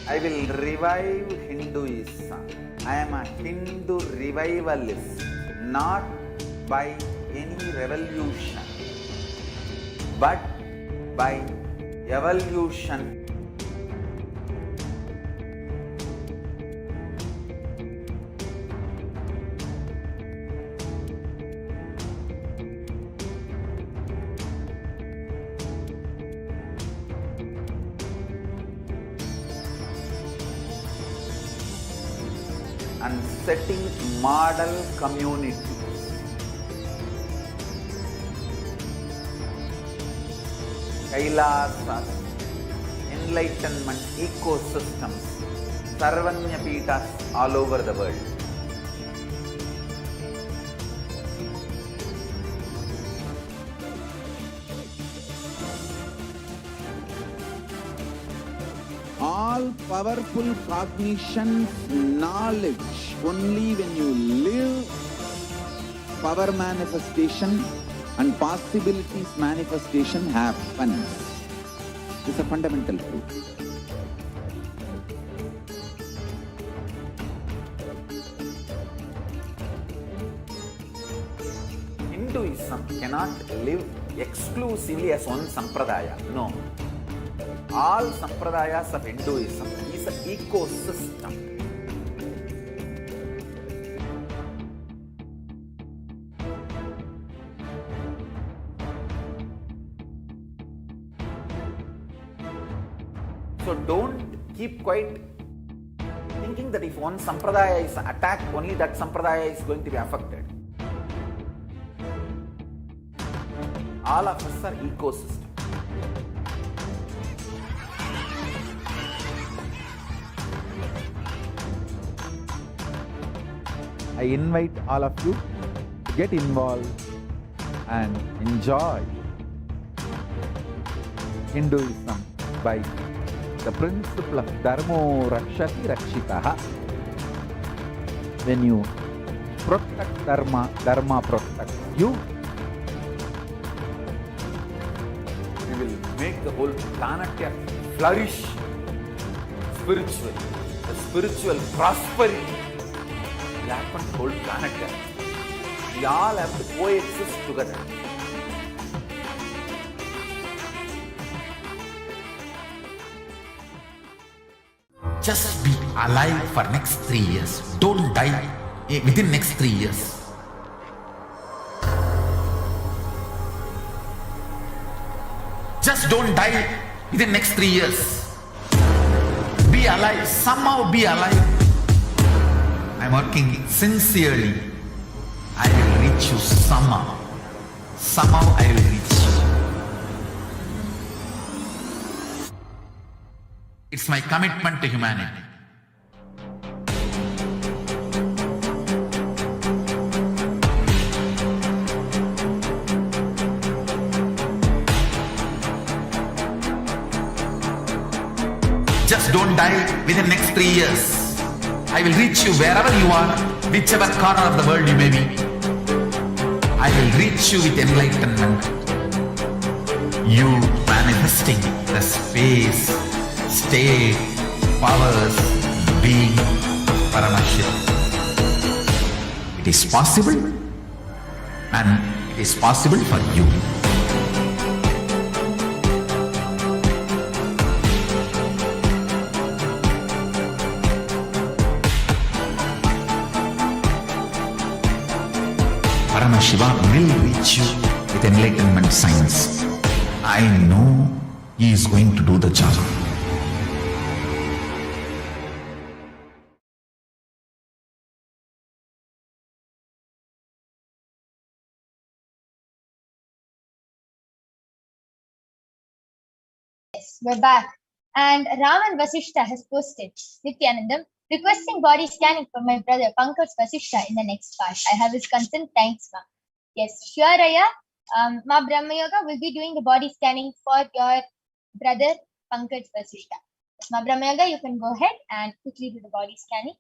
I will revive Hinduism. I am a Hindu revivalist, not by any revolution, but by evolution. And setting model communities. Kailasa, enlightenment ecosystems, Sarvanyapitas all over the world. All powerful cognition, knowledge, only when you live, power manifestation and possibilities manifestation happens. It's a fundamental truth. Hinduism cannot live exclusively as one sampradaya. No. All sampradayas of Hinduism is an ecosystem. So don't keep quiet thinking that if one sampradaya is attacked, only that sampradaya is going to be affected. All of us are ecosystem. I invite all of you to get involved and enjoy Hinduism by the principle of Dharmo Rakshati Rakshitaha. When you protect Dharma, Dharma protects you. We will make the whole planet flourish spiritually, the spiritual prosperity. Will happen to the whole planet. We all have to coexist together. Just be alive for next 3 years. Don't die within next 3 years. Just don't die within next 3 years. Be alive. Somehow be alive. I'm working sincerely. I will reach you somehow. Somehow I will reach you. It's my commitment to humanity. Just don't die within next 3 years. I will reach you wherever you are, whichever corner of the world you may be. I will reach you with enlightenment. You manifesting the space, state, powers, being Paramashivoham. It is possible, and it is possible for you. Paramashivoham will reach you with enlightenment science. I know he is going to do the job. Yes, we're back. And Raman Vasishta has posted, Nithyanandam, requesting body scanning for my brother Pankaj Vasishta in the next part. I have his consent. Thanks, ma. Yes, sure, Aya. Ma Brahma Yoga will be doing the body scanning for your brother Pankaj Vasishta. Yes, Ma Brahma Yoga, you can go ahead and quickly do the body scanning.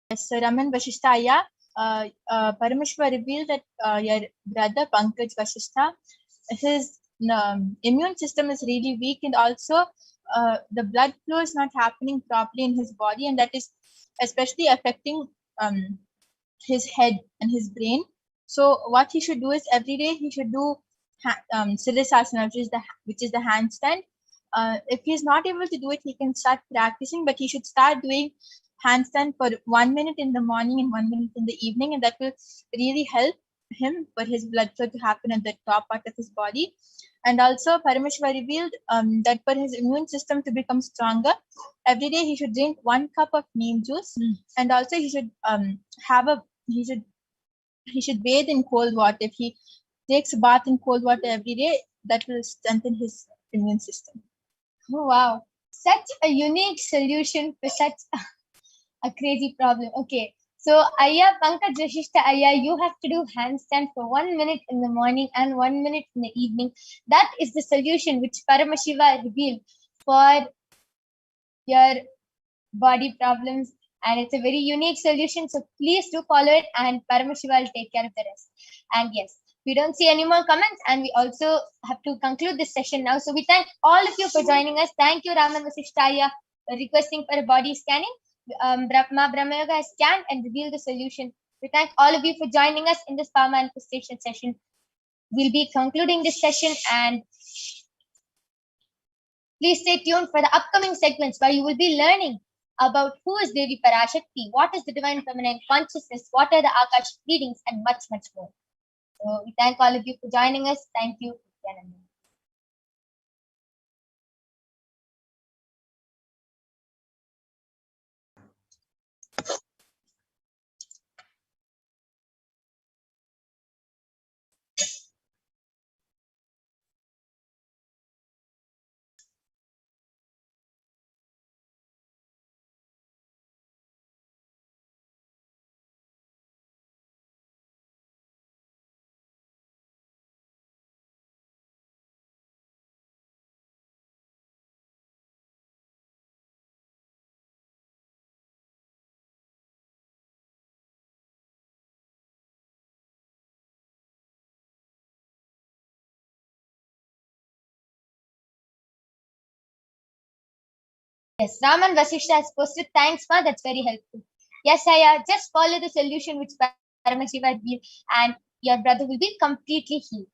Yes, so Raman Vasishtha, Paramashiva revealed that your brother Pankaj Vasishtha, his immune system is really weak, and also the blood flow is not happening properly in his body, and that is especially affecting his head and his brain. So what he should do is every day he should do Siddhasana, which is the handstand. If he is not able to do it, he can start practicing, but he should start doing handstand for 1 minute in the morning and 1 minute in the evening, and that will really help him for his blood flow to happen at the top part of his body. And also Paramashiva revealed that for his immune system to become stronger, every day he should drink 1 cup of neem juice, and also he should he should bathe in cold water. If he takes a bath in cold water every day, that will strengthen his immune system. Oh, wow. Such a unique solution for such a crazy problem. Okay. So, Ayya Pankaj Vasishtha, Ayya, you have to do handstand for 1 minute in the morning and 1 minute in the evening. That is the solution which Paramashiva revealed for your body problems. And it's a very unique solution. So, please do follow it, and Paramashiva will take care of the rest. And yes, we don't see any more comments, and we also have to conclude this session now. So we thank all of you for joining us. Thank you, Raman Vasishtha, for requesting for a body scanning. Ma Brahmayoga has scanned and revealed the solution. We thank all of you for joining us in this power manifestation session. We'll be concluding this session, and please stay tuned for the upcoming segments where you will be learning about who is Devi Parashakti, what is the divine feminine consciousness, what are the Akashic readings, and much, much more. So we thank all of you for joining us. Thank you. Nithyananda. Yes, Raman Vasishtha has posted. Thanks, Ma. That's very helpful. Yes, Aya, just follow the solution which Paramashiva gave, and your brother will be completely healed.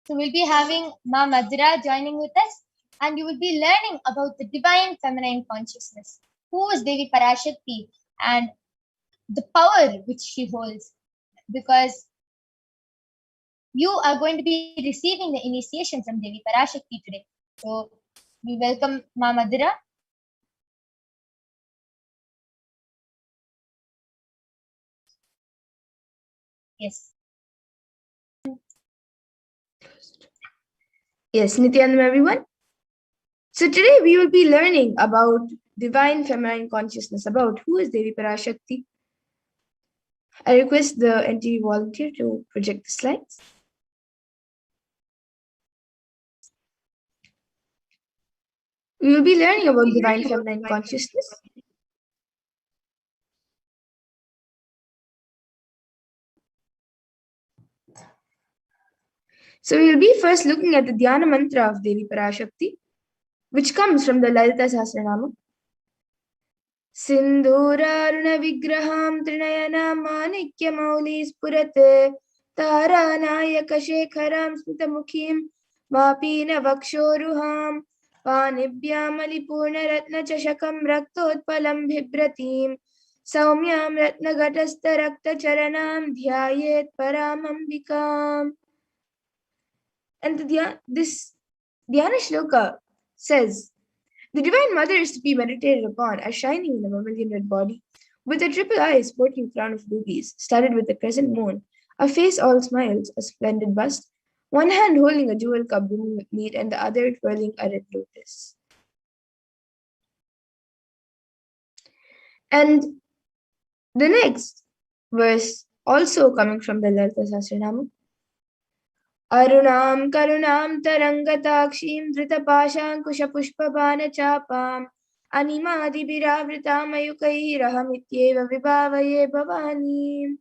So we'll be having Ma Madhura joining with us, and you will be learning about the divine feminine consciousness. Who is Devi Parashakti and the power which she holds? Because you are going to be receiving the initiation from Devi Parashakti today. So We welcome Ma Madhura. Yes. Yes, Nithyananda everyone. So today we will be learning about divine feminine consciousness, about who is Devi Parashakti. I request the NTV volunteer to project the slides. We will be learning about divine feminine consciousness. So we will be first looking at the Dhyana mantra of Devi Parashakti, which comes from the Lalita Sahasranama. Sindhuraruna vigraham trinayana manikya mauli spurate taranayaka shekharam smitamukhim vapina vakshoruham panibhyamali ratna chashakam raktotpalam bhibratim saumyam ratnagatastha rakta charanam dhyayet paramambikam. And this Dhyana Shloka says, the Divine Mother is to be meditated upon as shining in a vermilion red body, with a triple eye sporting crown of rubies, studded with a crescent moon, a face all smiles, a splendid bust, one hand holding a jewel cup brimming with mead, and the other twirling a red lotus. And the next verse, also coming from the Lalita Sahasranama, Arunam karunam tarangatakshim dhritapaşankuşapuşpabanachapam animadibhiravritam vibhavaye bhavani.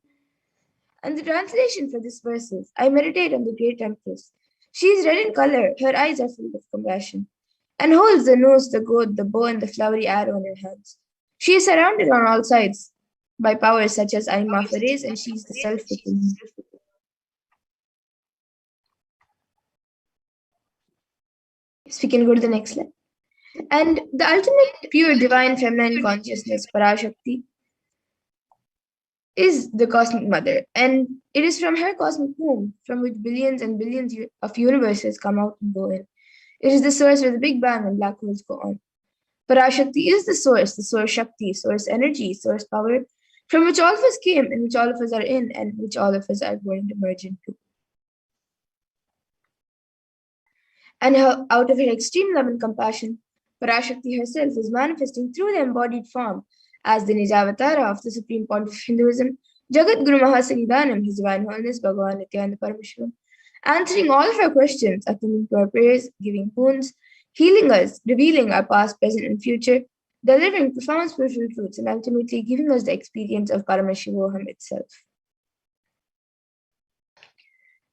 And the translation for this verse is, I meditate on the great Empress. She is red in color, her eyes are full of compassion, and holds the nose, the goad, the bow, and the flowery arrow in her hands. She is surrounded on all sides by powers such as Anima Fares, and she is the self within me. Yes, we can go to the next slide. And the ultimate pure divine feminine consciousness, Parashakti, is the cosmic mother. And it is from her cosmic womb from which billions and billions of universes come out and go in. It is the source where the Big Bang and black holes go on. Parashakti is the source Shakti, source energy, source power, from which all of us came, and which all of us are in, and which all of us are going to merge into. And out of her extreme love and compassion, Parashakti herself is manifesting through the embodied form as the Nijavatara of the Supreme Pontiff of Hinduism, Jagat Guru Mahasangdanam, His Divine Holiness Bhagavan Nithyananda Paramashivam, answering all of our questions, attending to our prayers, giving boons, healing us, revealing our past, present, and future, delivering profound spiritual truths, and ultimately giving us the experience of Paramashivoham itself.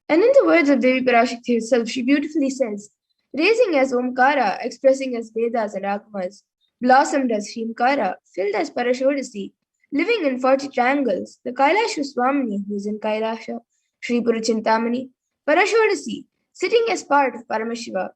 And in the words of Devi Parashakti herself, she beautifully says, raising as Omkara, expressing as Vedas and Agamas, blossomed as Shrimkara, filled as Parashodasi, living in 40 triangles, the Kailasa Swamini, who is in Kailasa, Sri Purachintamani, Parashodasi, sitting as part of Paramashiva,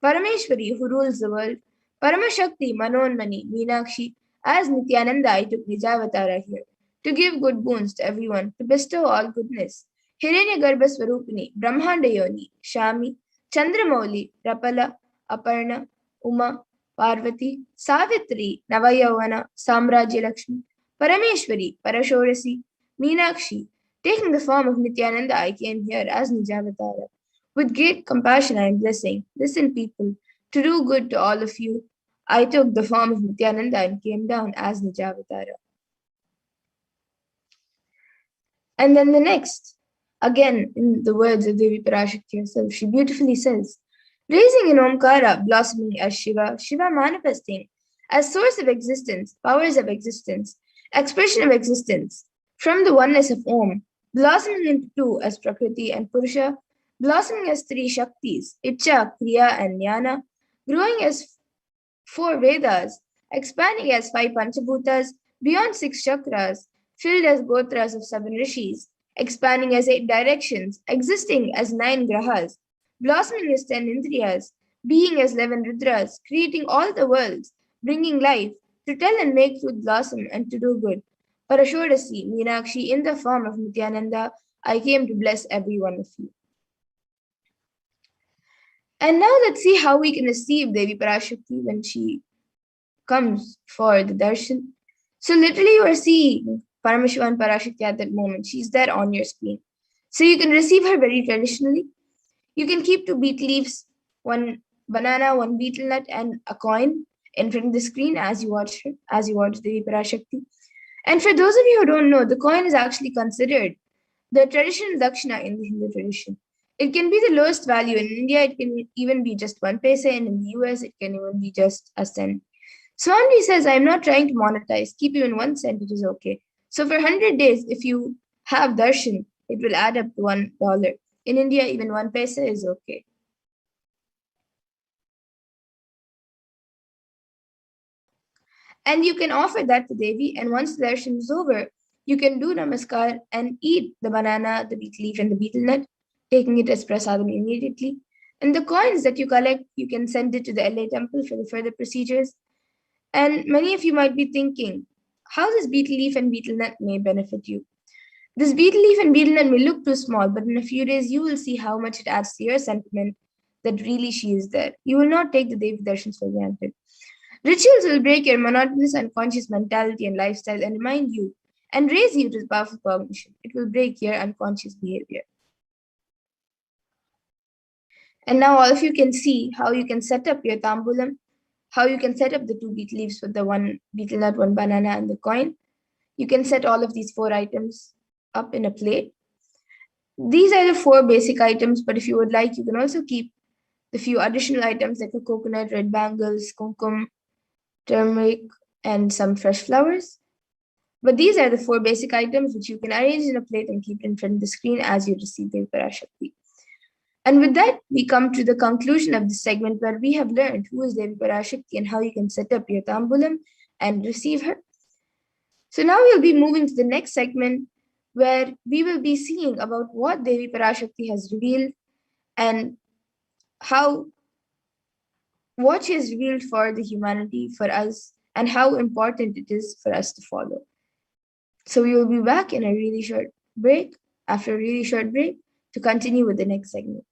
Parameshwari, who rules the world, Paramashakti, Manonmani, Meenakshi, as Nithyananda, I took Nijavatara here, to give good boons to everyone, to bestow all goodness. Hiranyagarbha Swarupini, Brahmanda Yoni, Shami, Chandramauli, Rapala, Aparna, Uma, Parvati, Savitri, Navayavana, Samrajya Lakshmi, Parameshwari, Parashorasi, Meenakshi, taking the form of Nithyananda, I came here as Nijavatara. With great compassion I am blessing, listen people, to do good to all of you. I took the form of Nithyananda and came down as Nijavatara. And then the next, again, in the words of Devi Parashakti herself, she beautifully says, raising in Omkara, blossoming as Shiva, Shiva manifesting as source of existence, powers of existence, expression of existence, from the oneness of Om, blossoming into two as Prakriti and Purusha, blossoming as three Shaktis, Icha, Kriya, and Jnana, growing as 4 Vedas, expanding as 5 Panchabhutas, beyond 6 chakras, filled as Gotras of 7 Rishis, expanding as 8 directions, existing as 9 grahas, blossoming as 10 indriyas, being as 11 rudras, creating all the worlds, bringing life, to tell and make truth blossom and to do good. Parashodasi, Meenakshi, in the form of Nithyananda, I came to bless every one of you. And now let's see how we can receive Devi Parashakti when she comes for the darshan. So literally you are seeing Paramashiva and Parashakti at that moment. She's there on your screen. So you can receive her very traditionally. You can keep 2 beet leaves, 1 banana, 1 betel nut, and a coin in front of the screen as you watch her, as you watch Devi Parashakti. And for those of you who don't know, the coin is actually considered the traditional dakshina in the Hindu tradition. It can be the lowest value. In India, it can even be just 1 paisa, and in the US, it can even be just a cent. Swami says, I'm not trying to monetize. Keep even 1 cent, it is okay. So for 100 days, if you have darshan, it will add up to $1. In India, even 1 paisa is okay. And you can offer that to Devi, and once the darshan is over, you can do namaskar and eat the banana, the beet leaf, and the betel nut, taking it as prasadam immediately. And the coins that you collect, you can send it to the LA temple for the further procedures. And many of you might be thinking, how this betel leaf and betel nut may benefit you. This betel leaf and betel nut may look too small, but in a few days you will see how much it adds to your sentiment that really she is there. You will not take the Devi darshans for granted. Rituals will break your monotonous unconscious mentality and lifestyle and remind you and raise you to powerful cognition. It will break your unconscious behavior. And now all of you can see how you can set up your tambulam, how you can set up the 2 beet leaves with the 1 betel nut, 1 banana, and the coin. You can set all of these 4 items up in a plate. These are the 4 basic items, but if you would like, you can also keep the few additional items like a coconut, red bangles, kumkum, turmeric, and some fresh flowers. But these are the 4 basic items which you can arrange in a plate and keep in front of the screen as you receive Devi Parashakti. And with that, we come to the conclusion of this segment where we have learned who is Devi Parashakti and how you can set up your tambulam and receive her. So now we'll be moving to the next segment where we will be seeing about what Devi Parashakti has revealed and how what she has revealed for the humanity, for us, and how important it is for us to follow. So we will be back in a really short break, after a really short break, to continue with the next segment.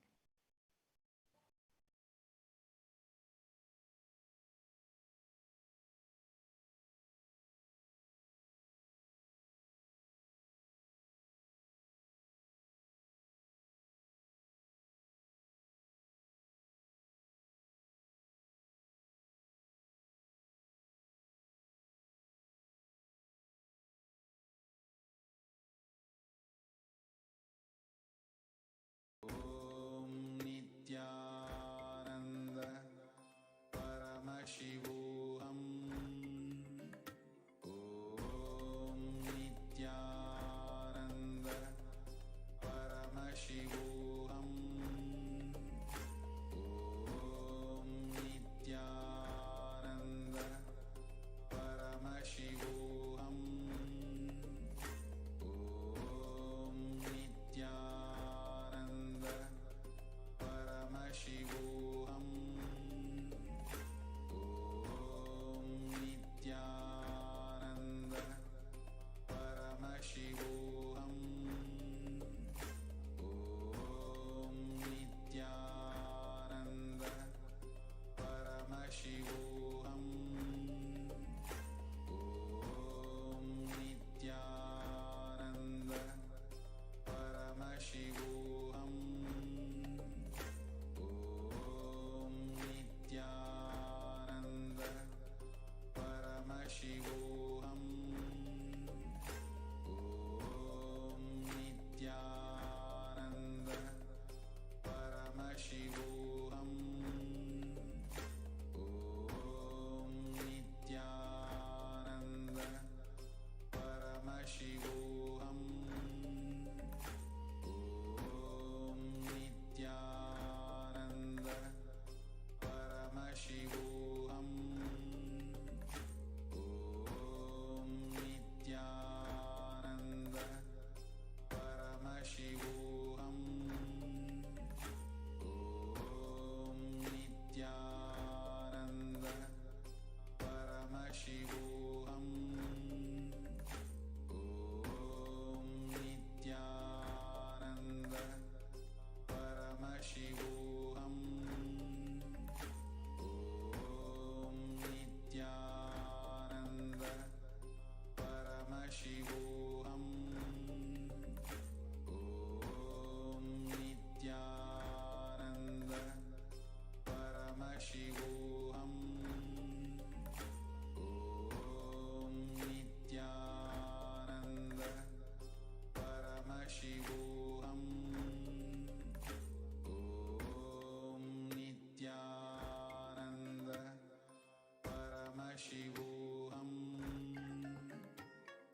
Paramashivoham.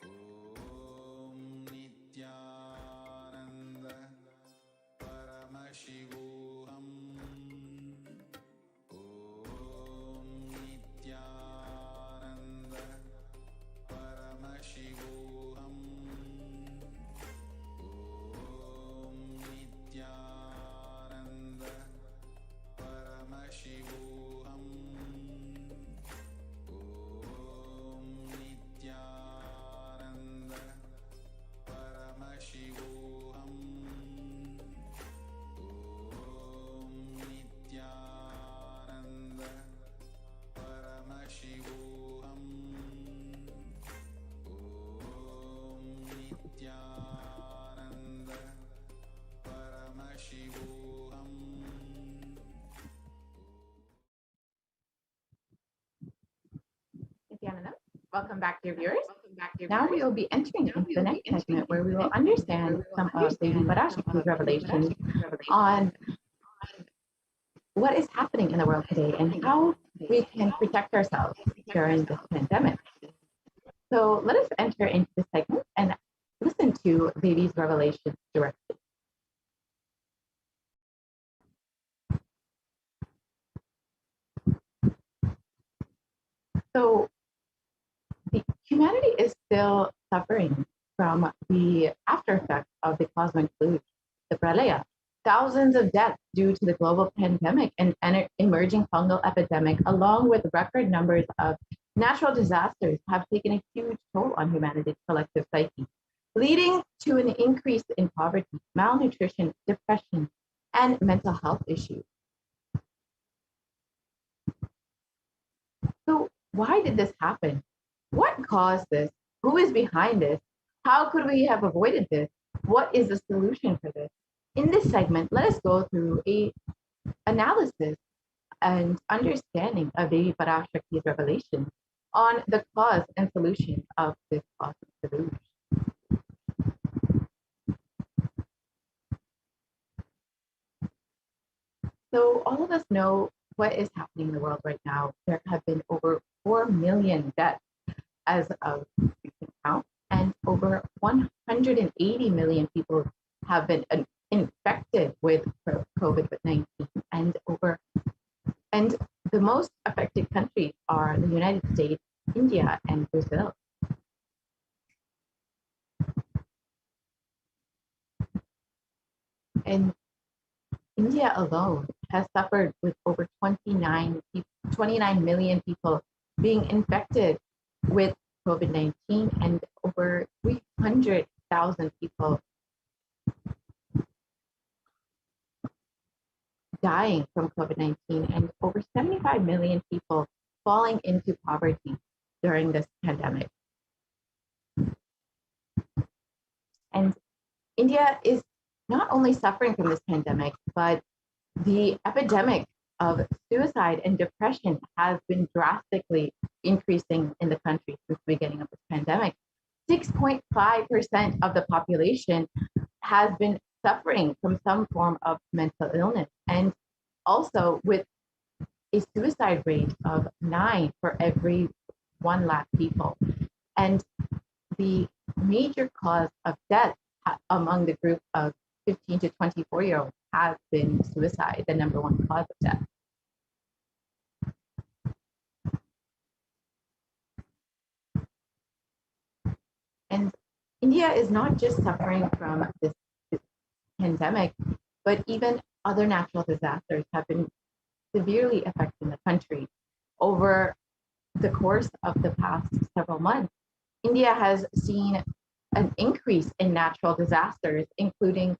Om Nithyananda Paramashivoham. Om Nithyananda Paramashivoham. Om Nithyananda Paramashivoham. Om Nithyananda Paramashivoham. Om Nithyananda Paramashivoham. Om Nithyananda Paramashivoham. Nithyananda, welcome back, dear viewers. Now we will be entering into the next segment where we will understand some of Devi Parashakti's revelations on what is happening in the world today and how we can protect ourselves during this pandemic. So let us enter into the segment and listen to Devi's revelations directly. So humanity is still suffering from the after effects of the cosmic flood, the pralaya. Thousands of deaths due to the global pandemic and emerging fungal epidemic, along with record numbers of natural disasters, have taken a huge toll on humanity's collective psyche, leading to an increase in poverty, malnutrition, depression, and mental health issues. So why did this happen? What caused this? Who is behind this? How could we have avoided this? What is the solution for this? In this segment, let us go through a analysis and understanding of Devi Parashakti's revelation on the cause and solution of this cosmic deluge. So all of us know what is happening in the world right now. There have been over 4 million deaths as of recent count, and over 180 million people have been infected with COVID-19, and the most affected countries are the United States, India, and Brazil. And India alone has suffered with over 29 million people being infected with COVID-19 and over 300,000 people dying from COVID-19 and over 75 million people falling into poverty during this pandemic. And India is not only suffering from this pandemic, but the epidemic of suicide and depression has been drastically increasing in the country since the beginning of this pandemic. 6.5% of the population has been suffering from some form of mental illness, and also with a suicide rate of 9 for every 1 lakh people. And the major cause of death among the group of 15 to 24-year-olds has been suicide, the number 1 cause of death. And India is not just suffering from this pandemic, but even other natural disasters have been severely affecting the country. Over the course of the past several months, India has seen an increase in natural disasters, including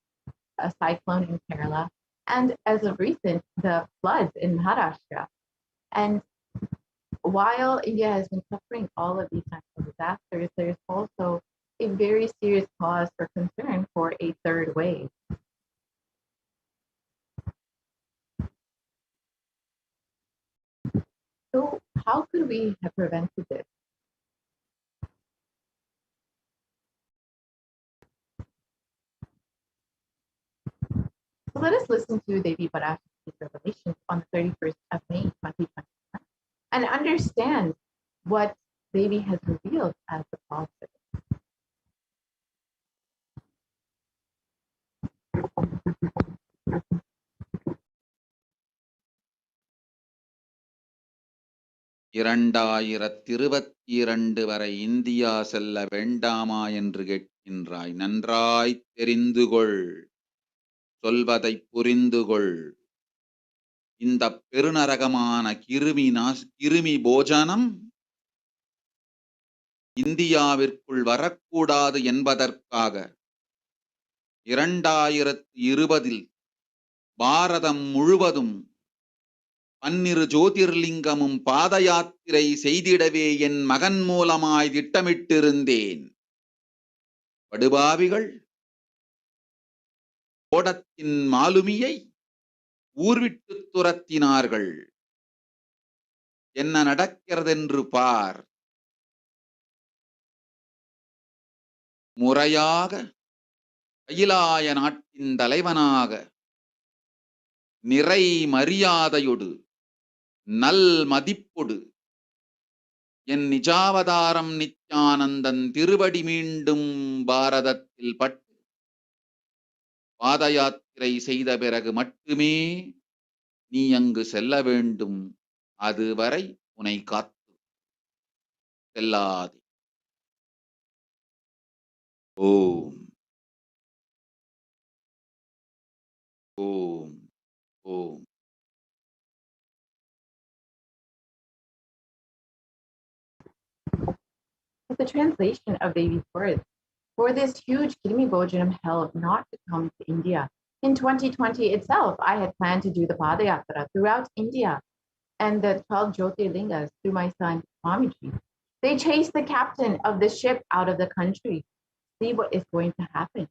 a cyclone in Kerala, and as of recent, the floods in Maharashtra. And while India has been suffering all of these natural disasters, there's also a very serious cause for concern for a third wave. So how could we have prevented this? So let us listen to Devi Parashakti's revelations on the 31st of May, 2021, and understand what Devi has revealed as the prophet. இரண்டாயிரத்திருபத்திரண்டு வரை India செல்ல வேண்டாமா என்று கேட்கின்றாய். நன்றாய் தெரிந்து கொள், சொல்வதை புரிந்து கொள். இந்த பெருநரகமான கிருமி போஜனம் இந்தியாவிற்குள் வரக்கூடாது என்பதற்காக 2020 பாரதம் முழுவதும் 12 ஜோதிர்லிங்கமும் பாத யாத்திரை செய்திடவே என் மகன் மூலமாய் திட்டமிட்டிருந்தேன். படுபாவிகள் ஓடத்தின் மாலுமியை ஊர்விட்டு துரத்தினார்கள். என்ன நடக்கிறதென்று பார். முறையாக கைலாய நாட்டின் தலைவனாக நிறை மரியாதையொடு நல் மதிப்பொடு என் நிஜாவதாரம் நித்யானந்தன் திருவடி மீண்டும் பாரதத்தில் பட்டு பாத யாத்திரை செய்த பிறகு மட்டுமே நீ அங்கு செல்ல வேண்டும். அதுவரை உன்னை காத்து செல்லாதே. ஓம் ஓம் ஓம். It's the translation of Devi's words. For this huge Kirmi Bojanam hell not to come to India. In 2020 itself, I had planned to do the Padayatra throughout India and the 12 Jyotirlingas through my son, Swamiji. They chased the captain of the ship out of the country. See what is going to happen.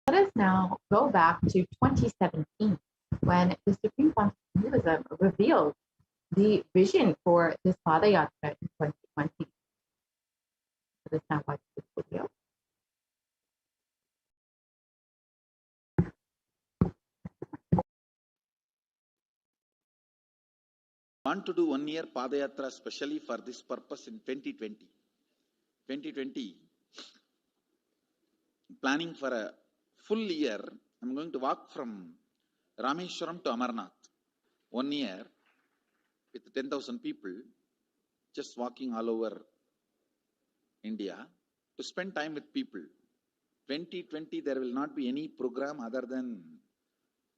Let us now go back to 2017 when the Supreme Constitutionalism revealed the vision for this Padayatra in 2020. Let us now watch this video. Want to do 1 year Padayatra specially for this purpose in 2020. 2020, planning for a full year. I'm going to walk from Rameshwaram to Amarnath. 1 year with 10,000 people, just walking all over India to spend time with people. 2020, there will not be any program other than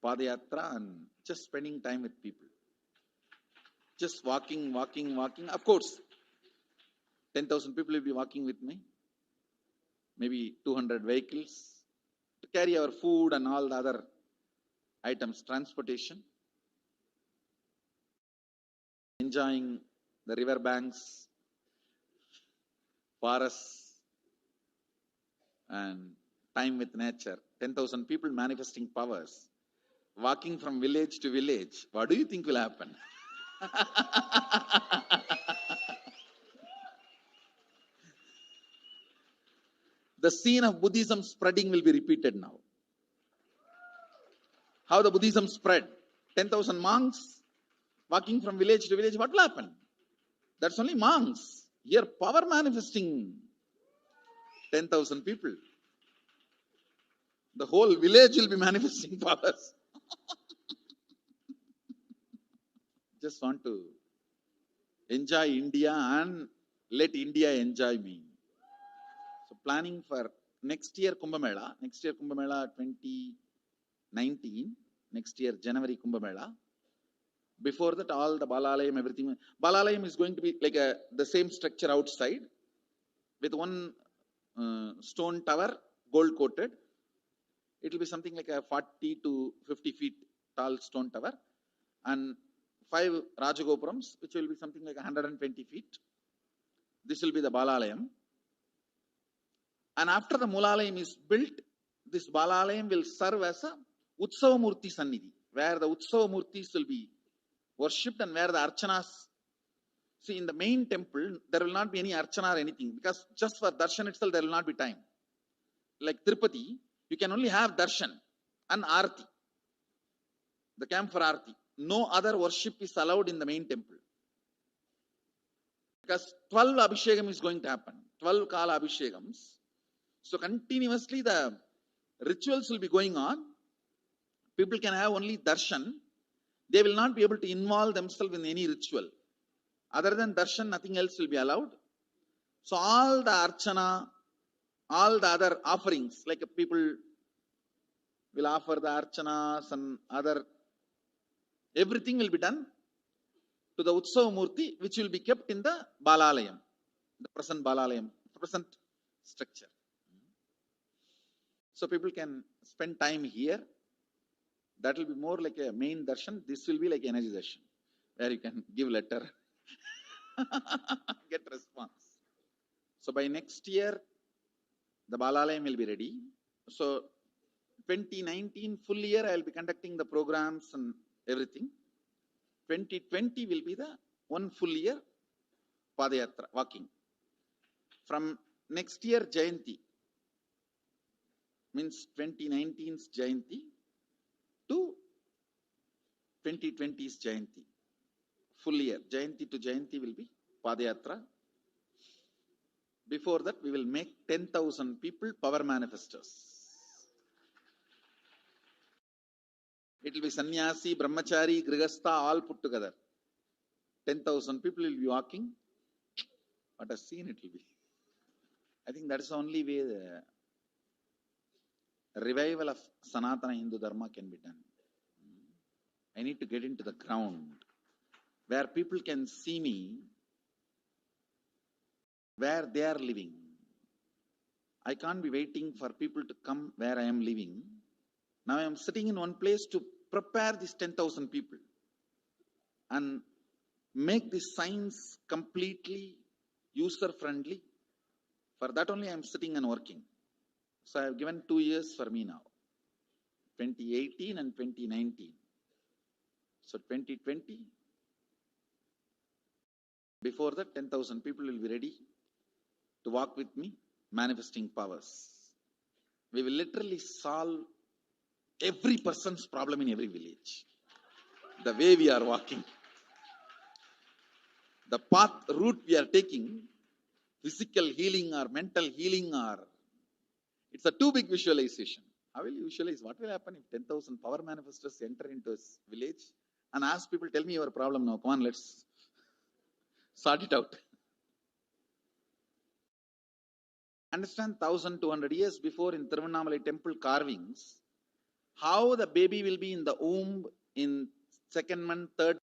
Padayatra and just spending time with people. Just walking. Of course, 10,000 people will be walking with me. Maybe 200 vehicles to carry our food and all the other items, transportation. Enjoying the river banks, forests, and time with nature. 10,000 people manifesting powers, walking from village to village. What do you think will happen? The scene of Buddhism spreading will be repeated now. How the Buddhism spread. 10,000 monks walking from village to village. What will happen? That's only monks. Here, power manifesting 10,000 people. The whole village will be manifesting powers. Just want to enjoy India and let India enjoy me. So planning for next year Kumbh Mela 2019, next year January Kumbh Mela. Before that, all the Balalayam, everything. Balalayam is going to be like the same structure outside with one stone tower, gold coated. It will be something like a 40 to 50 feet tall stone tower and 5 Rajagopurams, which will be something like 120 feet. This will be the Balalayam. And after the Mulalayam is built, this Balalayam will serve as a Utsava Murti Sannidhi, where the Utsava Murtis will be worshipped and where the Archanas. See, in the main temple, there will not be any Archana or anything because just for darshan itself, there will not be time. Like Tirupati, You can only have darshan and arti, the camp for arti. No other worship is allowed in the main temple. Because 12 Abhishekam is going to happen, 12 Kala Abhishekams. So continuously the rituals will be going on. People can have only darshan. They will not be able to involve themselves in any ritual. Other than darshan, nothing else will be allowed. So all the archana, all the other offerings, like people will offer the archanas and other, everything will be done to the Utsava Murti, which will be kept in the Balalayam, the present Balalayam, the present structure. So people can spend time here. That will be more like a main darshan. This will be like energy darshan, where you can give letter, get response. So by next year, the Balalayam will be ready. So 2019 full year, I will be conducting the programs and everything. 2020 will be the one full year Padayatra, walking. From next year, Jayanti, means 2019's Jayanti to 2020's Jayanti. Full year, Jayanti to Jayanti will be Padayatra. Before that, we will make 10,000 people power manifestors. It will be sannyasi, brahmachari, grihastha, all put together. 10,000 people will be walking. What a scene it will be. I think that is the only way the revival of Sanatana Hindu Dharma can be done. I need to get into the ground where people can see me, where they are living. I can't be waiting for people to come where I am living. Now I am sitting in one place to prepare these 10,000 people and make the science completely user-friendly. For that only I am sitting and working. So I have given 2 years for me now, 2018 and 2019. So 2020, before that 10,000 people will be ready to walk with me, manifesting powers. We will literally solve every person's problem in every village. The way we are walking, the path, route we are taking, physical healing or mental healing, or it's a too big visualization. How will you visualize? What will happen if 10,000 power manifestors enter into a village and ask people, tell me your problem now, come on, let's sort it out. Understand 1,200 years before in Tiruvannamalai temple carvings, how the baby will be in the womb in second month, third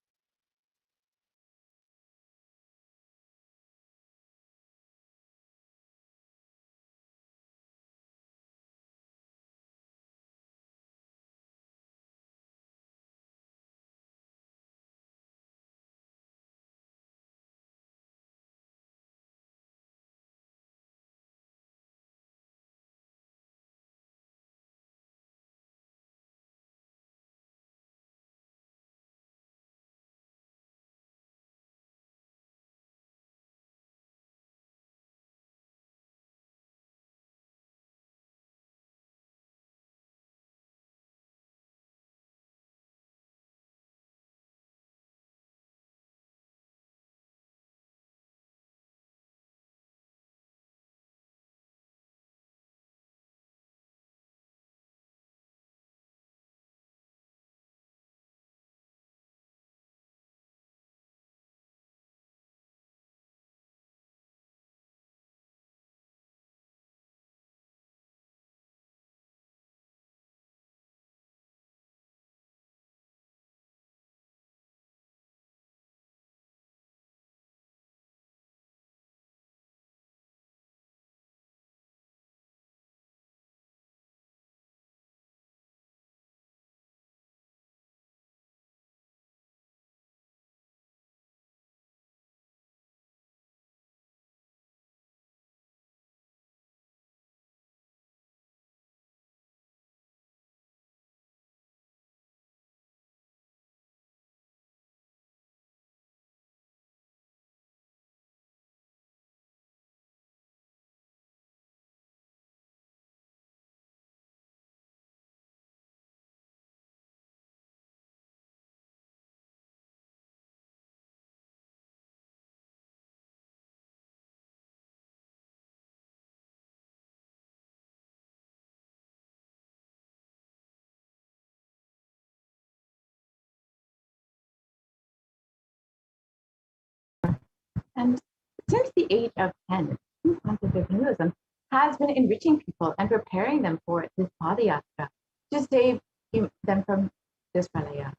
And since the age of 10, the concept of Hinduism has been enriching people and preparing them for this Padayatra to save them from this pralaya.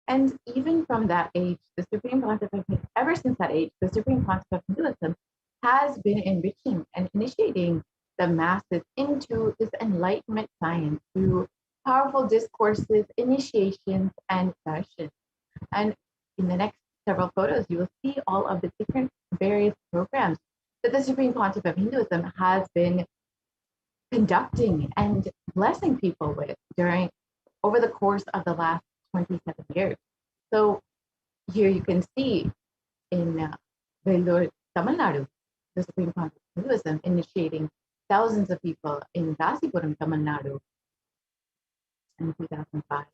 And even from that age, the Supreme Pontiff, ever since that age, the Supreme Pontiff of Hinduism has been enriching and initiating the masses into this enlightenment science through powerful discourses, initiations, and sessions. And in the next several photos, you will see all of the different various programs that the Supreme Pontiff of Hinduism has been conducting and blessing people with over the course of the last 27 years. So here you can see in Vellore, Tamil Nadu, the Supreme Pontiff of Hinduism initiating thousands of people in Rasipuram, Tamil Nadu in 2005,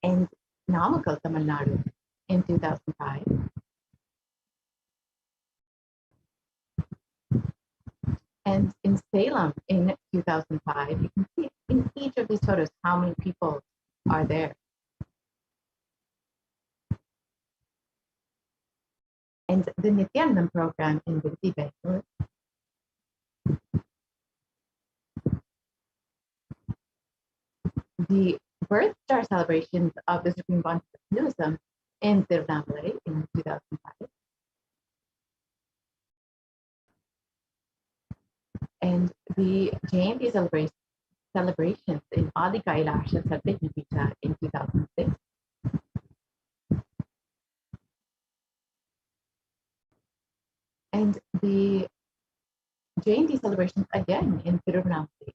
and Namakkal, Tamil Nadu in 2005. And in Salem in 2005, you can see in each of these photos how many people are there. And the Nithyananda program in Belgium, the birth star celebrations of the Supreme Pontiff of Hinduism in Tirunelveli in 2005. And the Jayanti celebrations in Adi Kailasa Satyajnapita in 2006. And the Jayanti celebrations again in Tirunelveli,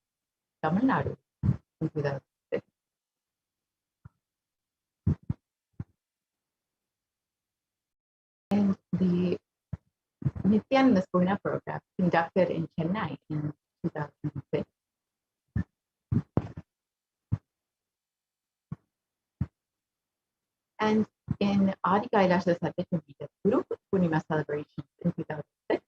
Tamil Nadu in 2006. And the Nithyananda program conducted in Chennai in 2006. And in Adi Kailasa Satyajnapita Guru Purnima celebrations in 2006.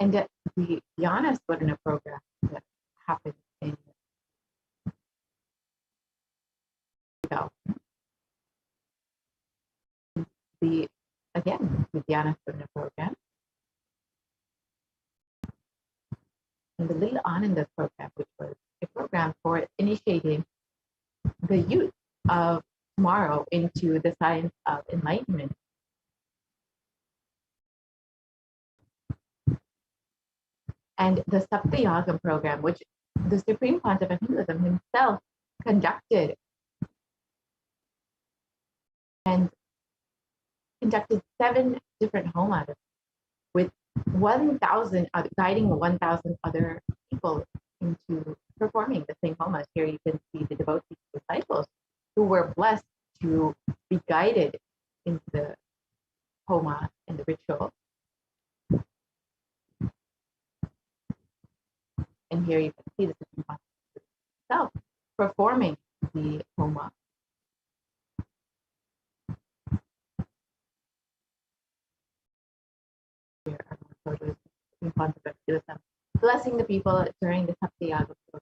And the Dhyana Swarna program that happened in 2000. The Dhyana Swarna program. And the Lila Ananda program, which was a program for initiating the youth of tomorrow into the science of enlightenment. And the Saptayagam program, which the Supreme Pontiff of Hinduism himself conducted and conducted 7 different homas with 1,000, guiding 1,000 other people into performing the same homas. Here you can see the devotees, disciples, who were blessed to be guided into the homa and the ritual. And here you can see the Supreme Pontiff himself performing the homa. Here are more photos of the Supreme Pontiff of Hinduism blessing the people during the Saptayaga program.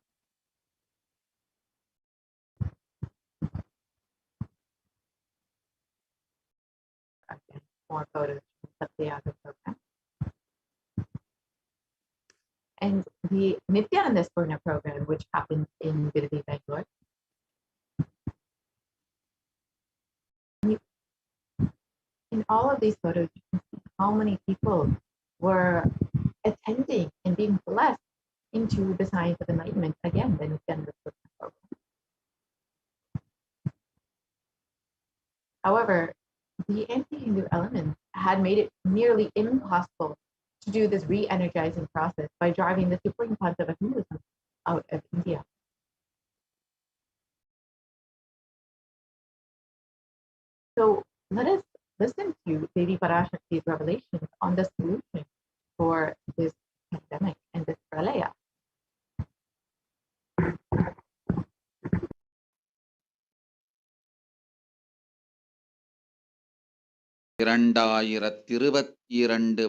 Again, more photos from the Saptayaga program. And the Nithyananda Swarna program, which happens in Virdi, Bangalore. In all of these photos, you can see how many people were attending and being blessed into the science of enlightenment. Again, the Nithyananda Swarna program. However, the anti-Hindu elements had made it nearly impossible to do this re-energizing process by driving the Supreme Pontiff of Hinduism out of India. So let us listen to Devi Parashakti's revelations on the solution for this pandemic and this pralaya.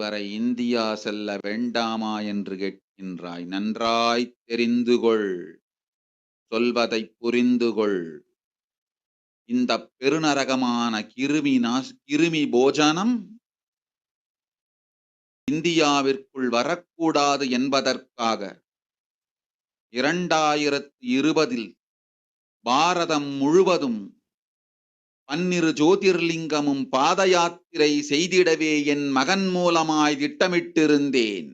வரை India செல்ல வேண்டாமா என்று கேட்கின்றாய். நன்றாய் தெரிந்து கொள். சொல்வதை புரிந்துகொள். இந்த பெருநரகமான கிருமி போஜனம் இந்தியாவிற்குள் வரக்கூடாது என்பதற்காக 2020 பாரதம் முழுவதும் 12 ஜோதிர்லிங்கமும் பாத யாத்திரை செய்திடவே என் மகன் மூலமாய் திட்டமிட்டிருந்தேன்.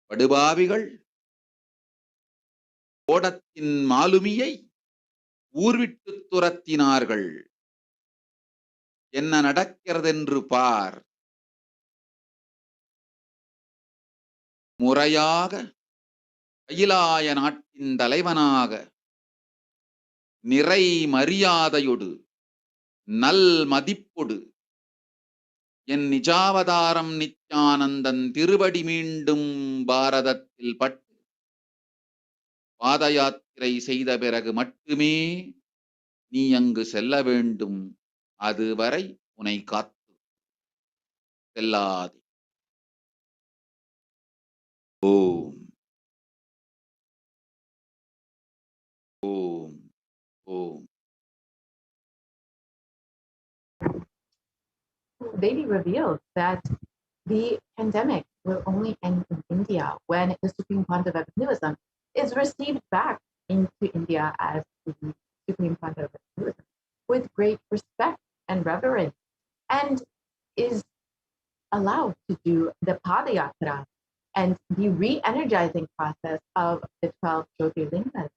படுபாவிகள் ஓடத்தின் மாலுமியை ஊர்விட்டு துரத்தினார்கள். என்ன நடக்கிறதென்று பார். முறையாக கைலாய நாட்டின் தலைவனாக நிறை மரியாதையொடு நல் மதிப்பொடு என் நிஜாவதாரம் நித்யானந்தன் திருவடி மீண்டும் பாரதத்தில் பட்டு பாத யாத்திரை செய்த பிறகு மட்டுமே நீ அங்கு செல்ல வேண்டும். அதுவரை உன்னை காத்து செல்லாதே. ஓம் ஓம் ஓம். Devi revealed that the pandemic will only end in India when the Supreme Pontiff of Hinduism is received back into India as the Supreme Pontiff of Hinduism with great respect and reverence, and is allowed to do the Padayatra and the re-energizing process of the 12 Jyotirlingas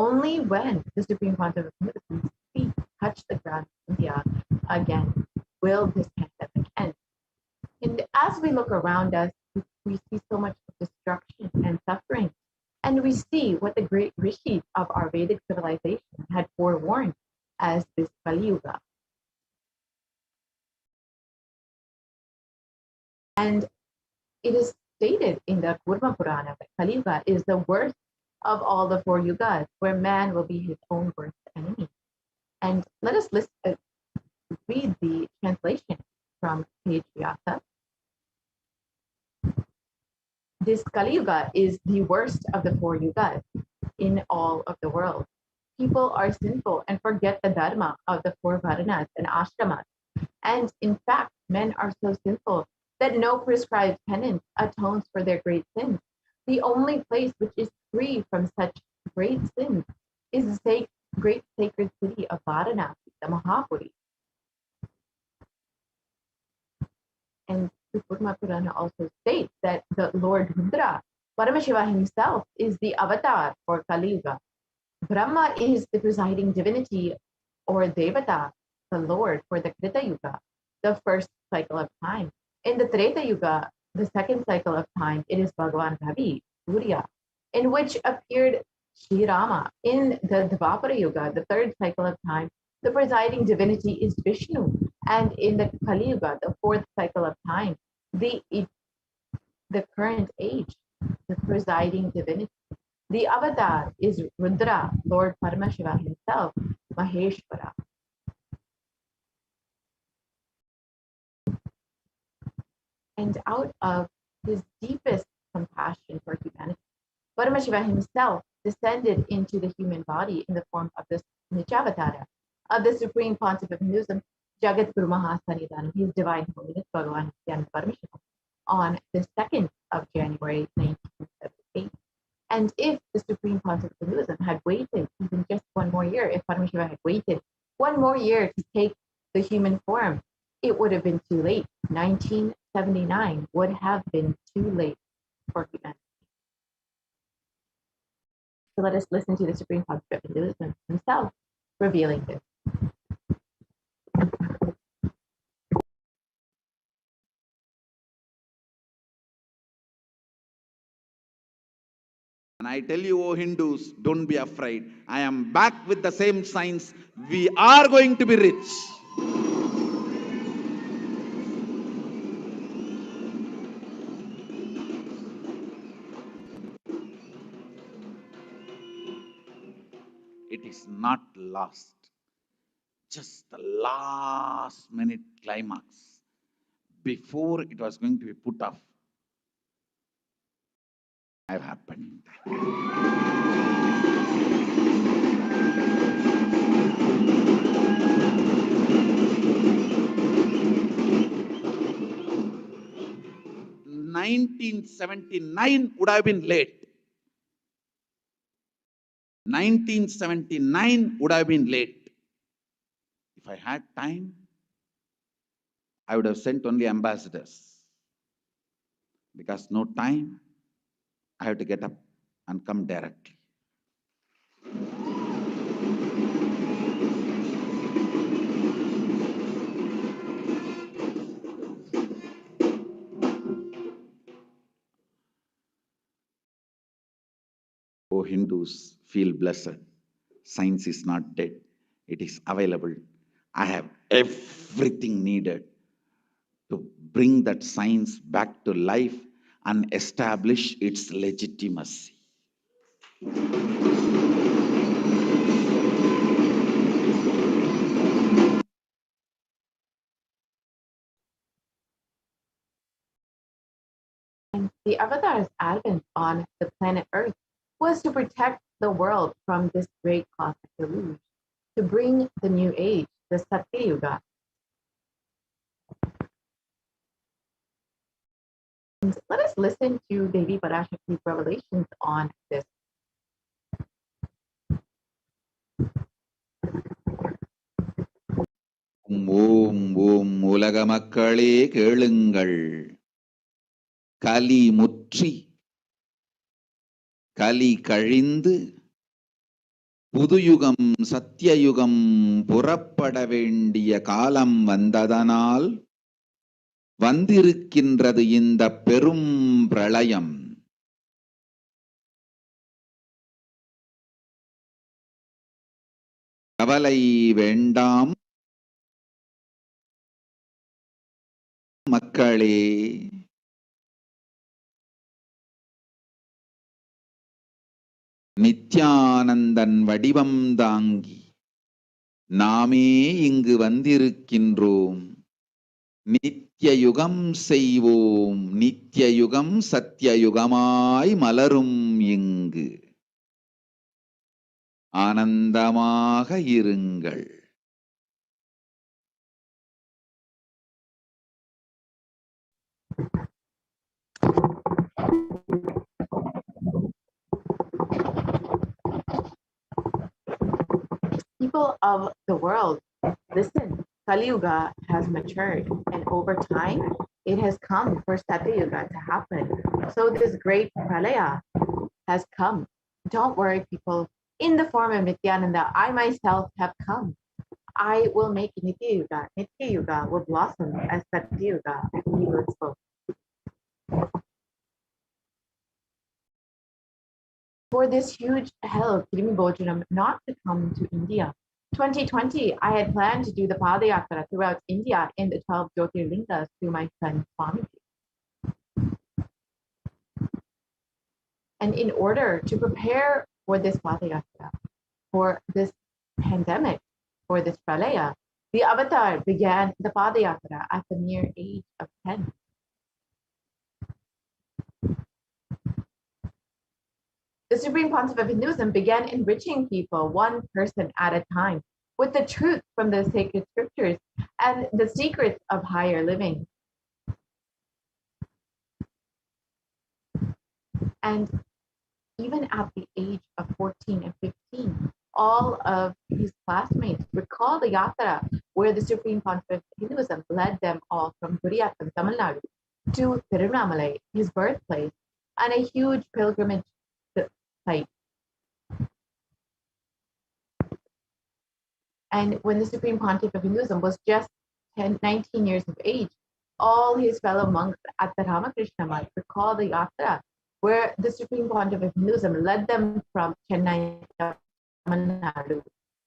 only when the Supreme Pontiff of Hinduism's feet touch the ground of India again will this pandemic end. And as we look around us, we see so much destruction and suffering. And we see what the great rishis of our Vedic civilization had forewarned as this Kali Yuga. And it is stated in the Kurma Purana that Kali Yuga is the worst of all the 4 yugas, where man will be his own worst enemy. And let us read the translation from page Vyasa. This Kali Yuga is the worst of the 4 yugas in all of the world. People are sinful and forget the dharma of the 4 varnas and ashramas. And in fact, men are so sinful that no prescribed penance atones for their great sins. The only place which is free from such great sins is the great sacred city of Varanasi, the Mahapuri. And the Kurma Purana also states that the Lord Rudra, Paramashiva himself, is the avatar for Kali Yuga. Brahma is the presiding divinity or Devata, the Lord, for the Krita Yuga, the first cycle of time. In the Treta Yuga, the second cycle of time, it is Bhagavan Ravi, Surya, in which appeared Sri Rama. In the Dvapara Yuga, the third cycle of time, the presiding divinity is Vishnu. And in the Kali Yuga, the fourth cycle of time, the current age, the presiding divinity, the avatar is Rudra, Lord Paramashiva himself, Maheshwara. And out of his deepest compassion for humanity, Paramashiva himself descended into the human body in the form of this Nichavatara of the Supreme Pontiff of Hinduism, Jagat Guru Mahasanidhanam, His Divine Holiness Bhagavan Nithyananda Paramashivam, on the 2nd of January 1978. And if the Supreme Pontiff of Hinduism had waited even just one more year, if Paramashiva had waited one more year to take the human form, it would have been too late. 1979 would have been too late for humanity. So let us listen to the Supreme Pontiff of Hinduism himself revealing this. And I tell you, O Hindus, don't be afraid. I am back with the same signs. We are going to be rich. It is not lost. Just the last minute climax before it was going to be put off. have happened. (1979) would have been late. 1979 would have been late. If I had time, I would have sent only ambassadors. Because no time, I have to get up and come directly. Oh Hindus, feel blessed. Science is not dead. It is available. I have everything needed to bring that science back to life and establish its legitimacy. And the Avatar's advent on the planet Earth was to protect the world from this great cosmic deluge, to bring the new age, the Satya Yuga. And let us listen to Devi Parashakti's revelations on this. ஓம் ஓம் உலக மக்களே கேளுங்கள். கலி முற்றி கலி கழிந்து புதுயுகம் சத்தியயுகம் புறப்பட வேண்டிய காலம் வந்ததனால் வந்திருக்கின்றது இந்த பெரும் பிரளயம். கவலை வேண்டாம் மக்களே. நித்யானந்தன் வடிவம் தாங்கி நாமே இங்கு வந்திருக்கின்றோம். நித்திய யுகம் செய்வோம், நித்திய யுகம் சத்தியயுகமாய் மலரும் இங்கு. ஆனந்தமாக இருங்கள். People of the world, listen, Kali Yuga has matured, and over time, it has come for Satya Yuga to happen. So this great pralaya has come. Don't worry, people. In the form of Nithyananda, I myself have come. I will make Nitya Yuga. Nitya Yuga will blossom as Satya Yuga, as he spoke. For this huge hell of Kirimi Bojanam not to come to India. 2020, I had planned to do the Padayatra throughout India in the 12 Jyotirlingas through my son Swamiji. And in order to prepare for this Padayatra, for this pandemic, for this pralaya, the Avatar began the Padayatra at the mere age of 10. The Supreme Pontiff of Hinduism began enriching people one person at a time with the truth from the sacred scriptures and the secrets of higher living. And even at the age of 14 and 15, all of his classmates recall the yatra where the Supreme Pontiff of Hinduism led them all from Guriyatam, Tamil Nadu, to Tirunamalai, his birthplace, and a huge pilgrimage site. And when the Supreme Pontiff of Hinduism was just 19 years of age, all his fellow monks at the Ramakrishna Math recall the yatra where the Supreme Pontiff of Hinduism led them from Chennai, Tamil Nadu,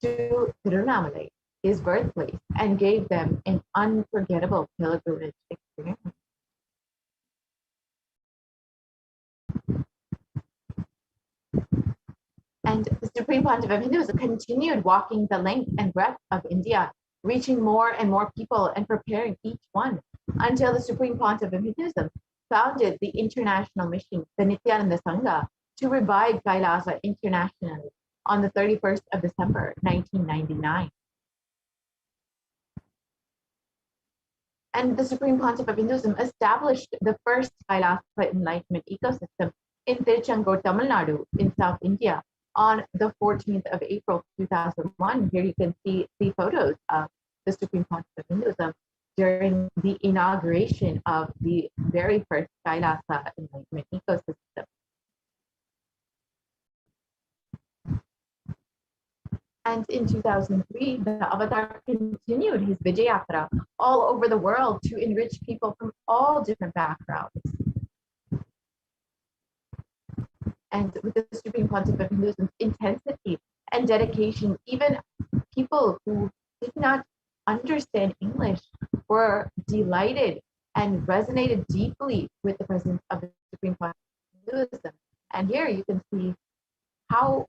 to Tirunamalai, his birthplace, and gave them an unforgettable pilgrimage experience. And the Supreme Pontiff of Hinduism continued walking the length and breadth of India, reaching more and more people and preparing each one until the Supreme Pontiff of Hinduism founded the international mission, the Nithyananda Sangha, to revive Kailasa internationally on the 31st of December, 1999. And the Supreme Pontiff of Hinduism established the first Kailasa enlightenment ecosystem in Tiruchendur, Tamil Nadu, in South India, on the 14th of April, 2001. Here you can see the photos of the Supreme Pontiff of Hinduism during the inauguration of the very first Kailasa enlightenment ecosystem. And in 2003, the Avatar continued his Vijayatra all over the world to enrich people from all different backgrounds. And with the Supreme Pontiff of Hinduism's intensity and dedication, even people who did not understand English were delighted and resonated deeply with the presence of the Supreme Pontiff of Hinduism. And here you can see how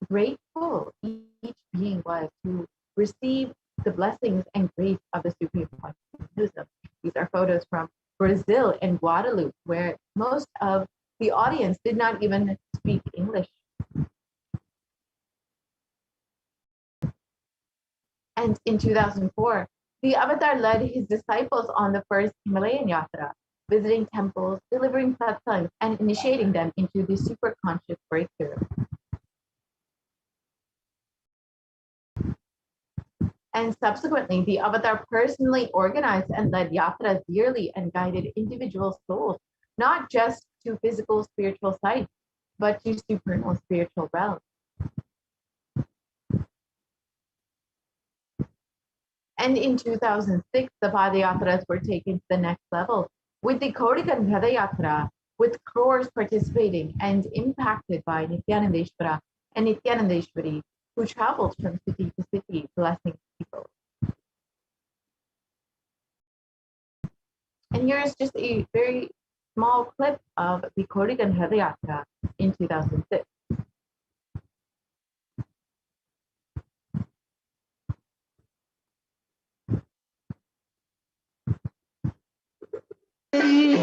grateful each being was to receive the blessings and grace of the Supreme Pontiff of Hinduism. These are photos from Brazil and Guadeloupe, where most of the audience did not even speak English. And in 2004, the Avatar led his disciples on the first Himalayan Yatra, visiting temples, delivering satsangs, and initiating them into the superconscious breakthrough. And subsequently, the Avatar personally organized and led yatras yearly and guided individual souls, not just to physical spiritual sites, but to supernal spiritual realms. And in 2006, the Padayatras were taken to the next level, with the Kodikan Padayatra, with crores participating and impacted by Nithyanandeshwara and Nithyanandeshwari, who traveled from city to city, blessing people. And here's just a very small clip of the Kodikan Padayatra in 2006. See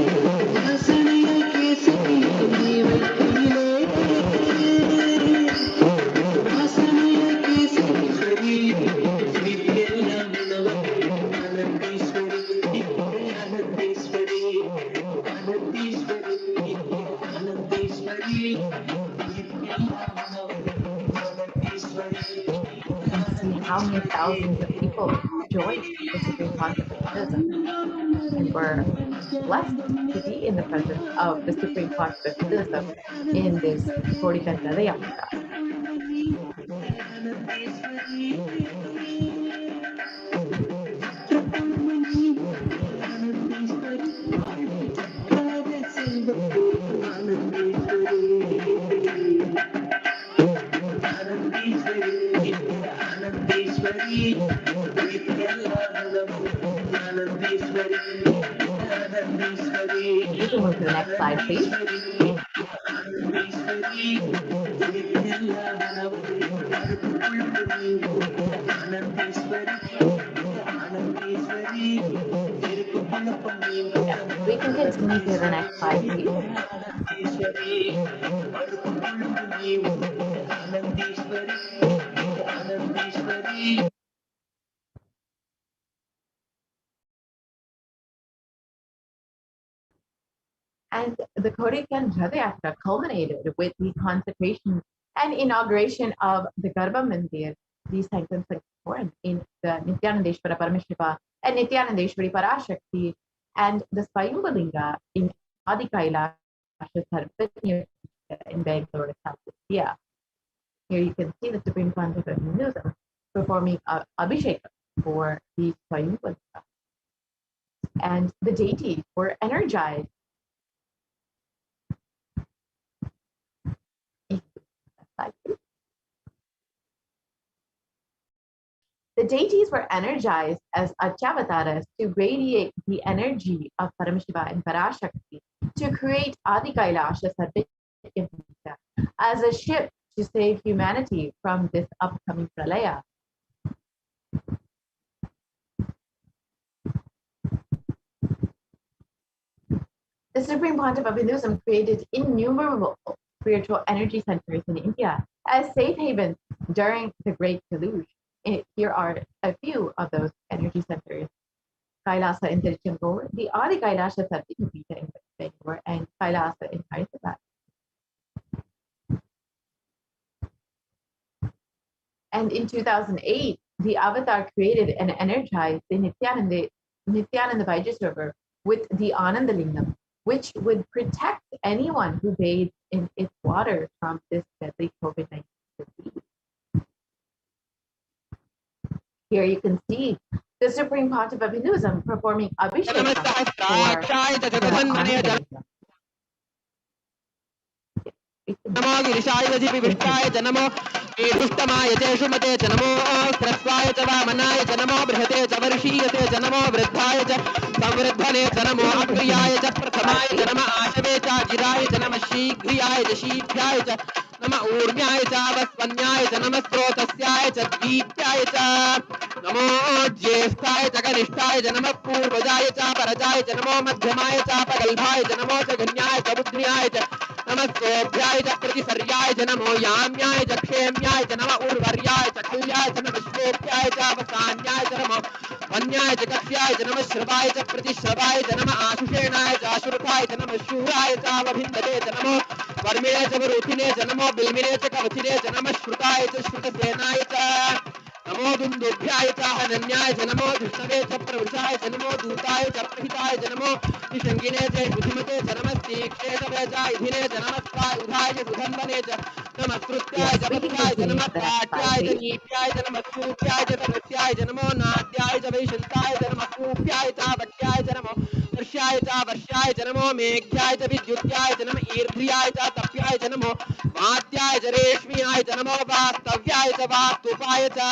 how many thousands of people joined the Supreme Pontiff of Hinduism and were blessed to be in the presence of the Supreme Pontiff of Hinduism in this Kodikan Padayatra. You can move to the next slide, please. Yeah, we can continue to the next slide, please. And the Kodikan Padayatra culminated with the consecration and inauguration of the Garbha Mandir, the Sanctum Sanctorum, in the Nithyanandeshwara Paramashiva and Nithyanandeshwari Parashakti, and the Swayambhulinga in Adi Kailasa in Bangalore, South India. Here you can see the Supreme Pontiff of Hinduism performing Abhishek for the Swayambhulinga. And the deities were energized. The deities were energized as Achavataras to radiate the energy of Paramashiva and Parashakti to create Adi Kailasa as a ship to save humanity from this upcoming pralaya. The Supreme Pontiff of Hinduism created innumerable spiritual energy centers in India as safe havens during the Great Deluge. Here are a few of those energy centers. Kailasa in Tiruchendur, the Adi Kailasa Satyapita in Bangalore, and Kailasa in Hyderabad. And in 2008, the Avatar created and energized the Nithyananda Vaidya River with the Anandalingam, which would protect anyone who bathed in its water from this deadly COVID-19 disease. Here you can see the Supreme Pontiff of Hinduism performing Abhishek for the Anandalingam. नमो गिरिशाय विष्टाय च नमो ईढुष्टमाय च सुमते च नमो स्रस्वाय च वामनाय च नमो बृहते च वर्षीयते च नमो वृद्धाय च संवृद्धने च नमो अग्र्याय च प्रथमाय च नमः आशवे च गिराय च नमः शीघ्रियाय च शीघ्राय च नमः ऊर्ण्याय च वस्वन्याय च नमः स्रोतस्याय च द्वीत्याय च नमो ज्येष्ठाय च कनिष्ठाय च नमः पूर्वजाय च परजाय च नमो मध्यमाय च अपगल्भाय च नमो च गण्याय च बुद्ध्याय च नमस्तोभ्याय च प्रतिसर्याय च नमो याम्याय च क्षेम्याय च नमः उर्वर्याय च खल्याय च नमः श्लोक्याय च अवसान्याय च नमो वन्याय च कक्ष्याय च नमः श्रवाय च प्रतिश्रवाय च नमः आशुषेणाय च अशुरथाय च नमः शूराय च अवभिन्दते च नमो वर्मिणे च वरुथिने च नमो बिल्मिने च कवचिने च नमः श्रुताय च श्रुतसेनाय च नमो दुन्दुभ्याय च हनन्याय च नमो धृष्णवे च प्रवृषाय च नमो दूताय च प्रहिताय च नमो निषङ्गिने च बुद्धिमते च नमस्तीक्षे च इधिने च नमस्काय उधाय च सुधन्वने च नमस्कृत्याय च पथ्याय च नमः काट्याय च नीप्याय च नमः सूप्याय च तपस्याय च नमो नाट्याय च वैशन्ताय च नमः कूप्याय च वट्याय च नमो वर्ष्याय च वर्ष्याय च नमो मेघ्याय च विद्युत्याय च नमः ईर्ध्याय च तप्याय च नमो वात्याय च रेश्म्याय च नमो वास्तव्याय च वास्तुपाय च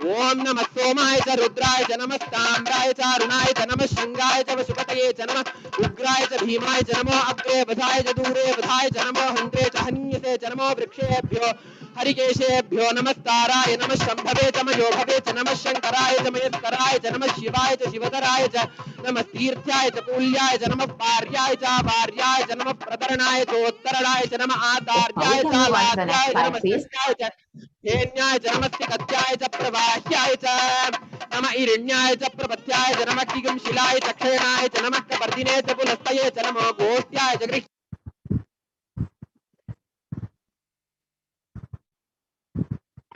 ओम नमः सोमाय च रुद्राय च नमः ताम्राय च अरुणाय च नमः शंगाय च वशुपतये च नमः उग्राय च भीमाय च नमो अग्रे वधाय च दूरे वधाय च नमो हन्त्रे च हन्यसे च नमो वृक्षेभ्यो हरिकेशेभ्यो नमस्ताराय नमः शम्भवे च मयोभवे च नमः शङ्कराय च मयस्कराय च नमः शिवाय च शिवतराय च नमः तीर्थ्याय च कूल्याय च नमः पार्याय च वार्याय च नमः प्रतरणाय च उत्तरणाय च नमः आदार्याय च We can move on to the लाद्याय next च slide, नमः please. सस्याय च धेन्याय च नमस्तिकत्याय च प्रवाह्याय च नमः ईरण्याय च प्रपत्याय च नमः किगंशिलाय च क्षेणाय च नमः कपर्दिने च पुलस्तये च नमो गोष्ट्याय च गृह्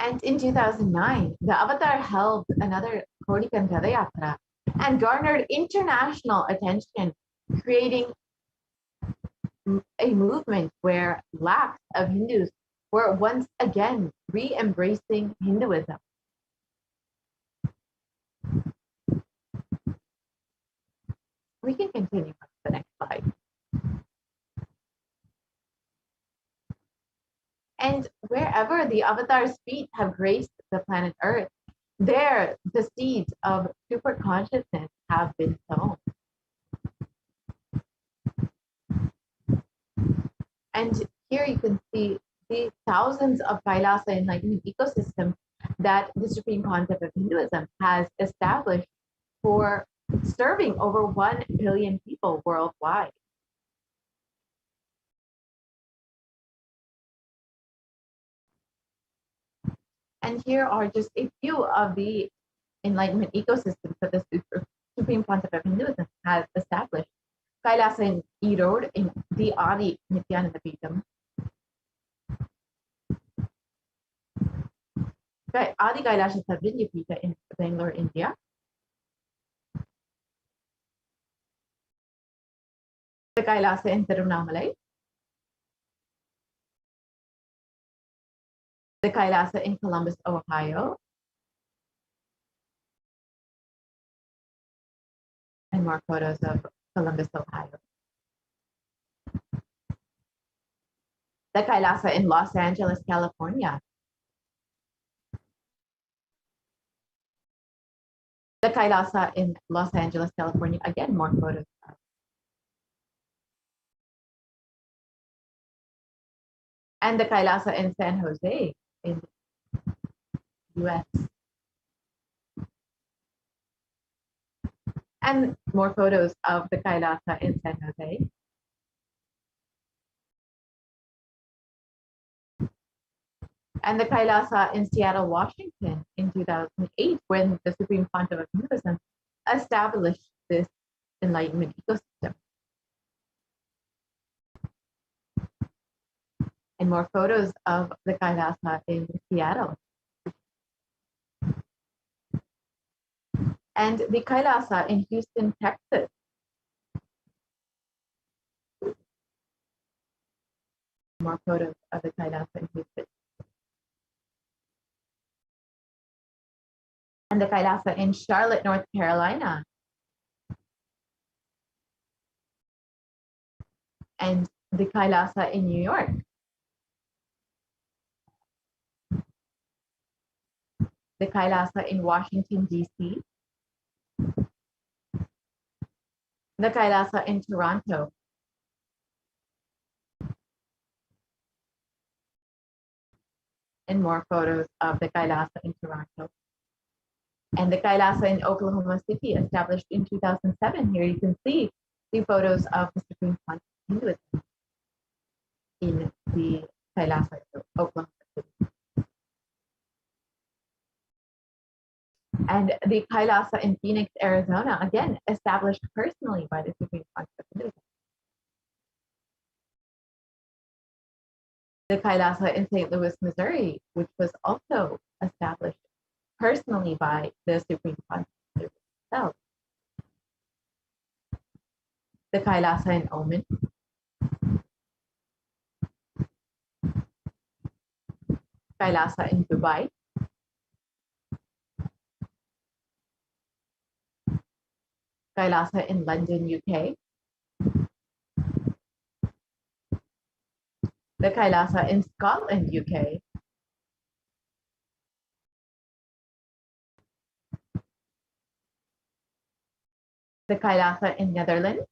And in 2009, the Avatar held another Kodikanta Yatra and garnered international attention, creating a movement where lakhs of Hindus were once again re-embracing Hinduism. We can continue on to the next slide. And wherever the Avatar's feet have graced the planet Earth, there the seeds of super consciousness have been sown. And here you can see the thousands of Kailasa enlightenment ecosystems that the Supreme Concept of Hinduism has established for serving over 1 billion people worldwide. And here are just a few of the enlightenment ecosystems that the Supreme Concept of Hinduism has established. Kailasa in Erode in the Adi Nithyananda Paramashivam. Adi Kailasa Savinyapita in Bangalore, India. The Kailasa in Tiruvannamalai. The Kailasa in Columbus, Ohio. And more photos of Columbus, Ohio. The Kailasa in Los Angeles, California. The Kailasa in Los Angeles, California. Again, more photos. And the Kailasa in San Jose in the US. And more photos of the Kailasa in San Jose. and the Kailasa in Seattle, Washington in 2008, when the Supreme Pontiff of Hinduism established this enlightenment ecosystem. And more photos of the Kailasa in Seattle. And the Kailasa in Houston, Texas. More photos of the Kailasa in Houston. And the Kailasa in Charlotte, North Carolina. And the Kailasa in New York. The Kailasa in Washington, D.C. The Kailasa in Toronto. And more photos of the Kailasa in Toronto. And the Kailasa in Oklahoma City, established in 2007. Here you can see the photos of the Supreme Pontiff of Hinduism in the Kailasa of Oklahoma City. And the Kailasa in Phoenix, Arizona, again, established personally by the Supreme Pontiff of Hinduism. The Kailasa in St. Louis, Missouri, which was also established personally by the Supreme Pontiff himself. The Kailasa in Oman. Kailasa in Dubai. Kailasa in London, UK. The Kailasa in Scotland, UK. The Kailasa in Netherlands.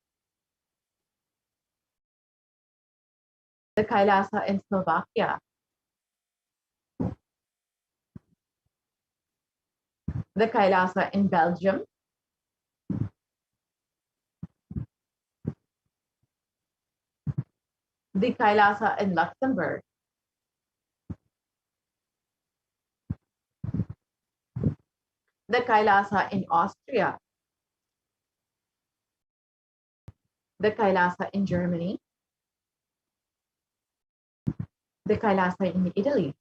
The Kailasa in Slovakia. The Kailasa in Belgium. The Kailasa in Luxembourg. The Kailasa in Austria. The Kailasa in Germany. The Kailasa in Italy.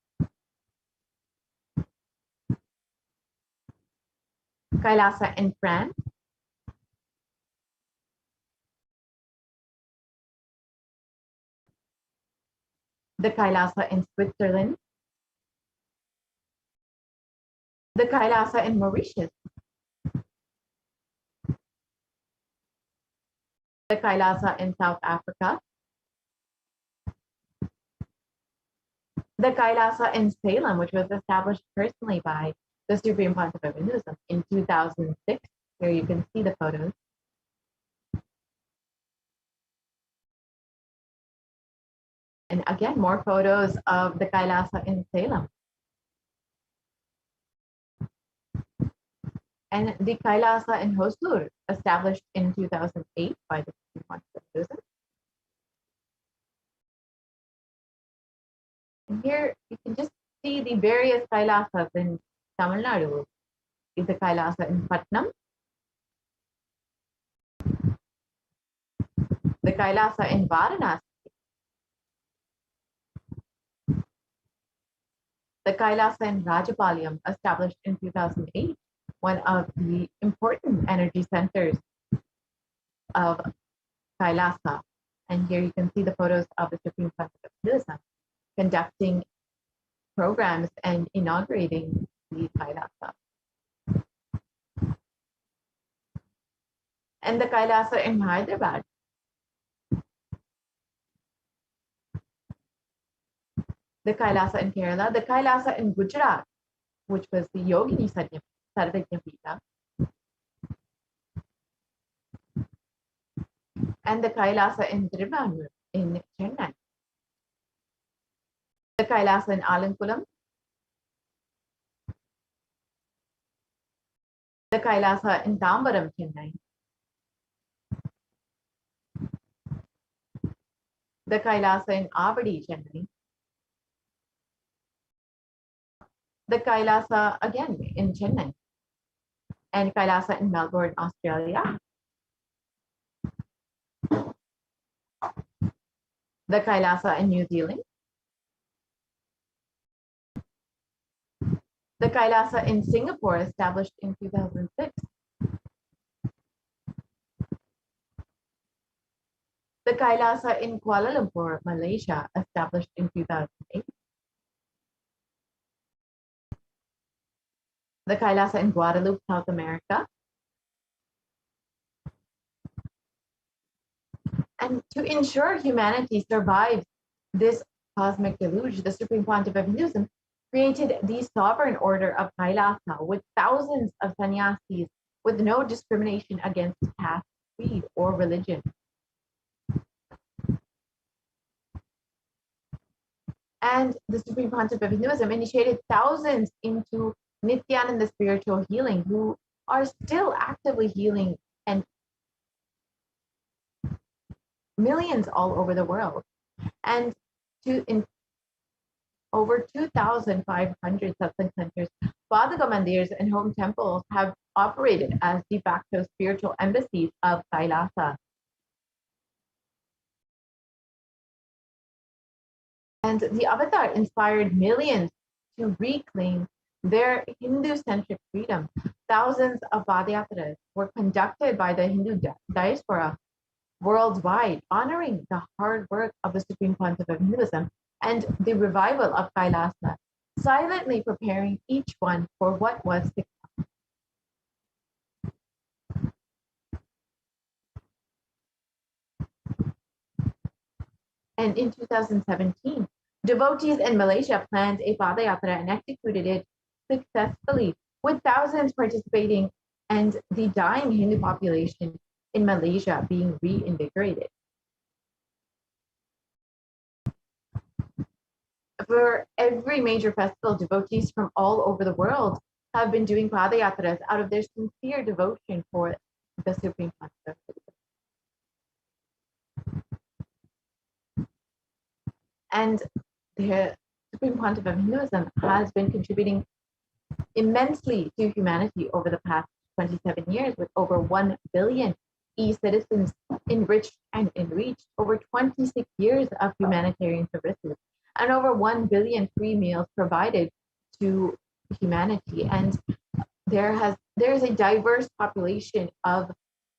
Kailasa in France. The Kailasa in Switzerland. The Kailasa in Mauritius. The Kailasa in South Africa. The Kailasa in Salem, which was established personally by the Supreme Pontiff of Hinduism in 2006. Here you can see the photos. And again, more photos of the Kailasa in Salem. And the Kailasa in Hosur, established in 2008 by the Supreme Pontiff of Hinduism. And here you can just see the various Kailasas in Tamil Nadu. Is the Kailasa in Patnam. The Kailasa in Varanasi. The Kailasa in Rajapalayam, established in 2008, one of the important energy centers of Kailasa. And here you can see the photos of the Supreme Pontiff of Hinduism conducting programs and inaugurating the Kailasa. And the Kailasa in Hyderabad. The Kailasa in Kerala, the Kailasa in Gujarat, which was the Yogini Sarvajna Pita, and the Kailasa in Thiruvanmur in Chennai, the Kailasa in Alankulam, the Kailasa in Tambaram, Chennai, the Kailasa in Avadi, Chennai, the Kailasa again in Chennai, and Kailasa in Melbourne, Australia, the Kailasa in New Zealand, the Kailasa in Singapore, established in 2006, the Kailasa in Kuala Lumpur, Malaysia, established in 2008, the Kailasa in Guadeloupe, South America, and to ensure humanity survives this cosmic deluge, the Supreme Pontiff of Hinduism created the sovereign order of Kailasa with thousands of sannyasis with no discrimination against caste, creed, or religion. And the Supreme Pontiff of Hinduism initiated thousands into Nithyananda spiritual healing, who are still actively healing, and millions all over the world. And in over 2,500 satsang centers, Padaka mandirs, and home temples have operated as de facto spiritual embassies of Kailasa. And the avatar inspired millions to reclaim their Hindu-centric freedom. Thousands of Padayatras were conducted by the Hindu diaspora worldwide, honoring the hard work of the Supreme Pontiff of Hinduism and the revival of Kailasa, silently preparing each one for what was to come. And in 2017, devotees in Malaysia planned a Padayatra and executed it successfully, with thousands participating and the dying Hindu population in Malaysia being reinvigorated. For every major festival, devotees from all over the world have been doing Padayatras out of their sincere devotion for the Supreme Pontiff. And the Supreme Pontiff of Hinduism has been contributing immensely to humanity over the past 27 years, with over 1 billion e-citizens enriched and enreached, over 26 years of humanitarian services, and over 1 billion free meals provided to humanity. And there is a diverse population of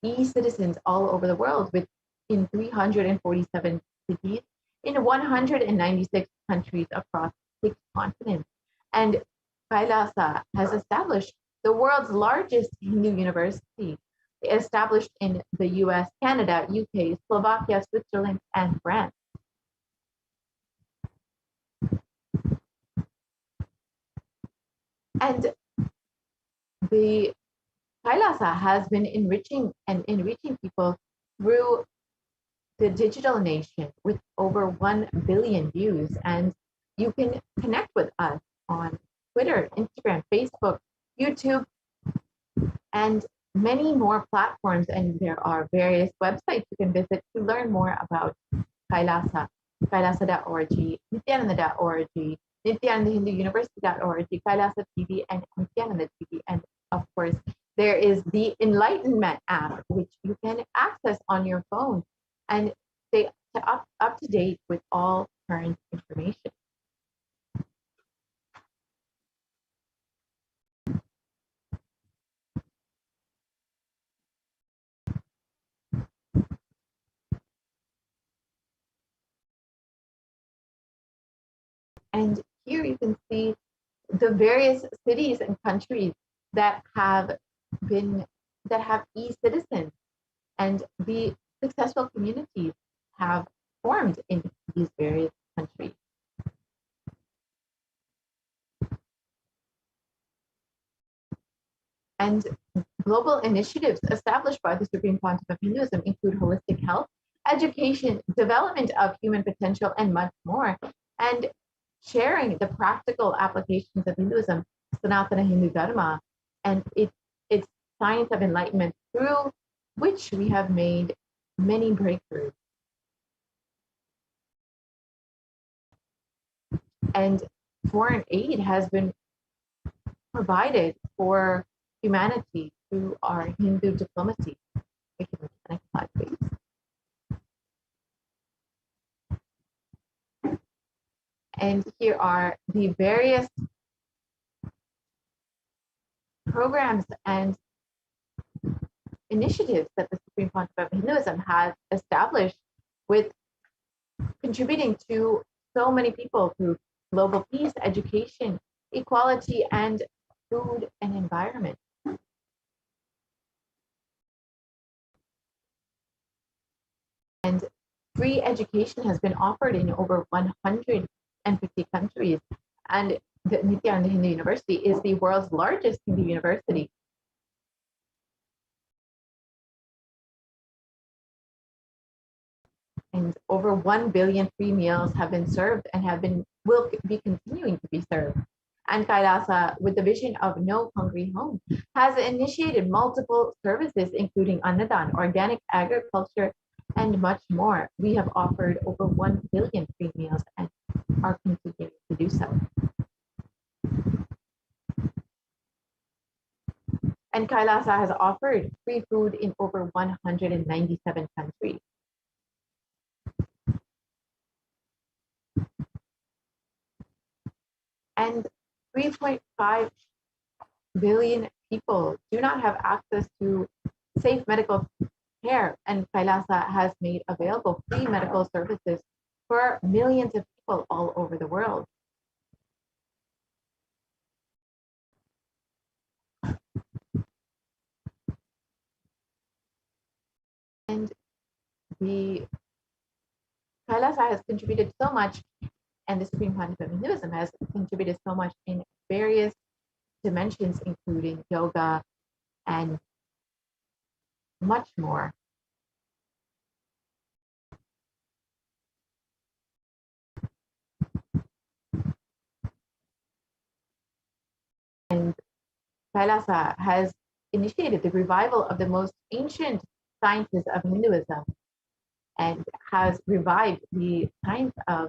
e-citizens all over the world, in 347 cities, in 196 countries across 6 continents. And Kailasa has established the world's largest Hindu university, established in the US, Canada, UK, Slovakia, Switzerland, and France. And the Kailasa has been enriching people through the digital nation with over 1 billion views. And you can connect with us on Twitter, Instagram, Facebook, YouTube, and many more platforms. And there are various websites you can visit to learn more about Kailasa, kailasa.org, nithyananda.org, nithyanandahinduuniversity.org, Kailasa TV, and Nithyananda TV. And of course, there is the Enlightenment app, which you can access on your phone and stay up to date with all current information. And here you can see the various cities and countries that have e-citizens, and the successful communities have formed in these various countries. And global initiatives established by the Supreme Pontiff of Hinduism include holistic health, education, development of human potential, and much more. And sharing the practical applications of Hinduism, Sanatana Hindu Dharma, and its science of enlightenment, through which we have made many breakthroughs. And foreign aid has been provided for humanity through our Hindu diplomacy. Next slide, please. And here are the various programs and initiatives that the Supreme Pontiff of Hinduism has established, with contributing to so many people through global peace, education, equality, and food and environment. And free education has been offered in over 150 countries. And the Nithyananda Hindu University is the world's largest Hindu university. And over 1 billion free meals have been served and will be continuing to be served. And Kailasa, with the vision of No Hungry Home, has initiated multiple services, including Annadan, organic agriculture, and much more. We have offered over 1 billion free meals and are continuing to do so. And Kailasa has offered free food in over 197 countries. And 3.5 billion people do not have access to safe medical care, and Kailasa has made available free medical services for millions of people all over the world. And the Kailasa has contributed so much, and the Supreme Pontiff of Hinduism has contributed so much in various dimensions, including yoga and much more. And Kailasa has initiated the revival of the most ancient sciences of Hinduism and has revived the science of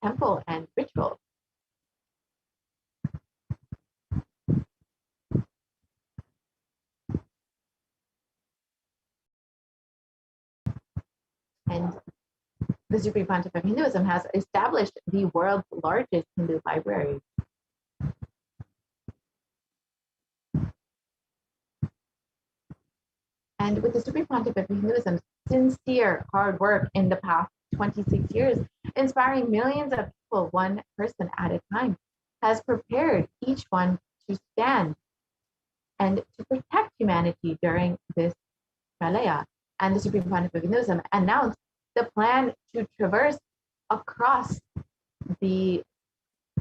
temple and ritual. And the Supreme Pontiff of Hinduism has established the world's largest Hindu library. And with the Supreme Pontiff of Hinduism's sincere hard work in the past 26 years, inspiring millions of people, one person at a time, has prepared each one to stand and to protect humanity during this Pralaya. And the Supreme Pontiff of Hinduism announced the plan to traverse across the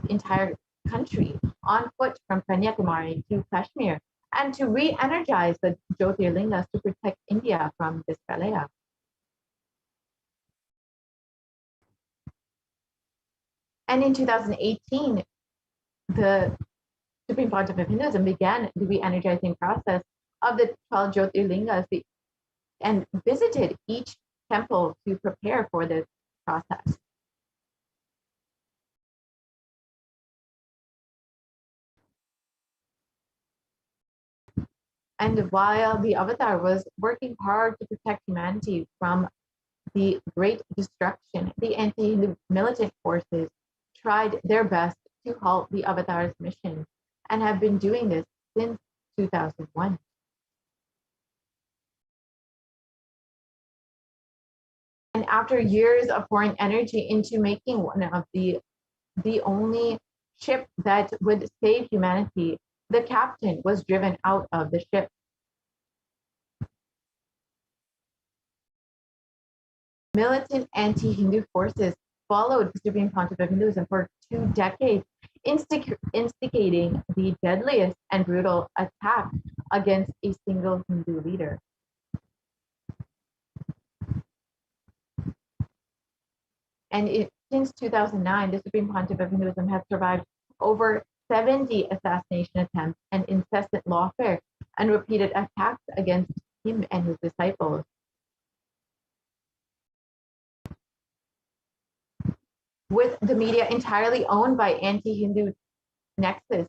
entire country on foot from Kanyakumari to Kashmir, and to re-energize the Jyotirlingas to protect India from this Pralaya. And in 2018, the Supreme Pontiff of Hinduism began the re-energizing process of the 12 Jyotirlingas and visited each temple to prepare for this process. And while the Avatar was working hard to protect humanity from the great destruction, the anti-Hindu militant forces tried their best to halt the Avatar's mission and have been doing this since 2001. And after years of pouring energy into making one of the only ship that would save humanity, the captain was driven out of the ship. Militant anti-Hindu forces followed the Supreme Pontiff of Hinduism for 2 decades, instigating the deadliest and brutal attack against a single Hindu leader. And since 2009, the Supreme Pontiff of Hinduism has survived over 70 assassination attempts and incessant lawfare and repeated attacks against him and his disciples. With the media entirely owned by anti-Hindu nexus,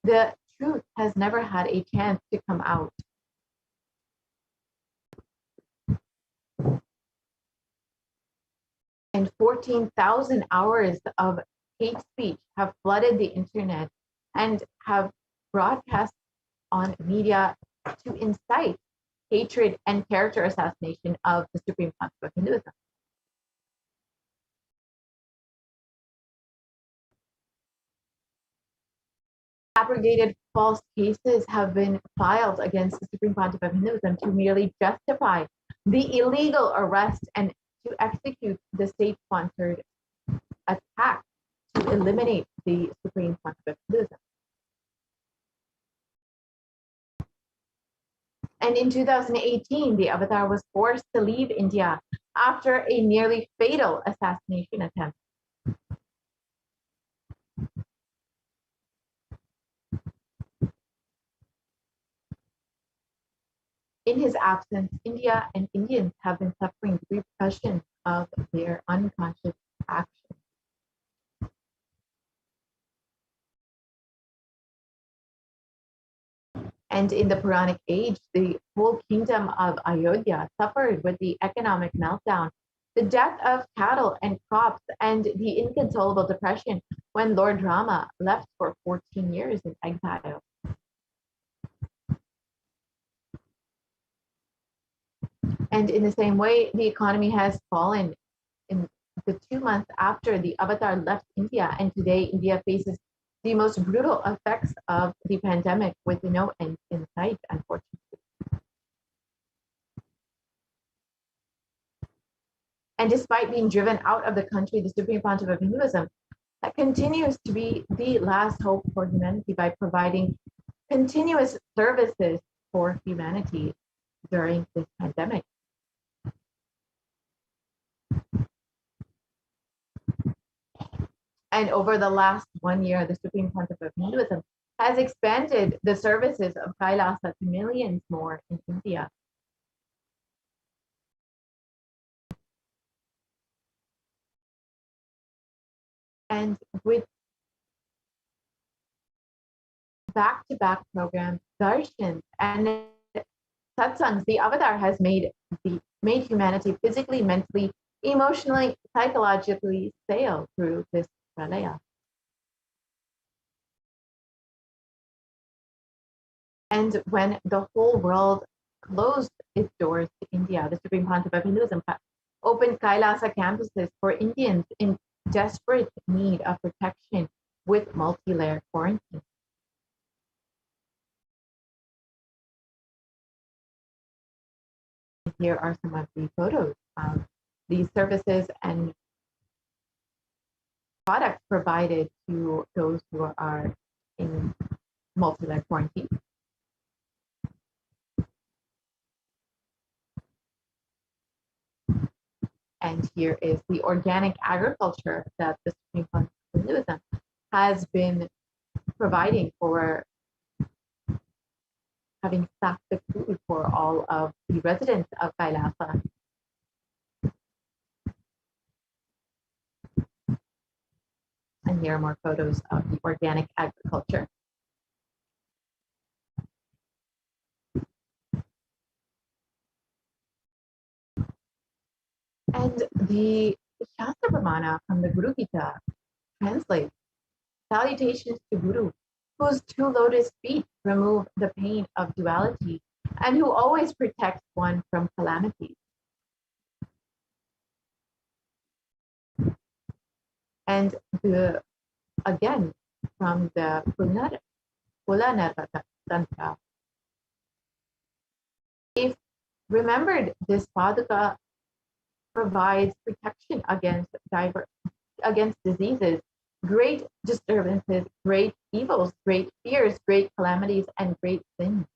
the truth has never had a chance to come out. And 14,000 hours of hate speech have flooded the internet and have broadcast on media to incite hatred and character assassination of the Supreme Council of Hinduism. Abrogated false cases have been filed against the Supreme Pontiff of Hinduism to merely justify the illegal arrest and to execute the state-sponsored attack to eliminate the Supreme Pontiff of Hinduism. And in 2018, the Avatar was forced to leave India after a nearly fatal assassination attempt. In his absence, India and Indians have been suffering the repercussions of their unconscious actions. And in the Puranic age, the whole kingdom of Ayodhya suffered with the economic meltdown, the death of cattle and crops, and the inconsolable depression when Lord Rama left for 14 years in exile. And in the same way, the economy has fallen in the 2 months after the Avatar left India, and today India faces the most brutal effects of the pandemic with no end in sight, unfortunately. And despite being driven out of the country, the Supreme Pontiff of Hinduism continues to be the last hope for humanity by providing continuous services for humanity during this pandemic. And over the last 1 year, the Supreme Pontiff of Hinduism has expanded the services of Kailasa to millions more in India. And with back-to-back programs, darshans, and satsangs, the Avatar has made humanity physically, mentally, emotionally, psychologically sail through this pralaya. And when the whole world closed its doors to India, the Supreme Pontiff of Hinduism opened Kailasa campuses for Indians in desperate need of protection with multi-layer quarantine. Here are some of the photos of these services and products provided to those who are in multi-layer quarantine. And here is the organic agriculture that the Supreme Pontiff of Hinduism has been providing for having stocked the food for all of the residents of Kailasa. And here are more photos of the organic agriculture. And the Shastra Pramana from the Guru Gita translates, salutations to Guru, whose 2 lotus feet remove the pain of duality and who always protects one from calamities. And again, from the Pulanarvata Tantra, if remembered, this Paduka provides protection against diseases, great disturbances, great evils, great fears, great calamities, and great sins.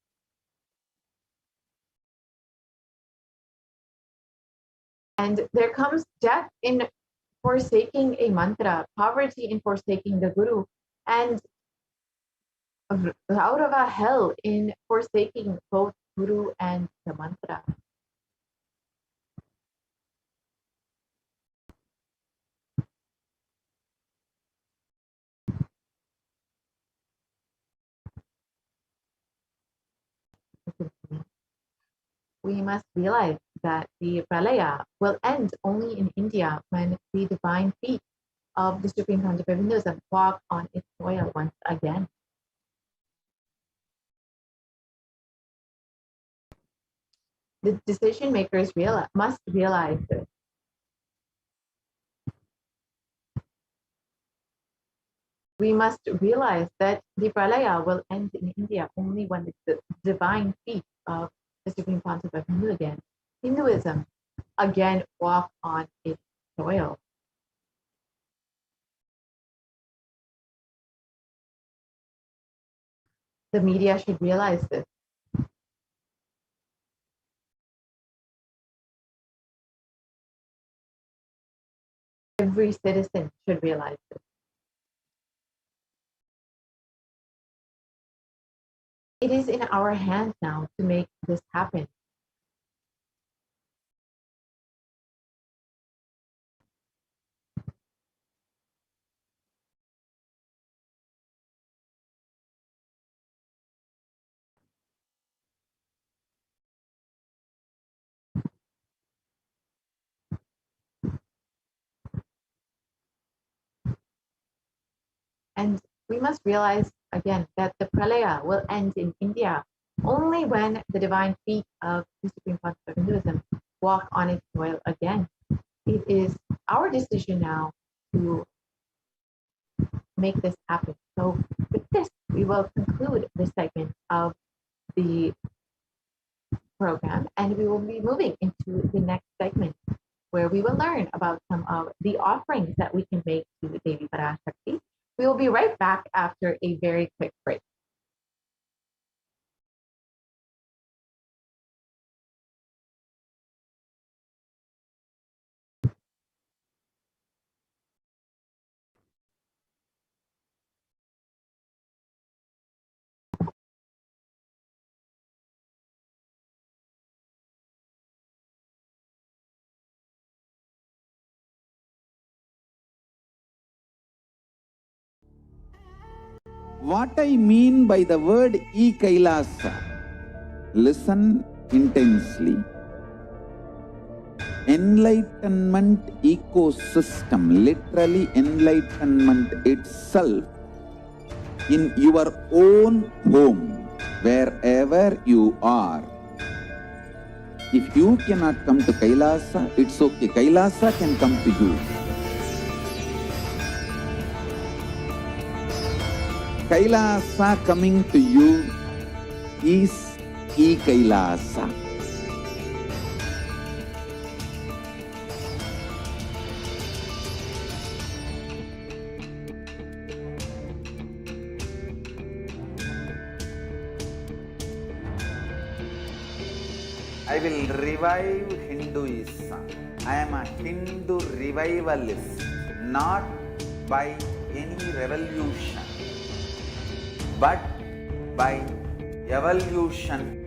And there comes death in forsaking a mantra, poverty in forsaking the Guru, and Raurava hell in forsaking both Guru and the mantra. we must realize that the Pralaya will end only in India when the divine feet of the Supreme Concept of Hinduism walk on its soil once again. The decision makers must realize this. We must realize that the Pralaya will end in India only when the divine feet of the Supreme Concept of Hinduism again walk on its soil. The media should realize this. Every citizen should realize this. It is in our hands now to make this happen. And we must realize again that the Pralaya will end in India only when the divine feet of the Supreme Concept of Hinduism walk on its soil again. It is our decision now to make this happen. So with this, we will conclude this segment of the program, and we will be moving into the next segment where we will learn about some of the offerings that we can make to Devi Parashakti. We will be right back after a very quick break. What I mean by the word Kailasa, listen intensely. Enlightenment ecosystem, literally enlightenment itself, in your own home, wherever you are. If you cannot come to Kailasa, it's okay. Kailasa can come to you. Kailasa coming to you is Kailasa. I will revive Hinduism. I am a Hindu revivalist, not by any revolution, but by evolution.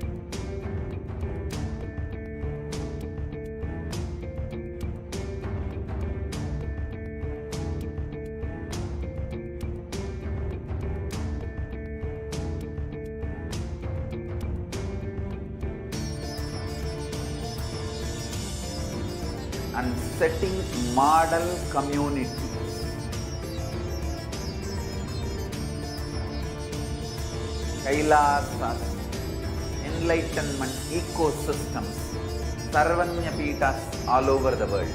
And setting model communities. Kailasas, enlightenment ecosystems, Sarvanya Pitas all over the world.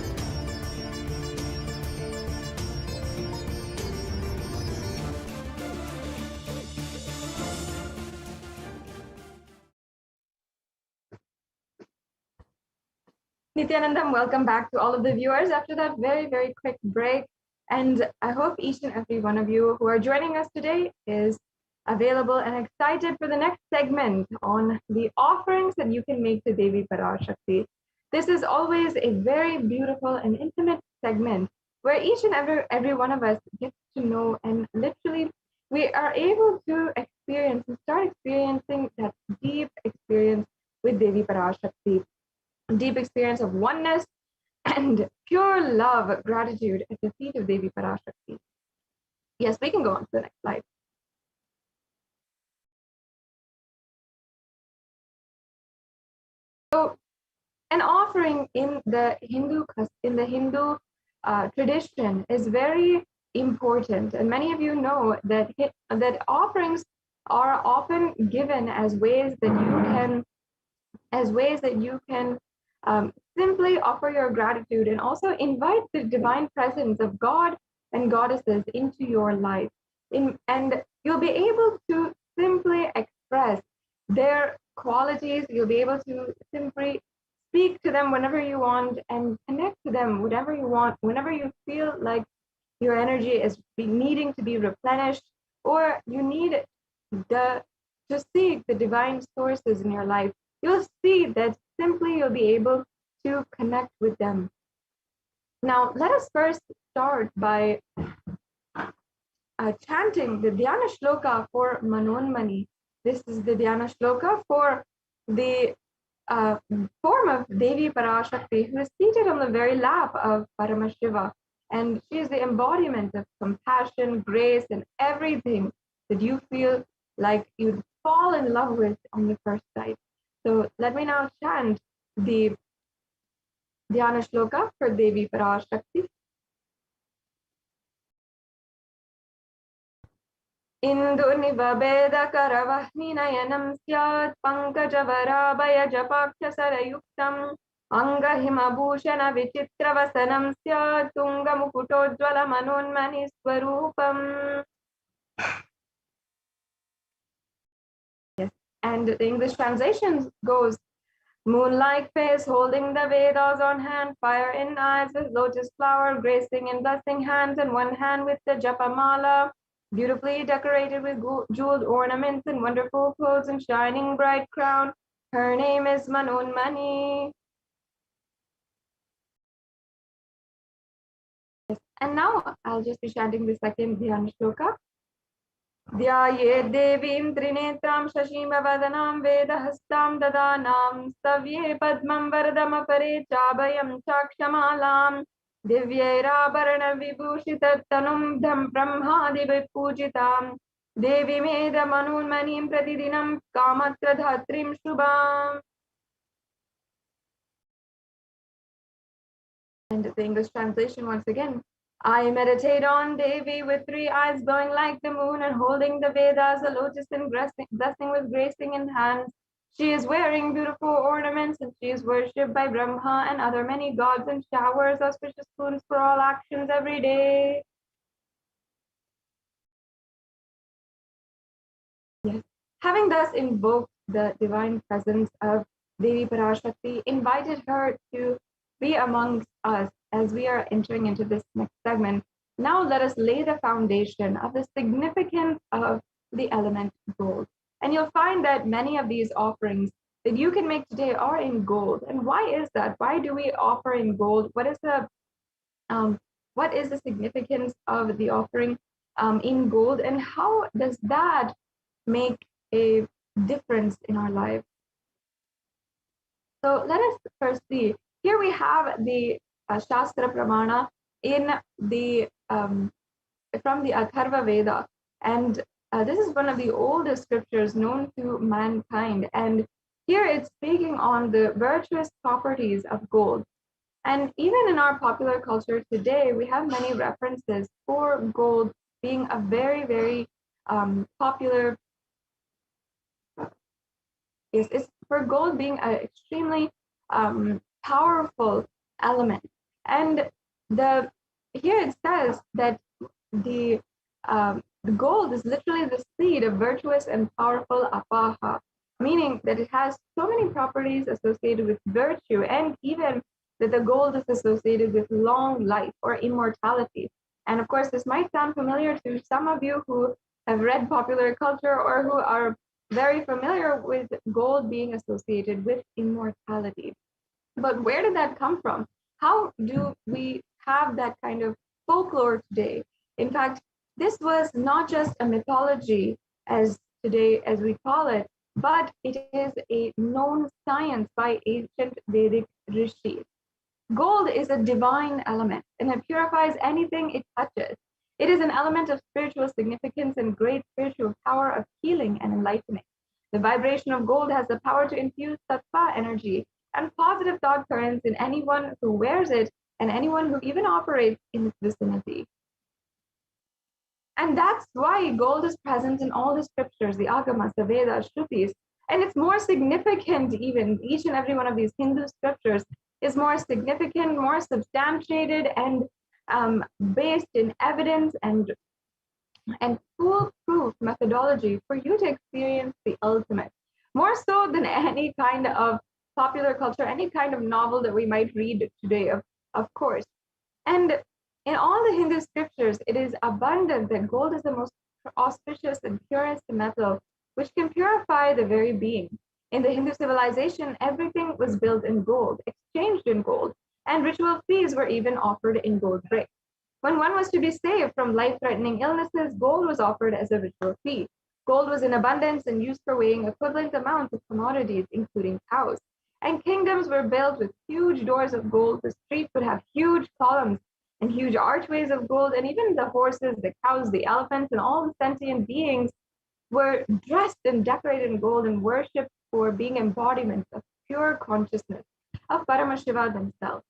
Nithyanandam, welcome back to all of the viewers after that very, very quick break. And I hope each and every one of you who are joining us today is available and excited for the next segment on the offerings that you can make to Devi Parashakti. This is always a very beautiful and intimate segment where each and every one of us gets to know, and literally we are able to experience and start experiencing that deep experience with Devi Parashakti. Deep experience of oneness and pure love, gratitude at the feet of Devi Parashakti. Yes, we can go on to the next slide. So an offering in the Hindu tradition is very important, and many of you know that offerings are often given as ways that you can simply offer your gratitude and also invite the divine presence of God and goddesses into your life. And you'll be able to simply express their qualities. You'll be able to simply speak to them whenever you want and connect to them whenever you want, whenever you feel like your energy is needing to be replenished, or you need to seek the divine sources in your life. You'll see that simply you'll be able to connect with them. Now, let us first start by chanting the Dhyana Shloka for Manonmani. This is the Dhyana Shloka for the form of Devi Parashakti, who is seated on the very lap of Paramashiva. And she is the embodiment of compassion, grace, and everything that you feel like you'd fall in love with on the first sight. So let me now chant the Dhyana Shloka for Devi Parashakti. Indunivabedakaravahninayanam syat pankajavarabayajapakshasarayuktam Angahimabhushana vichitravasanam syat tungamukutojjvala manonmani swarupam. Yes, and the English translation goes, moon-like face, holding the Vedas on hand, fire in eyes with lotus flower, gracing and blessing hands, and one hand with the Japamala, beautifully decorated with jeweled ornaments and wonderful clothes and shining bright crown. Her name is Manonmani. Yes. And now I'll just be chanting the second Dhyana Shloka. ध्याये देवीं त्रिनेत्रां शशीमवदनां वेदहस्तां ददानां स्तव्ये पद्मं वरदमपरे चाभयं चाक्षमालां दिव्यैराभरणविभूषिततनुं ब्रह्मादिविपूजितां देवीमेदमनोन्मणिं प्रतिदिनं कामत्रधात्रीं शुभाम्. And the English translation once again. I meditate on Devi with three eyes glowing like the moon and holding the Vedas, a lotus and blessing with gracing in hands. She is wearing beautiful ornaments and she is worshipped by Brahma and other many gods and showers auspicious boons for all actions every day. Yes. Having thus invoked the divine presence of Devi Parashakti, invited her to be amongst us as we are entering into this next segment. Now let us lay the foundation of the significance of the element gold. And you'll find that many of these offerings that you can make today are in gold. And why is that? Why do we offer in gold? What is the significance of the offering in gold, and how does that make a difference in our life? So let us first see. Here we have the Shastra Pramana in the from the Atharva Veda, and this is one of the oldest scriptures known to mankind. And here it's speaking on the virtuous properties of gold. And even in our popular culture today, we have many references for gold being a very, very popular. Yes, it's for gold being an extremely powerful element. And here it says that the gold is literally the seed of virtuous and powerful apaha, meaning that it has so many properties associated with virtue, and even that the gold is associated with long life or immortality. And of course, this might sound familiar to some of you who have read popular culture or who are very familiar with gold being associated with immortality. But where did that come from? How do we have that kind of folklore today? In fact, this was not just a mythology as today as we call it, but it is a known science by ancient Vedic rishis. Gold is a divine element and it purifies anything it touches. It is an element of spiritual significance and great spiritual power of healing and enlightening. The vibration of gold has the power to infuse sattva energy and positive thought currents in anyone who wears it and anyone who even operates in its vicinity. And that's why gold is present in all the scriptures, the Agamas, the Vedas, Shrutis, and it's more significant even. Each and every one of these Hindu scriptures is more significant, more substantiated, and based in evidence and foolproof methodology for you to experience the ultimate, more so than any kind of popular culture, any kind of novel that we might read today, of course. And in all the Hindu scriptures, it is abundant that gold is the most auspicious and purest metal, which can purify the very being. In the Hindu civilization, everything was built in gold, exchanged in gold, and ritual fees were even offered in gold bricks. When one was to be saved from life-threatening illnesses, gold was offered as a ritual fee. Gold was in abundance and used for weighing equivalent amounts of commodities, including cows. And kingdoms were built with huge doors of gold. The streets would have huge columns and huge archways of gold, and even the horses, the cows, the elephants, and all the sentient beings were dressed and decorated in gold and worshipped for being embodiments of pure consciousness of Paramashiva themselves.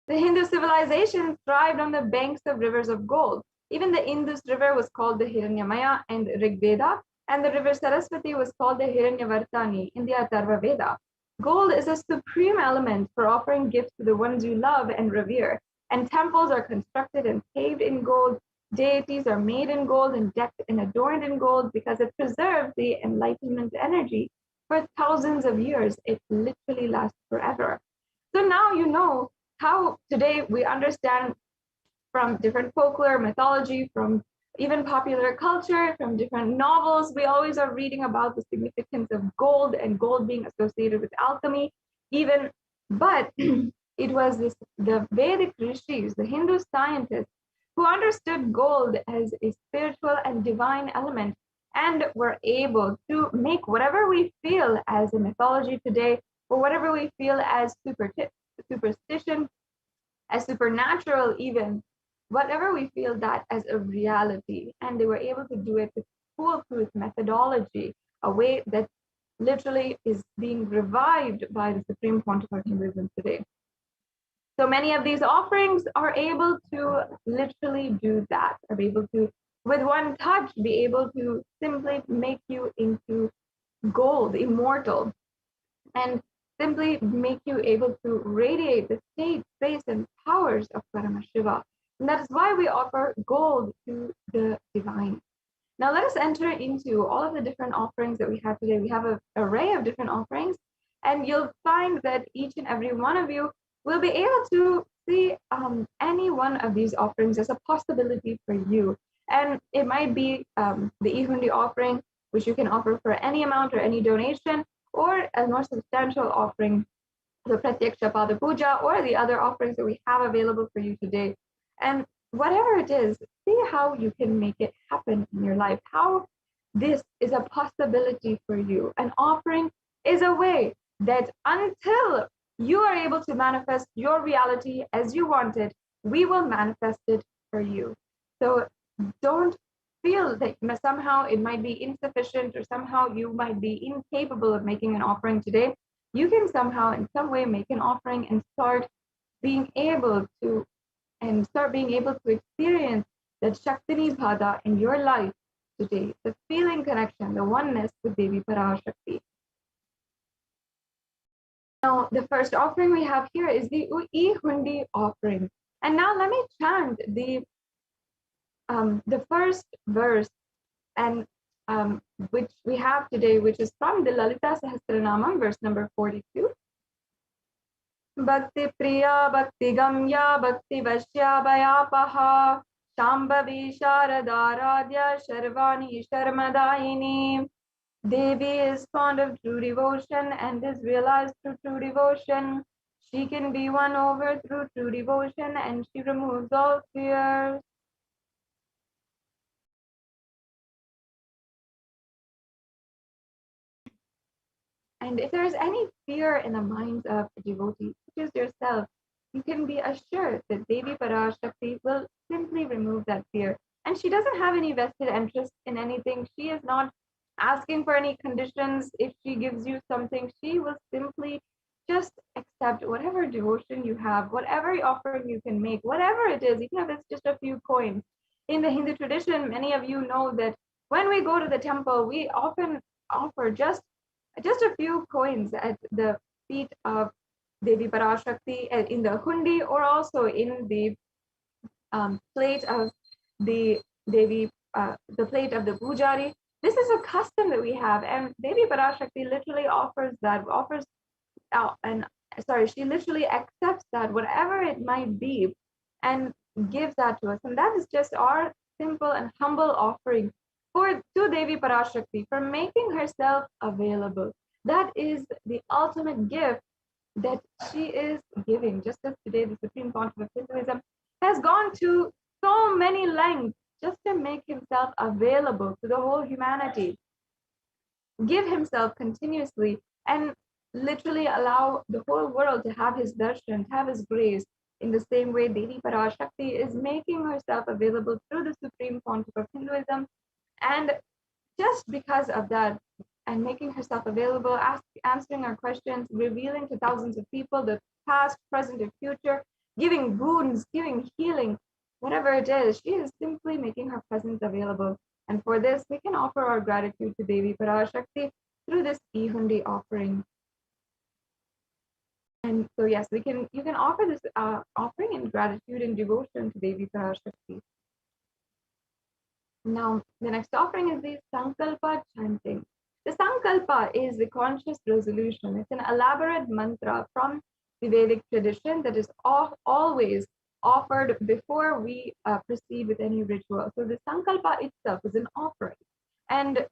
The Hindu civilization thrived on the banks of rivers of gold. Even the Indus River was called the Hiranyamaya in Rigveda, and the river Saraswati was called the Hiranyavartani in the Atharva Veda. Gold is a supreme element for offering gifts to the ones you love and revere, and temples are constructed and paved in gold. Deities are made in gold and decked and adorned in gold because it preserves the enlightenment energy for thousands of years. It literally lasts forever. So now you know how today we understand from different folklore, mythology, from even popular culture, from different novels, we always are reading about the significance of gold and gold being associated with alchemy, even, but it was the Vedic rishis, the Hindu scientists, who understood gold as a spiritual and divine element and were able to make whatever we feel as a mythology today, or whatever we feel as superstition, as supernatural even, whatever we feel that as a reality. And they were able to do it with foolproof methodology, a way that literally is being revived by the Supreme Quantum of Hinduism today. So many of these offerings are able to literally do that, are able to, with one touch, be able to simply make you into gold, immortal, and simply make you able to radiate the state, space, and powers of Paramashiva. And that is why we offer gold to the divine. Now let us enter into all of the different offerings that we have today. We have an array of different offerings, and you'll find that each and every one of you will be able to see any one of these offerings as a possibility for you. And it might be the Ihundi offering, which you can offer for any amount or any donation, or a more substantial offering, the Pratyaksha Pada Puja, or the other offerings that we have available for you today. And whatever it is, see how you can make it happen in your life, how this is a possibility for you. An offering is a way that until you are able to manifest your reality as you want it, we will manifest it for you. So don't feel that somehow it might be insufficient or somehow you might be incapable of making an offering today. You can somehow in some way make an offering and start being able to experience that Shaktini Bhada in your life today, the feeling connection, the oneness with Devi Parashakti. Now, the first offering we have here is the Ihundi offering. And now let me chant the first verse, and which we have today, which is from the Lalita Sahasranamam, verse number 42. Bhakti Priya Bhakti Gamya Bhakti Vashya Bhayapaha Shambhavi Sharadaradya Sharvani Sharmadayini. Devi is fond of true devotion and is realized through true devotion. She can be won over through true devotion, and she removes all fears. And if there is any fear in the minds of a devotee, such as yourself, you can be assured that Devi Parashakti will simply remove that fear. And she doesn't have any vested interest in anything. She is not asking for any conditions. If she gives you something, she will simply just accept whatever devotion you have, whatever offering you can make, whatever it is, even if it's just a few coins. In the Hindu tradition, many of you know that when we go to the temple, we often offer just a few coins at the feet of Devi Parashakti, in the hundi, or also in the plate of the Devi, the plate of the pujari. This is a custom that we have, and Devi Parashakti literally she literally accepts that, whatever it might be, and gives that to us. And that is just our simple and humble offering to Devi Parashakti for making herself available. That is the ultimate gift that she is giving. Just as today the Supreme Pontiff of Hinduism has gone to so many lengths just to make himself available to the whole humanity, give himself continuously, and literally allow the whole world to have his darshan, to have his grace. In the same way, Devi Parashakti is making herself available through the Supreme Pontiff of Hinduism. And just because of that, and making herself available, answering our questions, revealing to thousands of people the past, present, and future, giving boons, giving healing, whatever it is, she is simply making her presence available. And for this, we can offer our gratitude to Devi Parashakti through this e-hundi offering. And so yes, you can offer this offering in gratitude and devotion to Devi Parashakti. Now, the next offering is the Sankalpa chanting. The Sankalpa is the conscious resolution. It's an elaborate mantra from the Vedic tradition that is always offered before we proceed with any ritual. So the Sankalpa itself is an offering. And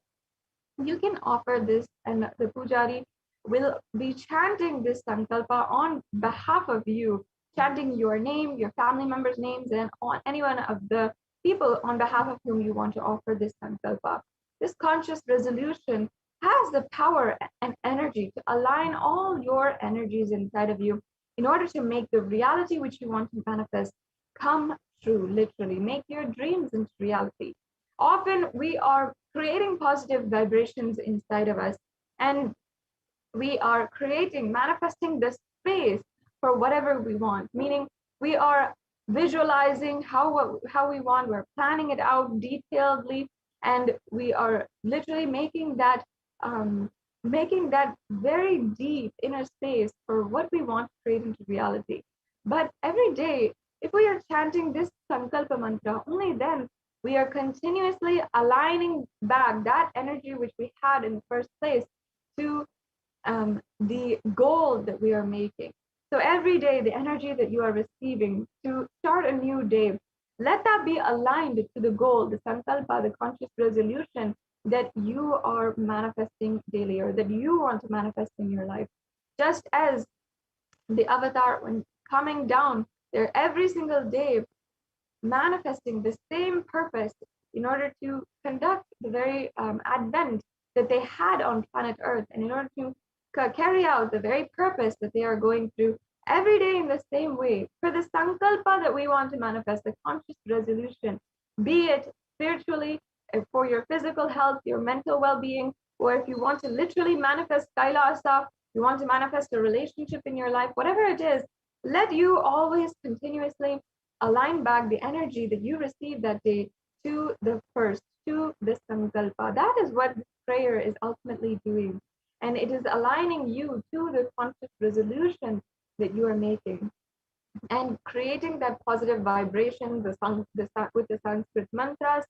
you can offer this, and the pujari will be chanting this Sankalpa on behalf of you, chanting your name, your family members' names, and on any one of the people on behalf of whom you want to offer this Sankalpa. This conscious resolution has the power and energy to align all your energies inside of you in order to make the reality which you want to manifest come true, literally. Make your dreams into reality. Often we are creating positive vibrations inside of us, and we are manifesting the space for whatever we want, meaning we are visualizing how we want, we're planning it out detailedly, and we are literally making that very deep inner space for what we want to create into reality. But every day, if we are chanting this Sankalpa mantra, only then we are continuously aligning back that energy which we had in the first place to the goal that we are making. So every day, the energy that you are receiving to start a new day, let that be aligned to the goal, the Sankalpa, the conscious resolution that you are manifesting daily, or that you want to manifest in your life. Just as the avatar, when coming down, they're every single day manifesting the same purpose in order to conduct the very advent that they had on planet Earth, and in order to carry out the very purpose that they are going through every day in the same way. For the Sankalpa that we want to manifest, the conscious resolution, be it spiritually, for your physical health, your mental well-being, or if you want to literally manifest Kailasa, you want to manifest a relationship in your life, whatever it is, let you always continuously align back the energy that you received that day to the Sankalpa. That is what prayer is ultimately doing. And it is aligning you to the conscious resolution that you are making, and creating that positive vibration with the Sanskrit mantras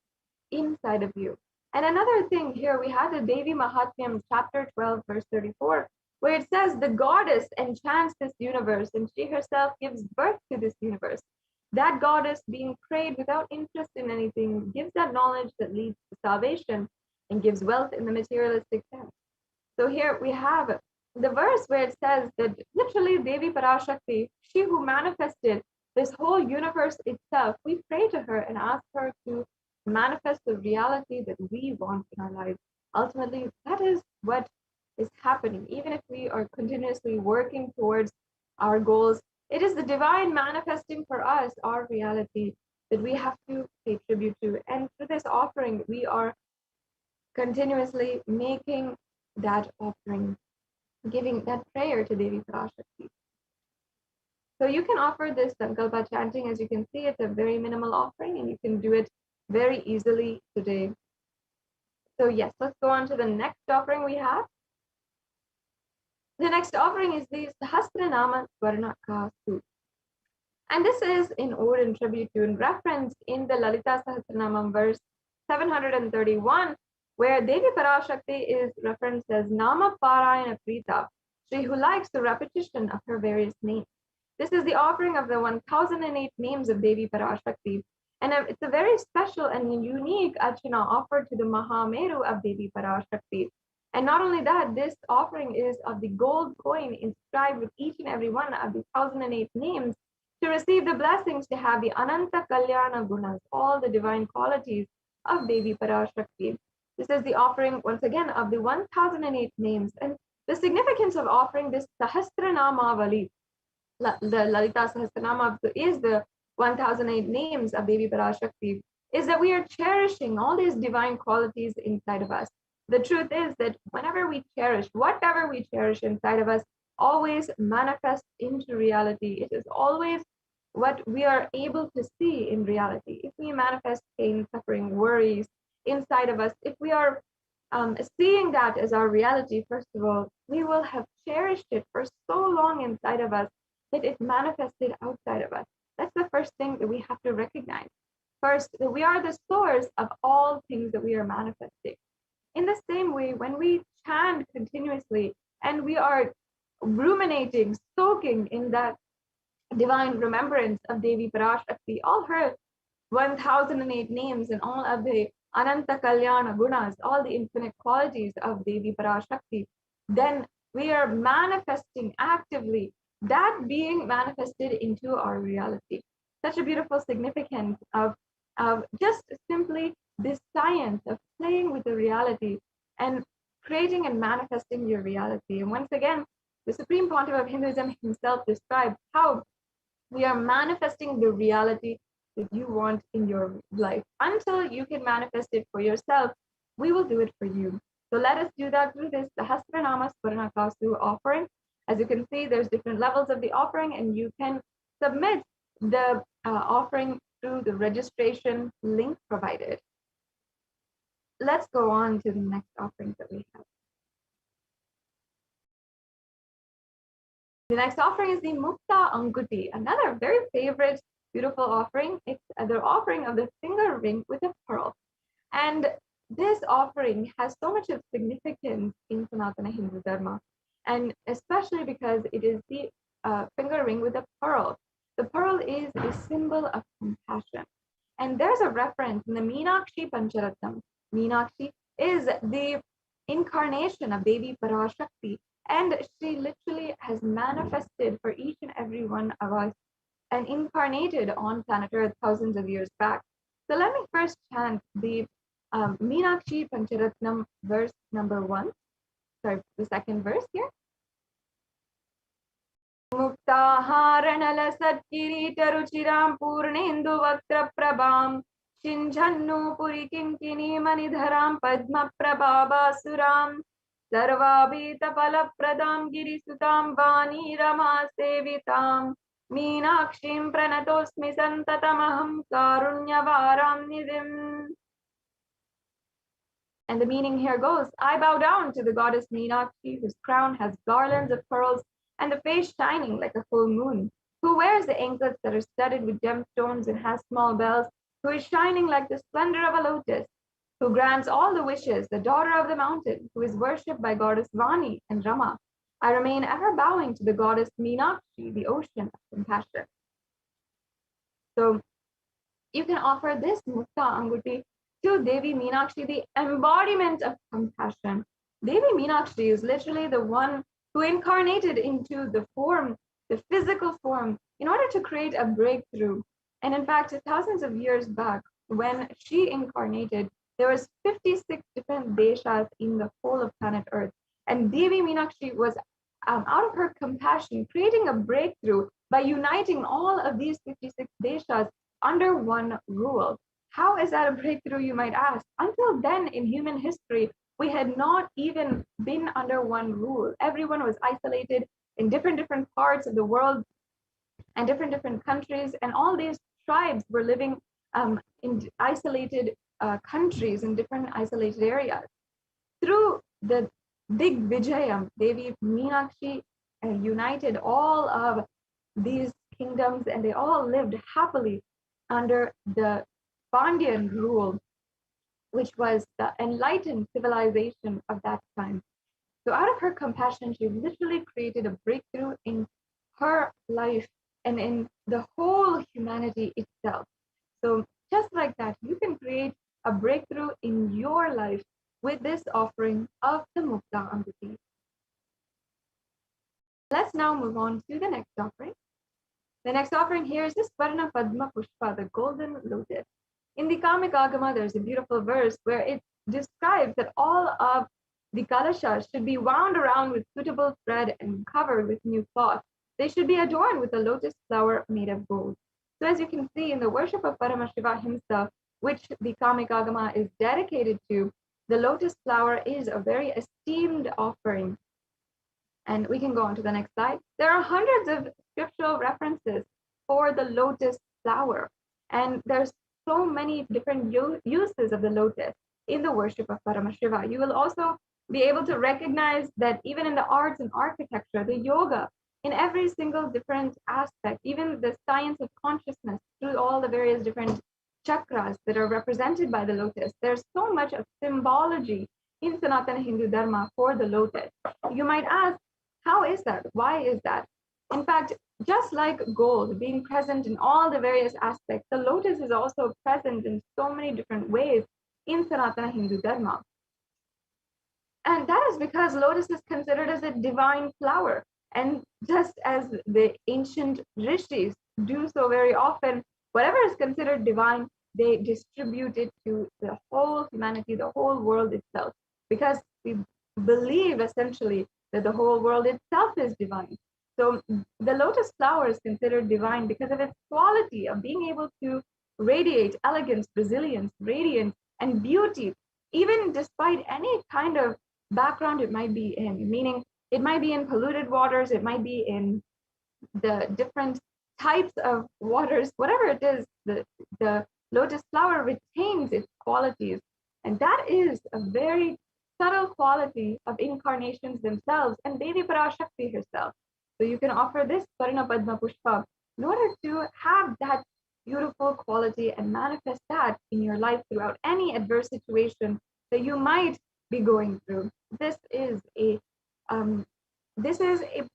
inside of you. And another thing here, we have the Devi Mahatmyam, chapter 12, verse 34, where it says, the goddess enchants this universe, and she herself gives birth to this universe. That goddess, being prayed without interest in anything, gives that knowledge that leads to salvation and gives wealth in the materialistic sense. So here we have the verse where it says that literally Devi Parashakti, she who manifested this whole universe itself, we pray to her and ask her to manifest the reality that we want in our lives. Ultimately, that is what is happening. Even if we are continuously working towards our goals, it is the divine manifesting for us our reality that we have to pay tribute to. And through this offering, we are continuously making that offering, giving that prayer to Devi Parashakti. So you can offer this Sankalpa chanting. As you can see, it's a very minimal offering and you can do it very easily today. So yes, let's go on to the next offering we have. The next offering is the Sahasranama Swarnaka Sutra. And this is in ode and tribute to and reference in the Lalita Sahasranamam verse 731, where Devi Parashakti is referenced as Nama Parayana Prita, she who likes the repetition of her various names. This is the offering of the 1008 names of Devi Parashakti. And it's a very special and unique archana offered to the Mahameru of Devi Parashakti. And not only that, this offering is of the gold coin inscribed with each and every one of the 1008 names to receive the blessings to have the Ananta Kalyana Gunas, all the divine qualities of Devi Parashakti. This is the offering, once again, of the 1008 names. And the significance of offering this Sahasranamavali, the Lalita Sahasranama is the 1008 names of Devi Parashakti, is that we are cherishing all these divine qualities inside of us. The truth is that whenever we cherish, whatever we cherish inside of us, always manifests into reality. It is always what we are able to see in reality. If we manifest pain, suffering, worries inside of us, if we are seeing that as our reality, first of all, we will have cherished it for so long inside of us that it manifested outside of us. That's the first thing that we have to recognize. First, that we are the source of all things that we are manifesting. In the same way, when we chant continuously and we are ruminating, soaking in that divine remembrance of Devi Parashakti, all her 1008 names and all of the Ananta Kalyana Gunas, all the infinite qualities of Devi Parashakti, then we are manifesting actively that being manifested into our reality. Such a beautiful significance of just simply this science of playing with the reality and creating and manifesting your reality. And once again, the Supreme Pontiff of Hinduism himself described how we are manifesting the reality that you want in your life. Until you can manifest it for yourself, we will do it for you. So let us do that through this Sahasranama Swarnakasu offering. As you can see, there's different levels of the offering, and you can submit the offering through the registration link provided. Let's go on to the next offerings that we have. The next offering is the Mukta Anguti, another very favorite, beautiful offering. It's the offering of the finger ring with a pearl. And this offering has so much of significance in Sanatana Hindu Dharma, and especially because it is the finger ring with a pearl. The pearl is a symbol of compassion. And there's a reference in the Meenakshi Pancharatnam. Meenakshi is the incarnation of Devi Parashakti, and she literally has manifested for each and every one of us and incarnated on planet Earth thousands of years back. So let me first chant the Meenakshi Pancharatnam verse number 1. Sorry, the second verse here. Muktaharanala Satkirita Ruchiram Purnendu Vaktra Prabham Shinjannu Purikinkini Manidharam Padma Prabhava Suram Sarvabhita Palapradam Girisutam Vani Rama Sevitam Meenakshim Pranatosmi Santatamaham Karunyavaram Nidhim. And the meaning here goes, I bow down to the goddess Meenakshi, whose crown has garlands of pearls and the face shining like a full moon, who wears the anklets that are studded with gemstones and has small bells, who is shining like the splendor of a lotus, who grants all the wishes, the daughter of the mountain, who is worshipped by goddess Vani and Rama. I remain ever bowing to the goddess Meenakshi, the ocean of compassion. So you can offer this Mukta Anguti to Devi Meenakshi, the embodiment of compassion. Devi Meenakshi is literally the one who incarnated into the form, the physical form, in order to create a breakthrough. And in fact, thousands of years back, when she incarnated, there was 56 different deshas in the whole of planet Earth. And Devi Meenakshi was, out of her compassion, creating a breakthrough by uniting all of these 56 deshas under one rule. How is that a breakthrough, you might ask? Until then, in human history, we had not even been under one rule. Everyone was isolated in different parts of the world and different countries, and all these tribes were living in isolated countries in different isolated areas. Through the Dig Vijayam, Devi Meenakshi united all of these kingdoms, and they all lived happily under the Pandyan rule, which was the enlightened civilization of that time. So out of her compassion, she literally created a breakthrough in her life and in the whole humanity itself. So just like that, you can create a breakthrough in your life with this offering of the Mukta Amriti. Let's now move on to the next offering. The next offering here is the Swarna Padma Pushpa, the golden lotus. In the Kamikagama, there's a beautiful verse where it describes that all of the Kailasa should be wound around with suitable thread and covered with new cloth. They should be adorned with a lotus flower made of gold. So as you can see in the worship of Paramashiva himself, which the Kamikagama is dedicated to, the lotus flower is a very esteemed offering. And we can go on to the next slide. There are hundreds of scriptural references for the lotus flower. And there's so many different uses of the lotus in the worship of Paramashiva. You will also be able to recognize that even in the arts and architecture, the yoga, in every single different aspect, even the science of consciousness through all the various different chakras that are represented by the lotus, there's so much of symbology in Sanatana Hindu Dharma for the lotus. You might ask, how is that? Why is that? In fact, just like gold being present in all the various aspects, the lotus is also present in so many different ways in Sanatana Hindu Dharma. And that is because lotus is considered as a divine flower. And just as the ancient rishis do so very often, whatever is considered divine, they distribute it to the whole humanity, the whole world itself, because we believe essentially that the whole world itself is divine. So the lotus flower is considered divine because of its quality of being able to radiate elegance, resilience, radiance, and beauty, even despite any kind of background it might be in, meaning it might be in polluted waters, it might be in the different types of waters, whatever it is, the lotus flower retains its qualities. And that is a very subtle quality of incarnations themselves and Devi Parashakti herself. So you can offer this Parana Padma Pushpa in order to have that beautiful quality and manifest that in your life throughout any adverse situation that you might be going through. This is a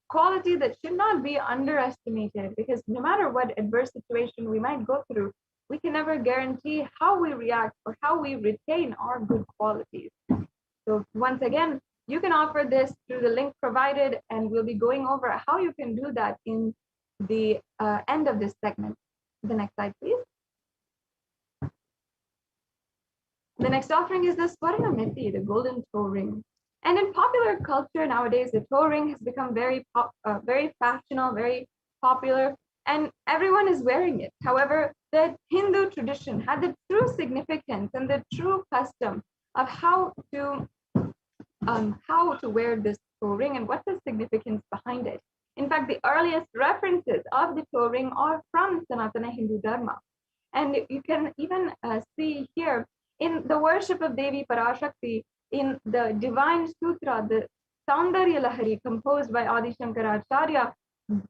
quality that should not be underestimated, because no matter what adverse situation we might go through, we can never guarantee how we react or how we retain our good qualities. So once again, you can offer this through the link provided, and we'll be going over how you can do that in the end of this segment. The next slide, please. The next offering is the Swarna Methi, the golden toe ring. And in popular culture nowadays, the toe ring has become very fashionable, very popular, and everyone is wearing it. However, the Hindu tradition had the true significance and the true custom of how to wear this toe ring and what's the significance behind it. In fact, the earliest references of the toe ring are from Sanatana Hindu Dharma. And you can even see here in the worship of Devi Parashakti, in the Divine Sutra, the Saundarya Lahari composed by Adi Shankaracharya,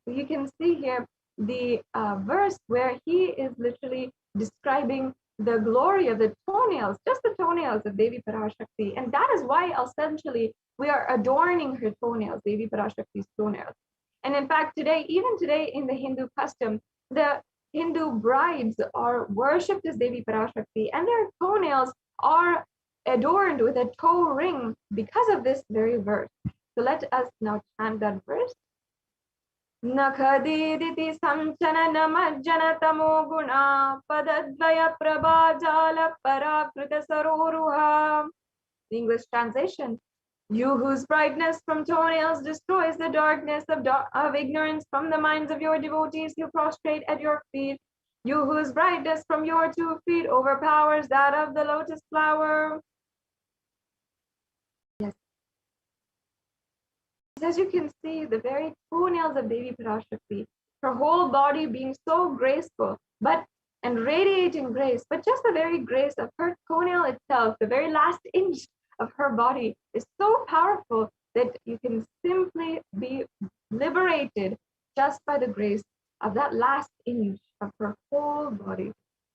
you can see here the verse where he is literally describing the glory of the toenails, just the toenails of Devi Parashakti. And that is why essentially we are adorning her toenails, Devi Parashakti's toenails. And in fact, even today in the Hindu custom, the Hindu brides are worshipped as Devi Parashakti, and their toenails are adorned with a toe ring because of this very verse. So let us now chant that verse. Nakhadiditi samchana namajjana tamo guna padadvaya prabhajala parakrita saroruha. The English translation: you whose brightness from toenails destroys the darkness of ignorance from the minds of your devotees who prostrate at your feet, You whose brightness from your 2 feet overpowers that of the lotus flower. Yes. As you can see, the very toenails of Devi Parashakti, her whole body being so graceful, and radiating grace, but just the very grace of her toenail itself, the very last inch of her body is so powerful that you can simply be liberated just by the grace of that last inch of her whole body.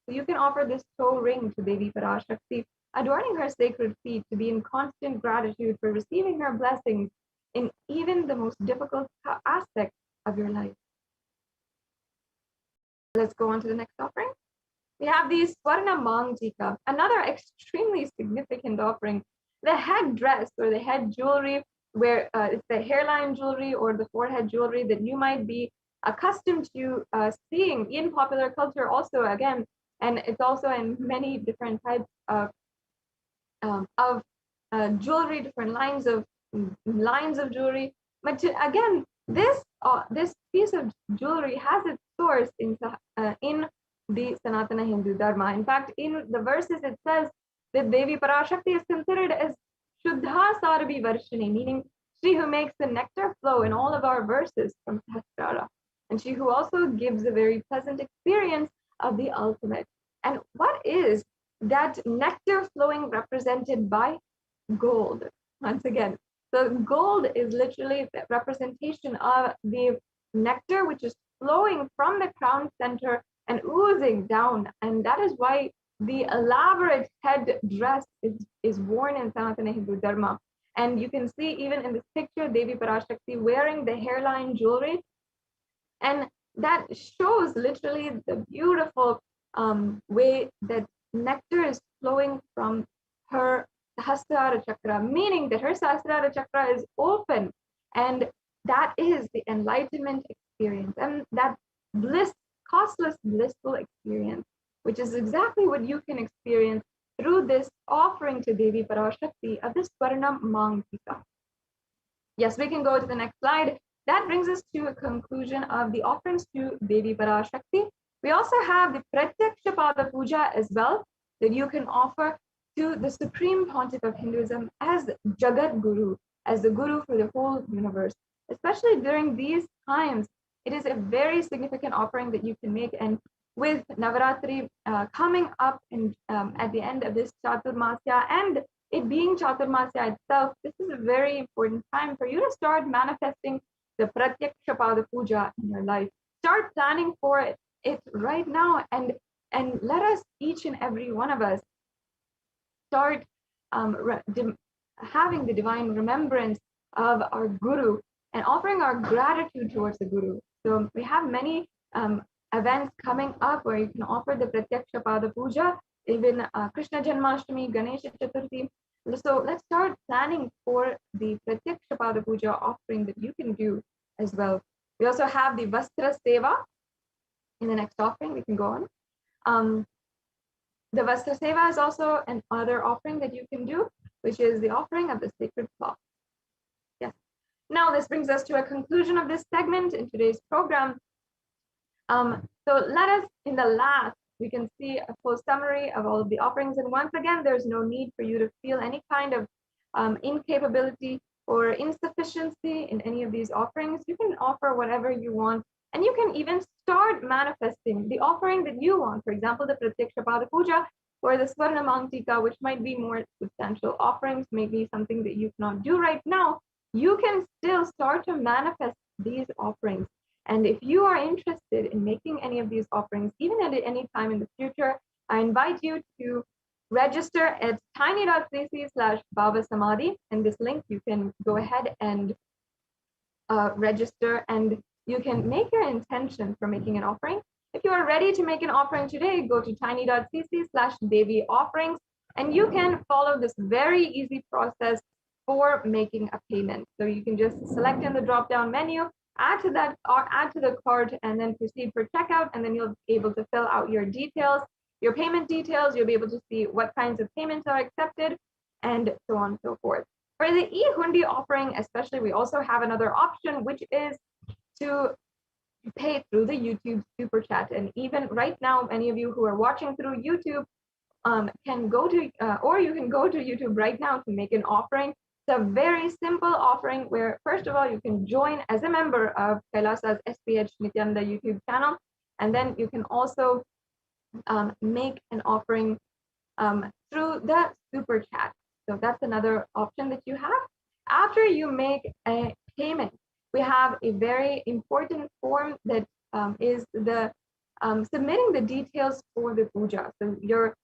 So you can offer this toe ring to Devi Parashakti, adorning her sacred feet to be in constant gratitude for receiving her blessings in even the most difficult aspect of your life. Let's go on to the next offering. We have the Swarna Mangtika, another extremely significant offering. The head dress or the head jewelry, where it's the hairline jewelry or the forehead jewelry that you might be accustomed to seeing in popular culture also again, and it's also in many different types of jewelry, different lines of jewelry. But again, this piece of jewelry has its source in the Sanatana Hindu Dharma. In fact, in the verses it says that Devi Parashakti is considered as Shuddha Sarabhi Varshini, meaning she who makes the nectar flow in all of our verses from Sahasrara, and she who also gives a very pleasant experience of the ultimate. And what is that nectar flowing represented by? Gold. Once again, the gold is literally the representation of the nectar which is flowing from the crown center and oozing down, and that is why the elaborate head dress is worn in Sanatana Hindu Dharma. And you can see even in this picture Devi Parashakti wearing the hairline jewelry, and that shows literally the beautiful way that nectar is flowing from her Sahasrara Chakra, meaning that her Sahasrara Chakra is open, and that is the enlightenment experience, and that bliss, costless, blissful experience, which is exactly what you can experience through this offering to Devi Parashakti of this Swarna Mangtika. Yes, we can go to the next slide. That brings us to a conclusion of the offerings to Devi Parashakti. We also have the Pratyaksha Pada Puja as well, that you can offer to the Supreme Pontiff of Hinduism as Jagat Guru, as the Guru for the whole universe. Especially during these times, it is a very significant offering that you can make. And with Navaratri coming up at the end of this Chaturmasya, and it being Chaturmasya itself, this is a very important time for you to start manifesting the Pratyaksha Pada Puja in your life. Start planning for it right now, and let us, each and every one of us, start having the divine remembrance of our Guru and offering our gratitude towards the Guru. So we have many events coming up where you can offer the Pratyaksha Pada Puja, even Krishna Janmashtami, Ganesha Chaturthi. So let's start planning for the Pratyaksha Pada Puja offering that you can do as well. We also have the Vastra Seva in the next offering. We can go on. The Vastra Seva is also another offering that you can do, which is the offering of the sacred cloth. Yes. Now this brings us to a conclusion of this segment in today's program. So let us, in the last, we can see a full summary of all of the offerings. And once again, there's no need for you to feel any kind of incapability or insufficiency in any of these offerings. You can offer whatever you want, and you can even start manifesting the offering that you want. For example, the Pratyaksha Pada Puja or the Swarna Mangtika, which might be more substantial offerings, maybe something that you cannot do right now. You can still start to manifest these offerings. And if you are interested in making any of these offerings, even at any time in the future, I invite you to register at tiny.cc/Bhava Samadhi. And this link, you can go ahead and register, and you can make your intention for making an offering. If you are ready to make an offering today, go to tiny.cc/Devi Offerings, and you can follow this very easy process for making a payment. So you can just select in the drop-down menu, add to that or add to the cart, and then proceed for checkout, and then you'll be able to fill out your details, your payment details. You'll be able to see what kinds of payments are accepted, and so on and so forth. For the e-hundi offering especially, we also have another option, which is to pay through the YouTube super chat. And even right now, many of you who are watching through YouTube can go to, or you can go to YouTube right now to make an offering. It's a very simple offering where, first of all, you can join as a member of Kailasa's HDH Nithyananda YouTube channel, and then you can also make an offering through the super chat. So that's another option that you have. After you make a payment, we have a very important form that is the submitting the details for the puja. So your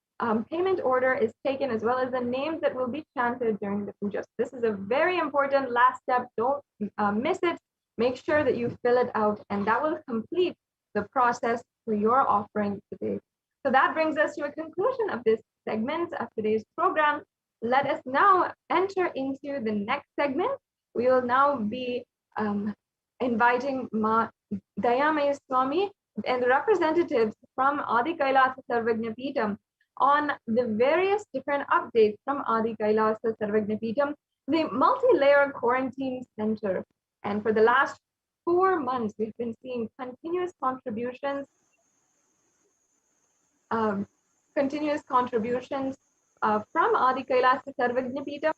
payment order is taken as well as the names that will be chanted during the puja. So this is a very important last step. Don't miss it. Make sure that you fill it out, and that will complete the process for your offering today. So that brings us to a conclusion of this segment of today's program. Let us now enter into the next segment. We will now be inviting Ma Dayamaya Swami and the representatives from Adi Kailasa Sarvagna Peetham on the various different updates from Adi Kailasa Sarvagna Peetham, the multi-layer quarantine center. And for the last 4 months, we've been seeing continuous contributions from Adi Kailasa Sarvagna Peetham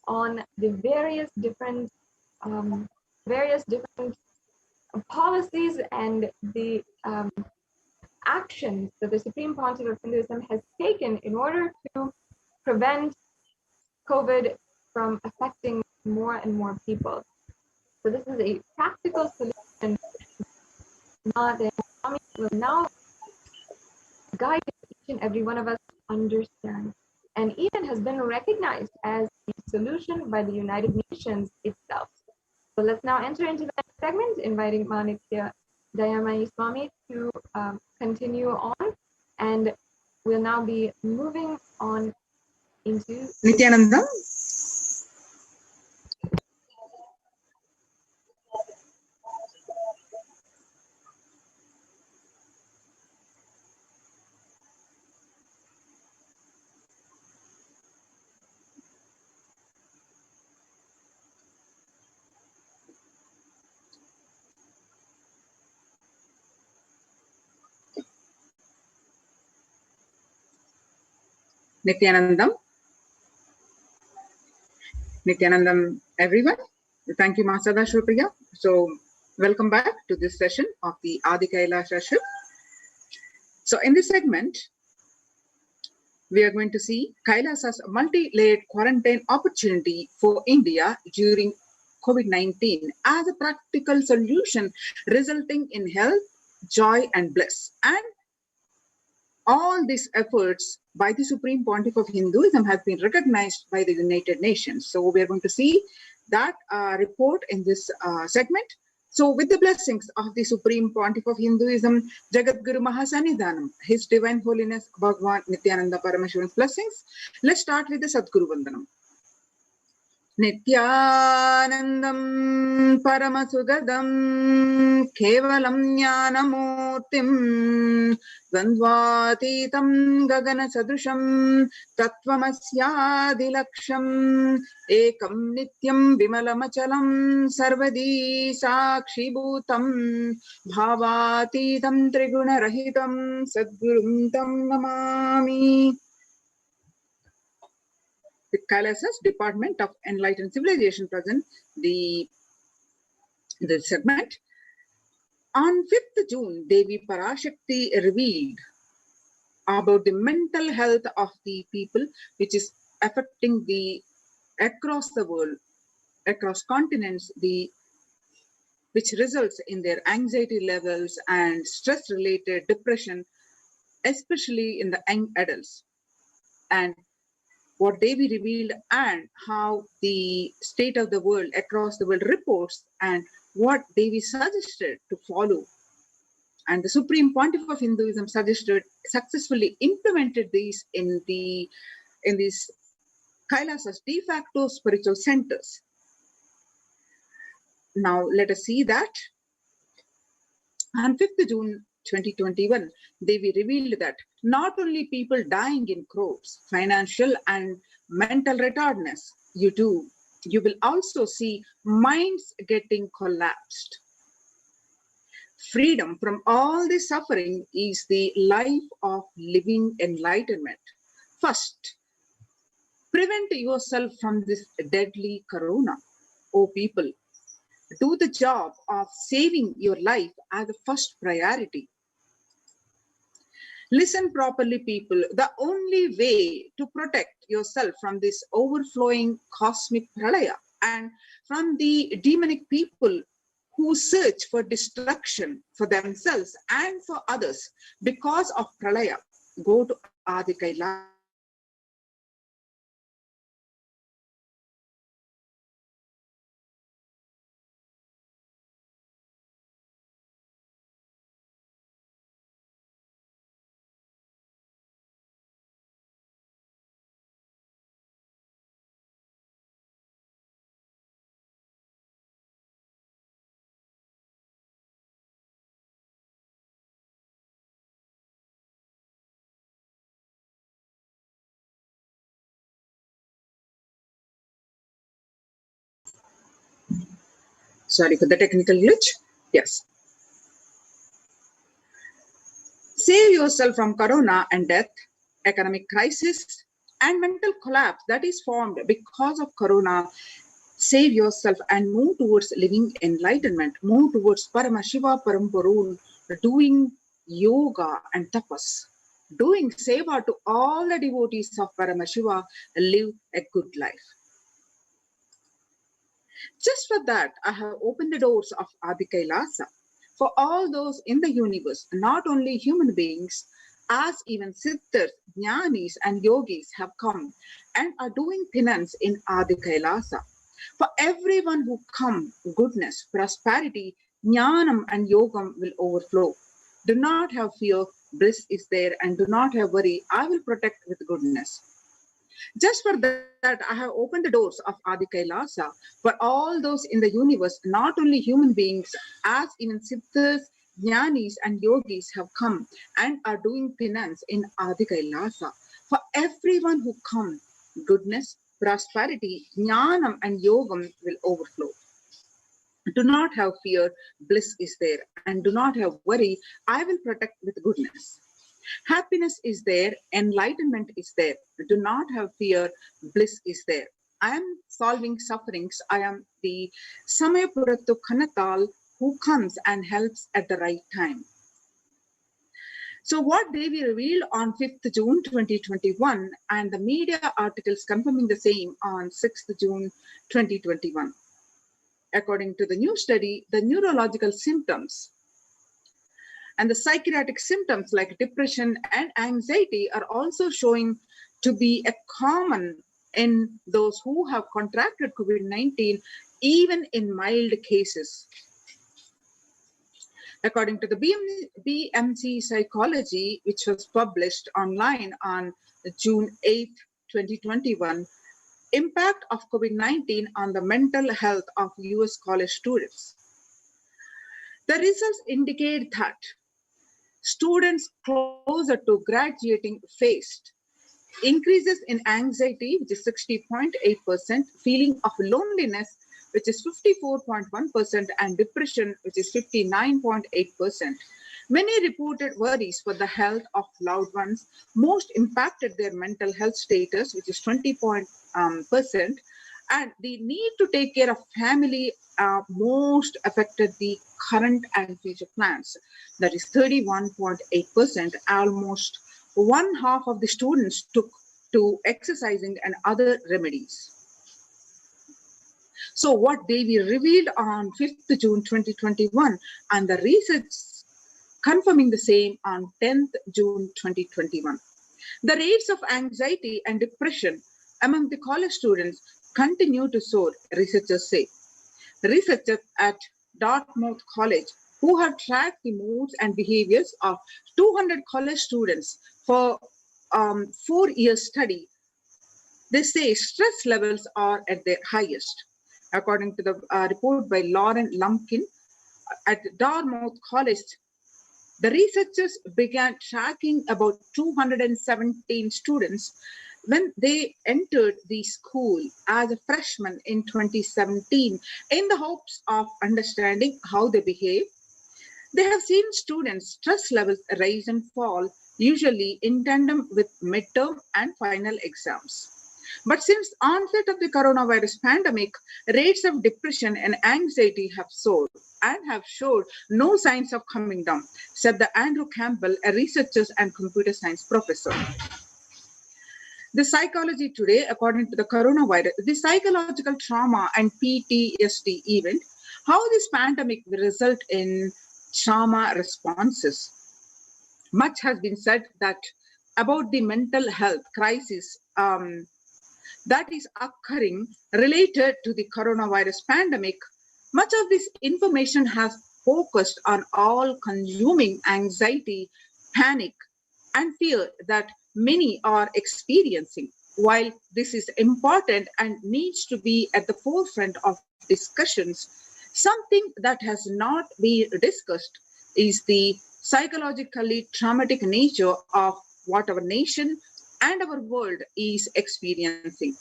on the various different policies and the actions that the Supreme Pontiff of Hinduism has taken in order to prevent COVID from affecting more and more people. So this is a practical solution that will now guide each and every one of us to understand, and even has been recognized as a solution by the United Nations itself. So let's now enter into the next segment, inviting Manitya Dayamaya Swami to continue on, and we'll now be moving on into Nithyananda. Nithyanandam, everyone. Thank you, Masada Shrupriya. So, welcome back to this session of the Adi Kailasa Ship. So, in this segment, we are going to see Kailasa's multi-layered quarantine opportunity for India during COVID-19 as a practical solution resulting in health, joy, and bliss. And all these efforts by the Supreme Pontiff of Hinduism have been recognized by the United Nations. So we are going to see that report in this segment. So with the blessings of the Supreme Pontiff of Hinduism, Jagat Guru Mahasanidhanam, His Divine Holiness Bhagwan Nithyananda Paramashivan's blessings, let's start with the Sadguru Vandanam. Nithyanandam Paramasugadam Kevalam Jnanamurtim Dvandvatitam Gagana Sadrusham Tattvamasyadilaksham Ekam Nityam Vimalamachalam Sarvadi Sakshi Bhutam Bhavatitam Triguna Rahitam Sadgurum Tam Namami. The Kailasa's Department of Enlightened Civilization present the segment. On 5th June, Devi Parashakti revealed about the mental health of the people, which is affecting across the world, across continents, which results in their anxiety levels and stress-related depression, especially in the young adults. And what Devi revealed and how the state of the world across the world reports and what Devi suggested to follow. And the Supreme Pontiff of Hinduism successfully implemented these in these Kailasa's de facto spiritual centers. Now let us see that. On 5th June 2021, Devi revealed that not only people dying in crores, financial and mental retardedness, you will also see minds getting collapsed. Freedom from all the suffering is the life of living enlightenment. First, prevent yourself from this deadly corona. O people, do the job of saving your life as the first priority. Listen properly, people. The only way to protect yourself from this overflowing cosmic pralaya and from the demonic people who search for destruction for themselves and for others because of pralaya, go to Adi Kailasa. Sorry for the technical glitch. Yes. Save yourself from corona and death, economic crisis, and mental collapse that is formed because of corona. Save yourself and move towards living enlightenment. Move towards Paramashiva Paramparun, doing yoga and tapas. Doing seva to all the devotees of Paramashiva, live a good life. Just for that, I have opened the doors of Adi Kailasa for all those in the universe, not only human beings, as even siddhas, jnanis, and yogis have come and are doing penance in Adi Kailasa. For everyone who come, goodness, prosperity, jnanam, and yogam will overflow. Do not have fear, bliss is there, and do not have worry, I will protect with goodness. Just for that, I have opened the doors of Adi Kailasa for all those in the universe, not only human beings, as even siddhas, jnanis, and yogis have come and are doing penance in Adi Kailasa. For everyone who come, goodness, prosperity, jnanam, and yogam will overflow. Do not have fear, bliss is there, and do not have worry, I will protect with goodness. Happiness is there, enlightenment is there. Do not have fear, bliss is there. I am solving sufferings. I am the Samayapurattu Kanatal who comes and helps at the right time. So what Devi revealed on 5th June 2021 and the media articles confirming the same on 6th June 2021. According to the new study, the neurological symptoms and the psychiatric symptoms like depression and anxiety are also showing to be a common in those who have contracted COVID-19, even in mild cases. According to the BMC Psychology, which was published online on June 8, 2021, impact of COVID-19 on the mental health of US college students. The results indicate that students closer to graduating faced increases in anxiety, which is 60.8%, feeling of loneliness, which is 54.1%, and depression, which is 59.8%. Many reported worries for the health of loved ones. Most impacted their mental health status, which is 20%, and the need to take care of family most affected the current and future plans. That is 31.8%. Almost one half of the students took to exercising and other remedies. So what Devi revealed on 5th June 2021 and the research confirming the same on 10th June 2021. The rates of anxiety and depression among the college students continue to soar, researchers say. Researchers at Dartmouth College, who have tracked the moods and behaviors of 200 college students for 4-year study, they say stress levels are at their highest. According to the report by Lauren Lumpkin at Dartmouth College, the researchers began tracking about 217 students when they entered the school as a freshman in 2017 in the hopes of understanding how they behave. They have seen students' stress levels rise and fall, usually in tandem with midterm and final exams. But since onset of the coronavirus pandemic, rates of depression and anxiety have soared and have showed no signs of coming down, said the Andrew Campbell, a researcher and computer science professor. The psychology today, according to the coronavirus, the psychological trauma and PTSD event, how this pandemic will result in trauma responses. Much has been said that about the mental health crisis that is occurring related to the coronavirus pandemic. Much of this information has focused on all-consuming anxiety, panic, and fear that many are experiencing. While this is important and needs to be at the forefront of discussions, something that has not been discussed is the psychologically traumatic nature of what our nation and our world is experiencing.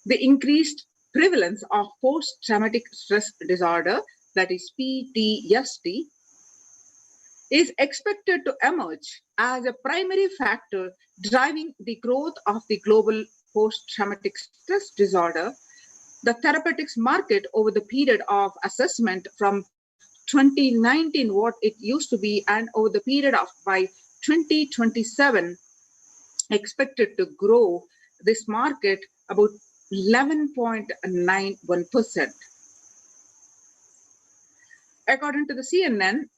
The increased prevalence of post-traumatic stress disorder, that is PTSD, is expected to emerge as a primary factor driving the growth of the global post-traumatic stress disorder. The therapeutics market over the period of assessment from 2019, what it used to be, and over the period of by 2027, expected to grow this market about 11.91%. According to the CNN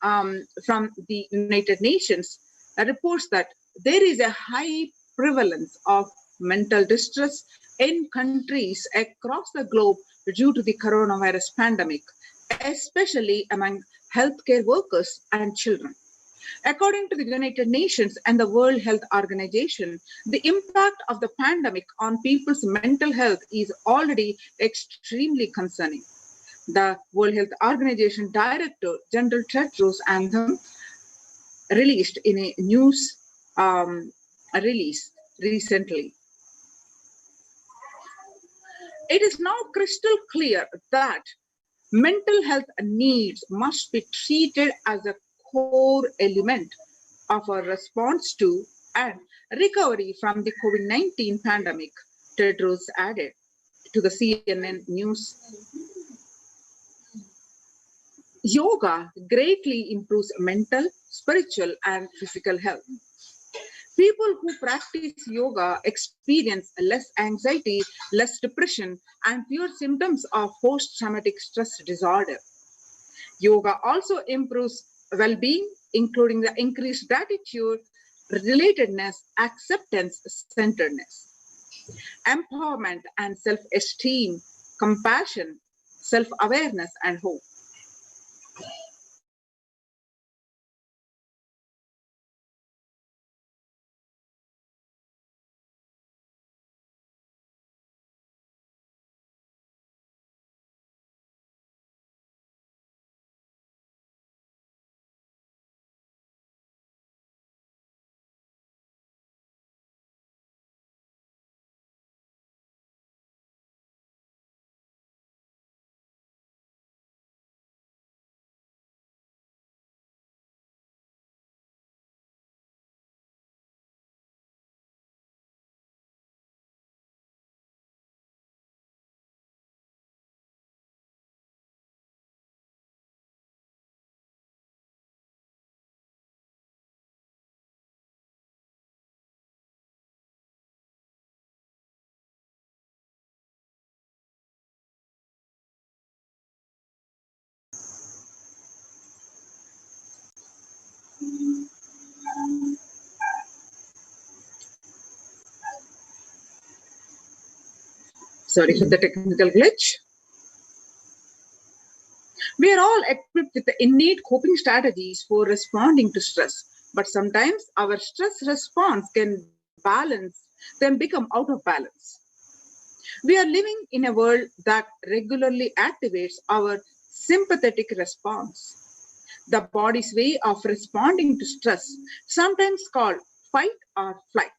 from the United Nations, reports that there is a high prevalence of mental distress in countries across the globe due to the coronavirus pandemic, especially among healthcare workers and children. According to the United Nations and the World Health Organization, the impact of the pandemic on people's mental health is already extremely concerning. The World Health Organization Director General Tedros Adhanom released in a news release recently. It is now crystal clear that mental health needs must be treated as a core element of our response to and recovery from the COVID-19 pandemic, Tedros added to the CNN News. Yoga greatly improves mental, spiritual, and physical health. People who practice yoga experience less anxiety, less depression, and fewer symptoms of post-traumatic stress disorder. Yoga also improves well-being, including the increased gratitude, relatedness, acceptance, centeredness, empowerment and self-esteem, compassion, self-awareness, and hope. Sorry for the technical glitch. We are all equipped with the innate coping strategies for responding to stress, but sometimes our stress response can become out of balance. We are living in a world that regularly activates our sympathetic response, the body's way of responding to stress, sometimes called fight or flight.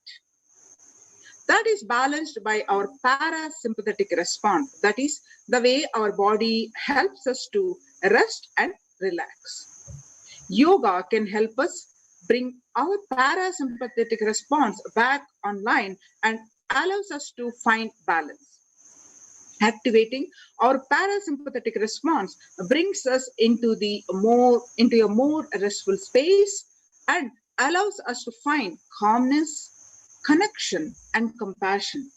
That is balanced by our parasympathetic response. That is the way our body helps us to rest and relax. Yoga can help us bring our parasympathetic response back online and allows us to find balance. Activating our parasympathetic response brings us into a more restful space and allows us to find calmness, connection, and compassion.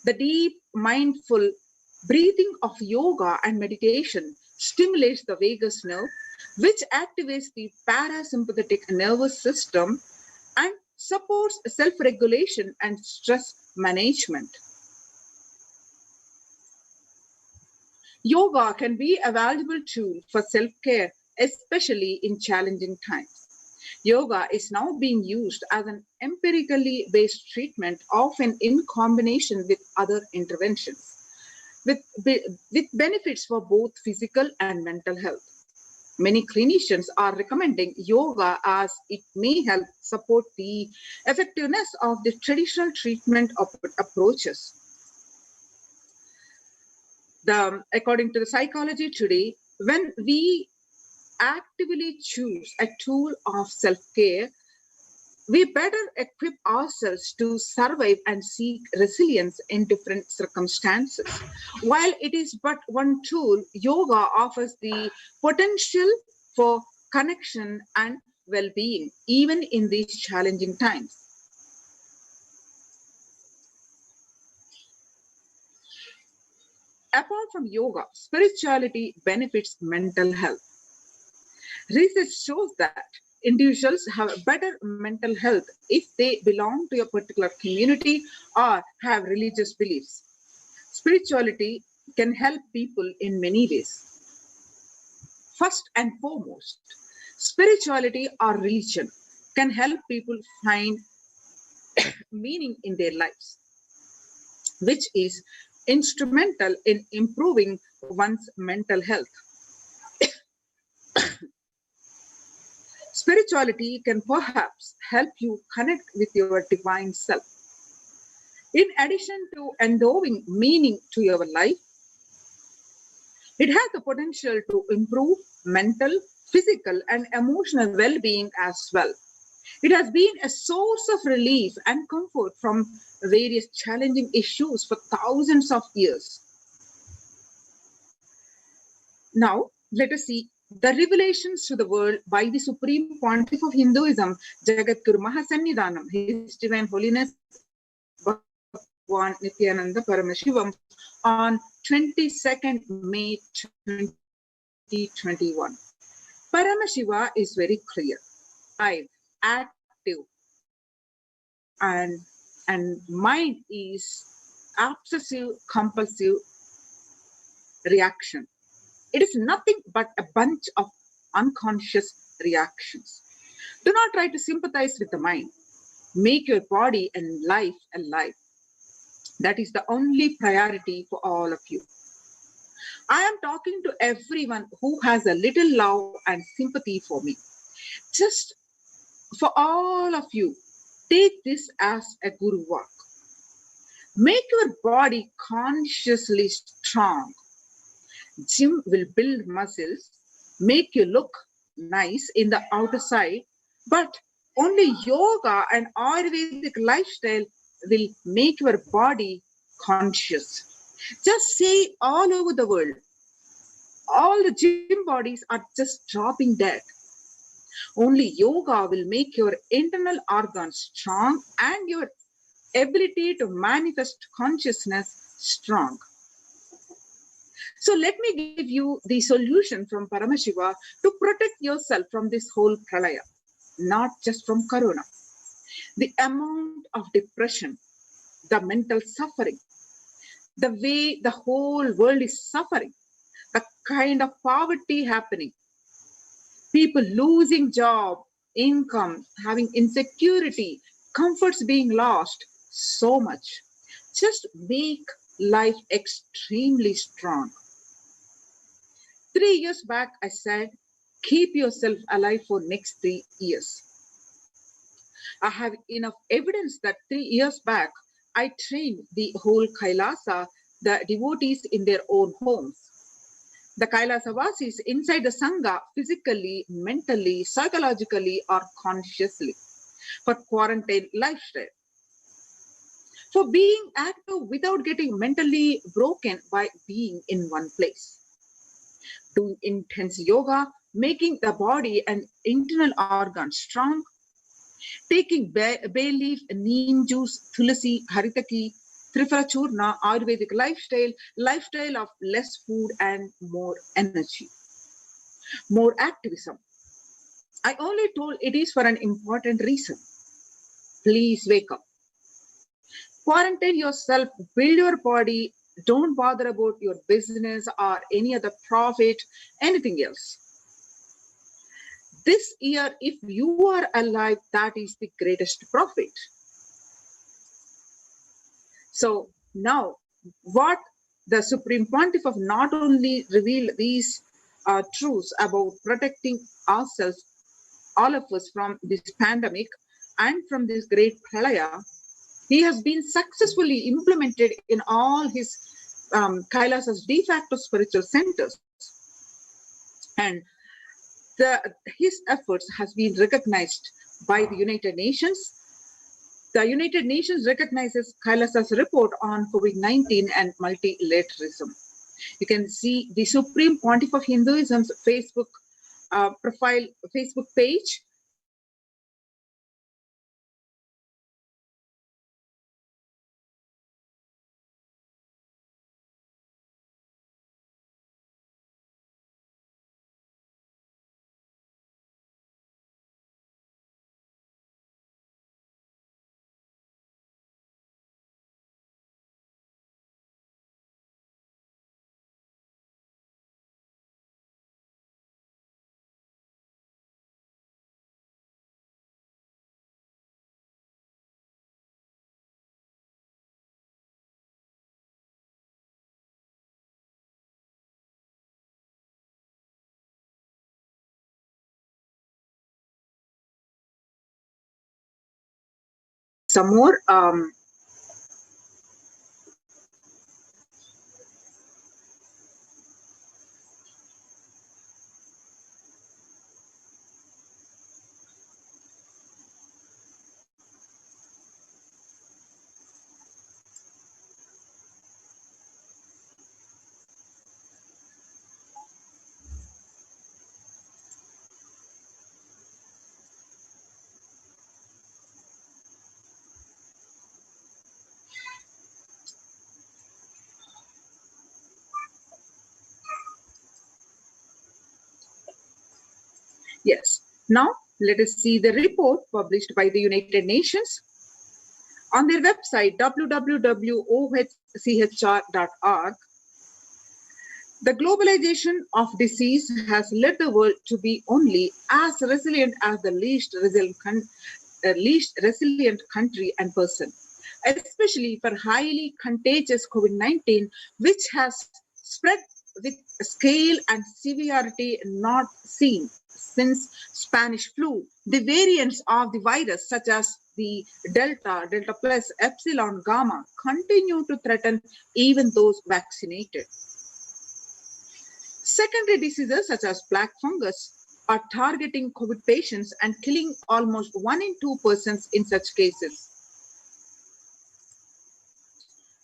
The deep, mindful breathing of yoga and meditation stimulates the vagus nerve, which activates the parasympathetic nervous system and supports self-regulation and stress management. Yoga can be a valuable tool for self-care, especially in challenging times. Yoga is now being used as an empirically based treatment, often in combination with other interventions, with benefits for both physical and mental health. Many clinicians are recommending yoga as it may help support the effectiveness of the traditional treatment approaches. According to the psychology today, when we actively choose a tool of self-care, we better equip ourselves to survive and seek resilience in different circumstances. While it is but one tool, yoga offers the potential for connection and well-being, even in these challenging times. Apart from yoga, spirituality benefits mental health. Research shows that individuals have better mental health if they belong to a particular community or have religious beliefs. Spirituality can help people in many ways. First and foremost, spirituality or religion can help people find meaning in their lives, which is instrumental in improving one's mental health. Spirituality can perhaps help you connect with your divine self. In addition to endowing meaning to your life, it has the potential to improve mental, physical, and emotional well-being as well. It has been a source of relief and comfort from various challenging issues for thousands of years. Now, let us see the revelations to the world by the Supreme Pontiff of Hinduism, Jagadguru Mahasannidhanam, His Divine Holiness Bhagwan Nithyananda Paramashivam, on 22nd May 2021. Paramashiva is very clear, active, and mind is obsessive compulsive reaction. It is nothing but a bunch of unconscious reactions. Do not try to sympathize with the mind. Make your body and life alive. That is the only priority for all of you. I am talking to everyone who has a little love and sympathy for me. Just for all of you, take this as a guru walk. Make your body consciously strong. Gym will build muscles, make you look nice in the outer side, but only yoga and Ayurvedic lifestyle will make your body conscious. Just say all over the world, all the gym bodies are just dropping dead. Only yoga will make your internal organs strong and your ability to manifest consciousness strong. So let me give you the solution from Paramashiva to protect yourself from this whole pralaya, not just from corona. The amount of depression, the mental suffering, the way the whole world is suffering, the kind of poverty happening, people losing job, income, having insecurity, comforts being lost, so much. Just make life extremely strong. 3 years back, I said, keep yourself alive for next 3 years. I have enough evidence that 3 years back, I trained the whole Kailasa, the devotees in their own homes. The Kailasa Vasis inside the Sangha, physically, mentally, psychologically, or consciously, for quarantine lifestyle. For being active without getting mentally broken by being in one place. Doing intense yoga, making the body and internal organs strong. Taking bay leaf, neem juice, tulasi, haritaki, trifala churna, Ayurvedic lifestyle of less food and more energy, more activism. I only told it is for an important reason. Please wake up. Quarantine yourself, build your body, don't bother about your business or any other profit, anything else. This year, if you are alive, that is the greatest profit. So now, what the Supreme Pontiff not only revealed these truths about protecting ourselves, all of us, from this pandemic and from this great pralaya, he has been successfully implemented in all his Kailasa's de facto spiritual centers. And his efforts has been recognized by the United Nations. The United Nations recognizes Kailasa's report on COVID-19 and multilateralism. You can see the Supreme Pontiff of Hinduism's Facebook Facebook page. Some more yes. Now let us see the report published by the United Nations on their website www.ohchr.org. The globalization of disease has led the world to be only as resilient as the least resilient country and person, especially for highly contagious COVID-19, which has spread with scale and severity not seen since Spanish flu. The variants of the virus, such as the Delta, Delta plus, Epsilon, Gamma, continue to threaten even those vaccinated. Secondary diseases such as black fungus are targeting COVID patients and killing almost 1 in 2 persons in such cases.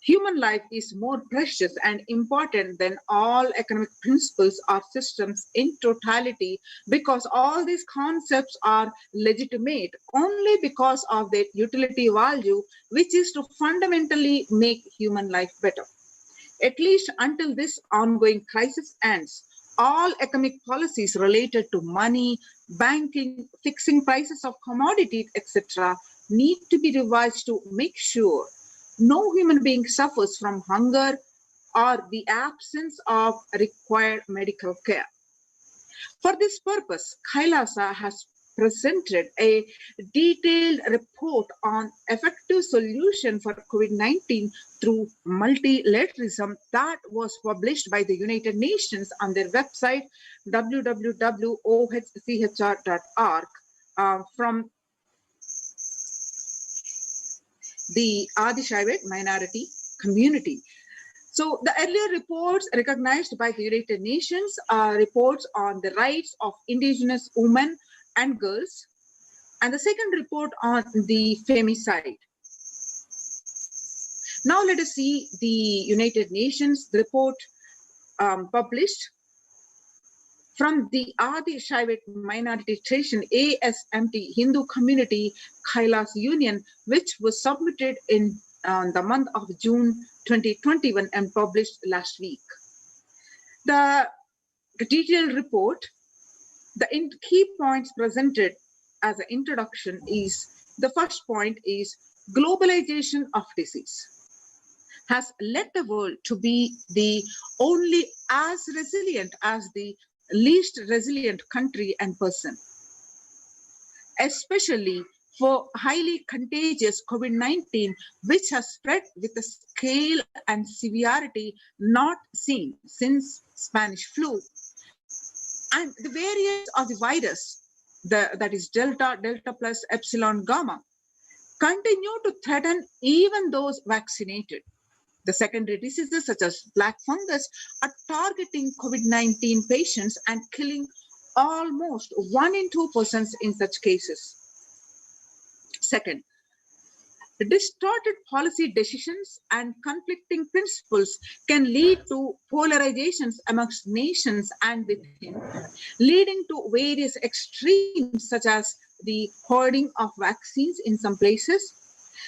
Human life is more precious and important than all economic principles or systems in totality, because all these concepts are legitimate only because of their utility value, which is to fundamentally make human life better. At least until this ongoing crisis ends, all economic policies related to money, banking, fixing prices of commodities, etc., need to be revised to make sure no human being suffers from hunger or the absence of required medical care. For this purpose, Kailasa has presented a detailed report on effective solution for COVID-19 through multilateralism that was published by the United Nations on their website www.ohchr.org. the Adi Shaivite minority community. So the earlier reports recognized by the United Nations are reports on the rights of indigenous women and girls, and the second report on the femicide. Now let us see the United Nations report published from the Adi Shaivite minority tradition ASMT Hindu community Kailasa Union, which was submitted in the month of June 2021 and published last week. The detailed report, the key points presented as an introduction is, the first point is globalization of disease has led the world to be the only as resilient as the least resilient country and person, especially for highly contagious COVID-19, which has spread with a scale and severity not seen since Spanish flu. And the variants of the virus, that is Delta, Delta plus, Epsilon, Gamma, continue to threaten even those vaccinated. The secondary diseases such as black fungus are targeting COVID-19 patients and killing almost 1 in 2 persons in such cases. Second, distorted policy decisions and conflicting principles can lead to polarizations amongst nations and within, leading to various extremes such as the hoarding of vaccines in some places,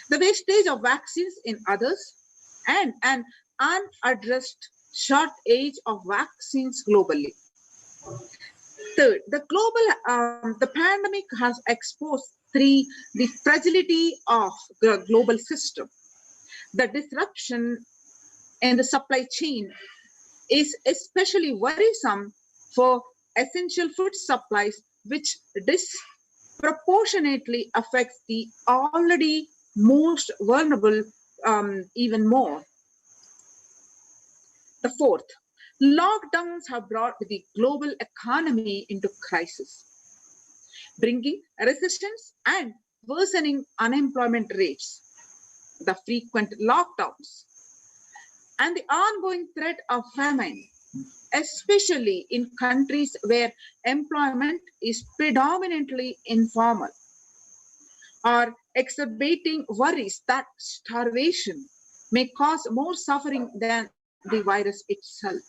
the wastage of vaccines in others, and an unaddressed shortage of vaccines globally. Third, the pandemic has exposed the fragility of the global system. The disruption in the supply chain is especially worrisome for essential food supplies, which disproportionately affects the already most vulnerable even more. The fourth, lockdowns have brought the global economy into crisis, bringing recessions and worsening unemployment rates. The frequent lockdowns and the ongoing threat of famine, especially in countries where employment is predominantly informal, are exacerbating worries that starvation may cause more suffering than the virus itself.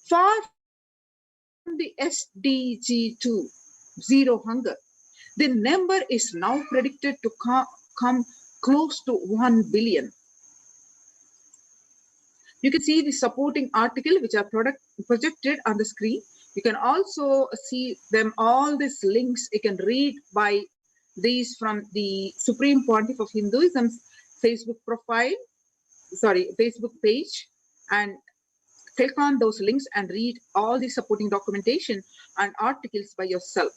Far from the SDG 2, zero hunger, the number is now predicted to come close to 1 billion. You can see the supporting article which are projected on the screen. You can also see them, all these links you can read by these from the Supreme Pontiff of Hinduism's Facebook page, and click on those links and read all the supporting documentation and articles by yourself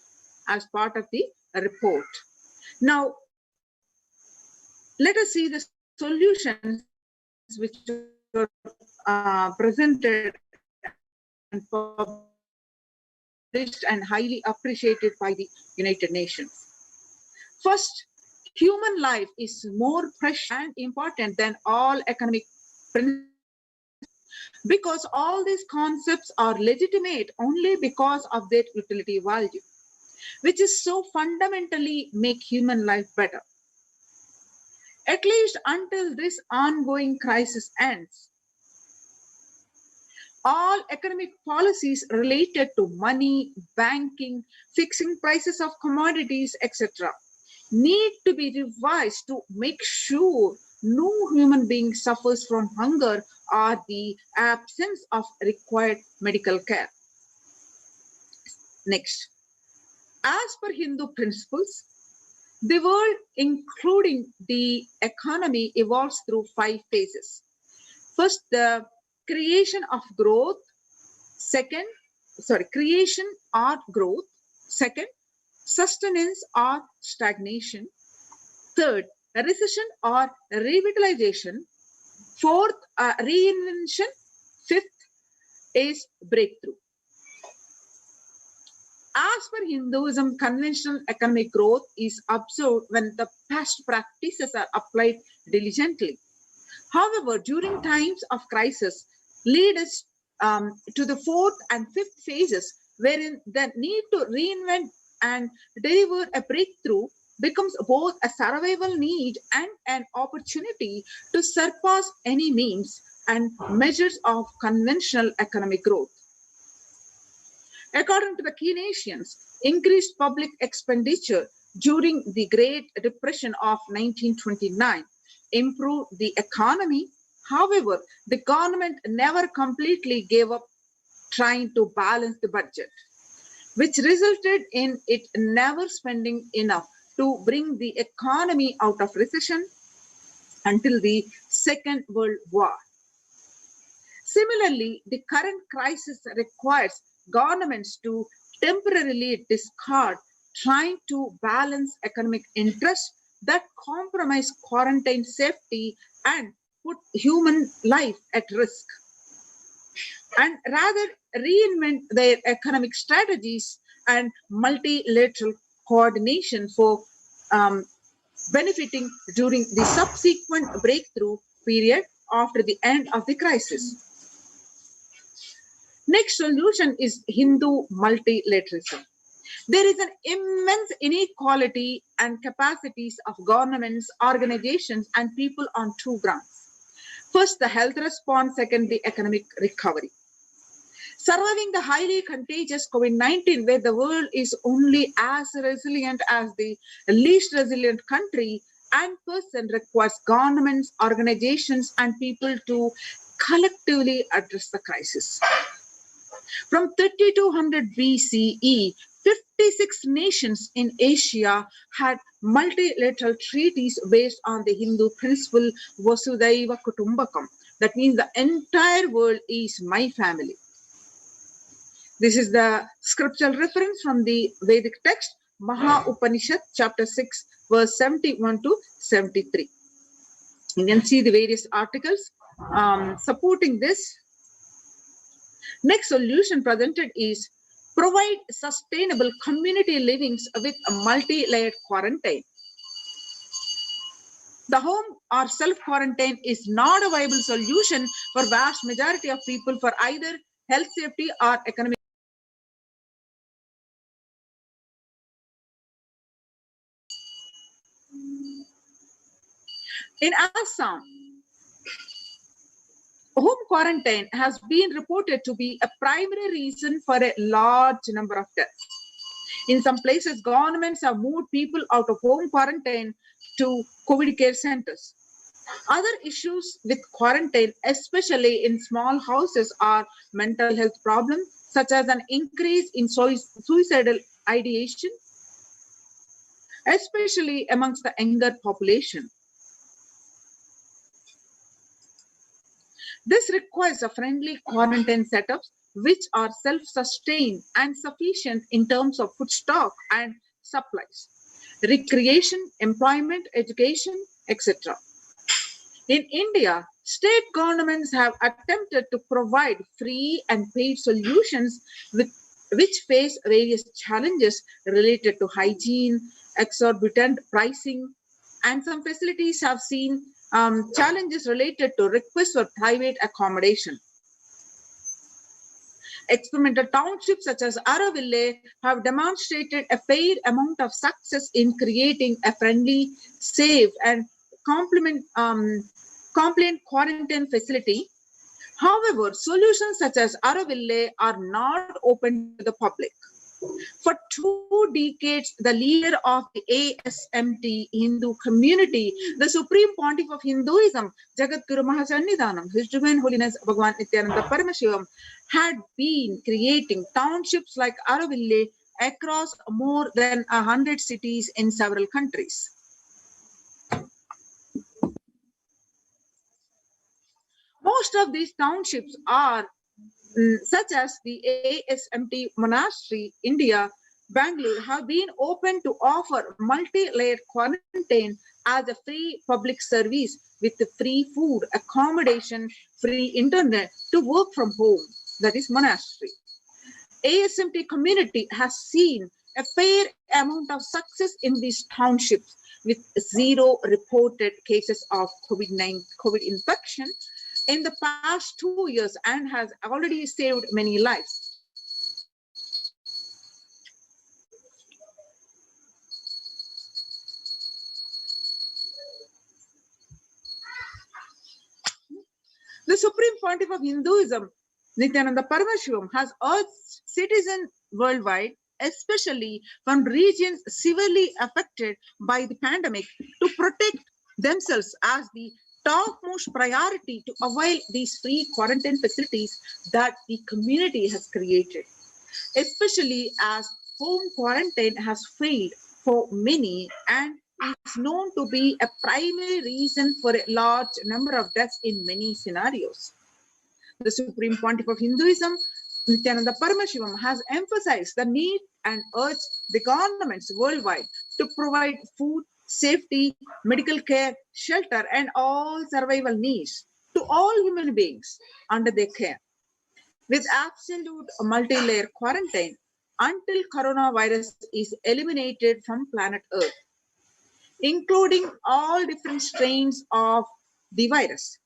as part of the report. Now, let us see the solutions which are presented and published and highly appreciated by the United Nations. First, human life is more precious and important than all economic principles, because all these concepts are legitimate only because of their utility value, which is so fundamentally make human life better. At least until this ongoing crisis ends, all economic policies related to money, banking, fixing prices of commodities, etc., need to be revised to make sure no human being suffers from hunger or the absence of required medical care. Next, as per Hindu principles, the world, including the economy, evolves through 5 phases. First, the creation or growth. Second, sustenance or stagnation. Third, recession or revitalization. Fourth, reinvention. Fifth is breakthrough. As per Hinduism, conventional economic growth is observed when the best practices are applied diligently. However, during times of crisis, lead us to the fourth and fifth phases, wherein the need to reinvent and deliver a breakthrough becomes both a survival need and an opportunity to surpass any means and measures of conventional economic growth. According to the Keynesians, increased public expenditure during the Great Depression of 1929 improved the economy. However, the government never completely gave up trying to balance the budget, which resulted in it never spending enough to bring the economy out of recession until the Second World War. Similarly, the current crisis requires governments to temporarily discard trying to balance economic interests that compromise quarantine safety and put human life at risk, and rather reinvent their economic strategies and multilateral coordination for benefiting during the subsequent breakthrough period after the end of the crisis. Next solution is Hindu multilateralism. There is an immense inequality and capacities of governments, organizations, and people on two grounds. First, the health response. Second, the economic recovery. Surviving the highly contagious COVID-19, where the world is only as resilient as the least resilient country and person, requires governments, organizations, and people to collectively address the crisis. From 3200 BCE, 56 nations in Asia had multilateral treaties based on the Hindu principle Vasudhaiva Kutumbakam. That means the entire world is my family. This is the scriptural reference from the Vedic text, Maha Upanishad, chapter 6, verse 71 to 73. You can see the various articles supporting this. Next solution presented is provide sustainable community livings with a multi-layered quarantine. The home or self-quarantine is not a viable solution for vast majority of people for either health, safety, or economic. In Assam, home quarantine has been reported to be a primary reason for a large number of deaths. In some places, governments have moved people out of home quarantine to COVID care centers. Other issues with quarantine, especially in small houses, are mental health problems, such as an increase in suicidal ideation, especially amongst the younger population. This requires a friendly quarantine setups which are self-sustained and sufficient in terms of food stock and supplies, recreation, employment, education, etc. In India, state governments have attempted to provide free and paid solutions which face various challenges related to hygiene, exorbitant pricing, and some facilities have seen challenges related to requests for private accommodation. Experimental townships such as Araville have demonstrated a fair amount of success in creating a friendly, safe, and compliant quarantine facility. However, solutions such as Araville are not open to the public. For 2 decades, the leader of the ASMT Hindu community, the Supreme Pontiff of Hinduism, Jagadguru Mahasannidhanam, His Divine Holiness Bhagavan Nithyananda Paramashivam, had been creating townships like Araville across more than 100 cities in several countries. Most of these townships are such as the ASMT Monastery, India, Bangalore, have been open to offer multi-layered quarantine as a free public service with free food, accommodation, free internet to work from home, that is monastery. ASMT community has seen a fair amount of success in these townships with 0 reported cases of COVID infection in the past 2 years and has already saved many lives. The Supreme Pontiff of Hinduism, Nithyananda Paramashivam, has urged citizens worldwide, especially from regions severely affected by the pandemic, to protect themselves as the topmost priority to avail these free quarantine facilities that the community has created, especially as home quarantine has failed for many and is known to be a primary reason for a large number of deaths in many scenarios. The Supreme Pontiff of Hinduism, Nithyananda Paramashivam, has emphasized the need and urged the governments worldwide to provide food, safety, medical care, shelter, and all survival needs to all human beings under their care, with absolute multi-layer quarantine until coronavirus is eliminated from planet Earth, including all different strains of the virus.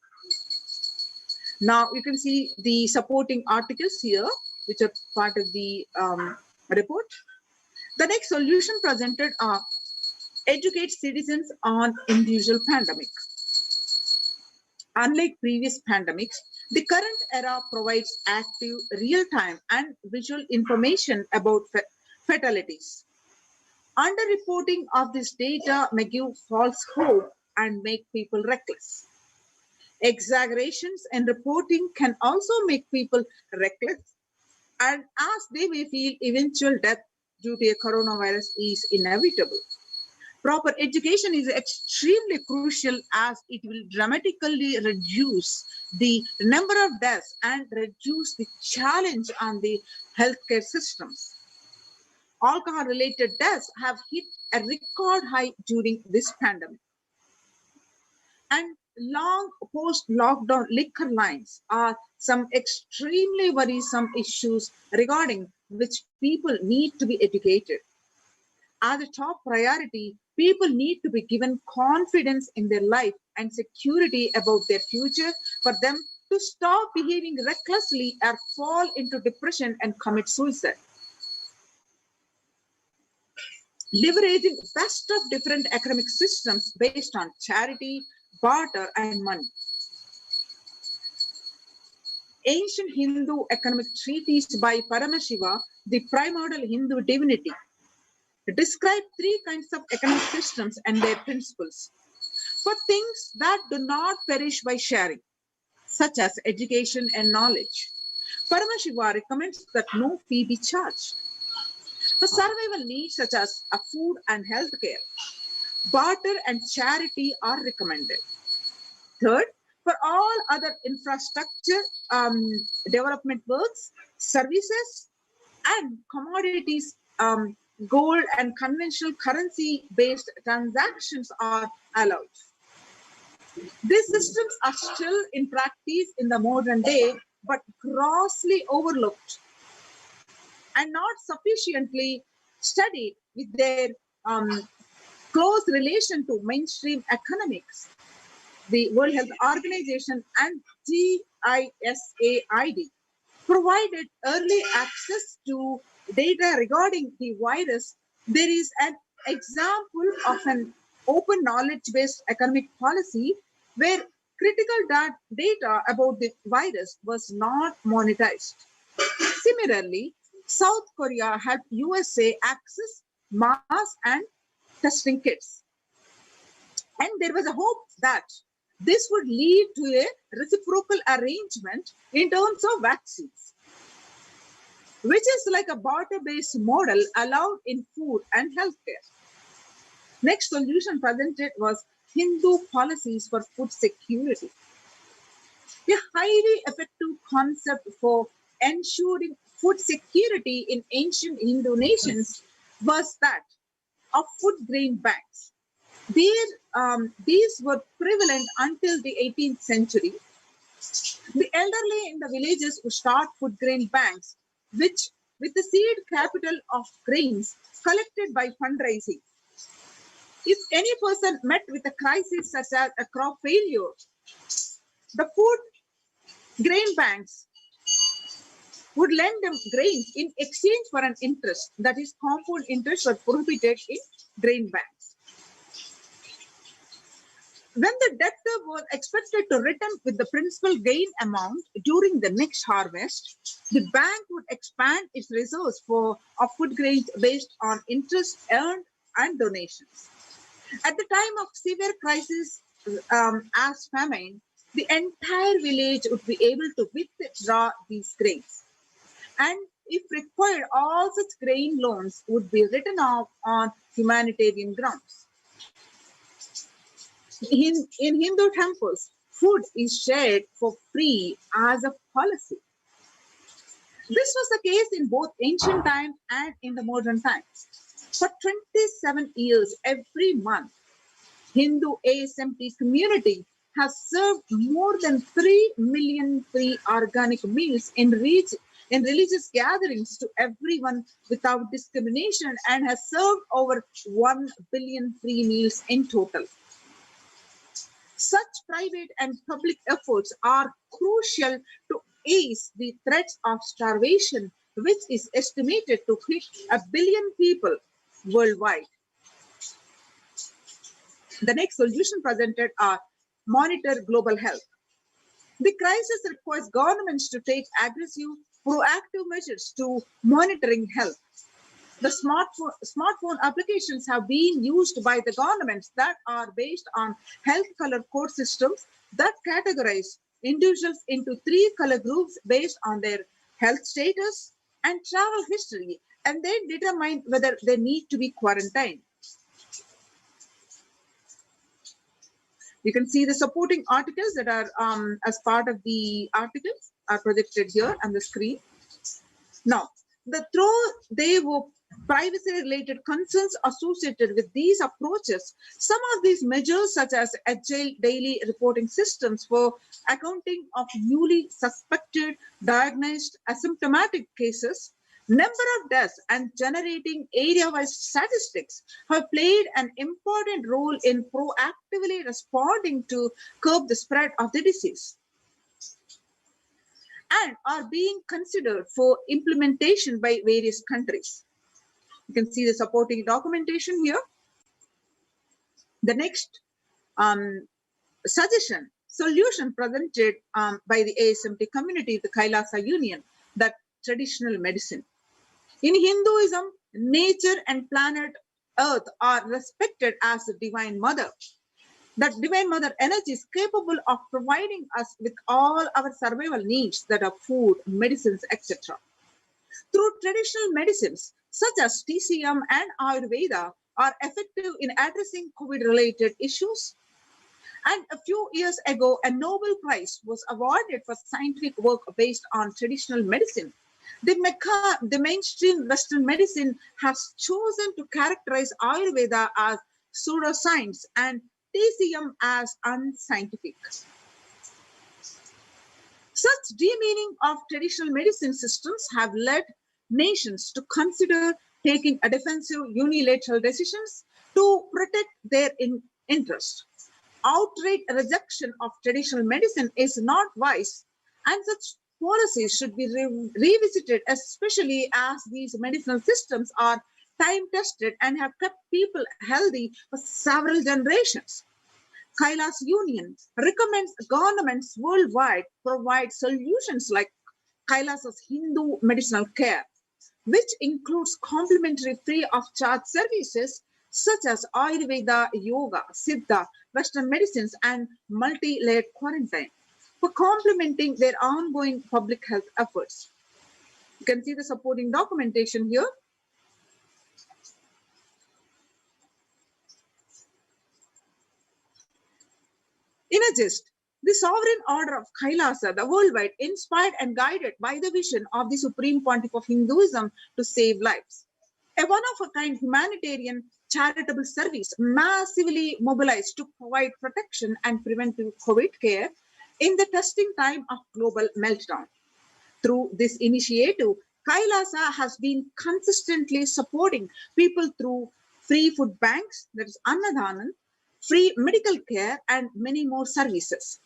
Now you can see the supporting articles here, which are part of the report. The next solution presented are educate citizens on individual pandemic. Unlike previous pandemics, the current era provides active, real-time and visual information about fatalities. Underreporting of this data may give false hope and make people reckless. Exaggerations in reporting can also make people reckless, and as they may feel eventual death due to a coronavirus is inevitable. Proper education is extremely crucial as it will dramatically reduce the number of deaths and reduce the challenge on the healthcare systems. Alcohol-related deaths have hit a record high during this pandemic. And long post-lockdown liquor lines are some extremely worrisome issues regarding which people need to be educated. As a top priority, people need to be given confidence in their life and security about their future for them to stop behaving recklessly or fall into depression and commit suicide. Leveraging best of different economic systems based on charity, barter, and money. Ancient Hindu economic treatise by Paramashiva, the primordial Hindu divinity, describe 3 kinds of economic systems and their principles. For things that do not perish by sharing, such as education and knowledge, Paramashiva recommends that no fee be charged. For survival needs such as food and healthcare, barter and charity are recommended. Third, for all other infrastructure development works, services, and commodities, gold and conventional currency-based transactions are allowed. These systems are still in practice in the modern day, but grossly overlooked and not sufficiently studied with their close relation to mainstream economics. The World Health Organization and GISAID provided early access to data regarding the virus. There is an example of an open knowledge-based economic policy where critical data about the virus was not monetized. Similarly, South Korea helped USA access masks and testing kits. And there was a hope that this would lead to a reciprocal arrangement in terms of vaccines, which is like a barter-based model allowed in food and healthcare. Next solution presented was Hindu policies for food security. A highly effective concept for ensuring food security in ancient Hindu nations was that of food grain banks. These were prevalent until the 18th century. The elderly in the villages would start food grain banks, which with the seed capital of grains collected by fundraising. If any person met with a crisis such as a crop failure, the food grain banks would lend them grains in exchange for an interest. That is, compound interest was prohibited in grain banks. When the debtor was expected to return with the principal gain amount during the next harvest, the bank would expand its reserves of food grains based on interest earned and donations. At the time of severe crisis as famine, the entire village would be able to withdraw these grains. And if required, all such grain loans would be written off on humanitarian grounds. In Hindu temples, food is shared for free as a policy. This was the case in both ancient times and in the modern times. For 27 years, every month, Hindu ASMT community has served more than 3 million free organic meals in religious gatherings to everyone without discrimination, and has served over 1 billion free meals in total. Such private and public efforts are crucial to ease the threats of starvation, which is estimated to hit 1 billion people worldwide. The next solution presented are monitor global health. The crisis requires governments to take aggressive, proactive measures to monitoring health. The smartphone applications have been used by the governments that are based on health color code systems that categorize individuals into 3 color groups based on their health status and travel history, and then determine whether they need to be quarantined. You can see the supporting articles that are as part of the articles are projected here on the screen. Now, there were privacy-related concerns associated with these approaches. Some of these measures, such as agile daily reporting systems for accounting of newly suspected, diagnosed, asymptomatic cases, number of deaths, and generating area-wise statistics, have played an important role in proactively responding to curb the spread of the disease, and are being considered for implementation by various countries. You can see the supporting documentation here. The next solution presented by the ASMT community, the Kailasa Union, that traditional medicine. In Hinduism, nature and planet Earth are respected as the Divine Mother. That Divine Mother energy is capable of providing us with all our survival needs, that are food, medicines, etc. Through traditional medicines such as TCM and Ayurveda are effective in addressing COVID-related issues. And a few years ago, a Nobel Prize was awarded for scientific work based on traditional medicine. The mainstream Western medicine has chosen to characterize Ayurveda as pseudoscience and TCM as unscientific. Such demeaning of traditional medicine systems have led nations to consider taking a defensive unilateral decisions to protect their interest. Outright rejection of traditional medicine is not wise, and such policies should be revisited, especially as these medicinal systems are time-tested and have kept people healthy for several generations. Kailasa Union recommends governments worldwide provide solutions like Kailasa's Hindu medicinal care, which includes complimentary free of charge services such as Ayurveda, yoga, Siddha, Western medicines, and multi-layered quarantine for complementing their ongoing public health efforts. You can see the supporting documentation here. In a gist, the sovereign order of Kailasa, the worldwide, inspired and guided by the vision of the Supreme Pontiff of Hinduism to save lives. A one-of-a-kind humanitarian charitable service massively mobilized to provide protection and preventive COVID care in the testing time of global meltdown. Through this initiative, Kailasa has been consistently supporting people through free food banks, that is Annadanan, free medical care, and many more services.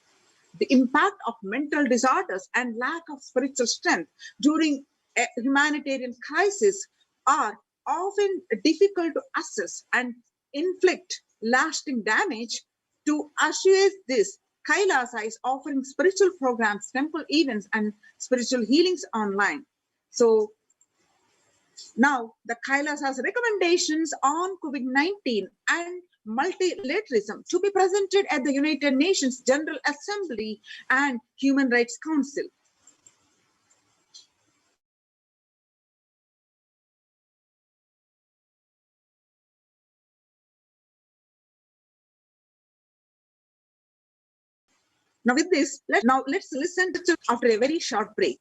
The impact of mental disorders and lack of spiritual strength during a humanitarian crisis are often difficult to assess and inflict lasting damage. To assuage this, Kailasa is offering spiritual programs, temple events, and spiritual healings online. So now the Kailasa's recommendations on COVID-19 and multilateralism to be presented at the United Nations General Assembly and Human Rights Council. Now with this, let's listen to after a very short break.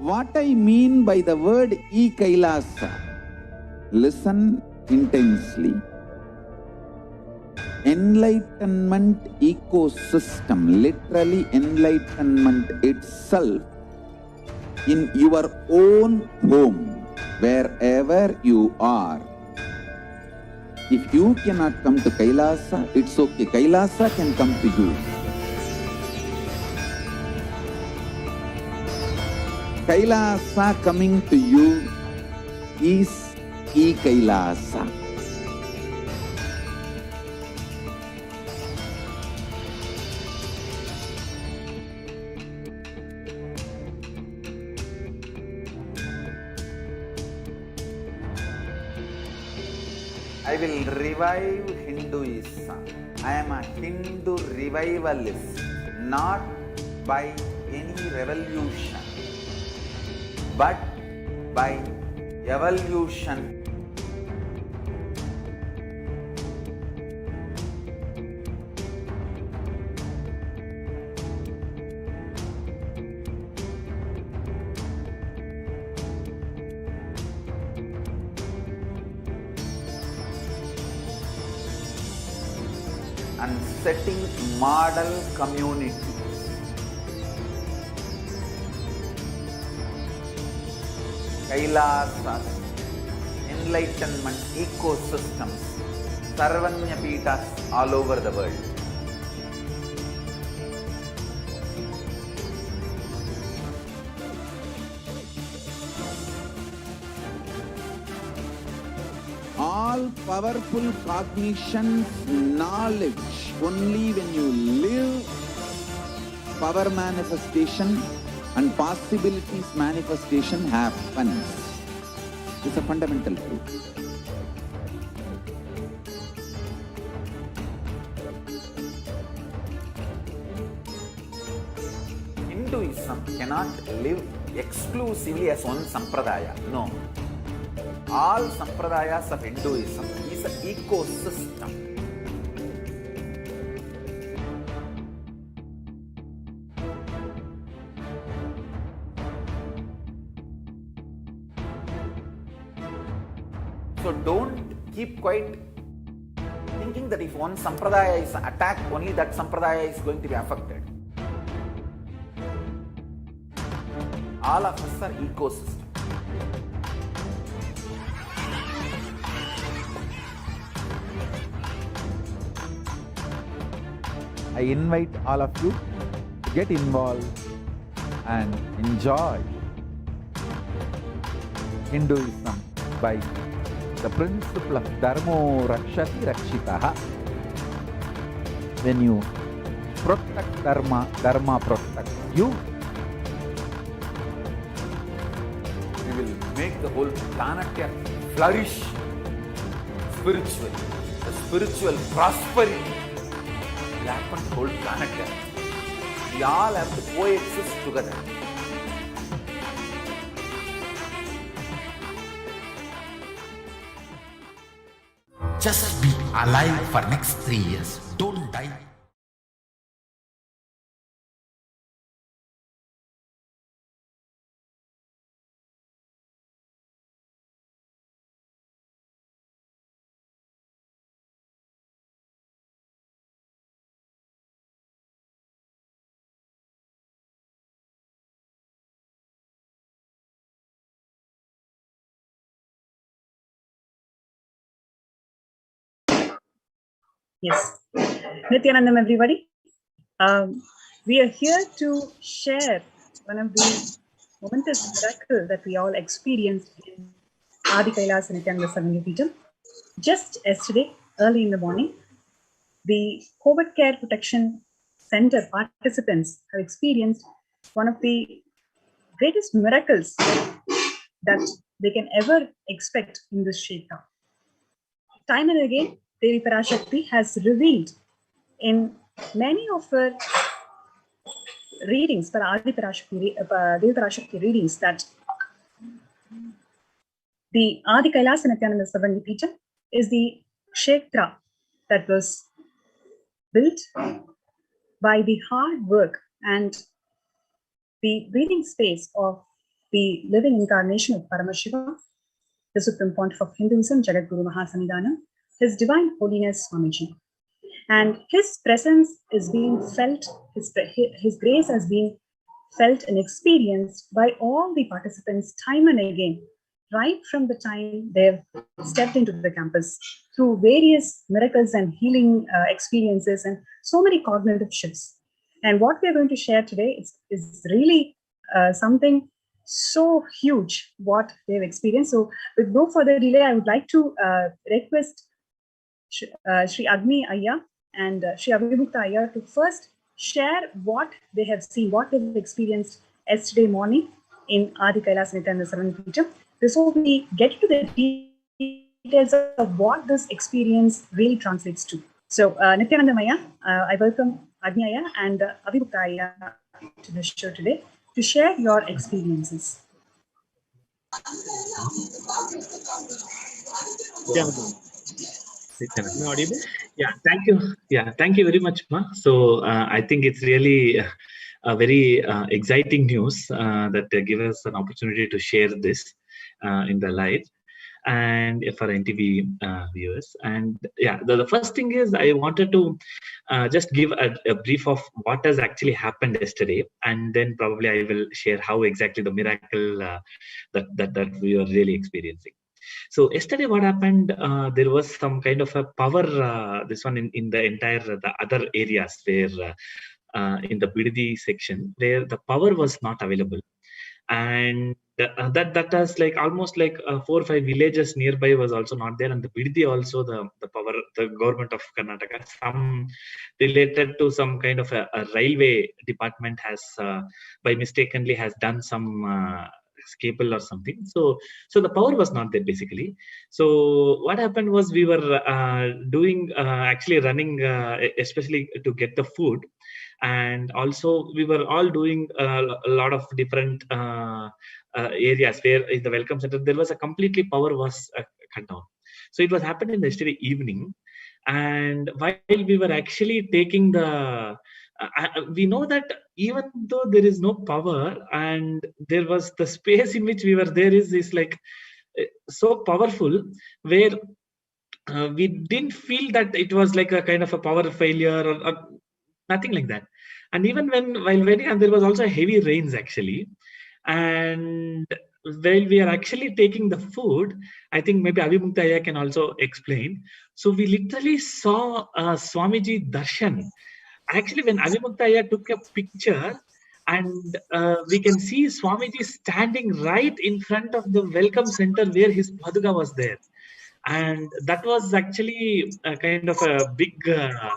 What I mean by the word Kailasa, listen intensely. Enlightenment ecosystem, literally enlightenment itself, in your own home, wherever you are. If you cannot come to Kailasa, it's okay. Kailasa can come to you. Kailasa coming to you is Kailasa. I will revive Hinduism. I am a Hindu revivalist, not by any revolution, but by evolution. And setting model communities. Kailasas, enlightenment ecosystems, Sarvanya Pitas all over the world. All powerful cognition, knowledge, only when you live, power manifestation and possibilities manifestation happens. It's a fundamental truth. Hinduism cannot live exclusively as one sampradaya. No. All sampradayas of Hinduism is an ecosystem. So don't keep quiet thinking that if one sampradaya is attacked, only that sampradaya is going to be affected. All of us are ecosystem. I invite all of you to get involved and enjoy Hinduism by The principle of dharmo rakshati rakshitaha. When you protect dharma, dharma protects you. We will make the whole planet flourish spiritually. The spiritual prosperity will happen to the whole planet. We all have to coexist together. Just be alive for next 3 years. Don't die. Yes. Nithyanandam, everybody. We are here to share one of the momentous miracles that we all experienced in Adi Kailasa Nithyananda Paramashivam. Just yesterday, early in the morning, the COVID Care Protection Center participants have experienced one of the greatest miracles that they can ever expect in this shakedown. Time and again, Devi Parashakti has revealed in many of her readings, Devi Parashakti readings, that the Adi Kailasa Nithyananda Paramashivam is the kshetra that was built by the hard work and the breathing space of the living incarnation of Paramashivoham, the Supreme Pontiff of Hinduism, Jagadguru Mahasanidhanam, His Divine Holiness Swamiji. And his presence is being felt, his grace has been felt and experienced by all the participants time and again, right from the time they've stepped into the campus through various miracles and healing experiences and so many cognitive shifts. And what we're going to share today is really something so huge what they've experienced. So with no further delay, I would like to request Sri Agni Ayya and Sri Avimukta Ayya to first share what they have seen, what they've experienced yesterday morning in Adi Kailasa Nithyananda Paramashivam, before we get to the details of what this experience really translates to. So Nithyananda Ayya, I welcome Agni Ayya and Avimukta Ayya to the show today to share your experiences. Yeah, thank you. Yeah, thank you very much, Ma. So I think it's really a very exciting news that give us an opportunity to share this in the live and for NTV viewers. And yeah, the first thing is I wanted to just give a brief of what has actually happened yesterday, and then probably I will share how exactly the miracle that we are really experiencing. So yesterday, what happened? There was some kind of a power. This one in the entire the other areas where in the Bididi section where the power was not available, and that has like almost like 4 or 5 villages nearby was also not there, and the Bididi also the power, the government of Karnataka, some related to some kind of a railway department has by mistakenly has done some cable or something, so the power was not there basically. So what happened was we were doing actually running especially to get the food, and also we were all doing a lot of different areas where in the welcome center there was a completely power was cut down. So it was happening yesterday evening, and while we were actually taking the we know that even though there is no power and there was the space in which we were there is like so powerful, where we didn't feel that it was like a kind of a power failure or nothing like that. And even while waiting, and there was also heavy rains actually, and while we are actually taking the food, I think maybe Avimukta Ayya can also explain. So we literally saw Swamiji Darshan. Actually, when Avimukta Ayya took a picture, and we can see Swamiji standing right in front of the welcome center where his Paduka was there. and that was actually a kind of a big uh,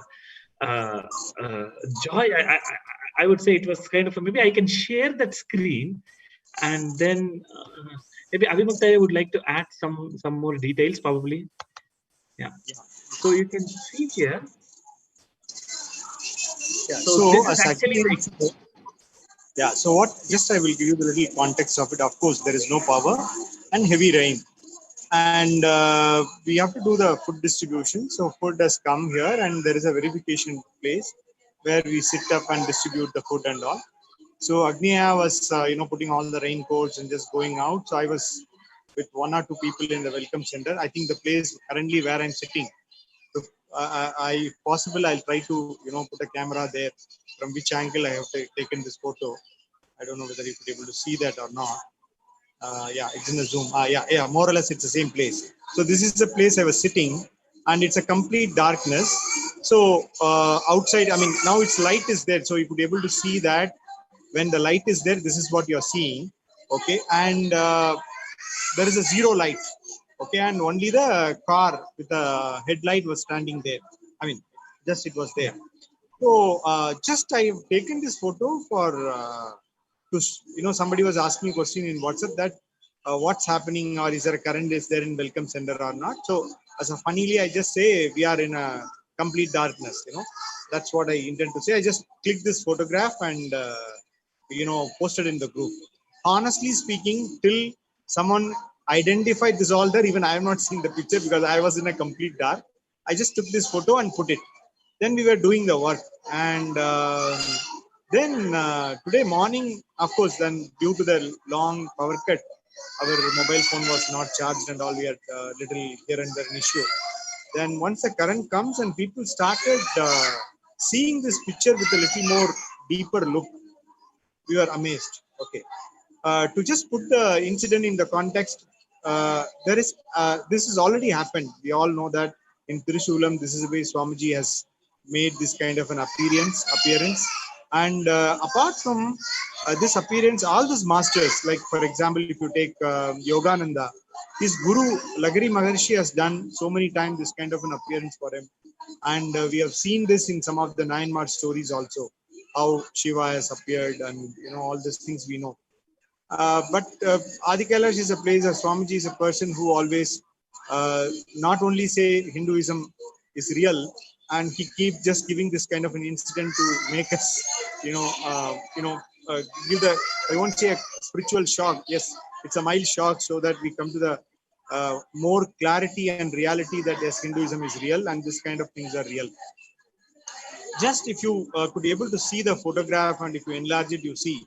joy. I would say it was kind of maybe I can share that screen, and then maybe Abhimukta would like to add some more details probably. Yeah. So you can see here. Yeah. So this is actually yeah. So what? Just I will give you the little context of it. Of course, there is no power and heavy rain, and we have to do the food distribution. So food has come here, and there is a verification place where we sit up and distribute the food and all. So Agniya was, putting all the raincoats and just going out. So I was with one or two people in the welcome center. I think the place currently where I'm sitting. So if possible, I'll try to, put a camera there. From which angle I have taken this photo. I don't know whether you could be able to see that or not. Yeah, it's in the zoom. Yeah, more or less it's the same place. So this is the place I was sitting, and it's a complete darkness. So outside, I mean, now its light is there, so you could be able to see that when the light is there, this is what you're seeing. Okay, and there is a zero light. Okay, and only the car with the headlight was standing there. I mean, just it was there. So just I have taken this photo for somebody was asking a question in WhatsApp that what's happening, or is there a current is there in welcome center or not. So as a funnily, I just say we are in a complete darkness. That's what I intend to say. I just clicked this photograph and posted in the group. Honestly speaking, till someone identified this all there, even I have not seen the picture because I was in a complete dark. I just took this photo and put it. Then we were doing the work, and then today morning, of course, then due to the long power cut, our mobile phone was not charged and all. We had little here and there an issue. Then once the current comes and people started seeing this picture with a little more deeper look, we were amazed. Okay, to just put the incident in the context, this has already happened. We all know that in Tirusulam, this is the way Swamiji has made this kind of an appearance. And apart from this appearance, all these masters, like for example, if you take Yogananda, his Guru Lagari Maharshi has done so many times this kind of an appearance for him. And we have seen this in some of the 9 March stories also, how Shiva has appeared and all these things we know. But Adi Kailash is a place, Swamiji is a person who always not only say Hinduism is real, and he keeps just giving this kind of an incident to make us, give the, I won't say a spiritual shock. Yes, it's a mild shock, so that we come to the more clarity and reality that yes, Hinduism is real and this kind of things are real. Just if you could be able to see the photograph, and if you enlarge it, you see.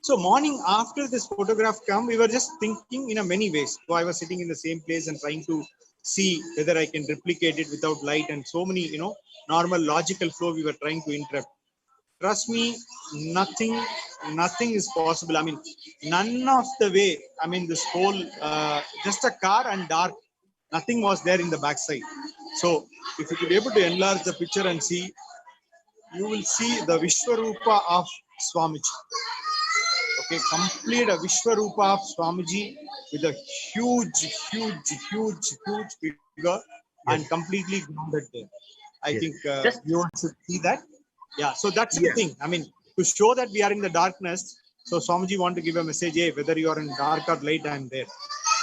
So morning after this photograph come, we were just thinking in a many ways. So I was sitting in the same place and trying to see whether I can replicate it without light, and so many, normal logical flow we were trying to interrupt. Trust me, nothing is possible. I mean, none of the way. I mean, this whole, just a car and dark, nothing was there in the backside. So if you could be able to enlarge the picture and see, you will see the Vishwarupa of Swamiji. Okay, complete a Vishwarupa of Swamiji with a huge figure and completely grounded there. I think you want to see that. Yeah, so that's the thing. I mean, to show that we are in the darkness, so Swamiji want to give a message, hey, whether you are in dark or light, I'm there.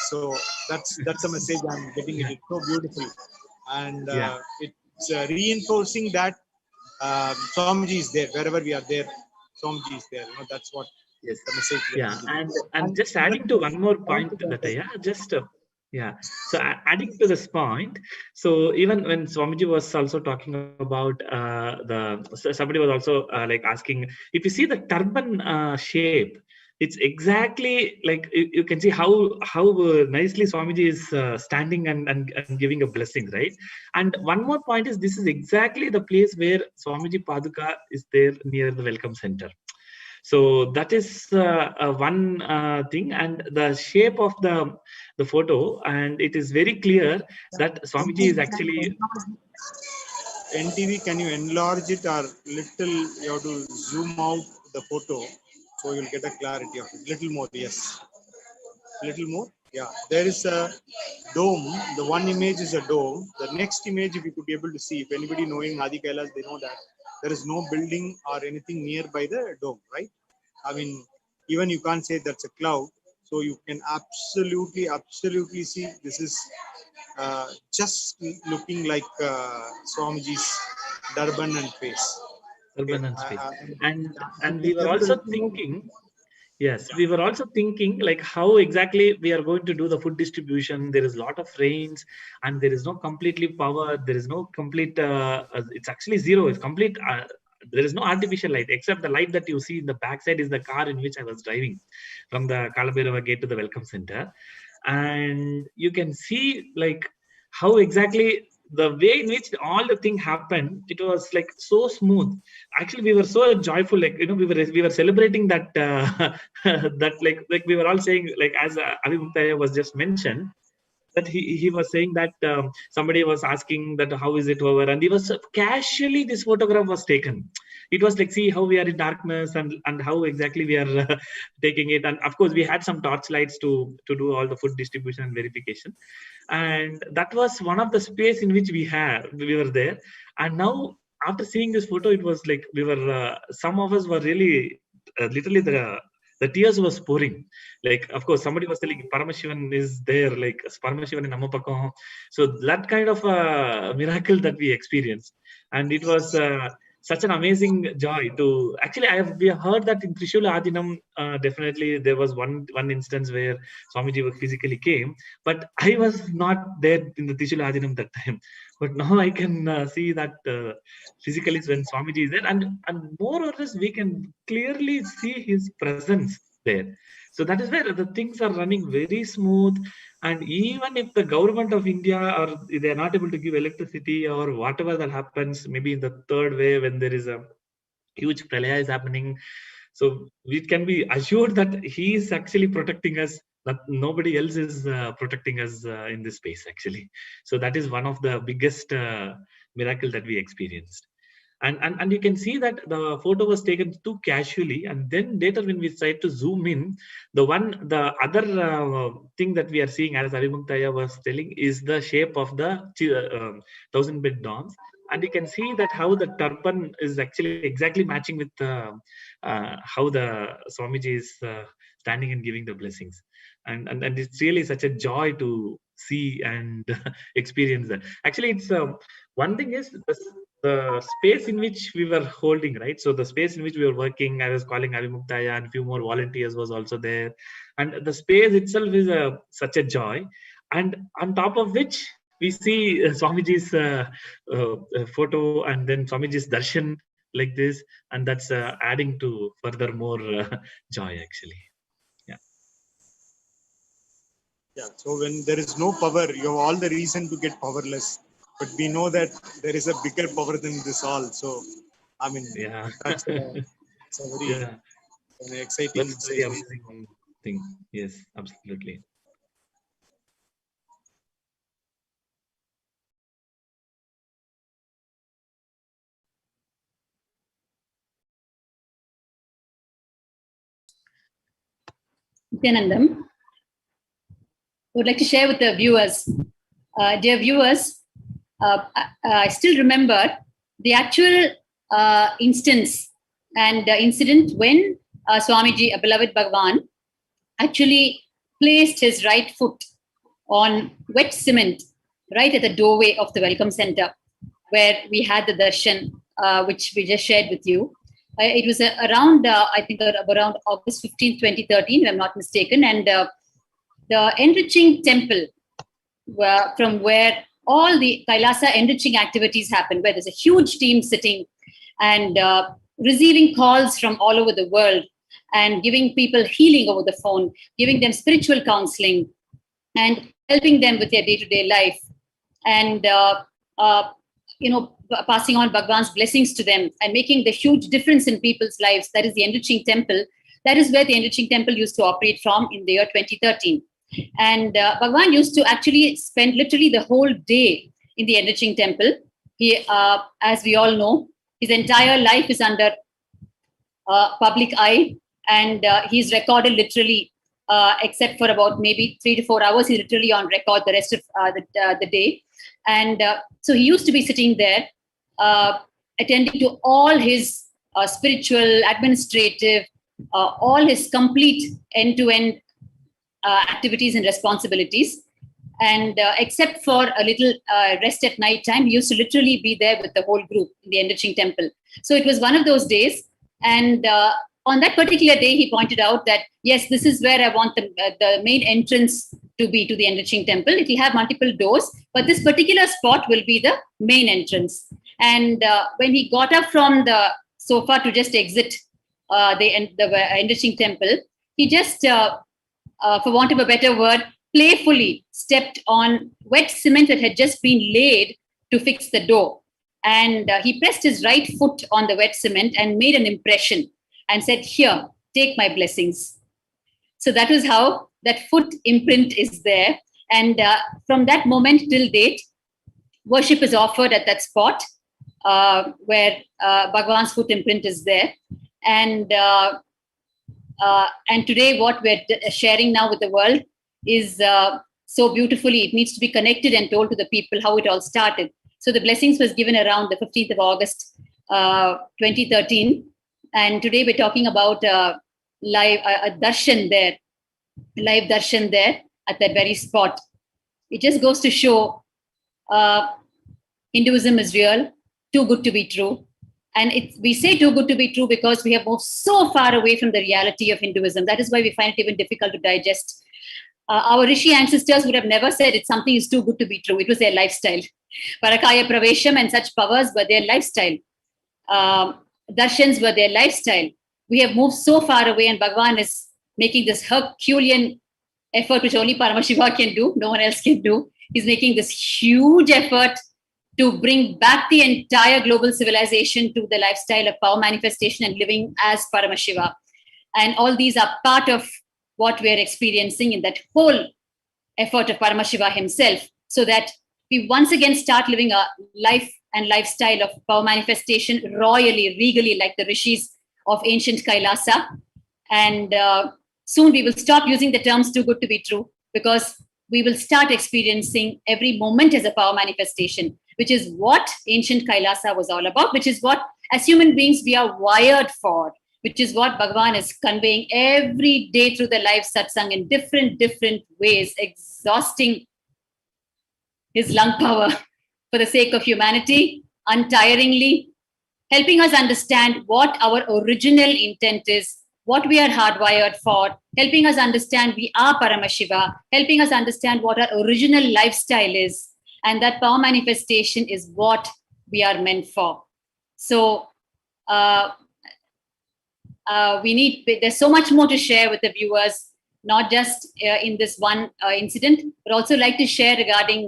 So that's a message I'm getting it. It's so beautiful. And it's reinforcing that Swamiji is there. Wherever we are there, Swamiji is there. That's what the message. Yeah, and just adding to one more point, Lataya, so adding to this point, so even when Swamiji was also talking about somebody was also like asking, if you see the turban shape, it's exactly like you can see how nicely Swamiji is standing and giving a blessing, right? And one more point is, this is exactly the place where Swamiji Paduka is there near the welcome center. So that is one thing, and the shape of the photo, and it is very clear that Swamiji is actually. NTV, can you enlarge it, or little? You have to zoom out the photo, so you'll get a clarity of it. Little more, yes. Little more. Yeah, there is a dome. The one image is a dome. The next image, if you could be able to see, if anybody knowing Adi Kailas, they know that there is no building or anything nearby the dome, right? I mean, even you can't say that's a cloud. So you can absolutely see this is just looking like Swamiji's turban and face. Okay. Urban and space. And You we can were able to also let me know. thinking, yes, we were also thinking like how exactly we are going to do the food distribution. There is a lot of rains and there is no completely power. There is no complete, it's actually zero. It's complete. There is no artificial light except the light that you see in the backside is the car in which I was driving from the Kalabhairava gate to the welcome center. And you can see like how exactly the way in which all the thing happened, it was like so smooth. Actually, we were so joyful, like we were celebrating that that like we were all saying, like as Abhimukta was just mentioned, that he was saying that somebody was asking that how is it over, and he was casually this photograph was taken. It was like, see how we are in darkness and how exactly we are taking it. And of course we had some torch lights to do all the food distribution and verification, and that was one of the space in which we were there. And now after seeing this photo, it was like we were some of us were really literally the tears was pouring. Like, of course, somebody was telling Paramashivan is there, like Paramashivan in Amapakam. So that kind of miracle that we experienced. And it was such an amazing joy to actually, we have heard that in Trishula Adinam, definitely there was one instance where Swamiji physically came, but I was not there in the Trishula Adinam that time. But now I can see that physically when Swamiji is there, and more or less we can clearly see his presence there. So that is where the things are running very smooth. And even if the government of India or they are not able to give electricity or whatever that happens, maybe in the third wave when there is a huge pralaya is happening, so we can be assured that he is actually protecting us, that nobody else is protecting us in this space actually. So that is one of the biggest miracle that we experienced. And you can see that the photo was taken too casually, and then later when we tried to zoom in, the other thing that we are seeing, as Avimuktaya was telling, is the shape of the 1000-bed domes. And you can see that how the turban is actually exactly matching with how the Swamiji is standing and giving the blessings. And it's really such a joy to see and experience that. Actually, it's one thing is the space in which we were holding, right? So the space in which we were working, I was calling Avimuktaya, and a few more volunteers was also there. And the space itself is such a joy. And on top of which, we see Swamiji's photo, and then Swamiji's darshan like this, and that's adding to further more joy actually. Yeah. Yeah. So when there is no power, you have all the reason to get powerless. But we know that there is a bigger power than this all. So, I mean, Yeah. that's it's a very exciting. That's very amazing thing. Yes, absolutely. Nithyanandam, I would like to share with the viewers. Dear viewers, I still remember the actual instance and incident when Swamiji, a beloved Bhagavan, actually placed his right foot on wet cement right at the doorway of the welcome center where we had the darshan, which we just shared with you. It was around, I think, around August 15, 2013, if I'm not mistaken. And the enriching temple, from where all the Kailasa enriching activities happen, where there's a huge team sitting and receiving calls from all over the world and giving people healing over the phone, giving them spiritual counseling and helping them with their day-to-day life. And, passing on Bhagwan's blessings to them and making the huge difference in people's lives. That is the enriching temple. That is where the enriching temple used to operate from in the year 2013. And Bhagwan used to actually spend literally the whole day in the enriching temple. He, as we all know, his entire life is under public eye, and he's recorded literally except for about maybe 3 to 4 hours. He's literally on record the rest of the day. And so he used to be sitting there, attending to all his spiritual, administrative, all his complete end-to-end activities and responsibilities. And except for a little rest at night time, he used to literally be there with the whole group in the enriching temple. So it was one of those days. And on that particular day, he pointed out that, yes, this is where I want the main entrance to be to the enriching temple. It will have multiple doors, but this particular spot will be the main entrance. And when he got up from the sofa to just exit the enriching temple, he just, for want of a better word, playfully stepped on wet cement that had just been laid to fix the door. And he pressed his right foot on the wet cement and made an impression and said, "Here, take my blessings." So that was how that foot imprint is there. And from that moment till date, worship is offered at that spot where Bhagwan's foot imprint is there. And today what we're sharing now with the world is so beautifully, it needs to be connected and told to the people how it all started. So the blessings was given around the 15th of August, 2013. And today we're talking about live darshan there, live darshan there at that very spot. It just goes to show Hinduism is real, too good to be true. And we say too good to be true because we have moved so far away from the reality of Hinduism. That is why we find it even difficult to digest. Our Rishi ancestors would have never said it's something is too good to be true. It was their lifestyle. Parakaya Pravesham and such powers were their lifestyle. Darshans were their lifestyle. We have moved so far away, and Bhagwan is making this Herculean effort, which only Paramashiva can do, no one else can do. He's making this huge effort to bring back the entire global civilization to the lifestyle of power manifestation and living as Paramashiva. And all these are part of what we're experiencing in that whole effort of Paramashiva himself, so that we once again start living a life and lifestyle of power manifestation royally, regally, like the rishis of ancient Kailasa. And soon we will stop using the terms too good to be true, because we will start experiencing every moment as a power manifestation, which is what ancient Kailasa was all about, which is what, as human beings, we are wired for, which is what Bhagwan is conveying every day through the live satsang in different ways, exhausting his lung power for the sake of humanity, untiringly, helping us understand what our original intent is, what we are hardwired for, helping us understand we are Paramashiva, helping us understand what our original lifestyle is, and that power manifestation is what we are meant for. So there's so much more to share with the viewers, not just in this one incident, but also like to share regarding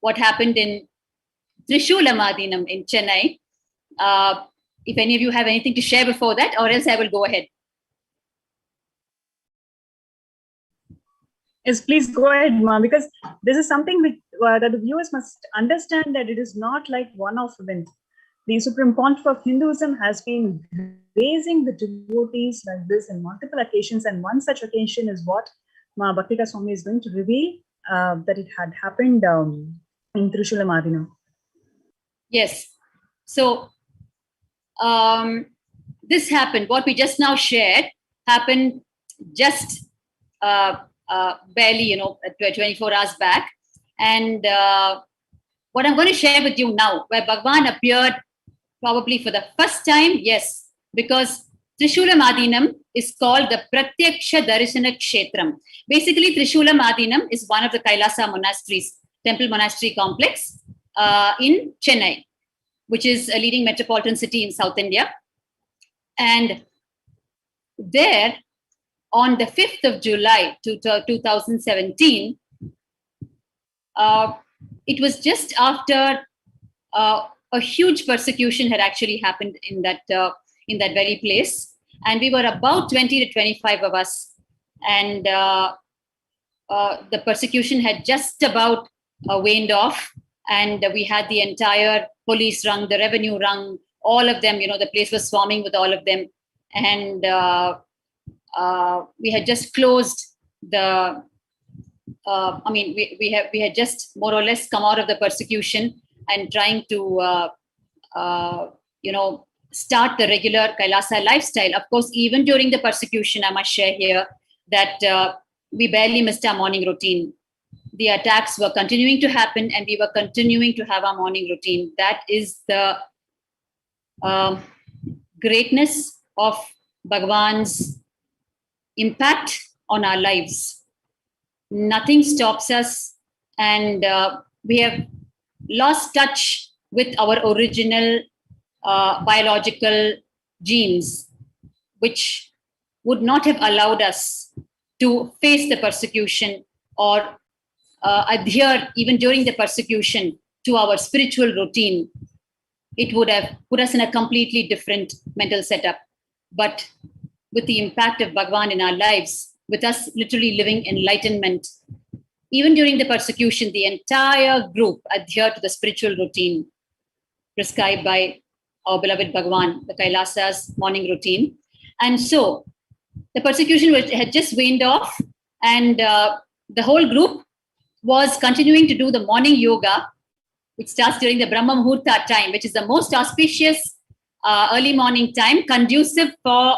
what happened in Trishulamadinam in Chennai. If any of you have anything to share before that, or else I will go ahead. Yes, please go ahead, Ma, because this is something that the viewers must understand, that it is not like one-off event. The Supreme Pontiff of Hinduism has been raising the devotees like this in multiple occasions, and one such occasion is what Ma Bhaktika Swami is going to reveal, that it had happened in Trishulamadinam. Yes. So this happened, what we just now shared happened just barely, 24 hours back. And what I'm going to share with you now, where Bhagwan appeared probably for the first time, yes, because Trishulamadinam is called the Pratyaksha Darshana Kshetram. Basically, Trishulamadinam is one of the Kailasa monasteries, temple monastery complex in Chennai, which is a leading metropolitan city in South India. And there, on the 5th of July 2017, it was just after a huge persecution had actually happened in that very place, and we were about 20 to 25 of us, and the persecution had just about waned off, and we had the entire police rung, the revenue rung, all of them. The place was swarming with all of them, and we had just closed we had just more or less come out of the persecution and trying to start the regular Kailasa lifestyle. Of course, even during the persecution, I must share here that we barely missed our morning routine. The attacks were continuing to happen and we were continuing to have our morning routine. That is the greatness of Bhagavan's impact on our lives. Nothing stops us, and we have lost touch with our original biological genes, which would not have allowed us to face the persecution or adhere even during the persecution to our spiritual routine. It would have put us in a completely different mental setup. But with the impact of Bhagavan in our lives, with us literally living enlightenment, even during the persecution, the entire group adhered to the spiritual routine prescribed by our beloved Bhagavan, the Kailasa's morning routine. And so the persecution had just waned off, and the whole group was continuing to do the morning yoga, which starts during the Brahma Muhurta time, which is the most auspicious early morning time, conducive for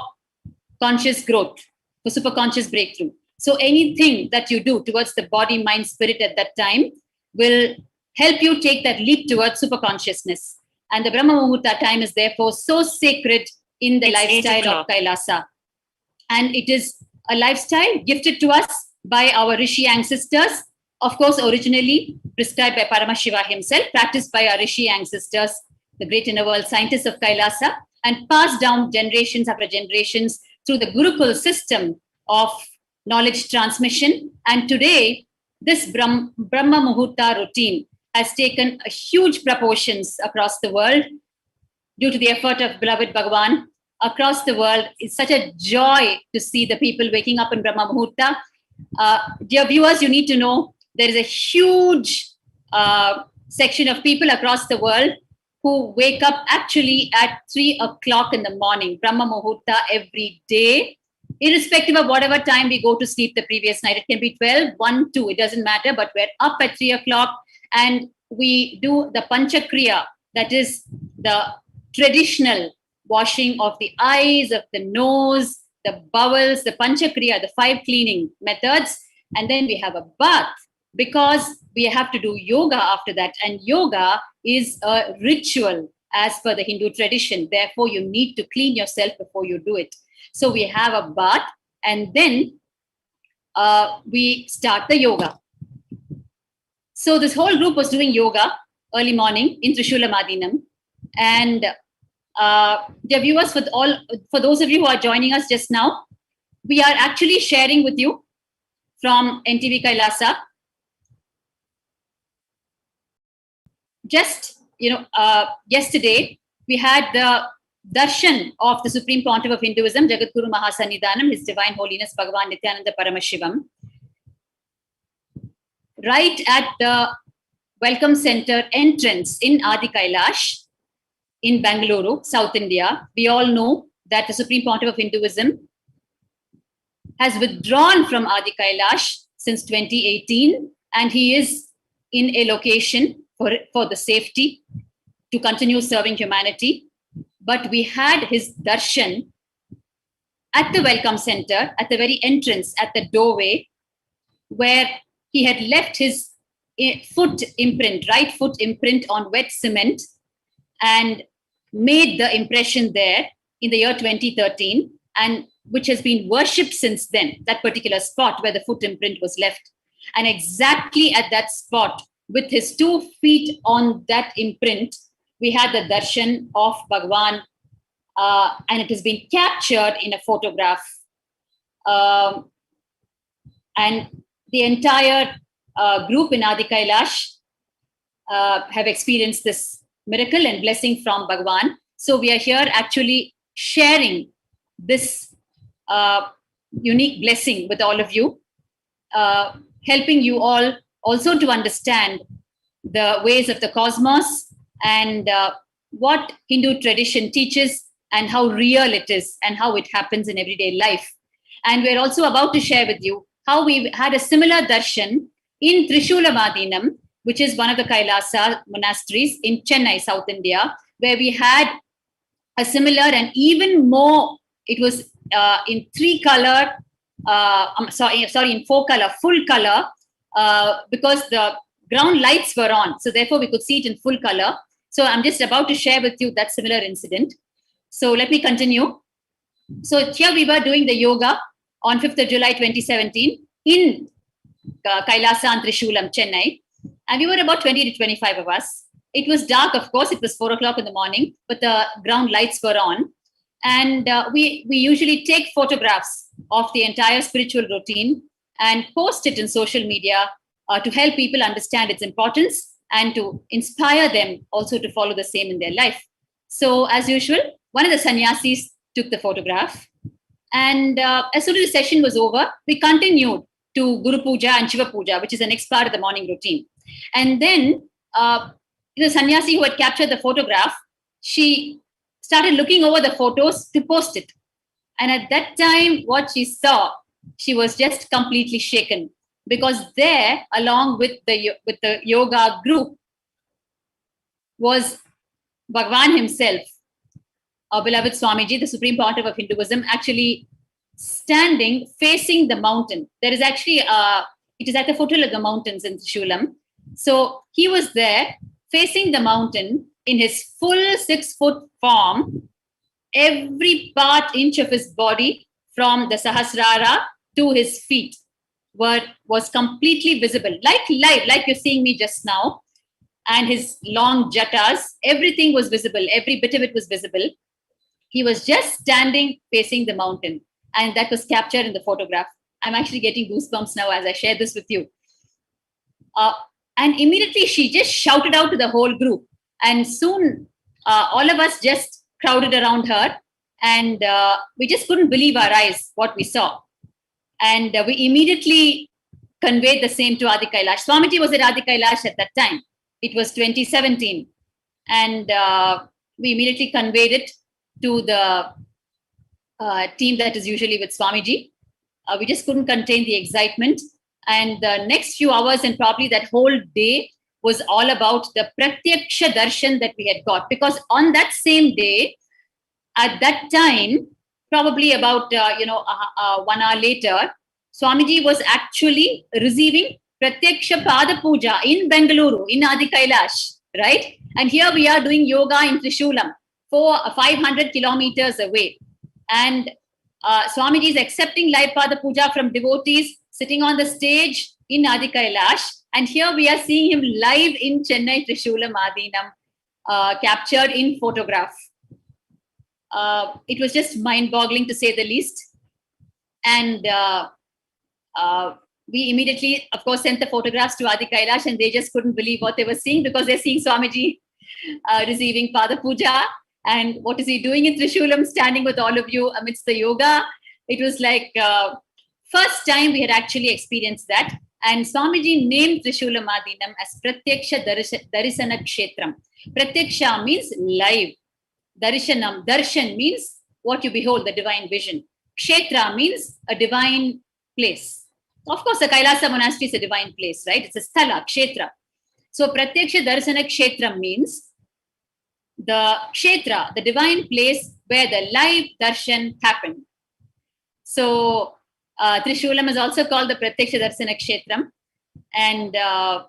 conscious growth, for superconscious breakthrough. So anything that you do towards the body, mind, spirit at that time will help you take that leap towards superconsciousness. And the Brahma Muhurta time is therefore so sacred in the lifestyle of Kailasa. And it is a lifestyle gifted to us by our Rishi ancestors, of course, originally prescribed by Paramashiva himself, practiced by our Rishi ancestors, the great inner world scientists of Kailasa, and passed down generations after generations through the Gurukul system of knowledge transmission. And today, this Brahma Muhurta routine has taken a huge proportions across the world due to the effort of beloved Bhagavan. Across the world, it's such a joy to see the people waking up in Brahma Muhurta. Dear viewers, you need to know there is a huge section of people across the world who wake up actually at 3 o'clock in the morning, Brahma Muhurta every day, irrespective of whatever time we go to sleep the previous night. It can be 12, 1, 2, it doesn't matter, but we're up at 3 o'clock and we do the Panchakriya, that is the traditional washing of the eyes, of the nose, the bowels, the Panchakriya, the 5 cleaning methods. And then we have a bath because we have to do yoga after that. And yoga is a ritual as per the Hindu tradition. Therefore, you need to clean yourself before you do it. So we have a bath and then we start the yoga. So this whole group was doing yoga early morning in Trishula Madinam. And dear viewers, for those of you who are joining us just now, we are actually sharing with you from NTV Kailasa. Just, yesterday, we had the darshan of the Supreme Pontiff of Hinduism, Jagadguru Mahasannidhanam, His Divine Holiness Bhagavan Nithyananda Paramashivam, right at the Welcome Center entrance in Adi Kailash in Bangalore, South India. We all know that the Supreme Pontiff of Hinduism has withdrawn from Adi Kailash since 2018, and he is in a location for the safety to continue serving humanity. But we had his darshan at the Welcome Center, at the very entrance, at the doorway, where he had left his foot imprint, right foot imprint on wet cement and made the impression there in the year 2013, and which has been worshipped since then, that particular spot where the foot imprint was left. And exactly at that spot, with his 2 feet on that imprint, we had the darshan of Bhagavan, and it has been captured in a photograph. And the entire group in Adi Kailash have experienced this miracle and blessing from Bhagavan. So we are here actually sharing this unique blessing with all of you, helping you all also to understand the ways of the cosmos and what Hindu tradition teaches and how real it is and how it happens in everyday life. And we're also about to share with you how we had a similar darshan in Trishulamadinam, which is one of the Kailasa monasteries in Chennai, South India, where we had a similar and even more, it was in 3-color, in 4-color, full color, because the ground lights were on. So therefore we could see it in full color. So I'm just about to share with you that similar incident. So let me continue. So here we were doing the yoga on 5th of July 2017 in Kailasa and Trishulam, Chennai. And we were about 20 to 25 of us. It was dark, of course. It was 4 o'clock in the morning, but the ground lights were on. And we usually take photographs of the entire spiritual routine and post it in social media to help people understand its importance and to inspire them also to follow the same in their life. So as usual, one of the sannyasis took the photograph. And as soon as the session was over, we continued to Guru Puja and Shiva Puja, which is the next part of the morning routine. And then the sannyasi who had captured the photograph, she started looking over the photos to post it. And at that time, what she saw, she was just completely shaken, because there, along with the yoga group, was Bhagwan himself, our beloved Swamiji, the Supreme Pontiff of Hinduism, actually standing facing the mountain. There is actually, it is at the foot of the mountains in Shulam. So he was there facing the mountain in his full 6-foot form. Every inch of his body, from the Sahasrara to his feet, was completely visible, like live, like you're seeing me just now. And his long jatas, everything was visible. Every bit of it was visible. He was just standing facing the mountain. And that was captured in the photograph. I'm actually getting goosebumps now as I share this with you. And immediately she just shouted out to the whole group. And soon all of us just crowded around her. And we just couldn't believe our eyes, what we saw. And we immediately conveyed the same to Adi Kailash. Swamiji was at Adi Kailash at that time. It was 2017. And we immediately conveyed it to the team that is usually with Swamiji. We just couldn't contain the excitement. And the next few hours and probably that whole day was all about the Pratyaksha Darshan that we had got. Because on that same day, at that time, probably about 1 hour later, Swamiji was actually receiving Pratyaksha Pada Puja in Bengaluru, in Adi Kailash, right? And here we are doing yoga in Trishulam, 500 kilometers away. And Swamiji is accepting live Pada Puja from devotees sitting on the stage in Adi Kailash. And here we are seeing him live in Chennai, Trishulam, Adinam, captured in photograph. It was just mind-boggling, to say the least. And we immediately, of course, sent the photographs to Adi Kailash, and they just couldn't believe what they were seeing, because they're seeing Swamiji receiving Pada Puja. And what is he doing in Trishulam, standing with all of you amidst the yoga? It was like first time we had actually experienced that. And Swamiji named Trishulam Adinam as Pratyaksha Darisana Kshetram. Pratyaksha means live. Darshan means what you behold, the divine vision. Kshetra means a divine place. Of course, the Kailasa monastery is a divine place, right? It's a sthala, kshetra. So Pratyaksha Darsana Kshetram means the kshetra, the divine place where the live darshan happened. So Trishulam is also called the Pratyaksha Darsana Kshetram. And I'm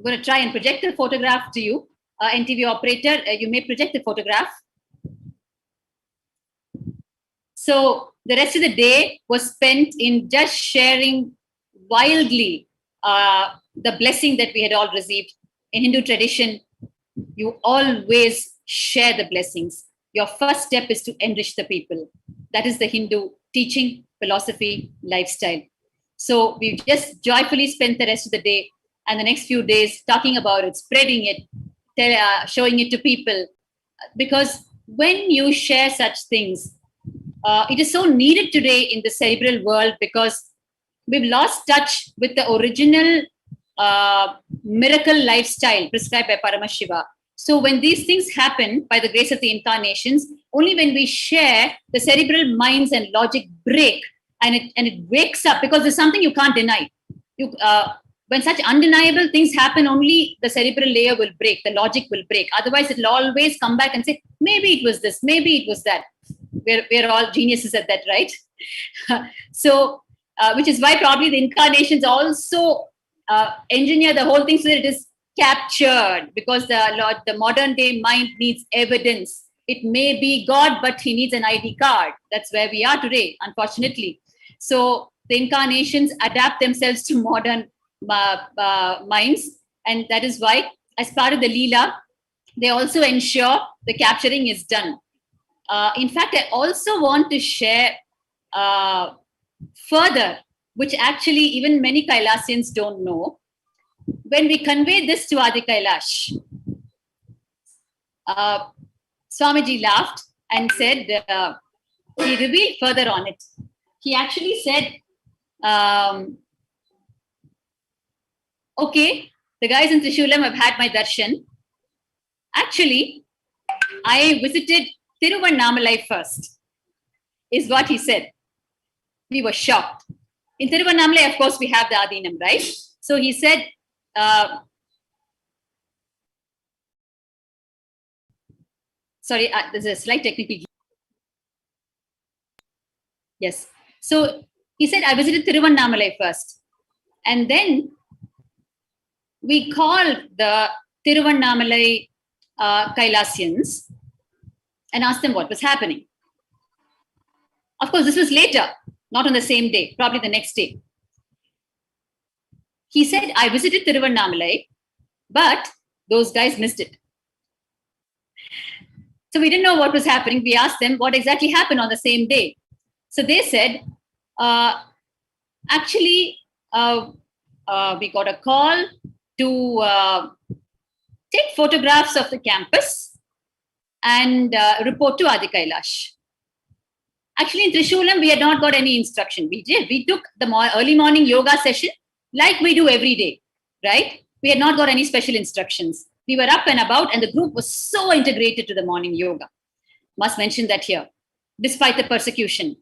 going to try and project the photograph to you. NTV operator, you may project the photograph. So the rest of the day was spent in just sharing wildly the blessing that we had all received. In Hindu tradition, you always share the blessings. Your first step is to enrich the people. That is the Hindu teaching, philosophy, lifestyle. So we just joyfully spent the rest of the day and the next few days talking about it, spreading it, showing it to people. Because when you share such things, it is so needed today in the cerebral world, because we've lost touch with the original miracle lifestyle prescribed by Paramashiva. So when these things happen by the grace of the incarnations, only when we share, the cerebral minds and logic break, and it wakes up, because there's something you can't deny. When such undeniable things happen, only the cerebral layer will break, the logic will break. Otherwise, it'll always come back and say, maybe it was this, maybe it was that. We're all geniuses at that, right? So, which is why probably the incarnations also engineer the whole thing so that it is captured, because the modern day mind needs evidence. It may be God, but he needs an ID card. That's where we are today, unfortunately. So the incarnations adapt themselves to modern minds, and that is why, as part of the Leela, they also ensure the capturing is done. In fact, I also want to share further, which actually even many Kailasians don't know. When we convey this to Adi Kailash, Swamiji laughed and said, he revealed further on it. He actually said, okay, the guys in Trishulam have had my darshan. Actually, I visited Tiruvannamalai first, is what he said. We were shocked. In Tiruvannamalai, of course, we have the Adinam, right? So he said, sorry, there's a slight technical. Yes. So he said, I visited Tiruvannamalai first. And then we called the Tiruvannamalai Kailasians and asked them what was happening. Of course, this was later, not on the same day, probably the next day. He said, I visited Tiruvannamalai, but those guys missed it. So we didn't know what was happening. We asked them what exactly happened on the same day. So they said, actually, we got a call to take photographs of the campus and report to Adi Kailash. Actually, in Trishulam, we had not got any instruction. We did. We took the early morning yoga session like we do every day, right? We had not got any special instructions. We were up and about, and the group was so integrated to the morning yoga. Must mention that here, despite the persecution.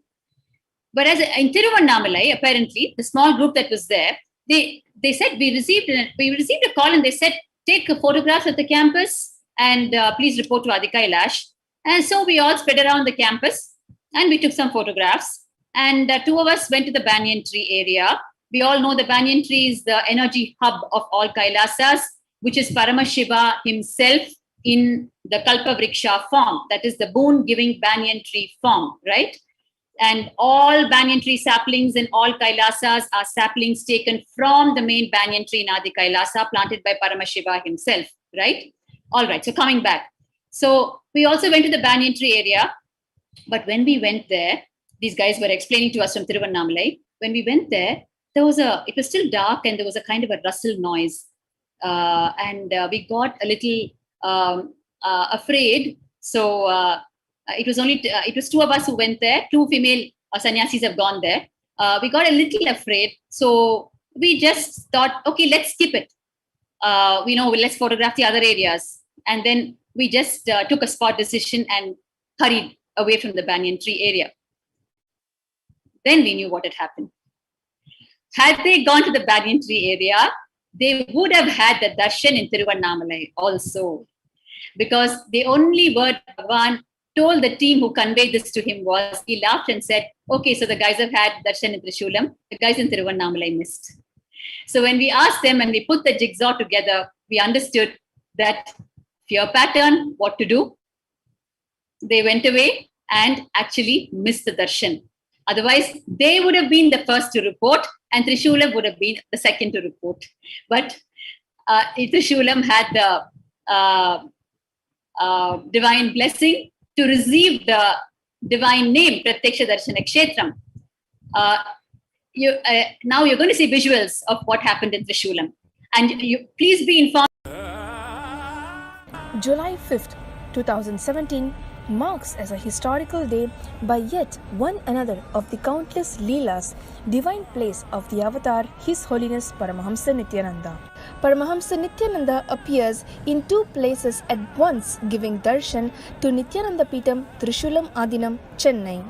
Whereas in Tiruvannamalai, apparently, the small group that was there, they said we received a call, and they said, take photographs of the campus and please report to Adi Kailash. And so we all spread around the campus and we took some photographs. And two of us went to the banyan tree area. We all know the banyan tree is the energy hub of all Kailasas, which is Paramashiva himself in the Kalpavriksha form. That is the boon-giving banyan tree form, right? And all banyan tree saplings in all Kailasas are saplings taken from the main banyan tree in Adi Kailasa, planted by Paramashiva himself, right? All right, so coming back. So we also went to the banyan tree area, but when we went there, these guys were explaining to us from Tiruvannamalai. When we went there, it was still dark and there was a kind of a rustle noise. And we got a little afraid. So it was two of us who went there. Two female sannyasis have gone there. We got a little afraid. So we just thought, okay, let's skip it. Let's photograph the other areas. And then we just took a spot decision and hurried away from the banyan tree area. Then we knew what had happened. Had they gone to the banyan tree area, they would have had the darshan in Tiruvannamalai also. Because the only word Bhagavan told the team who conveyed this to him was, he laughed and said, okay, so the guys have had darshan in Trishulam, the guys in Tiruvannamalai missed. So when we asked them and we put the jigsaw together, we understood that fear pattern, what to do. They went away and actually missed the darshan. Otherwise, they would have been the first to report and Trishulam would have been the second to report. But Trishulam had the divine blessing to receive the divine name, Pratyaksha Darshana Kshetram. Now you're going to see visuals of what happened in Trishulam. And please be informed. July 5th, 2017 marks as a historical day by yet one another of the countless Leelas, divine plays of the avatar His Holiness Paramahamsa Nithyananda. Paramahamsa Nithyananda appears in two places at once, giving darshan to Nithyananda Peetham, Trishulam Adinam, Chennai.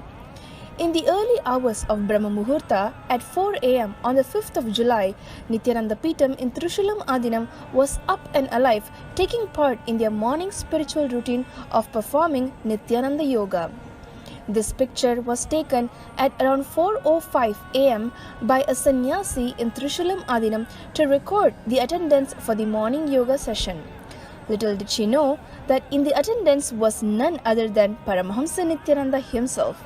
In the early hours of Brahma Muhurta at 4 a.m. on the 5th of July, Nithyananda Peetham in Trishulam Adinam was up and alive, taking part in their morning spiritual routine of performing Nithyananda Yoga. This picture was taken at around 4:05 a.m. by a sannyasi in Trishulam Adinam to record the attendance for the morning yoga session. Little did she know that in the attendance was none other than Paramahamsa Nithyananda himself.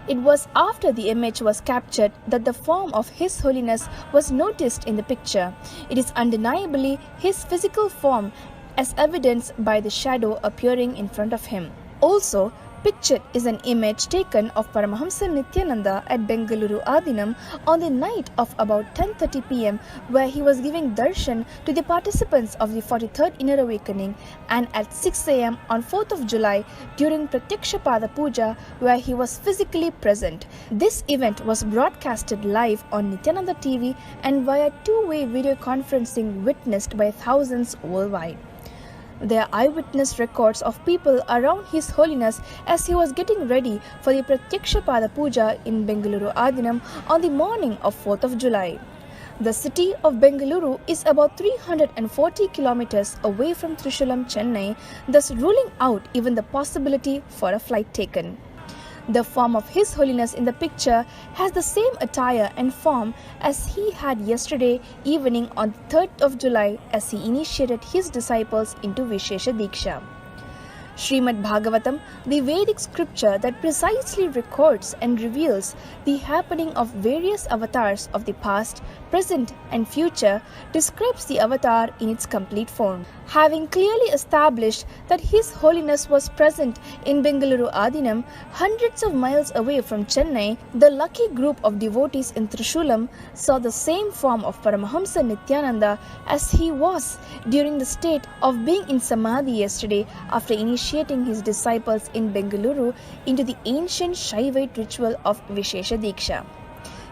It was after the image was captured that the form of His Holiness was noticed in the picture. It is undeniably his physical form, as evidenced by the shadow appearing in front of him. Also, pictured is an image taken of Paramahamsa Nithyananda at Bengaluru Adinam on the night of about 10:30 p.m. where he was giving darshan to the participants of the 43rd Inner Awakening, and at 6 a.m. on 4th of July during Pratyaksha Pada Puja where he was physically present. This event was broadcasted live on Nithyananda TV and via two-way video conferencing witnessed by thousands worldwide. There are eyewitness records of people around His Holiness as he was getting ready for the Pratyaksha Pada Puja in Bengaluru Adinam on the morning of 4th of July. The city of Bengaluru is about 340 kilometers away from Trishulam, Chennai, thus ruling out even the possibility for a flight taken. The form of His Holiness in the picture has the same attire and form as he had yesterday evening on the 3rd of July as he initiated his disciples into Vishesha Diksha. Srimad Bhagavatam, the Vedic scripture that precisely records and reveals the happening of various avatars of the past, present and future, describes the avatar in its complete form. Having clearly established that His Holiness was present in Bengaluru Adinam, hundreds of miles away from Chennai, the lucky group of devotees in Trishulam saw the same form of Paramahamsa Nithyananda as he was during the state of being in Samadhi yesterday after initiating his disciples in Bengaluru into the ancient Shaivite ritual of Vishesha Diksha.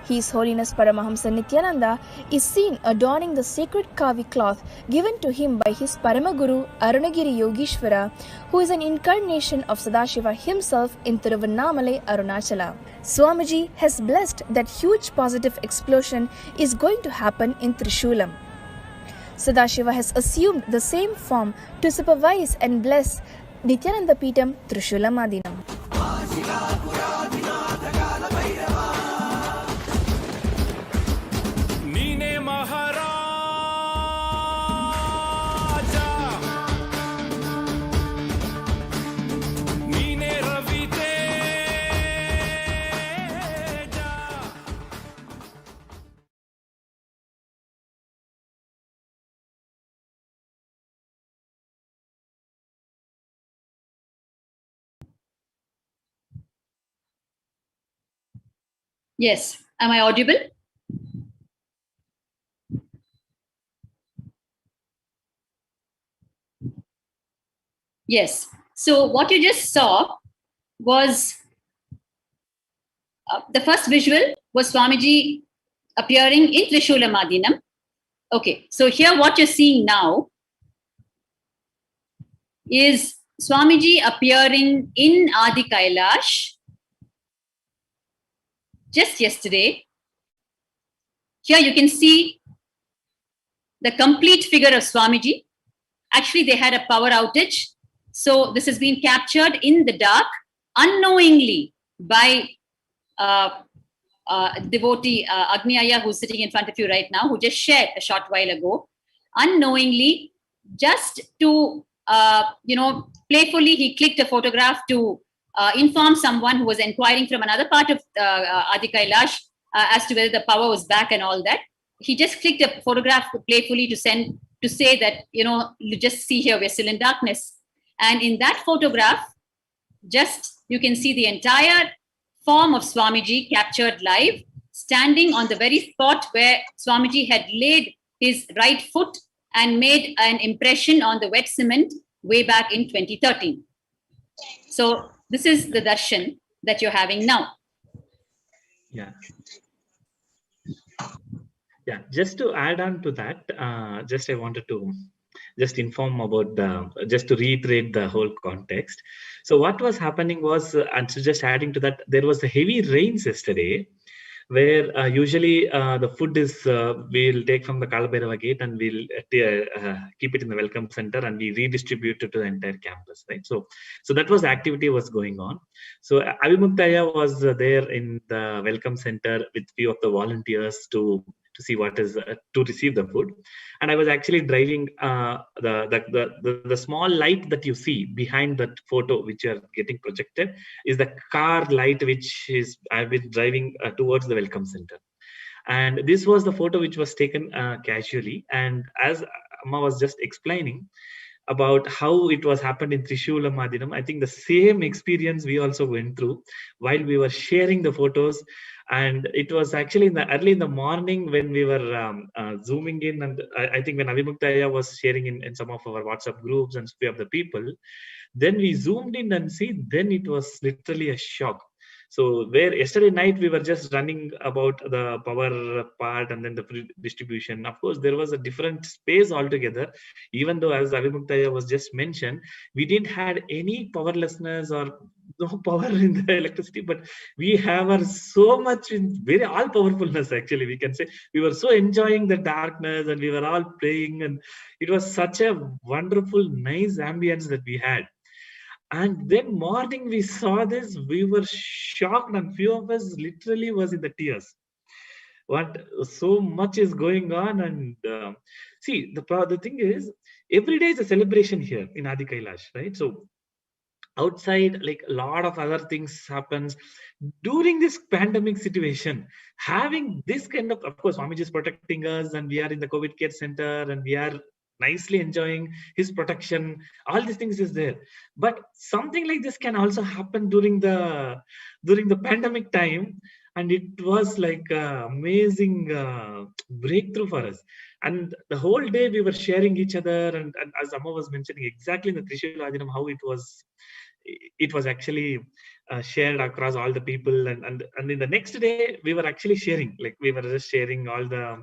His Holiness Paramahamsa Nithyananda is seen adorning the sacred kavi cloth given to him by his Paramaguru Arunagiri Yogishwara, who is an incarnation of Sadashiva himself in Tiruvannamalai, Arunachala. Swamiji has blessed that huge positive explosion is going to happen in Trishulam. Sadashiva has assumed the same form to supervise and bless Nithyananda Peetham Trishulam Adinam. Yes. Am I audible? Yes. So what you just saw was the first visual was Swamiji appearing in Trishulam Adinam. Okay. So here what you're seeing now is Swamiji appearing in Adi Kailash just yesterday. Here you can see the complete figure of Swamiji. Actually, they had a power outage. So this has been captured in the dark unknowingly by devotee Agni Aya, who's sitting in front of you right now, who just shared a short while ago. Unknowingly, just to, playfully, he clicked a photograph to inform someone who was inquiring from another part of Adi Kailash as to whether the power was back and all that. He just clicked a photograph playfully to say that, you just see here, we're still in darkness. And in that photograph, just you can see the entire form of Swamiji captured live, standing on the very spot where Swamiji had laid his right foot and made an impression on the wet cement way back in 2013. So this is the darshan that you're having now. Yeah. Yeah, just to add on to that, just I wanted to just inform about just to reiterate the whole context. So what was happening was, and so just adding to that, there was a heavy rains yesterday, where usually the food is we'll take from the Kalabhairava gate and we'll keep it in the welcome center and we redistribute it to the entire campus, right? So that was the activity was going on. So Avimuktaya was there in the welcome center with few of the volunteers to see what is to receive the food. And I was actually driving the small light that you see behind that photo which you are getting projected is the car light which is I've been driving towards the welcome center. And this was the photo which was taken casually. And as Amma was just explaining about how it was happened in Trishula Madinam, I think the same experience we also went through while we were sharing the photos. And it was actually early in the morning when we were zooming in, and I think when Avimuktaya was sharing in some of our WhatsApp groups and few of the people, then we zoomed in and see, then it was literally a shock. So where yesterday night we were just running about the power part and then the distribution. Of course, there was a different space altogether. Even though, as Avimuktaya was just mentioned, we didn't had any powerlessness or no power in the electricity, but we have so much in very all powerfulness. Actually, we can say we were so enjoying the darkness and we were all playing, and it was such a wonderful, nice ambience that we had. And then morning we saw this, we were shocked, and few of us literally was in the tears. What so much is going on, and see the thing is, every day is a celebration here in Adi Kailash, right? So outside, like a lot of other things happens during this pandemic situation. Having this kind of course, Swamiji is protecting us, and we are in the COVID care center, and we are nicely enjoying his protection. All these things is there, but something like this can also happen during the pandemic time, and it was like amazing breakthrough for us. And the whole day we were sharing each other, and as Amma was mentioning exactly in the Trishula Adinam, how it was actually shared across all the people, and in the next day we were actually sharing, like we were just sharing all the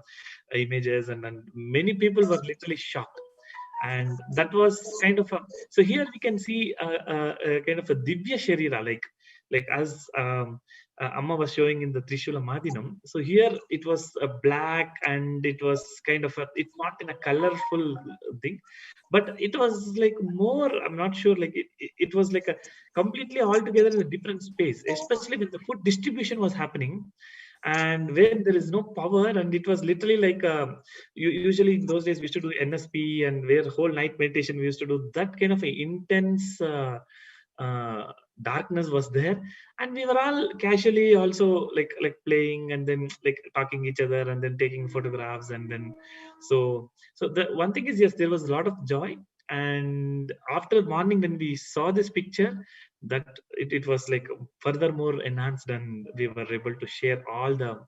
images, and many people were literally shocked. And that was kind of so here we can see a kind of a Divya Sharira, like as Amma was showing in the Trishula Madinam. So here it was a black, and it was kind of it's not in a colorful thing, but it was like more, I'm not sure, like it was like a completely altogether in a different space, especially when the food distribution was happening and when there is no power. And it was literally like usually in those days we used to do NSP, and where whole night meditation we used to do, that kind of a intense darkness was there. And we were all casually also like playing, and then like talking each other, and then taking photographs. And then so the one thing is, yes, there was a lot of joy. And after morning when we saw this picture, that it was like furthermore enhanced, and we were able to share all the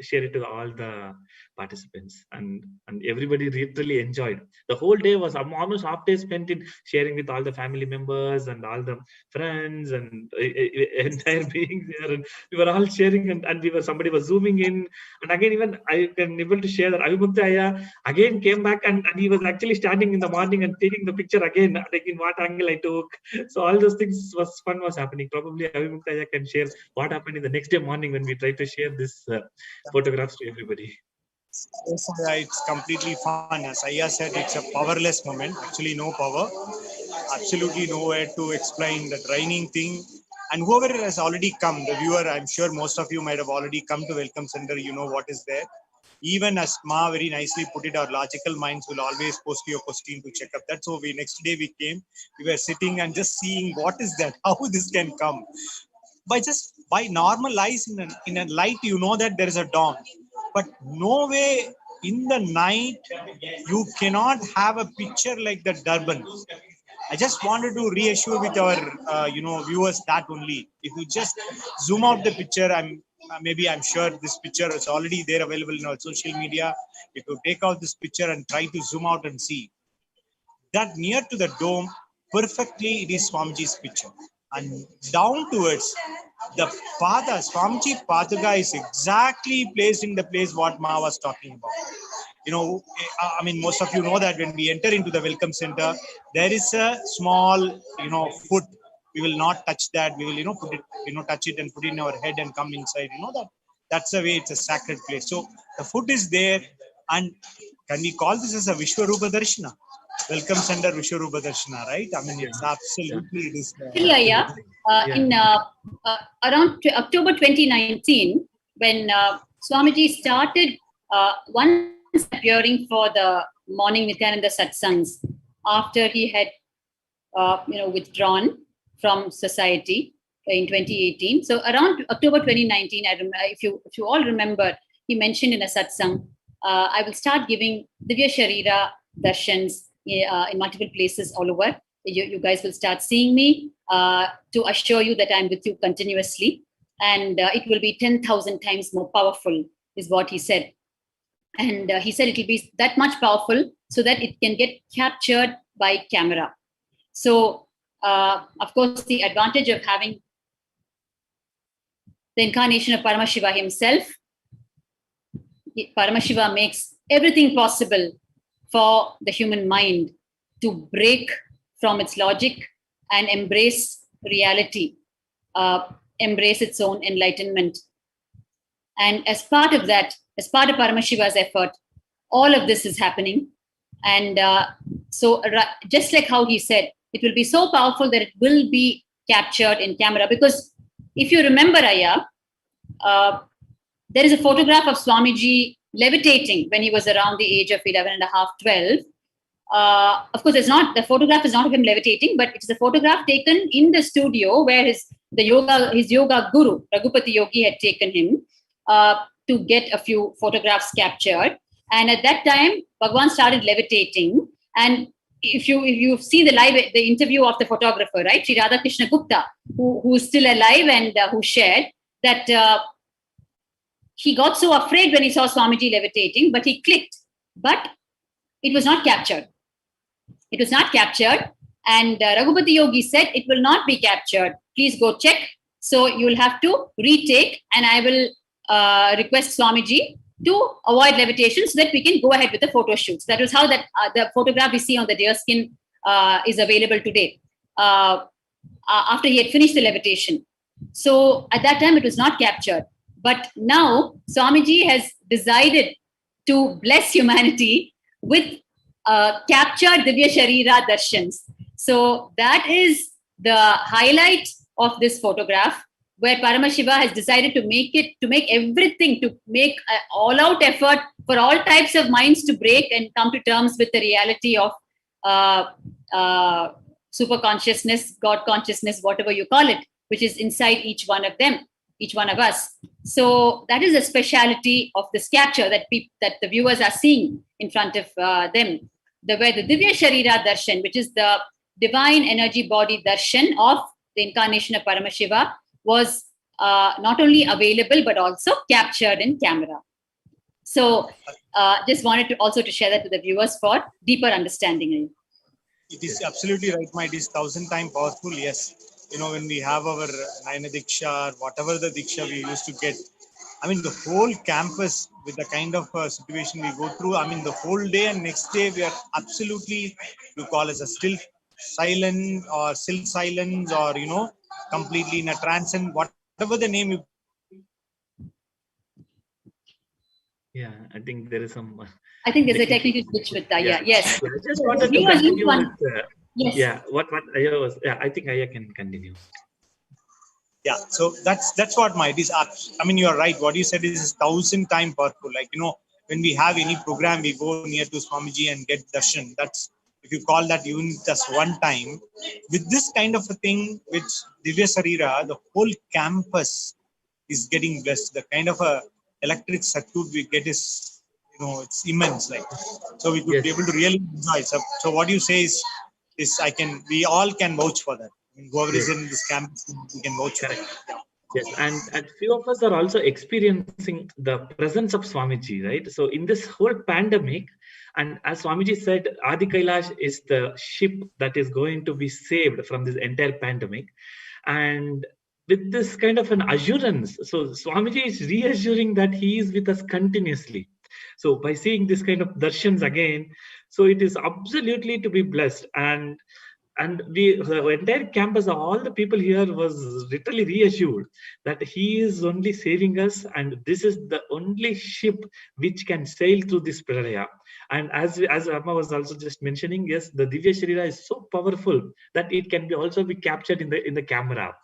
share it to all the participants, and everybody really enjoyed. The whole day was almost half day spent in sharing with all the family members and all the friends and entire beings there, and we were all sharing, and we were, somebody was zooming in, and again even I can able to share that Avimuktaya again came back, and he was actually standing in the morning and taking the picture again, like in what angle I took. So all those things was fun was happening. Probably Avimuktaya can share what happened in the next day morning when we tried to share this photographs to everybody. Yes, it's completely fun. As Aya said, it's a powerless moment. Actually, no power. Absolutely nowhere to explain the training thing. And whoever has already come, the viewer, I'm sure most of you might have already come to Welcome Center. You know what is there. Even as Ma very nicely put it, our logical minds will always post your question to check up. That's so next day we came, we were sitting and just seeing what is that, how this can come. By normal eyes in a light, you know that there is a dawn. But no way in the night, you cannot have a picture like the Durban. I just wanted to reassure with our viewers that only. If you just zoom out the picture, I'm sure this picture is already there available in our social media. If you take out this picture and try to zoom out and see that near to the dome, perfectly it is Swamiji's picture. And down towards the Pada, Swamiji Pataga is exactly placed in the place what Ma was talking about. I mean, most of you know that when we enter into the welcome center, there is a small, foot. We will not touch that. We will, put it, touch it and put it in our head and come inside. That's the way it's a sacred place. So the food is there, and can we call this as a Vishwarupa Darshana? Welcome center Vishwarupa Darshana, right? I mean, it's absolutely it is. In around October 2019, when Swamiji started once appearing for the morning Nithyananda satsangs after he had withdrawn from society in 2018. So around October 2019, I remember, if you all remember, he mentioned in a satsang, I will start giving Divya Sharira darshans in multiple places all over. You guys will start seeing me to assure you that I'm with you continuously, and it will be 10,000 times more powerful, is what he said. And he said it will be that much powerful so that it can get captured by camera. So, of course, the advantage of having the incarnation of Paramashiva himself, Paramashiva makes everything possible for the human mind to break from its logic and embrace reality, embrace its own enlightenment. And as part of that, as part of Paramashiva's effort, all of this is happening. And so just like how he said, it will be so powerful that it will be captured in camera. Because if you remember, Aya, there is a photograph of Swamiji levitating when he was around the age of 11 and a half, 12. Of course, the photograph is not of him levitating, but it's a photograph taken in the studio where his yoga guru, Raghupati Yogi, had taken him to get a few photographs captured. And at that time, Bhagwan started levitating. And if you've seen the interview of the photographer, right, Sri Radha Krishna Gupta, who is still alive and who shared that he got so afraid when he saw Swamiji levitating, but he clicked. But it was not captured. It was not captured. And Raghupati Yogi said, it will not be captured. Please go check. So you'll have to retake, and I will request Swamiji to avoid levitation so that we can go ahead with the photo shoots. That was how that the photograph we see on the deer skin is available today, after he had finished the levitation. So at that time, it was not captured. But now Swamiji has decided to bless humanity with captured Divya Sharira darshans. So that is the highlight of this photograph, where Paramashiva has decided to make everything, to make an all-out effort for all types of minds to break and come to terms with the reality of super consciousness, God consciousness, whatever you call it, which is inside each one of them, each one of us. So that is a speciality of this capture that the viewers are seeing in front of them. Where the Divya Sharira darshan, which is the divine energy body darshan of the incarnation of Paramashiva, was not only available but also captured in camera. So just wanted to also to share that with the viewers for deeper understanding. It is absolutely right, my. It is 1,000 times powerful. Yes, when we have our Nayana Diksha or whatever the Diksha we used to get, I mean, the whole campus with the kind of situation we go through, I mean, the whole day and next day we are absolutely, you call as a still silent or still silence, or completely in a trance, and whatever the name you. Yeah, I think there is some. I think there's a technical glitch with that. Yeah. Yes. I just wanted to continue with, yes. Yeah. What Aya was. Yeah, I think Aya can continue. Yeah, so that's what it is. I mean, you are right. What you said is 1,000 times powerful. Like, when we have any program, we go near to Swamiji and get darshan. That's, if you call that even just one time. With this kind of a thing, which Divya Sarira, the whole campus is getting blessed. The kind of a electric circuit we get is, it's immense. Like, so we could be able to really enjoy. So what you say is we all can vouch for that. Whoever is in this campus, we can vouch for it. Yes, and few of us are also experiencing the presence of Swamiji, right? So in this whole pandemic, and as Swamiji said, Adi Kailash is the ship that is going to be saved from this entire pandemic. And with this kind of an assurance, so Swamiji is reassuring that he is with us continuously. So by seeing this kind of darshans again, so it is absolutely to be blessed. And the entire campus, all the people here was literally reassured that he is only saving us, and this is the only ship which can sail through this pralaya. And as Amma was also just mentioning, yes, the Divya Sharira is so powerful that it can be also be captured in the camera.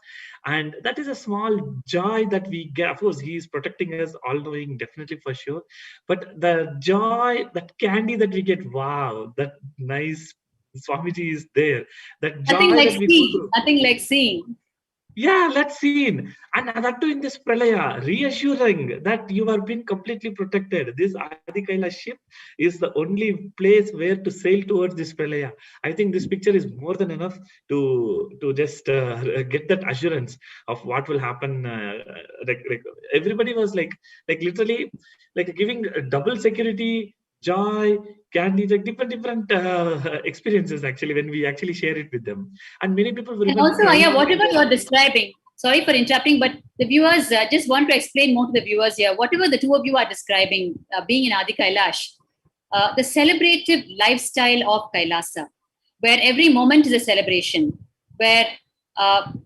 And that is a small joy that we get. Of course, he is protecting us, all knowing, definitely for sure. But the joy, that candy that we get, wow, that nice Swamiji is there. That joy Nothing like that we go seeing. through. Nothing like seeing. Yeah, let's see. And that too in this pralaya, reassuring that you are being completely protected. This Adi Kailasa ship is the only place where to sail towards this pralaya. I think this picture is more than enough to just get that assurance of what will happen. Like everybody was like literally like giving double security, joy, candy, like different experiences actually when we actually share it with them. And many people were And even also, crying. whatever you're describing, sorry for interrupting, but the viewers just want to explain more to the viewers here. Whatever the two of you are describing, being in Adi Kailash, the celebrative lifestyle of Kailasa, where every moment is a celebration, where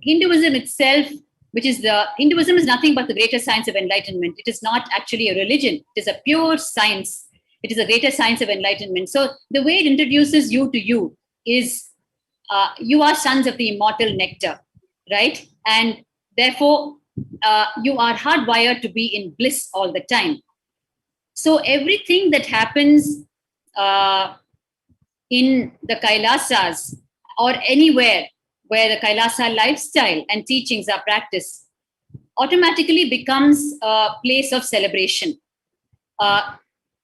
Hinduism itself, Hinduism is nothing but the greater science of enlightenment. It is not actually a religion. It is a pure science. It is a greater science of enlightenment. So the way it introduces you to you is you are sons of the immortal nectar, right? And therefore, you are hardwired to be in bliss all the time. So everything that happens in the Kailasas or anywhere where the Kailasa lifestyle and teachings are practiced automatically becomes a place of celebration.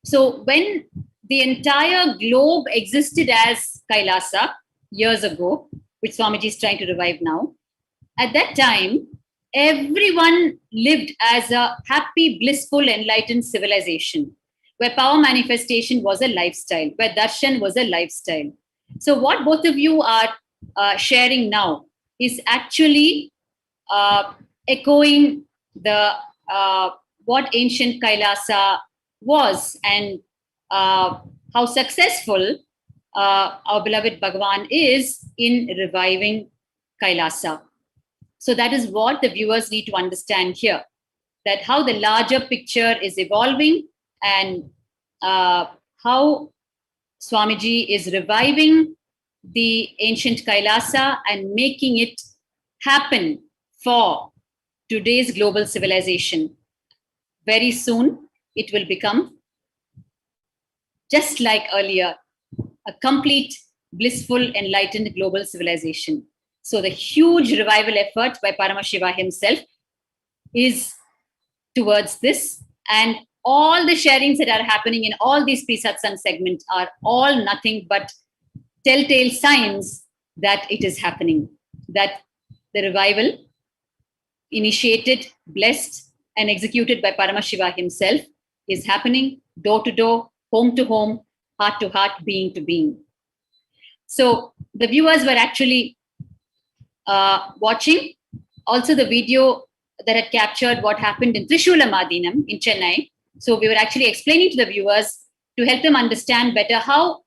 So when the entire globe existed as Kailasa years ago, which Swamiji is trying to revive now, at that time, everyone lived as a happy, blissful, enlightened civilization, where power manifestation was a lifestyle, where darshan was a lifestyle. So what both of you are sharing now is actually echoing the what ancient Kailasa was, and how successful our beloved Bhagavan is in reviving Kailasa. So that is what the viewers need to understand here, that how the larger picture is evolving and how Swamiji is reviving the ancient Kailasa and making it happen for today's global civilization. Very soon, it will become, just like earlier, a complete, blissful, enlightened global civilization. So the huge revival effort by Paramashiva himself is towards this. And all the sharings that are happening in all these pre-satsang segments are all nothing but telltale signs that it is happening, that the revival initiated, blessed, and executed by Paramashiva himself is happening door to door, home to home, heart to heart, being to being. So the viewers were actually watching also the video that had captured what happened in Trishulamadinam in Chennai. So we were actually explaining to the viewers to help them understand better how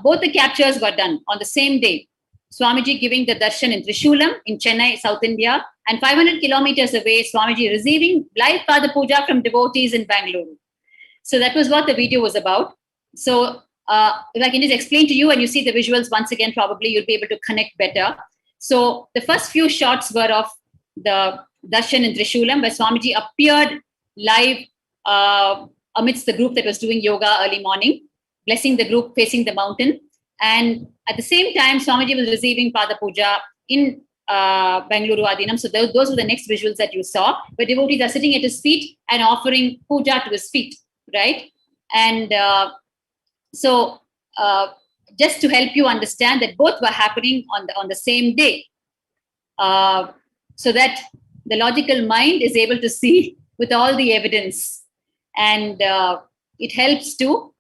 both the captures were done on the same day. Swamiji giving the darshan in Trishulam in Chennai, South India, and 500 kilometers away, Swamiji receiving live Pada Puja from devotees in Bangalore. So that was what the video was about. So if I can just explain to you and you see the visuals once again, probably you'll be able to connect better. So the first few shots were of the darshan in Trishulam, where Swamiji appeared live amidst the group that was doing yoga early morning, blessing the group facing the mountain. And at the same time, Swamiji was receiving Pada Puja in Bangalore Adinam. So those were the next visuals that you saw, where devotees are sitting at his feet and offering puja to his feet, right? And so just to help you understand that both were happening on the same day, so that the logical mind is able to see with all the evidence, and it helps to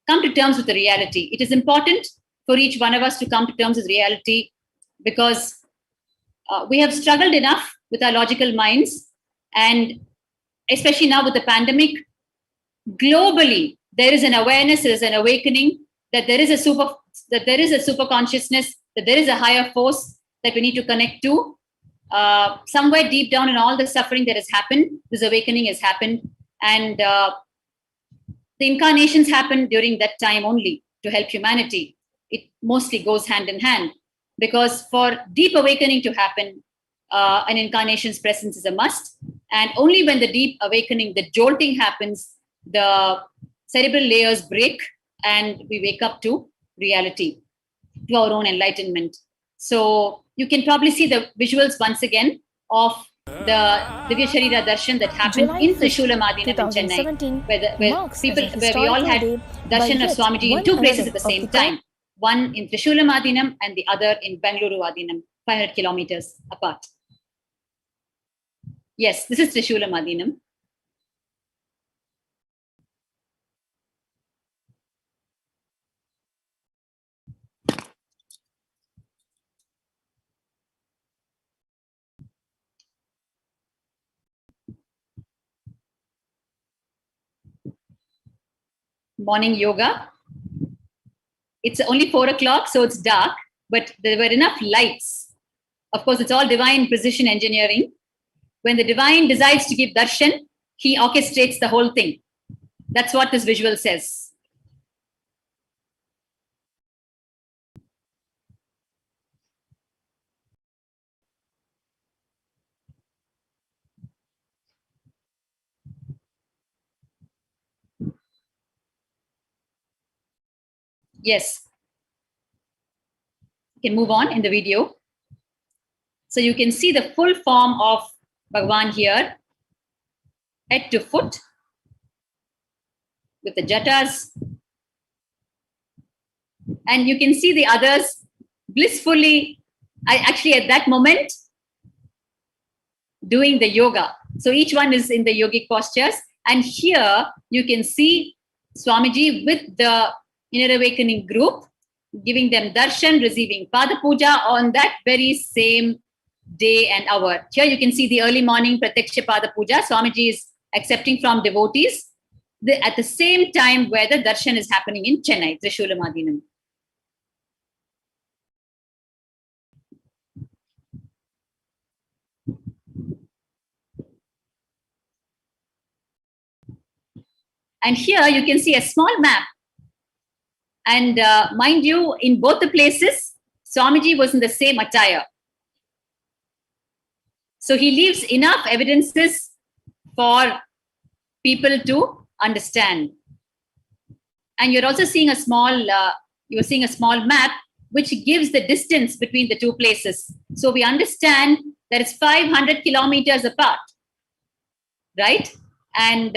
come to terms with the reality. It is important for each one of us to come to terms with reality, because we have struggled enough with our logical minds, and especially now with the pandemic, globally, there is an awareness, there is an awakening that there is a super consciousness, that there is a higher force that we need to connect to. Somewhere deep down in all the suffering that has happened, this awakening has happened, and the incarnations happen during that time only to help humanity. It mostly goes hand in hand, because for deep awakening to happen, an incarnation's presence is a must. And only when the deep awakening, the jolting happens, the cerebral layers break, and we wake up to reality, to our own enlightenment. So you can probably see the visuals once again of the Divya Sharira Darshan that happened July in 5th, Trishula Madinam in Chennai, 2017 where marks people, as a where we all historical had day by darshan of yet Swamiji in one two places another at the of same the time. One in Trishula Madinam and the other in Bangalore Madinam, 500 kilometers apart. Yes, this is Trishula Madinam. Morning yoga. It's only 4 o'clock, so it's dark, but there were enough lights. Of course, it's all divine precision engineering. When the divine decides to give darshan, he orchestrates the whole thing. That's what this visual says. Yes. You can move on in the video. So you can see the full form of Bhagavan here, head to foot, with the jatas. And you can see the others blissfully, actually at that moment, doing the yoga. So each one is in the yogic postures. And here you can see Swamiji with the Inner Awakening group, giving them darshan, receiving Pada Puja on that very same day and hour. Here you can see the early morning Pratyaksha Pada Puja. Swamiji is accepting from devotees at the same time where the darshan is happening in Chennai, Trishula Madinam. And here you can see a small map. And mind you, in both the places, Swamiji was in the same attire. So he leaves enough evidences for people to understand. And you're also seeing a small, map which gives the distance between the two places. So we understand that it's 500 kilometers apart, right? And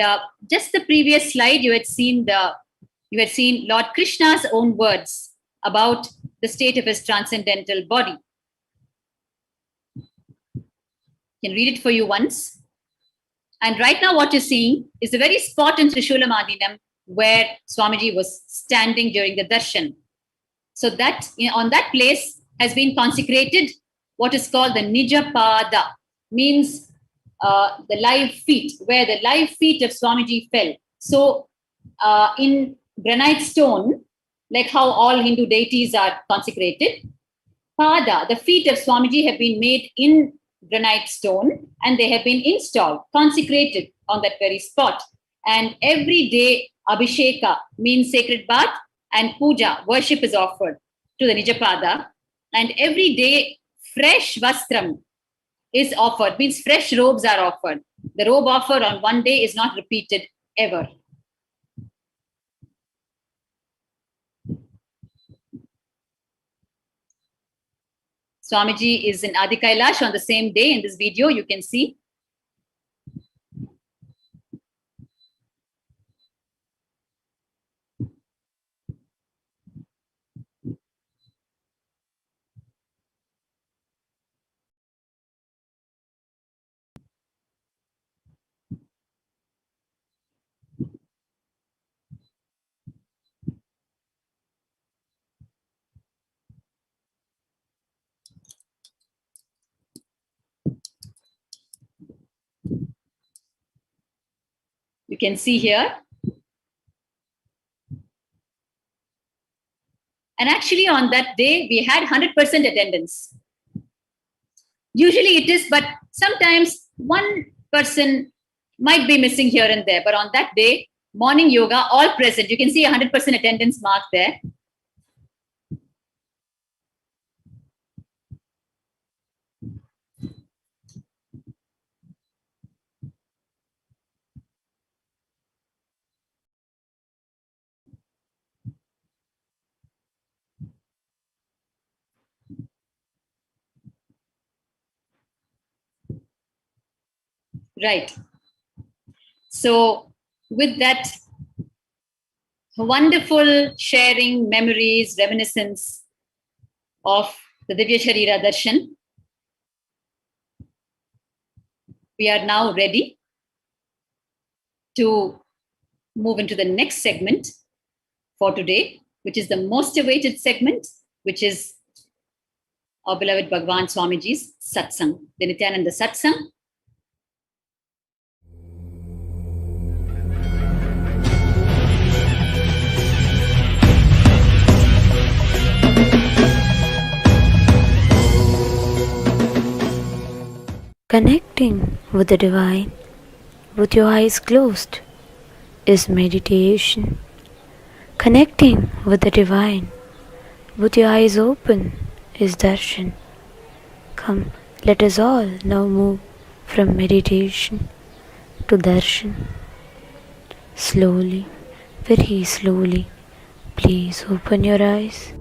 just the previous slide, you had seen Lord Krishna's own words about the state of his transcendental body. I can read it for you once. And right now what you're seeing is the very spot in Trishula Madinam where Swamiji was standing during the darshan. So that on that place has been consecrated what is called the Nija Pada, means the live feet, where the live feet of Swamiji fell. So in granite stone, like how all Hindu deities are consecrated, Pada, the feet of Swamiji have been made in granite stone, and they have been installed, consecrated on that very spot. And every day, Abhisheka means sacred bath, and puja, worship, is offered to the Nijapada. And every day, fresh vastram is offered, means fresh robes are offered. The robe offered on one day is not repeated ever. Swamiji is in Adi Kailash on the same day. In this video, you can see. You can see here And actually on that day, we had 100% attendance. Usually it is, but sometimes one person might be missing here and there. But on that day, morning yoga, all present. You can see 100% attendance mark there. Right. So with that wonderful sharing, memories, reminiscence of the Divya Sharira Darshan, we are now ready to move into the next segment for today, which is the most awaited segment, which is our beloved Bhagwan Swamiji's Satsang, the Nithyananda Satsang. Connecting with the divine with your eyes closed is meditation. Connecting with the divine with your eyes open is darshan. Come, let us all now move from meditation to darshan. Slowly, very slowly, please open your eyes.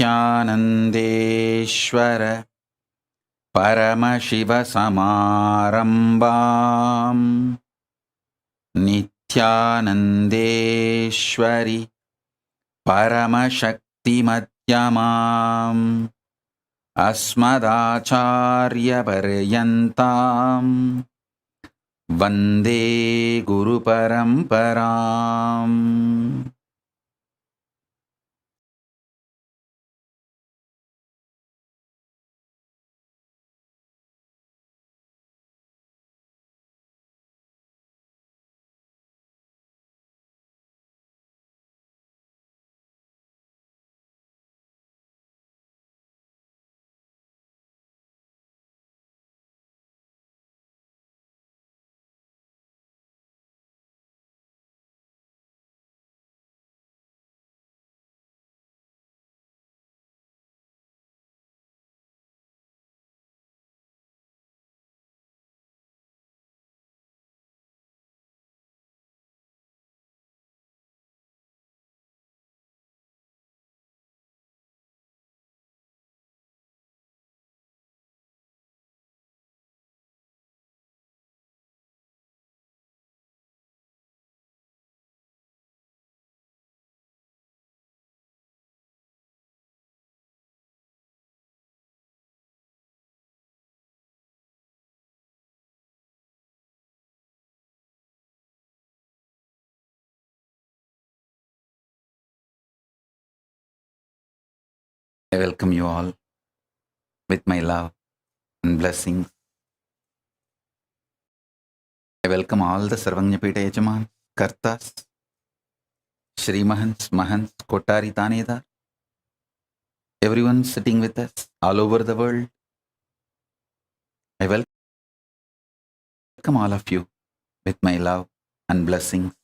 नित्यानन्देश्वर परमशिवसमारम्भाम् नित्यानन्देश्वरि परमशक्तिमध्यमाम् अस्मदाचार्यपर्यन्ताम् वन्दे गुरुपरम्पराम्. I welcome you all with my love and blessings. I welcome all the Sarvajñapita Yajaman, Kartas, Shri Mahants, Mahants, Kotari Tanedar, everyone sitting with us all over the world. I welcome all of you with my love and blessings.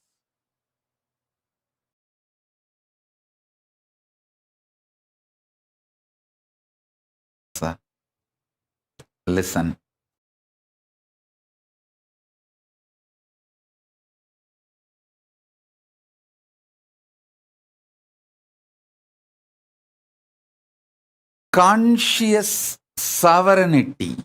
Listen. Conscious sovereignty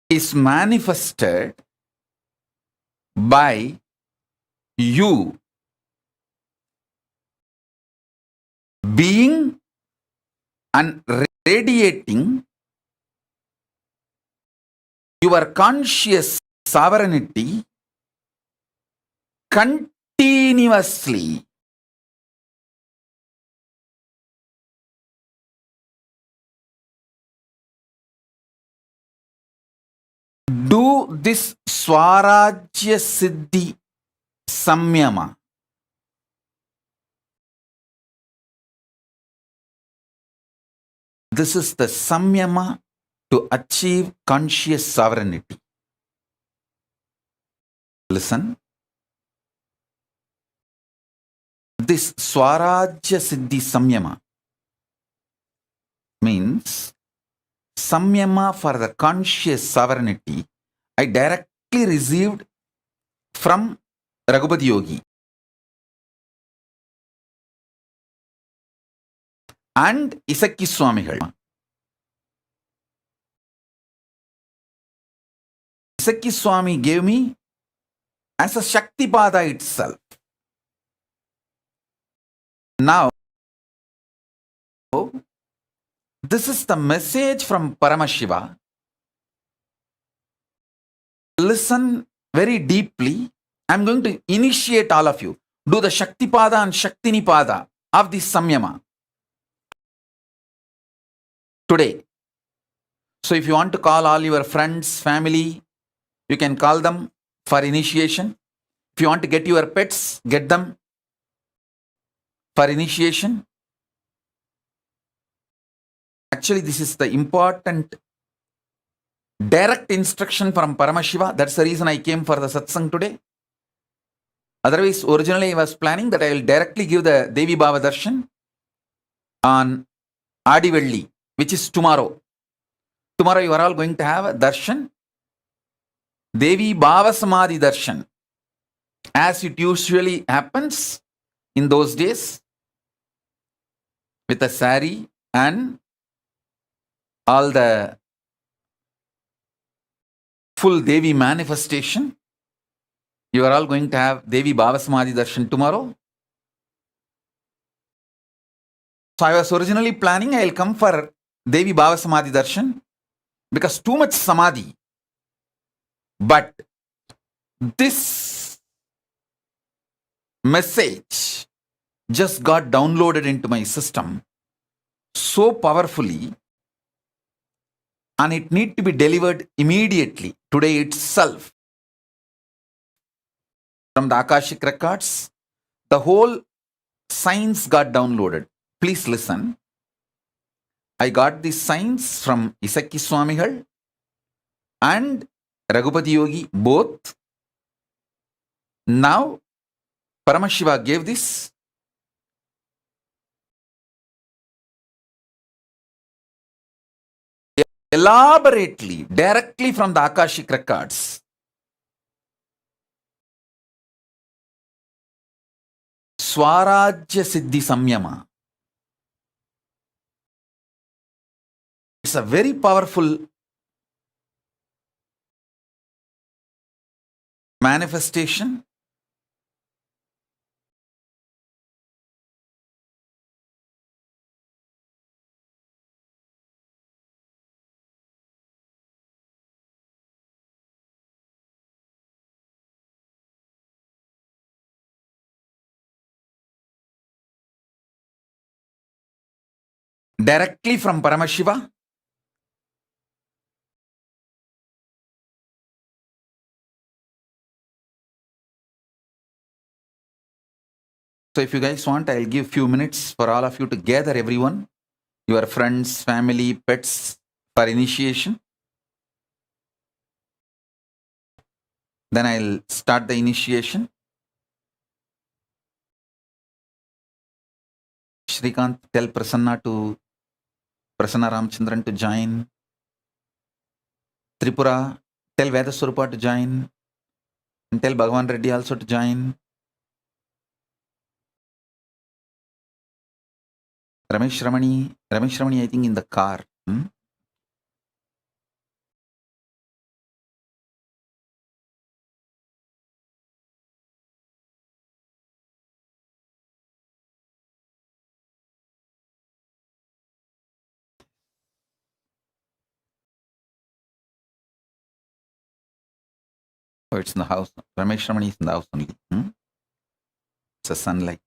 is manifested by you being and radiating your conscious sovereignty continuously. Do this Swarajya Siddhi Samyama. This is the Samyama to achieve conscious sovereignty. Listen. This Swarajya Siddhi Samyama means Samyama for the conscious sovereignty I directly received from Raghupati Yogi and Isakki Swamigal. Isakki Swami gave me as a Shaktipada itself. Now, this is the message from Paramashiva. Listen very deeply. I'm going to initiate all of you. Do the Shaktipada and Shaktinipada of this Samyama today. So if you want to call all your friends, family, you can call them for initiation. If you want to get your pets, get them for initiation. Actually, this is the important direct instruction from Paramashiva. That's the reason I came for the satsang today. Otherwise, originally I was planning that I will directly give the Devi Bhava Darshan on Adivelli, which is tomorrow. Tomorrow you are all going to have a darshan, Devi Bhava Samadhi Darshan. as it usually happens in those days, with a sari and all the full Devi manifestation. You are all going to have Devi Bhavasamadhi Darshan tomorrow. So I was originally planning I will come for Devi Bhavasamadhi Darshan because too much Samadhi. But this message just got downloaded into my system so powerfully, and it need to be delivered immediately, today itself. From the Akashic records, the whole science got downloaded. Please listen. I got the science from Isaki Swamigal and Raghupati Yogi both. Now, Paramashiva gave this. Elaborately, directly from the Akashic records. Swarajya Siddhi Samyama. It's a very powerful manifestation. Directly from Paramashiva. So if you guys want, I'll give few minutes for all of you to gather everyone, your friends, family, pets, for initiation. Then I'll start the initiation. Shrikant, tell Prasanna Ramchandran to join. Tripura, tell Vedaswarupa to join. And tell Bhagavan Reddy also to join. Ramesh Ramani, I think in the car. Oh, it's in the house. Ramesh Ramani is in the house only. It's a sunlight.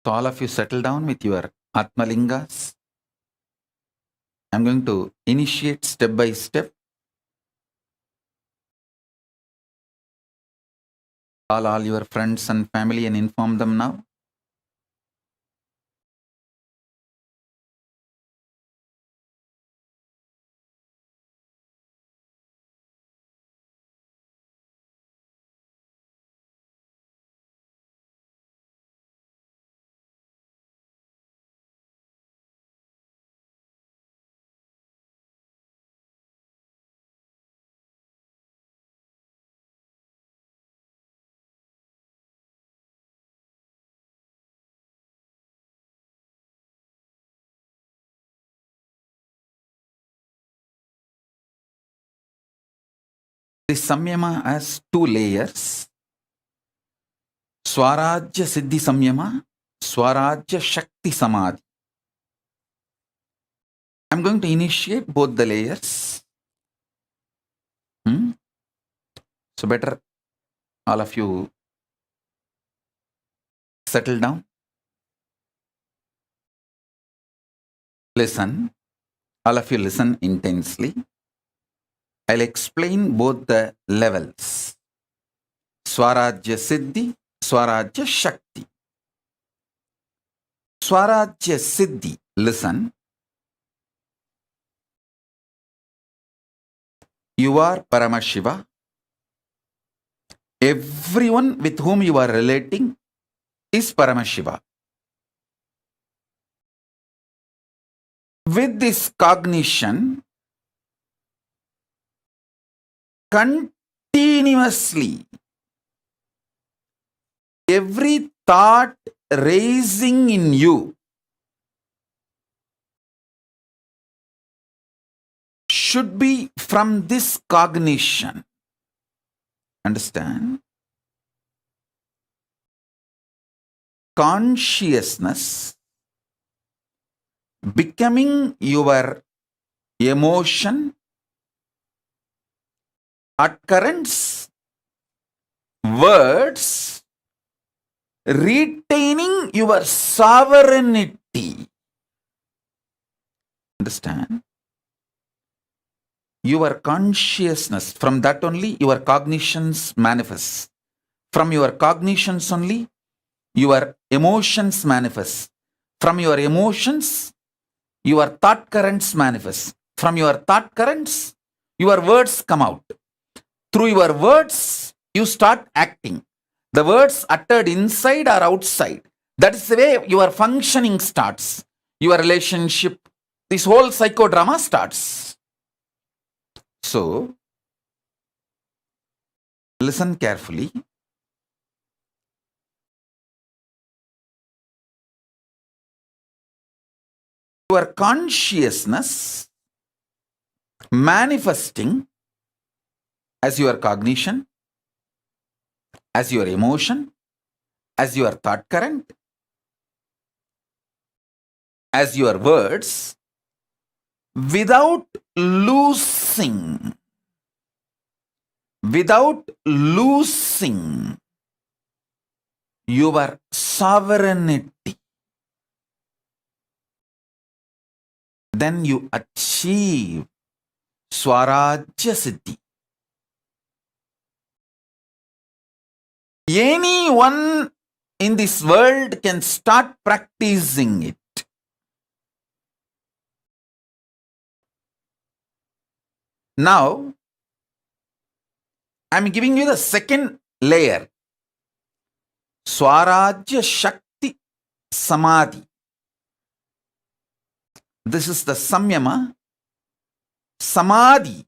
So all of you settle down with your Atmalingas. I'm going to initiate step by step. Call all your friends and family and inform them now. This Samyama has two layers. Swarajya Siddhi Samyama, Swarajya Shakti Samadhi. I'm going to initiate both the layers. So better all of you settle down. Listen. All of you listen intensely. I'll explain both the levels. Swarajya Siddhi, Swarajya Shakti. Swarajya Siddhi, listen. You are Paramashiva. Everyone with whom you are relating is Paramashiva. With this cognition, continuously, every thought raising in you should be from this cognition. Understand? Consciousness becoming your emotion, occurrence, words, retaining your sovereignty. Understand? Your consciousness, from that only your cognitions manifest. From your cognitions only your emotions manifest. From your emotions, your thought currents manifest. From your thought currents, your words come out. Through your words, you start acting. The words uttered inside or outside. That is the way your functioning starts. Your relationship, this whole psychodrama starts. So, listen carefully. Your consciousness manifesting as your cognition, as your emotion, as your thought current, as your words, without losing your sovereignty. Then you achieve Swarajya Siddhi. Anyone in this world can start practicing it. Now, I am giving you the second layer. Swarajya Shakti Samadhi. This is the Samyama. Samadhi.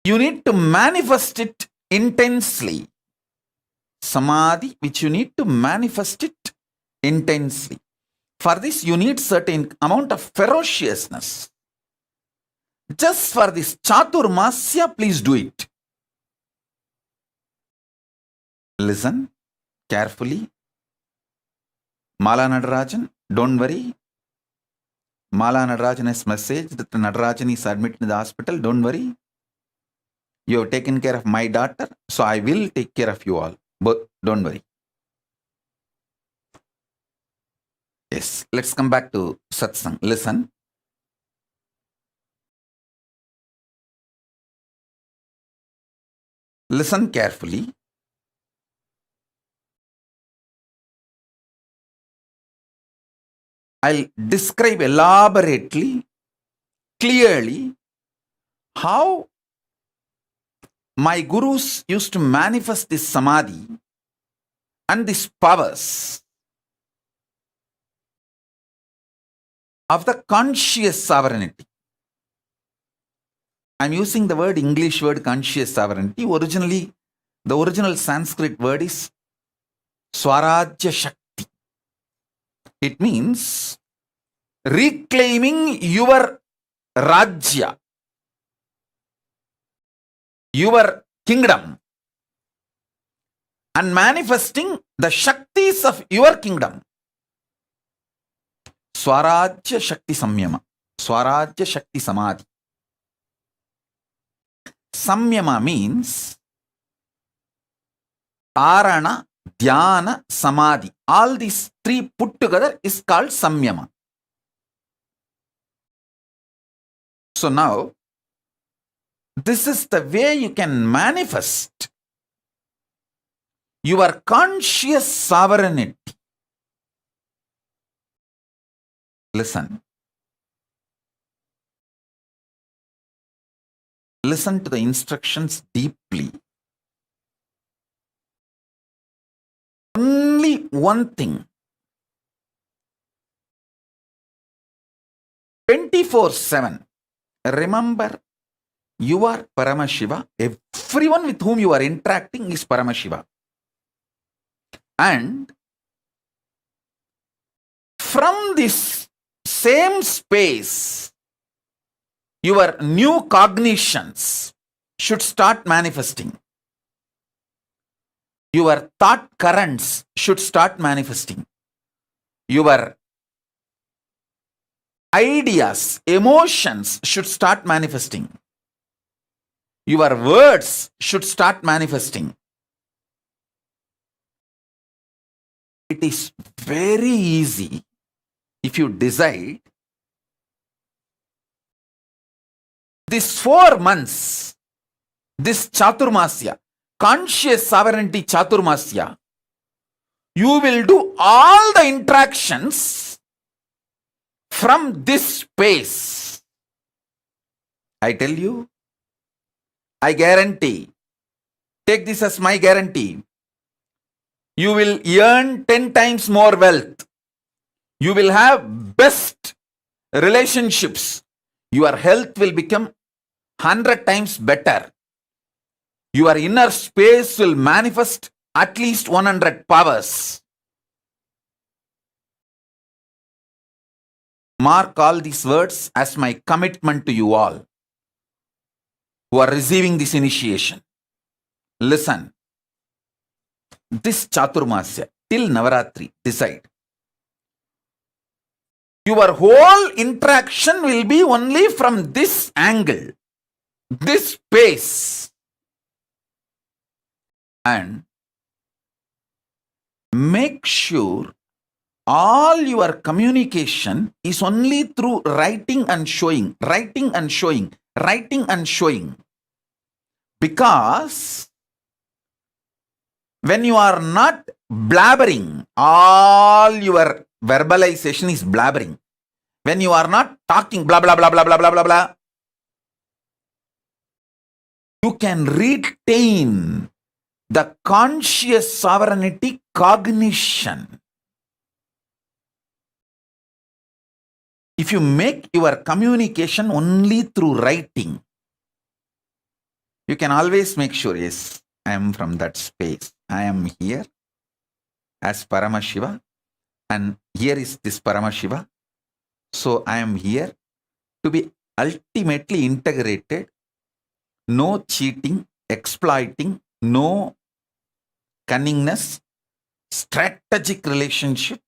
You need to manifest it intensely. Samadhi, which you need to manifest it intensely. For this, you need certain amount of ferociousness. Just for this Chaturmasya, please do it. Listen carefully. Mala Nadarajan, don't worry. Mala Nadarajan has messaged that Nadarajan is admitted in the hospital. Don't worry. You have taken care of my daughter, so I will take care of you all. But don't worry. Yes, let's come back to satsang. Listen. Listen carefully. I'll describe elaborately, clearly, how my gurus used to manifest this samadhi and these powers of the conscious sovereignty. I'm using the word English word conscious sovereignty. Originally, the original Sanskrit word is Swarajya Shakti. It means reclaiming your Rajya, your kingdom, and manifesting the Shaktis of your kingdom. Swarajya Shakti Samyama, Swarajya Shakti Samadhi. Samyama means Arana, Dhyana, Samadhi. All these three put together is called Samyama. So now, This is the way you can manifest your conscious sovereignty. Listen. Listen to the instructions deeply. Only one thing. 24/7. Remember, you are Paramashiva. Everyone with whom you are interacting is Paramashiva. And from this same space, your new cognitions should start manifesting. Your thought currents should start manifesting. Your ideas, emotions should start manifesting. Your words should start manifesting. It is very easy if you decide. These 4 months, this Chaturmasya, conscious sovereignty Chaturmasya, you will do all the interactions from this space. I tell you, I guarantee, take this as my guarantee, you will earn 10 times more wealth. You will have best relationships. Your health will become 100 times better. Your inner space will manifest at least 100 powers. Mark all these words as my commitment to you all who are receiving this initiation. Listen. This Chaturmasya till Navaratri, decide. Your whole interaction will be only from this angle, this space. And make sure all your communication is only through writing and showing, writing and showing, writing and showing. Because when you are not blabbering, all your verbalization is blabbering. When you are not talking blah blah blah blah blah blah blah blah, you can retain the conscious sovereignty cognition. If you make your communication only through writing, you can always make sure, yes, I am from that space. I am here as Paramashiva, and here is this Paramashiva. So I am here to be ultimately integrated. No cheating, exploiting, no cunningness, strategic relationship,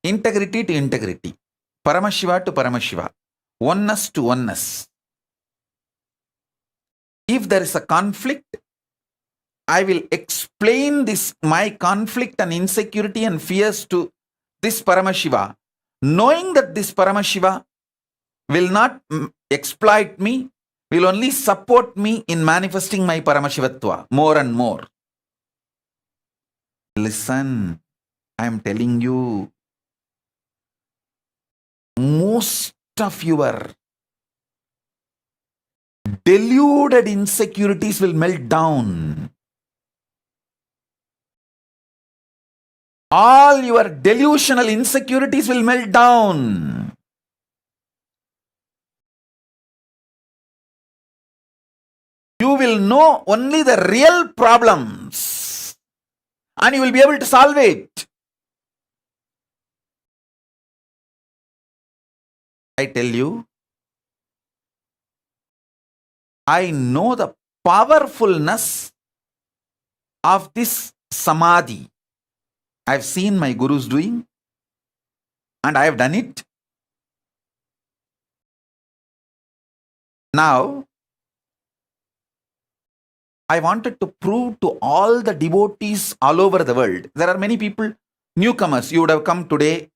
integrity to integrity, Paramashiva to Paramashiva, oneness to oneness. If there is a conflict, I will explain this, my conflict and insecurity and fears to this Paramashiva, knowing that this Paramashiva will not exploit me, will only support me in manifesting my Paramashivatva more and more. Listen, I am telling you, most of your deluded insecurities will melt down. All your delusional insecurities will melt down. You will know only the real problems and you will be able to solve it. I tell you, I know the powerfulness of this samadhi. I've seen my gurus doing and I have done it. Now, I wanted to prove to all the devotees all over the world. There are many people, newcomers, you would have come today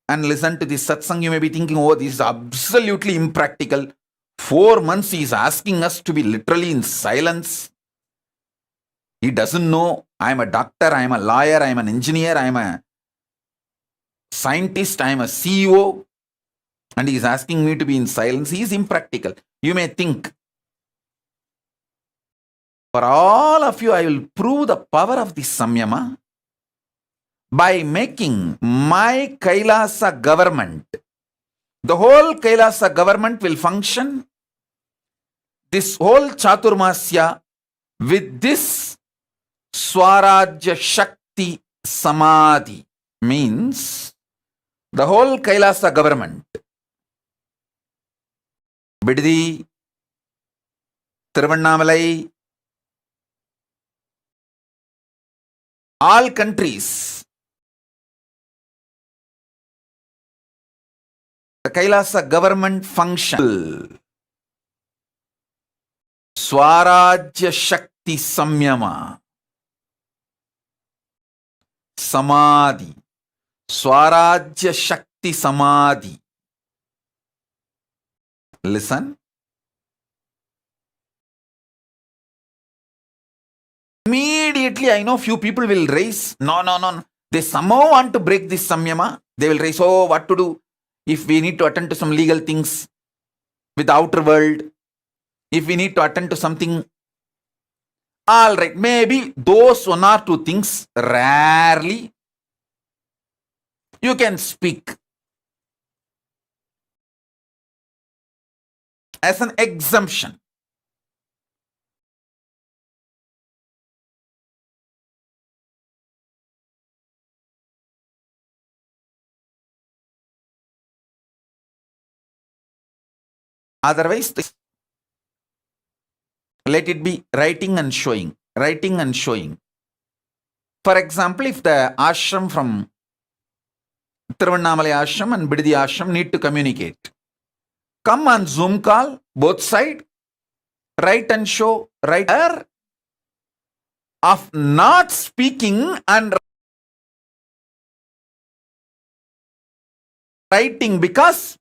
and listened to this satsang. You may be thinking, oh, this is absolutely impractical. 4 months he is asking us to be literally in silence. He doesn't know I am a doctor, I am a lawyer, I am an engineer, I am a scientist, I am a CEO, and he is asking me to be in silence. He is impractical. You may think, for all of you, I will prove the power of this samyama by making my Kailasa government. The whole Kailasa government will function, this whole Chaturmasya, with this Swarajya Shakti Samadhi. Means the whole Kailasa government, Biddi, Tiruvannamalai, all countries, the Kailasa government function, Swarajya Shakti Samyama, Samadhi, Swarajya Shakti Samadhi. Listen. Immediately, I know few people will raise, no. They somehow want to break this samyama. They will raise, oh, what to do if we need to attend to some legal things with the outer world, if we need to attend to something. All right, maybe those 1 or 2 things, rarely you can speak as an exemption. Otherwise, let it be writing and showing, writing and showing. For example, if the ashram from Tiruvannamalai ashram and Biddi ashram need to communicate, come on Zoom call, both side, write and show, writer of not speaking and writing, because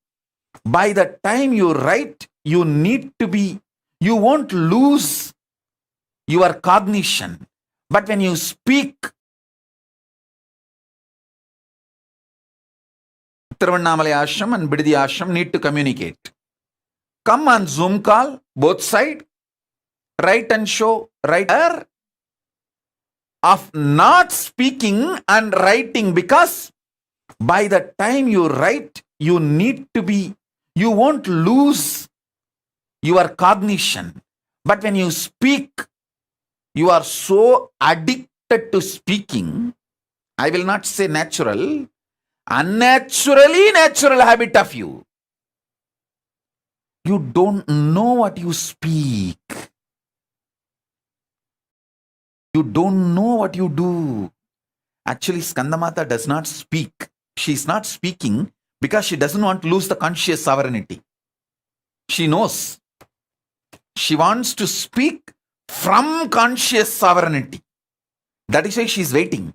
by the time you write, you won't lose your cognition. But when you speak, Tiruvannamalai ashram and Biddi ashram need to communicate. Come on Zoom call, both side, write and show, writer of not speaking and writing, because by the time you write, you won't lose your cognition. But when you speak, you are so addicted to speaking. I will not say natural, unnaturally natural habit of you. You don't know what you speak. You don't know what you do. Actually, Skandamata does not speak. She is not speaking because she doesn't want to lose the conscious sovereignty. She knows. She wants to speak from conscious sovereignty. That is why she is waiting.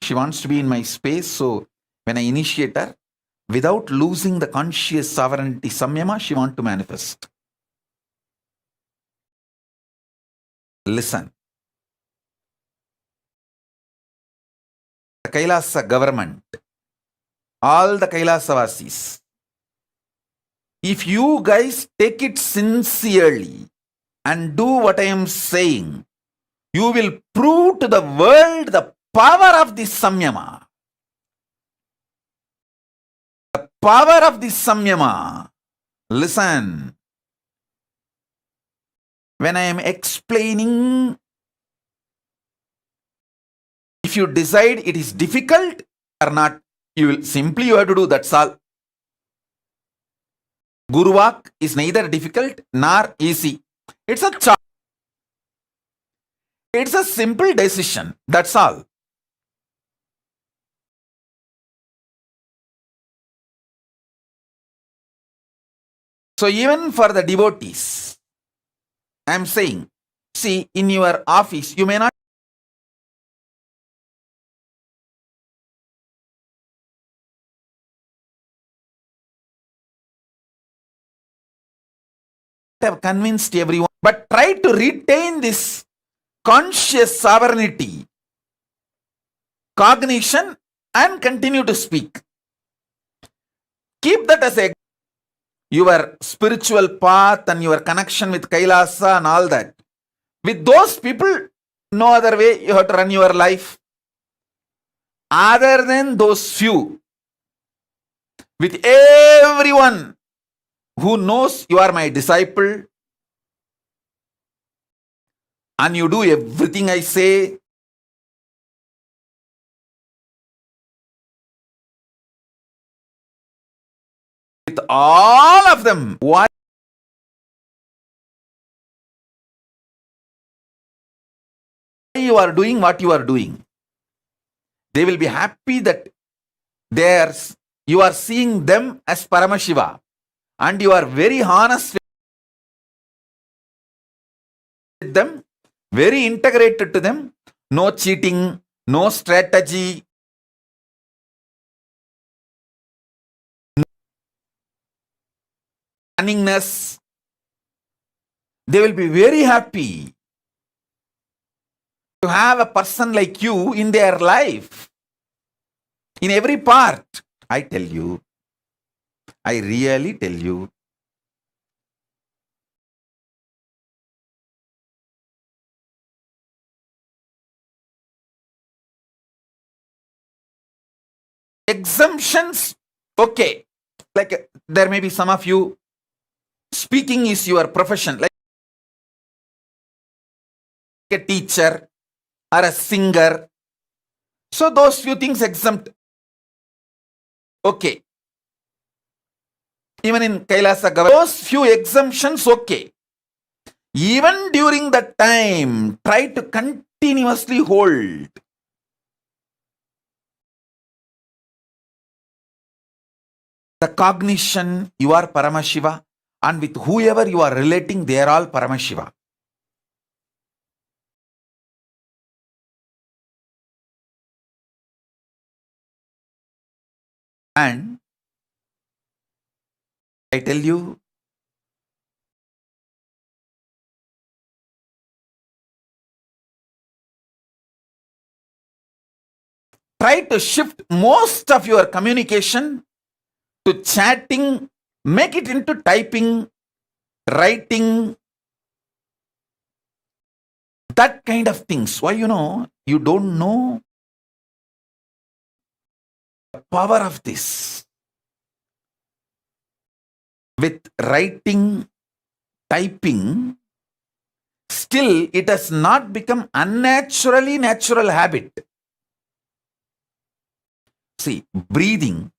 She wants to be in my space. So when I initiate her, without losing the conscious sovereignty, samyama, she wants to manifest. Listen. The Kailasa government, all the Kailasa-vasis, if you guys take it sincerely and do what I am saying, you will prove to the world the power of this samyama. The power of this samyama. Listen. When I am explaining, if you decide it is difficult or not, you have to do, that's all. Guruvak is neither difficult nor easy. It's a choice. It's a simple decision. That's all. So even for the devotees, I am saying, see, in your office, you may not have convinced everyone, but try to retain this conscious sovereignty, cognition, and continue to speak. Keep that as your spiritual path and your connection with Kailasa and all that. With those people, no other way you have to run your life. Other than those few, with everyone who knows you are my disciple and you do everything I say, with all of them, why you are doing what you are doing, they will be happy that you are seeing them as Paramashiva and you are very honest with them, very integrated to them, no cheating, no strategy, cunningness. They will be very happy to have a person like you in their life, in every part. I tell you, I really tell you, exemptions, okay, like there may be some of you, speaking is your profession, like a teacher or a singer, so those few things exempt, okay. Even in Kailasa government, those few exemptions, okay. Even during that time, try to continuously hold the cognition you are Paramashiva, and with whoever you are relating, they are all Paramashiva. And I tell you, try to shift most of your communication to chatting, make it into typing, writing, that kind of things. Why? You don't know the power of this. With writing, typing, still it has not become unnaturally natural habit. See, breathing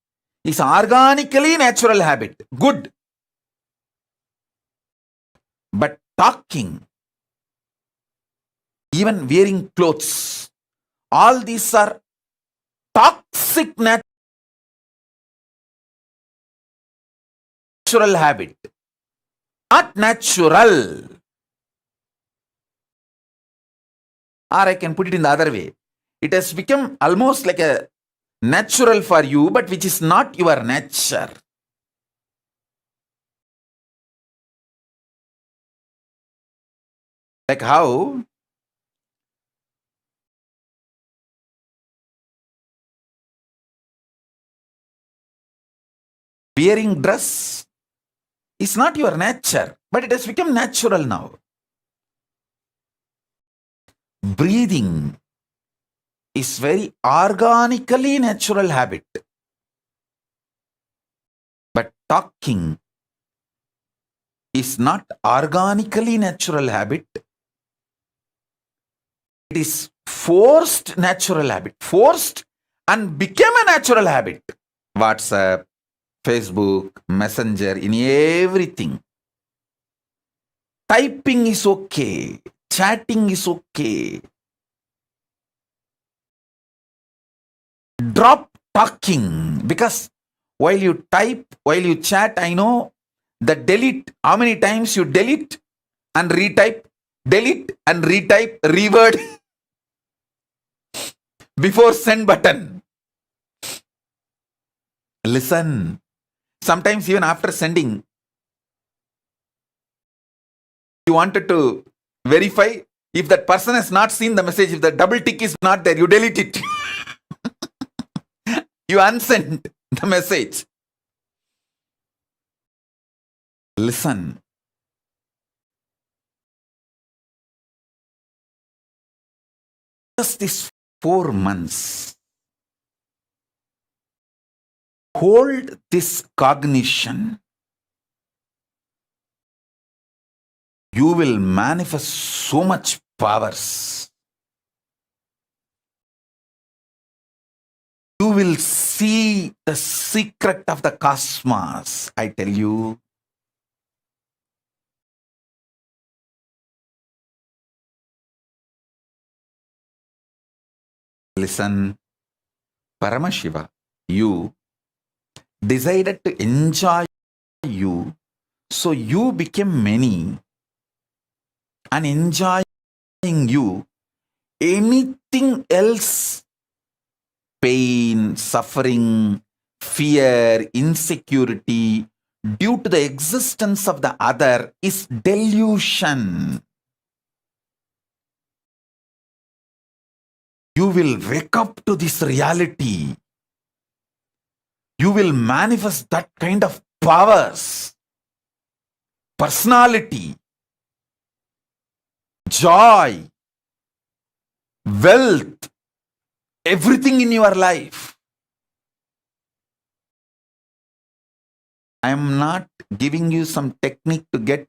is organically natural habit, good. But talking, even wearing clothes, all these are toxic natural habit, not natural. Or I can put it in the other way. It has become almost like a natural for you, but which is not your nature. Like how wearing dress is not your nature, but it has become natural now. Breathing is very organically natural habit. But talking is not organically natural habit. It is forced natural habit. Forced and became a natural habit. WhatsApp, Facebook, Messenger, in everything. Typing is okay. Chatting is okay. Drop talking, because while you type, while you chat, I know the delete, how many times you delete and retype, delete and retype, reword before send button. Listen, sometimes even after sending, You wanted to verify. If that person has not seen the message, if the double tick is not there, you delete it. You unsend the message. Listen. Just these 4 months, hold this cognition. You will manifest so much powers. You will see the secret of the cosmos, I tell you. Listen, Paramashiva, you decided to enjoy you, so you became many, and enjoying you, anything else, pain, suffering, fear, insecurity, due to the existence of the other, is delusion. You will wake up to this reality. You will manifest that kind of powers, personality, joy, wealth, everything in your life. I am not giving you some technique to get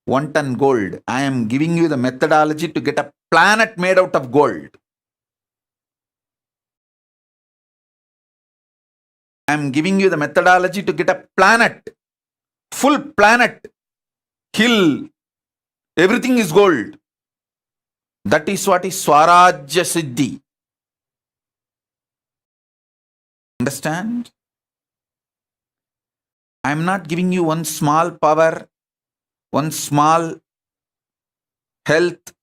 1 ton gold. I am giving you the methodology to get a planet made out of gold. I am giving you the methodology to get a planet, full planet, hill, everything is gold. That is what is Swarajya Siddhi. Understand? I am not giving you one small power, one small health.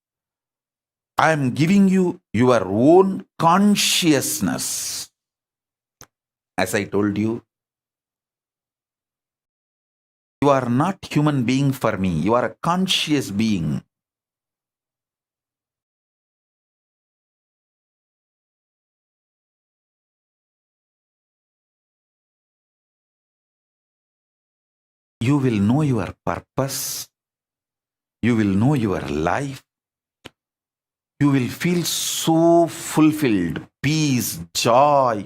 I am giving you your own consciousness. As I told you, you are not human being for me. You are a conscious being. You will know your purpose. You will know your life. You will feel so fulfilled, peace, joy,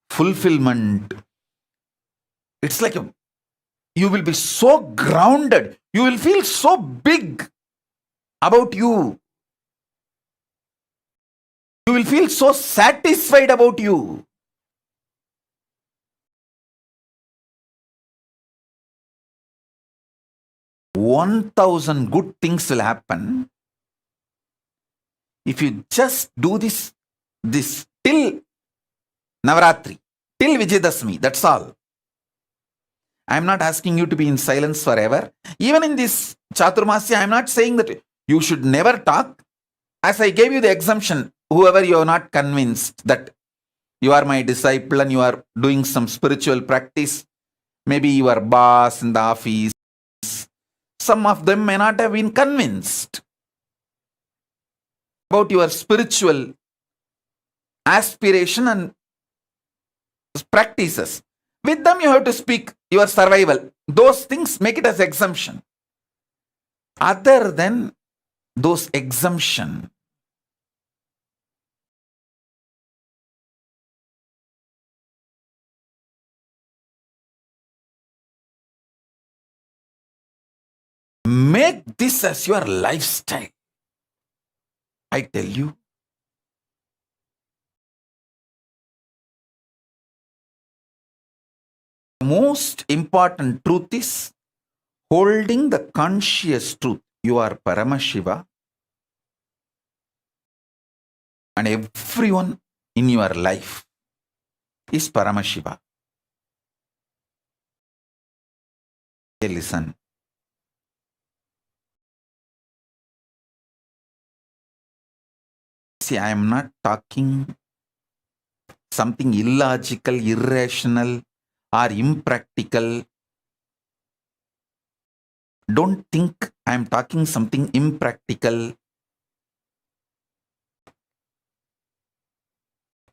fulfillment. It's like you will be so grounded. You will feel so big about you. You will feel so satisfied about you. $1,000 good things will happen if you just do this till Navaratri, till Vijayadashmi. That's all. I am not asking you to be in silence forever. Even in this Chaturmasya, I am not saying that you should never talk. As I gave you the exemption, whoever you are not convinced that you are my disciple and you are doing some spiritual practice, maybe your boss in the office, some of them may not have been convinced about your spiritual aspiration and practices. With them, you have to speak your survival. Those things, make it as exemption. Other than those exemption, make this as your lifestyle. I tell you. Most important truth is holding the conscious truth. You are Paramashiva, and everyone in your life is Paramashiva. Hey, listen. See, I am not talking something illogical, irrational, or impractical. Don't think I'm talking something impractical.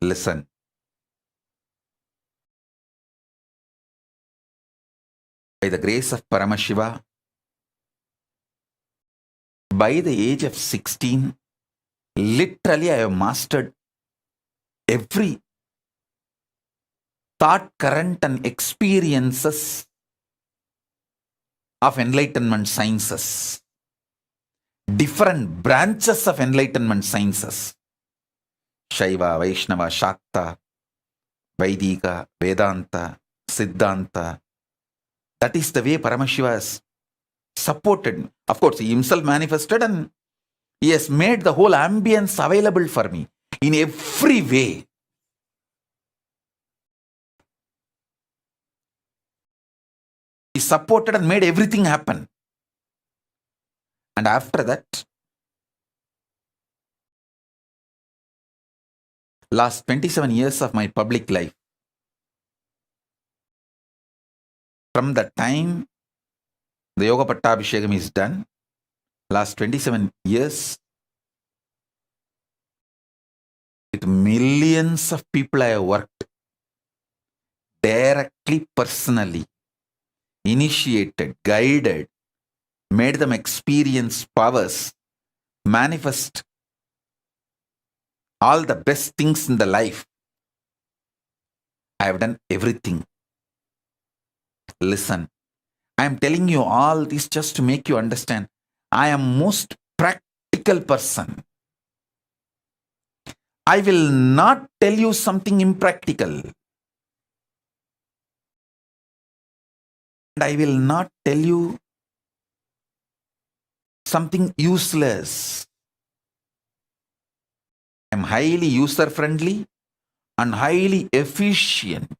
Listen. By the grace of Paramashiva, by the age of 16, literally I have mastered every thought current and experiences of enlightenment sciences. Different branches of enlightenment sciences. Shaiva, Vaishnava, Shakta, Vaidika, Vedanta, Siddhanta. That is the way Paramashiva has supported me. Of course, he himself manifested and he has made the whole ambience available for me in every way. He supported and made everything happen. And after that, last 27 years of my public life, from the time the Yoga Pattabhishekam is done, last 27 years, with millions of people I have worked, directly, personally, initiated, guided, made them experience powers, manifest all the best things in the life. I have done everything. Listen, I am telling you all this just to make you understand. I am most practical person. I will not tell you something impractical. And I will not tell you something useless. I am highly user-friendly and highly efficient.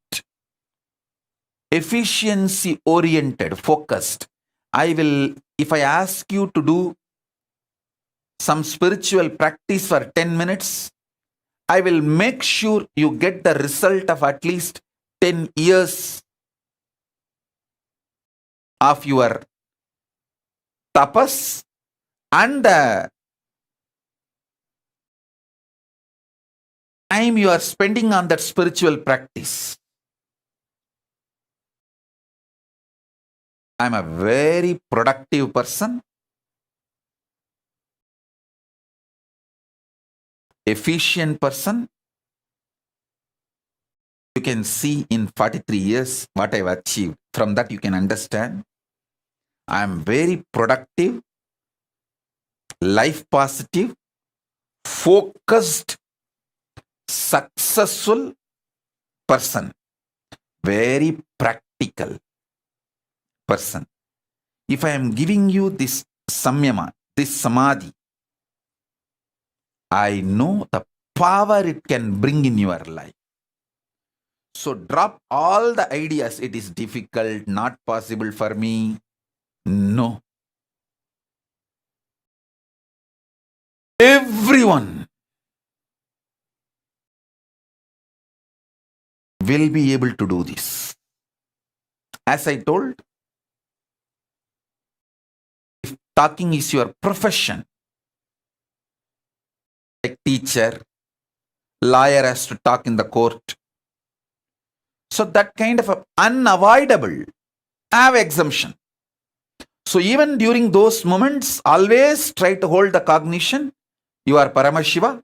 Efficiency-oriented, focused. If I ask you to do some spiritual practice for 10 minutes, I will make sure you get the result of at least 10 years of your tapas and the time you are spending on that spiritual practice. I am a very productive person, efficient person. You can see in 43 years what I've achieved. From that you can understand. I am very productive, life positive, focused, successful person. Very practical person. If I am giving you this samyama, this samadhi, I know the power it can bring in your life. So drop all the ideas. It is difficult, not possible for me. No. Everyone will be able to do this. As I told, if talking is your profession, like teacher, lawyer has to talk in the court. So that kind of unavoidable, have exemption. So even during those moments, always try to hold the cognition. You are Paramashiva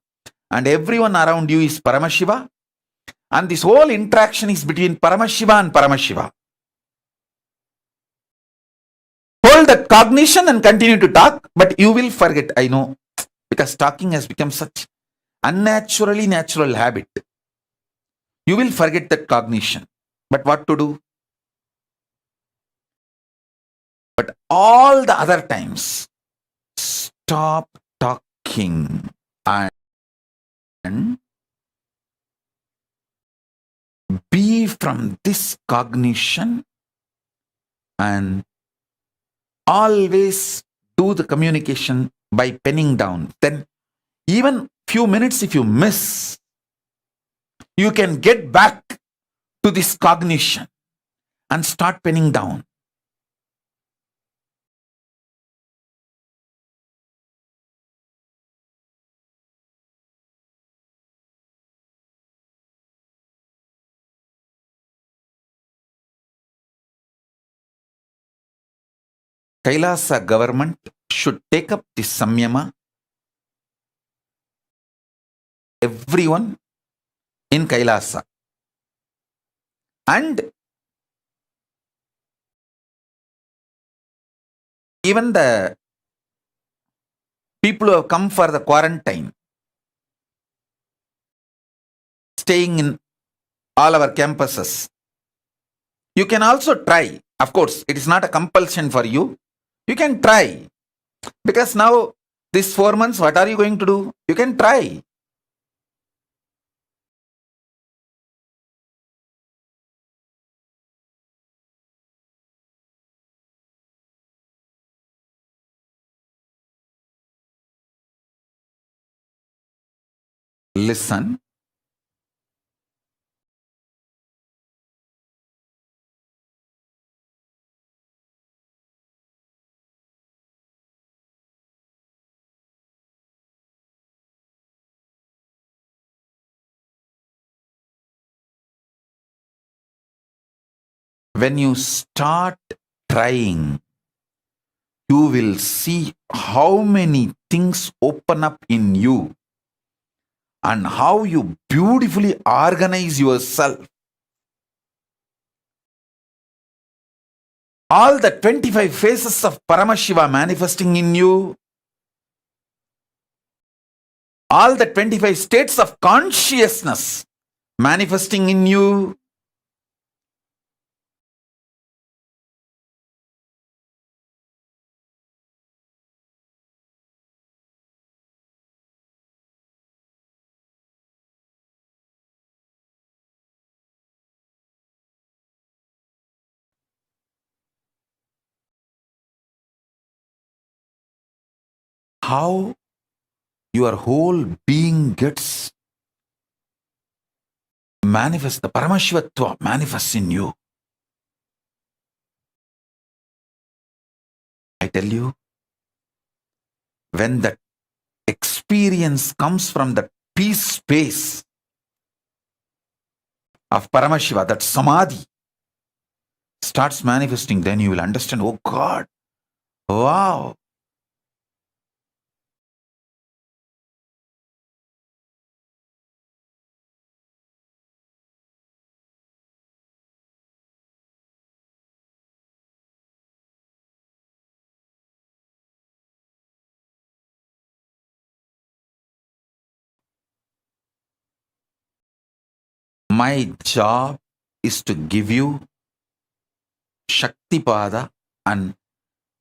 and everyone around you is Paramashiva. And this whole interaction is between Paramashiva and Paramashiva. Hold that cognition and continue to talk, but you will forget, I know, because talking has become such unnaturally natural habit. You will forget that cognition. But what to do? But all the other times, stop talking and be from this cognition and always do the communication by penning down. Then even few minutes if you miss, you can get back to this cognition and start penning down. Kailasa government should take up this samyama. Everyone in Kailasa. And even the people who have come for the quarantine, staying in all our campuses, you can also try. Of course, it is not a compulsion for you. You can try. Because now, these 4 months, what are you going to do? You can try. Listen. When you start trying, you will see how many things open up in you and how you beautifully organize yourself. All the 25 faces of Paramashiva manifesting in you, all the 25 states of consciousness manifesting in you, how your whole being gets manifest, the Paramashivatva manifests in you. I tell you, when that experience comes from the peace space of Paramashiva, that samadhi starts manifesting, then you will understand, oh God, wow. My job is to give you Shaktipada and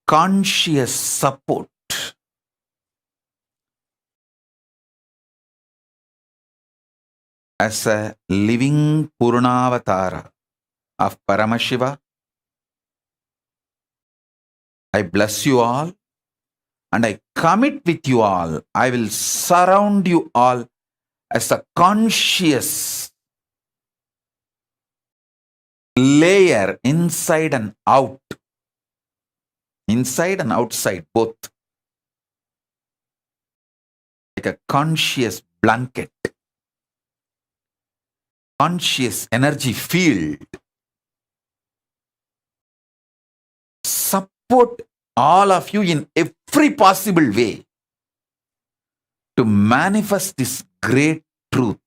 conscious support as a living Purnavatara of Paramashiva. I bless you all and I commit with you all. I will surround you all as a conscious layer inside and out. Inside and outside, both. Like a conscious blanket. Conscious energy field. Support all of you in every possible way to manifest this great truth.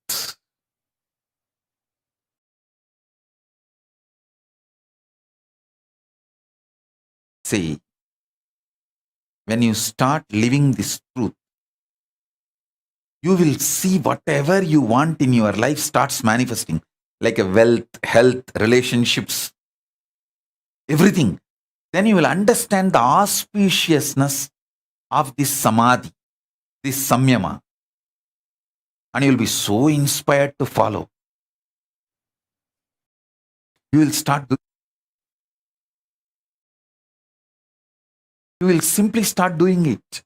See, when you start living this truth, you will see whatever you want in your life starts manifesting, like a wealth, health, relationships, everything. Then you will understand the auspiciousness of this samadhi, this samyama, and you will be so inspired to follow. You will you will simply start doing it.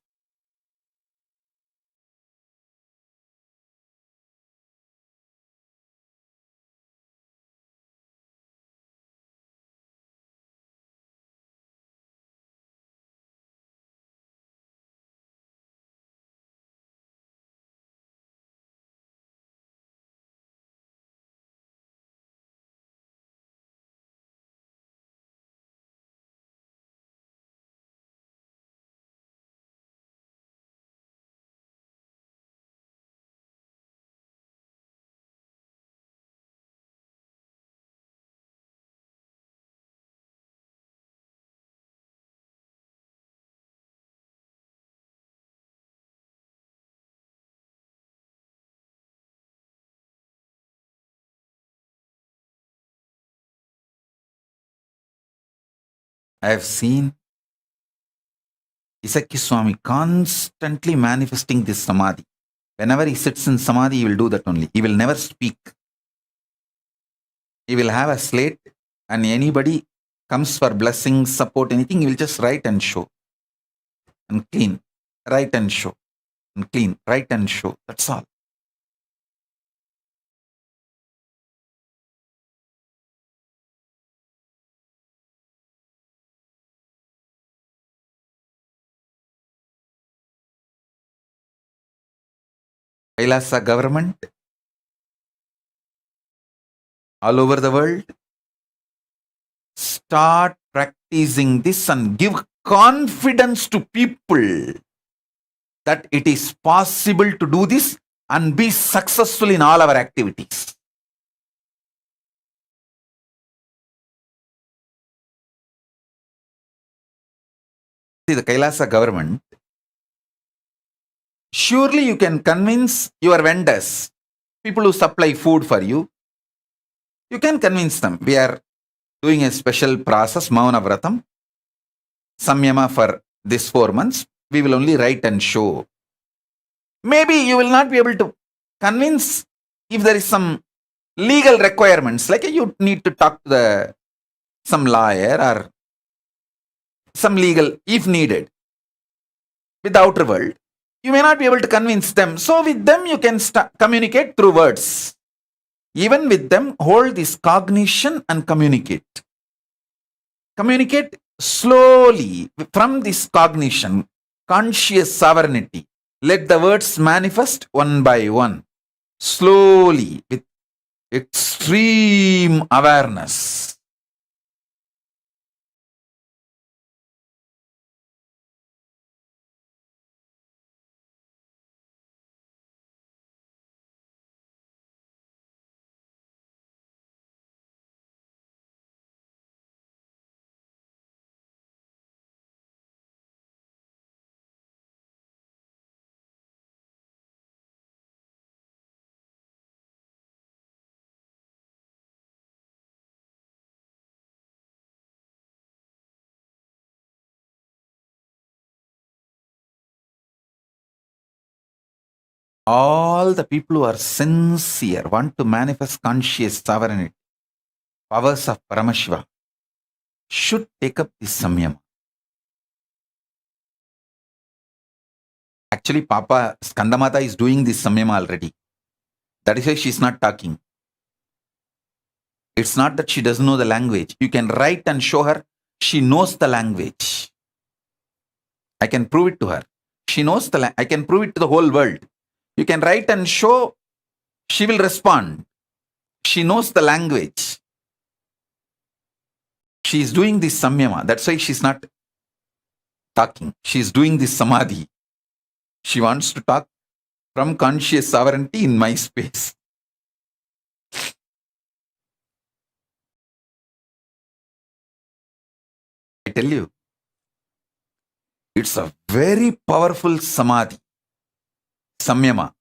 I have seen Isaki Swami constantly manifesting this samadhi. Whenever he sits in samadhi, he will do that only. He will never speak. He will have a slate, and anybody comes for blessings, support, anything, he will just write and show. And clean. Write and show. And clean. Write and show. That's all. Kailasa government all over the world, start practicing this and give confidence to people that it is possible to do this and be successful in all our activities. See, the Kailasa government, surely you can convince your vendors, people who supply food for you, you can convince them. We are doing a special process, Mauna Vratam, Samyama for this 4 months. We will only write and show. Maybe you will not be able to convince if there is some legal requirements, like you need to talk to some lawyer or some legal, if needed, with the outer world. You may not be able to convince them. So with them, you can communicate through words. Even with them, hold this cognition and communicate. Communicate slowly from this cognition, conscious sovereignty. Let the words manifest one by one, slowly, with extreme awareness. All the people who are sincere, want to manifest conscious sovereignty, powers of Paramashiva, should take up this samyama. Actually, Papa Skandamata is doing this samyama already. That is why she is not talking. It's not that she doesn't know the language. You can write and show her. She knows the language. I can prove it to her. She knows the language. I can prove it to the whole world. You can write and show. She will respond. She knows the language. She is doing this samyama. That's why she's not talking. She is doing this samadhi. She wants to talk from conscious sovereignty in my space. I tell you, it's a very powerful samadhi, samyama.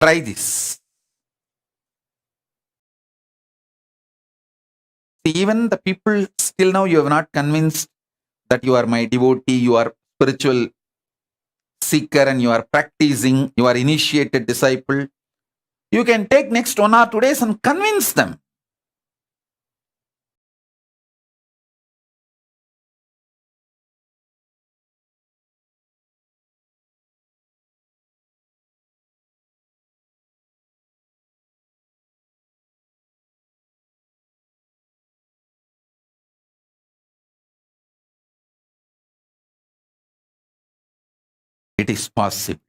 Try this. Even the people, still now you have not convinced that you are my devotee, you are spiritual seeker and you are practicing, you are initiated disciple. You can take next 1 or 2 days and convince them. It is possible.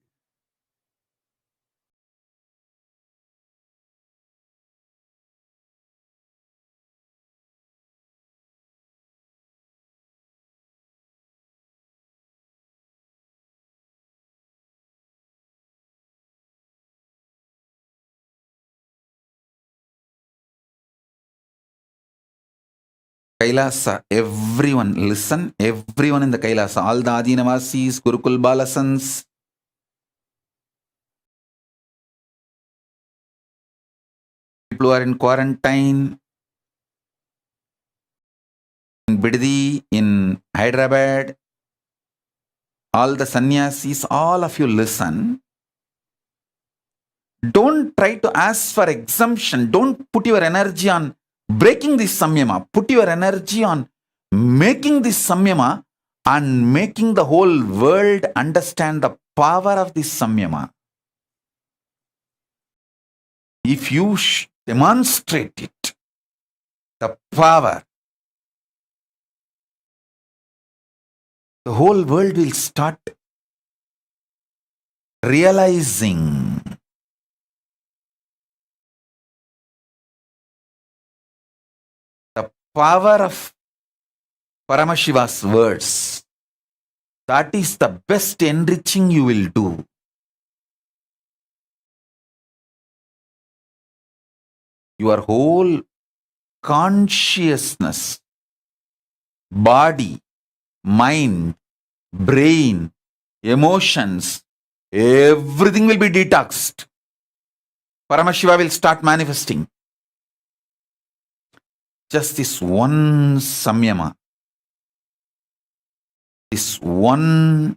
Kailasa, everyone listen, everyone in the Kailasa, all the Adinavasis, Gurukul Balasans, people who are in quarantine, in Biddi, in Hyderabad, all the sannyasis, all of you listen. Don't try to ask for exemption. Don't put your energy on breaking this samyama. Put your energy on making this samyama and making the whole world understand the power of this samyama. If you demonstrate it, the power, the whole world will start realizing the power of Paramashiva's words. That is the best enriching you will do. Your whole consciousness, body, mind, brain, emotions, everything will be detoxed. Paramashiva will start manifesting. Just this one samyama, this one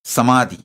samadhi,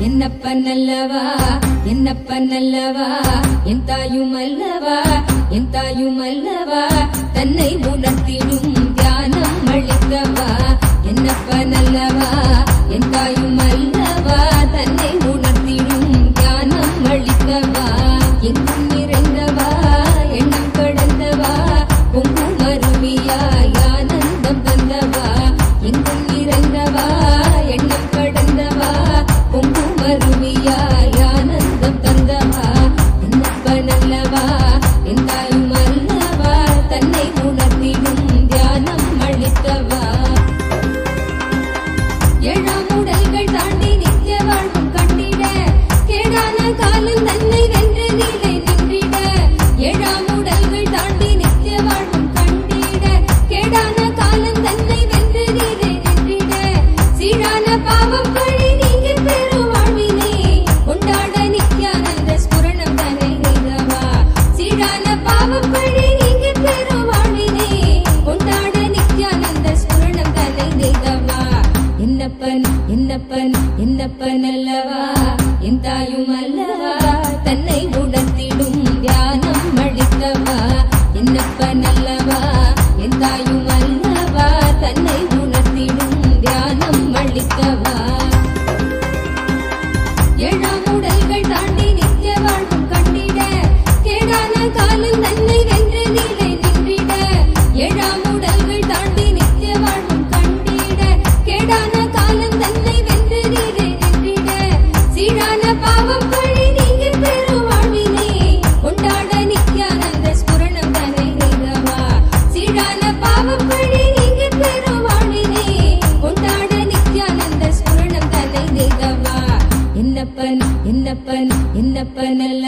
என்னப்ப நல்லவா என்னப்ப நல்லவா என் தாயும் அல்லவா என் தாயும் அல்லவா தன்னை உணர்த்திடும் தியானம் அளித்தவா என்னப்ப நல்லவா என் தாயும் அல்லவா தன்னை உணர்த்திடும் தியானம் அளித்தவா எங்கும் நிறைந்தவா எண்ணம் கடந்தவா பொங்கும் அருவியாய் ஆனந்தம் தந்தவா எங்கும் நிறைந்தவா எண்ணம் கடந்தவா பொங்கும் அருவியாய் ஆனந்தம் தந்தவா என்னப்ப நல்லவா என் தாயும் அல்லவா தன்னை உணர்த்திடும் தியானம் அளித்தவா ஏழாம் உடல்கள்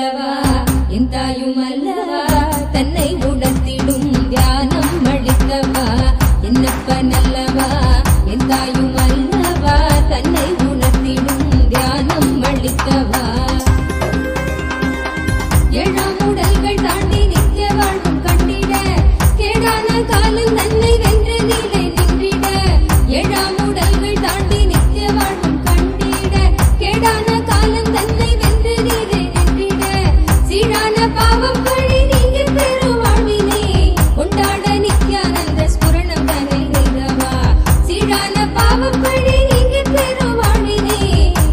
என்னப்பனல்லவா என் தாயும் அல்லவா தன்னை உணர்த்திடும் தியானம் அளித்தவா என்னப்பனல்லவா என் தாயும் அல்லவா தன்னை உணர்த்திடும் தியானம் அளித்தவா ஏழாம் உடல்கள் தாண்டி நித்திய வாழ்வும் கண்டிட கேடான காலம் தன்னை வென்ற நிலை நின்றிட ஏழாம் உடல்கள் தாண்டி நித்திய வாழ்வும் கண்டிட கேடான காலம் தன்னை வென்ற நிலை நின்றிட சீரான பாவம் பழி நீங்கி பெறும் வாழ்வினை கொண்டாட நித்யானந்த ஸ்புரணம் தன்னை செய்தவா சீரான பாவம் பழி நீங்கி பெறும் வாழ்வினை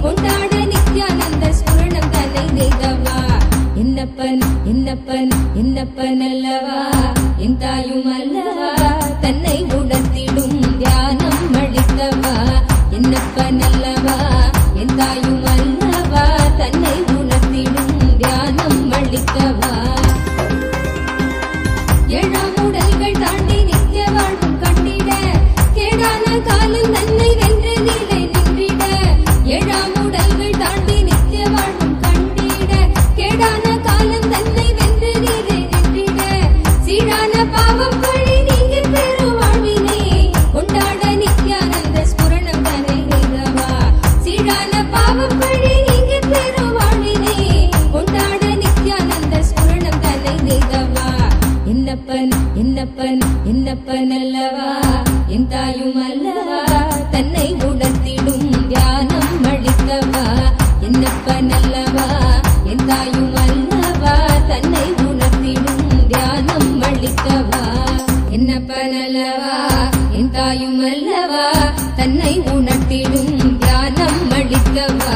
கொண்டாட நித்யானந்த ஸ்புரணம் தன்னை செய்தவா என்னப்பன் அல்லவா என் தாயும் அல்லவா தன்னை உணர்த்திடும் தியானம் அளித்தவா என்னப்பன் அல்லவா என் தாயும் அல்லவா தன்னை உணர்த்திடும் தியானம் அளித்தவா ஏழாம் உடல்கள் தாண்டி நித்திய வாழ்வும் கண்டிட கேடான காலம் தன்னை வென்ற நிலை நின்றிட ஏழாம் உடல்கள் தாண்டி நித்திய வாழ்வும் கண்டிட கேடான காலம் தன்னை வென்ற நிலை நின்றிட சீரான பாவம் பழி நீங்கி பெறும் வாழ்வினை கொண்டாட நித்யானந்த ஸ்புரணம் தன்னை செய்தவா சீரான பாவம் பழி நீங்கி பெறும் வாழ்வினை கொண்டாட நித்யானந்த ஸ்புரணம் தன்னை செய்தவா என்னப்பன் அல்லவா என் தாயும் அல்லவா தன்னை உணர்த்திடும் தியானம் அளித்தவா என்னப்பன் அல்லவா என் தாயும் அல்லவா தன்னை உணர்த்திடும் தியானம் அளித்தவா என்னப்பன் அல்லவா என் தாயும் அல்லவா தன்னை உணர்த்திடும் தியானம் அளித்தவா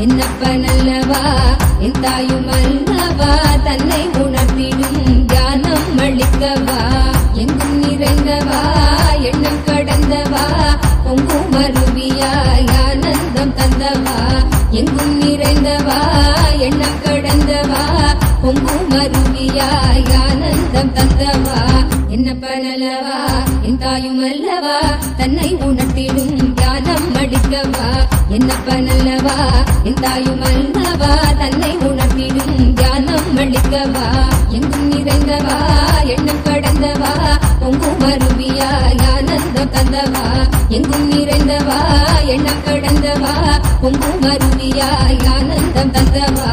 என்னப்பன் அல்லவா என் தாயும் அல்லவா தன்னை உணர்த்திடும் தியானம் அளிக்கவா எங்கும் நிறைந்தவா எண்ணம் கடந்தவா பொங்கும் அருவியாய் ஆனந்தம் தந்தவா எங்கும் நிறைந்தவா எண்ணம் கடந்தவா பொங்கும் அருவியாய் ஆனந்தம் தந்தவா என்னப்பனல்லவா என் தாயும் அல்லவா தன்னை உணர்த்திடும் தியானம் அளிக்கவா என்னப்பனல்லவா என் தாயும் அல்லவா தன்னை உணர்த்திடும் தியானம் அளிக்கவா எங்கும் நிறைந்தவா எண்ணம் கடந்தவா பொங்கும் அருவியாய் ஆனந்தம் தந்தவா எங்கும் நிறைந்தவா எண்ணம் கடந்தவா பொங்கும் அருவியாய் ஆனந்தம் தந்தவா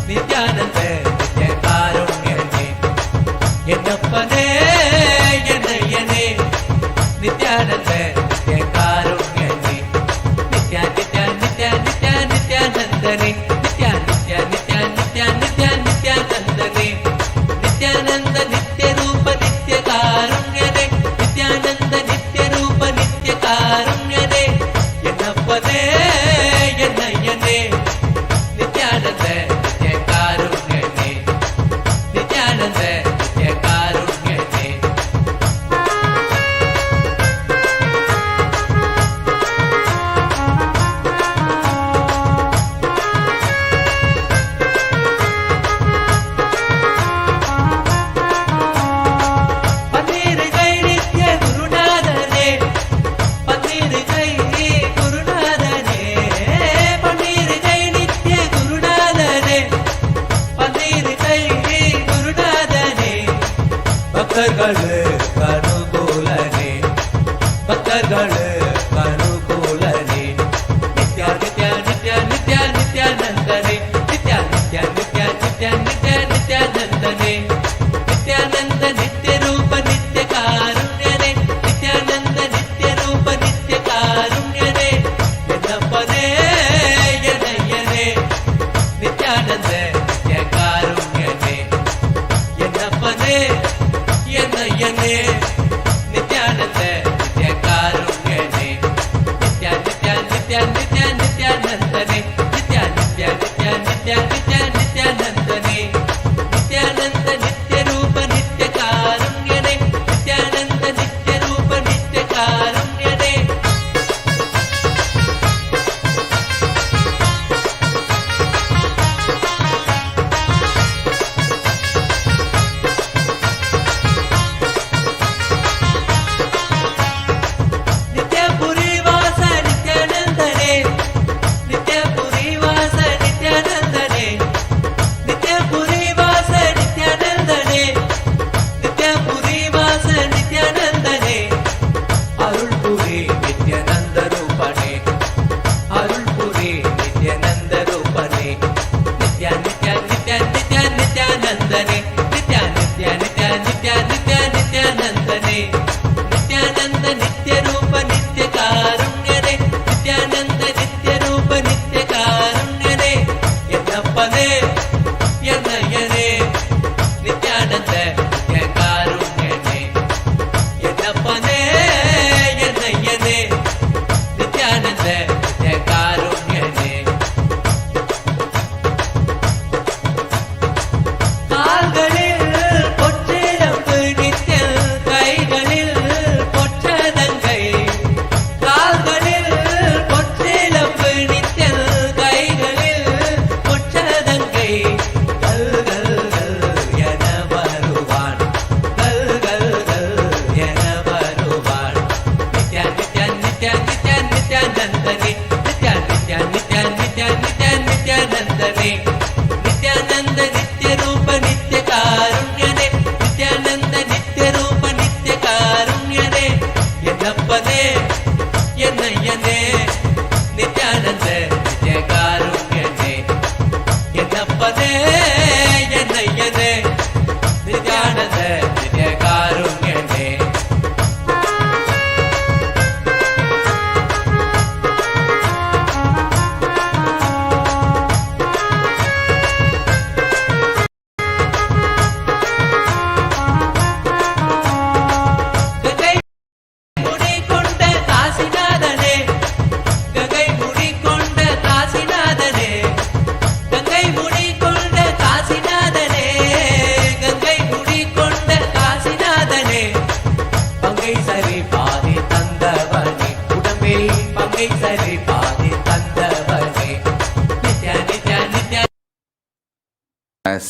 நித்யானந்த நித்ய காருண்யனே என்னப்பனே என்னையனே நித்யானந்த நித்ய காருண்யனே நித்யா நித்யா நித்யா நித்யா நித்யானந்தனே நித்யா நித்யா நித்யா நித்யா நித்யா நித்யானந்தனே நித்யானந்த நித்ய ரூப நித்ய காருண்யனே நித்யானந்த நித்ய ரூப நித்ய காருண்யனே என்னப்பனே என்னையனே நித்யானந்த கனுகூலனே பக்தர்கள் கனுகூலனே நித்யா நித்யா நித்யா நித்யா நித்யானந்தனே நித்யா நித்யா நித்யா நித்யா நித்யா நித்யானந்தனே நித்யானந்த நித்ய ரூப நித்ய காருண்யனே நித்யானந்த நித்ய ரூப நித்ய காருண்யனே என்னப்பனே என்னையனே நித்யானந்த நித்ய காருண்யனே என்னப்பனே என்னையனே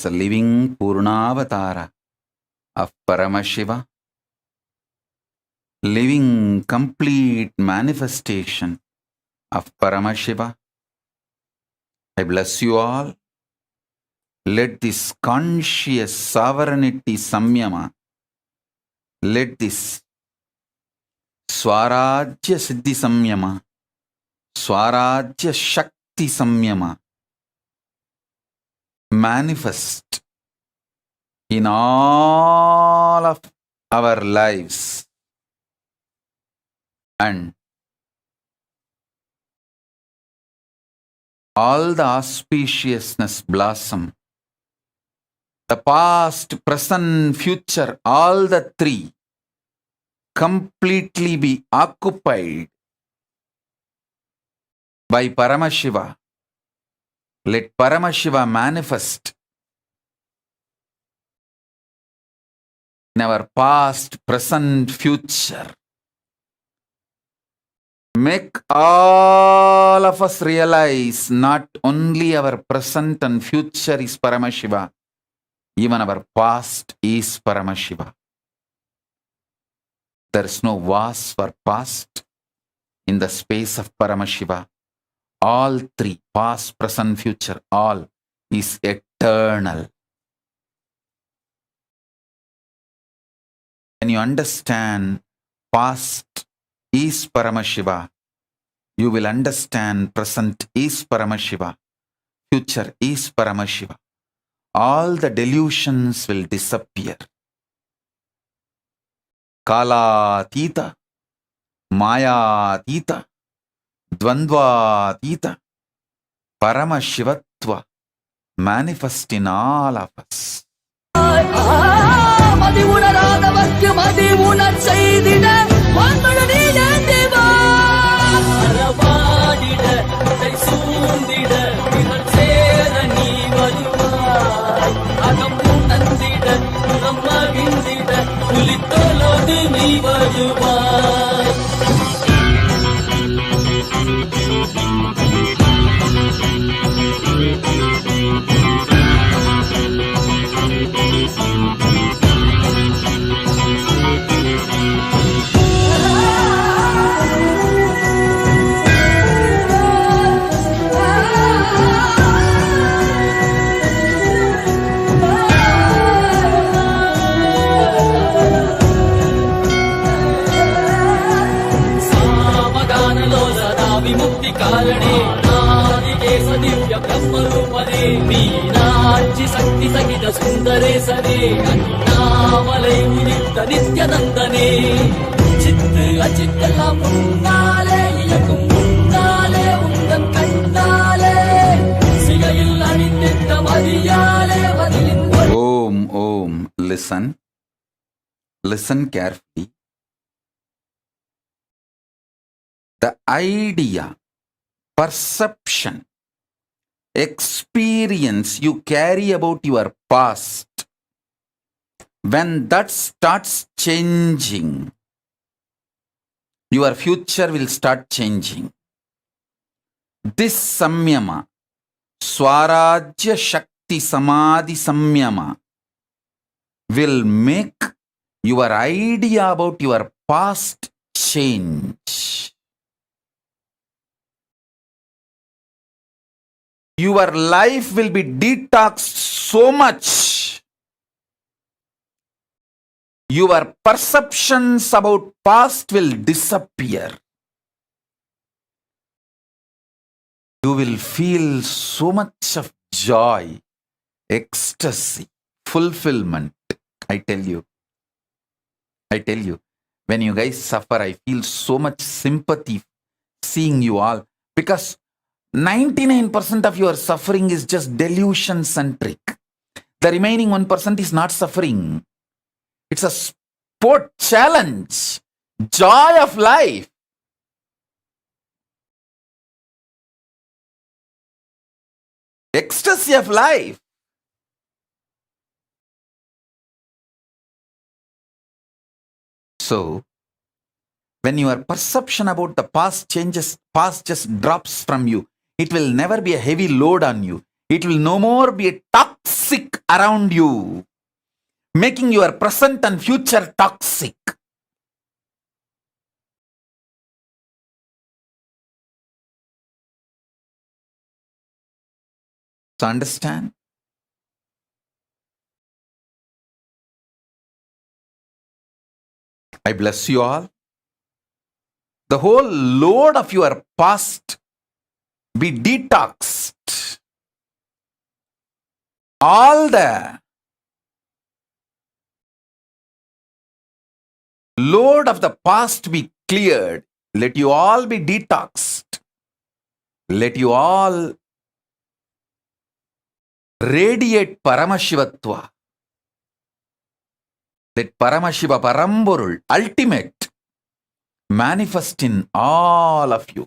as a living Purnavatara of Paramashiva, living complete manifestation of Paramashiva. I bless you all. Let this conscious sovereignty samyama, let this Swarajya Siddhi samyama, Swarajya Shakti samyama manifest in all of our lives, and all the auspiciousness blossom. The past, present, future, all the three completely be occupied by Paramashiva. Let Paramashiva manifest in our past, present, future. Make all of us realize not only our present and future is Paramashiva, even our past is Paramashiva. There is no vase for past in the space of Paramashiva. All three, past, present, future, all is eternal. When you understand past is Paramashiva, you will understand present is Paramashiva, future is Paramashiva. All the delusions will disappear. Kala Tita, Maya Tita, Dvandva Tita, Paramashivatva manifest in all of us. शक्ति सहित सुंदरे सने अन्नामलै उदित नित्यानंदने चित्त अचित्तला मुन्नाले इयकुम मुन्नाले उन्दन कण्णाले सिगैल अनित्त मदियाले वदिलिन. Om. Listen carefully. The idea, perception, experience you carry about your past, when that starts changing, your future will start changing. This samyama, Swarajya Shakti Samadhi Samyama, will make your idea about your past change. Your life will be detoxed so much. Your perceptions about past will disappear. You will feel so much of joy, ecstasy, fulfillment. I tell you, when you guys suffer, I feel so much sympathy seeing you all, because 99% of your suffering is just delusion centric. The remaining 1% is not suffering. It's a sport challenge, joy of life. Ecstasy of life. So, when your perception about the past changes, past just drops from you. It will never be a heavy load on you. It will no more be a toxic around you, making your present and future toxic. So understand? I bless you all. The whole load of your past be detoxed. All the load of the past be cleared. Let you all be detoxed. Let you all radiate Paramashivatva. Let Paramashiva Paramborul, ultimate, manifest in all of you.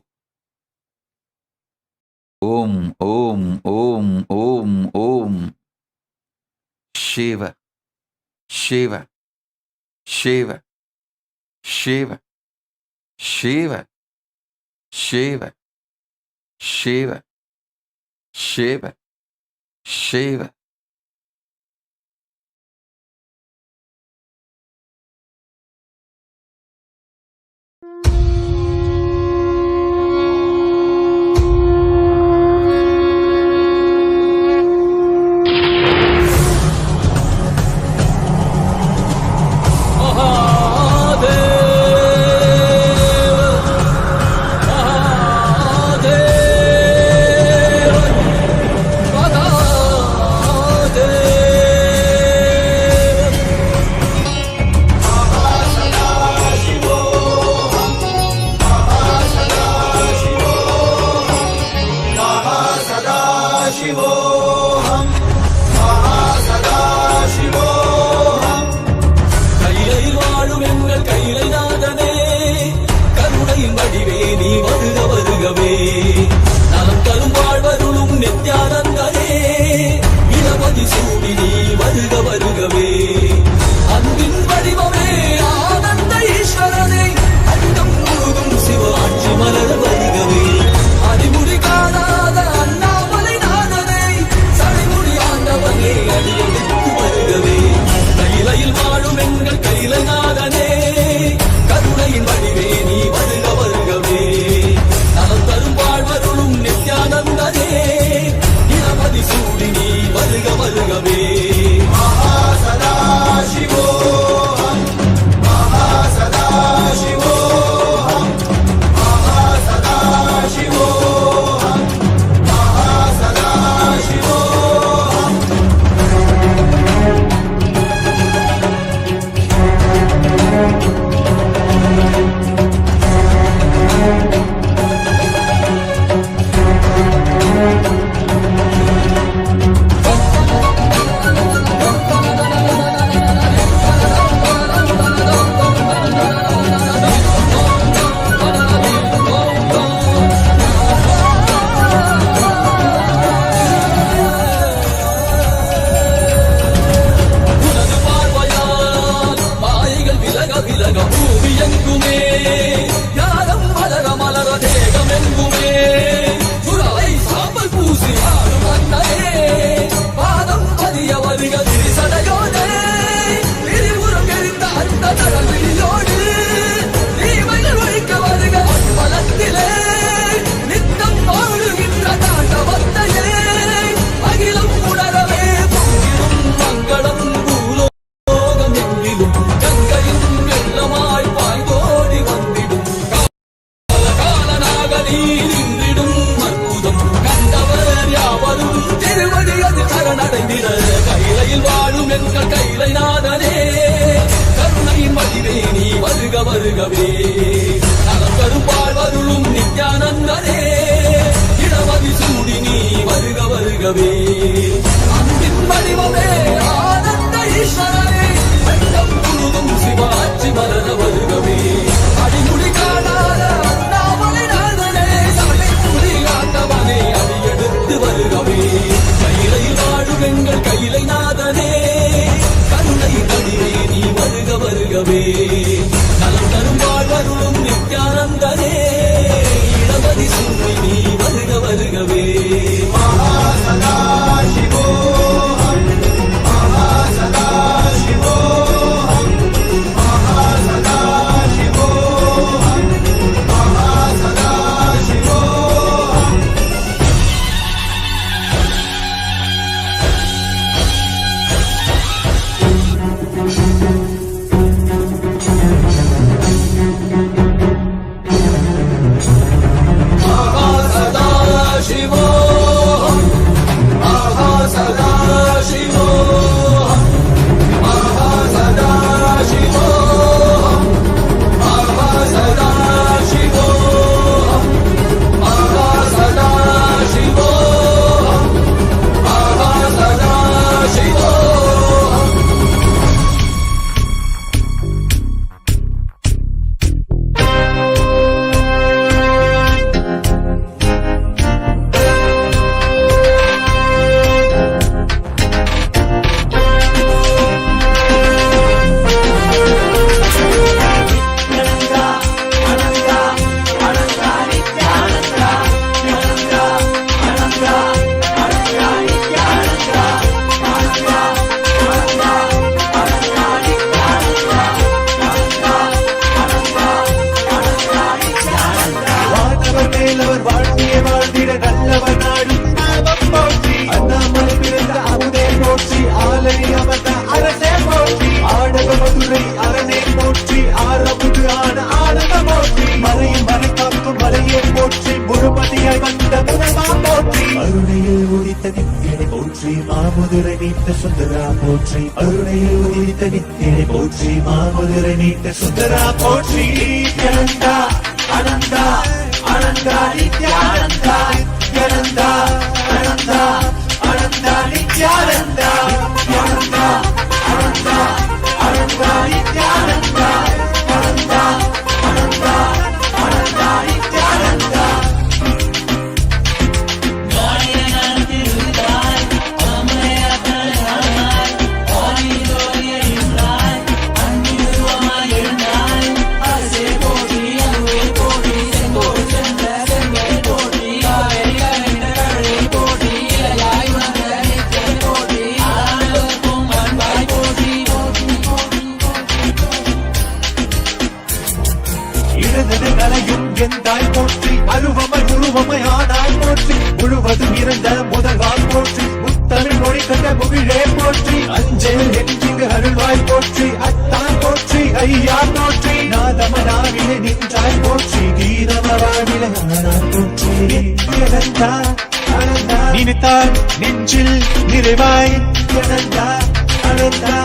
Om, Om, Om, Om, Om. Shiva, Shiva, Shiva, Shiva, Shiva, Shiva, Shiva, Shiva, Shiva. Paramashivoham, Paramashivoham. கைலை வாழும் எங்கள் கைலை நாதனே, கருணையின் வடிவே நீ வருக வருகவே. நலம் தரும் வாழ்வருளும் நித்யானந்தனே, இளமதி சூடி நீ வருக வருகவே. அன்பின் வடிவமே ஆனந்த ஈஸ்வரனே, அண்டம் முழுதும் சிவ ஆட்சி மலர வருகவே. அடிமுடி காணாத அண்ணாமலை நாதனே, சடைமுடி ஆண்டவனே அடியெடுத்து வருகவே. கைலையில் வாழும் எங்கள் கைலை நாதனே, கருணையின் வடிவே நீ வருக வருகவே. நலம் தரும் வாழ்வருளும் நித்யானந்தனே, இளமதி சூடி நீ வருக வருகவே. Sadaशिवोहम, Sadaशिवोहम, Sadaशिवोहम, Sadaशिवोहम. உனது பார்வையால் மாயைகள் விலக விலக பூமி எங்குமே, ஞானம் மலர மலர தேகம் எங்குமே, சுரலை சாம்பல் பூசி ஆடும் அன்னையே, பாதம் பதிய வருக திரிசடையோனே. திரிபுரம் எரிந்த அந்த தரவியோடு தீமைகள் ஒழிக்க வருக அன்பலத்திலே, நித்தம் வாழுகின்ற தாண்டவத்தையே, அகிலம் உணரவே பொங்கிடும் மங்களம் பூலோகம் எங்கிலும், கங்கையும் வெள்ளமாய் பாய்ந்தோடி வந்திடும், காலகாலனாக நீ நின்றிடும் அற்புதம் கண்டவர் யாவரும் திருவடி அது சரணடைந்திட. கைலையில் வாழும் எங்கள் கைலை நாதனே, கருணையின் வடிவே நீ வருக வருகவே. நலம் தரும் வாழ்வருளும் நித்யானந்தனே, இளமதி சூடி நீ வருக வருகவே. அன்பின் வடிவமே ஆனந்த ஈஸ்வரனே, அண்டம் முழுதும் சிவ ஆட்சி மலர வருகவே. அடிமுடி காணாத அண்ணாமலை நாதனே, சடைமுடி ஆண்டவனே அடியெடுத்து வருகவே. கைலையில் வாழும் எங்கள் கைலை நாதனே, கருணை வடிவே நீ வருக வருகவே. நலம் தரும் வாழ்வருளும் நித்யானந்தனே, இளமதி சூடி நீ வருக வருகவே. சதா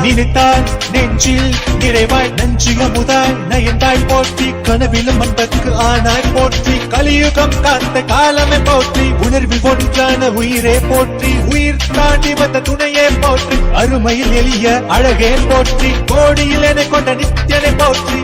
நினைத்தால் நெஞ்சில் நிறைவாய் நஞ்சிய முதாய் நயந்தாய் போற்றி கனவிலும் அன்பற்கு ஆனாய் போற்றி கலியுகம் காத்த காலமே போற்றி உணர்வில் ஒன்றான உயிரே போற்றி உயிர் தாண்டி வந்த துணையே போற்றி அருமையில் எளிய அழகே போற்றி கோடியில் என கொண்ட நித்தியனை போற்றி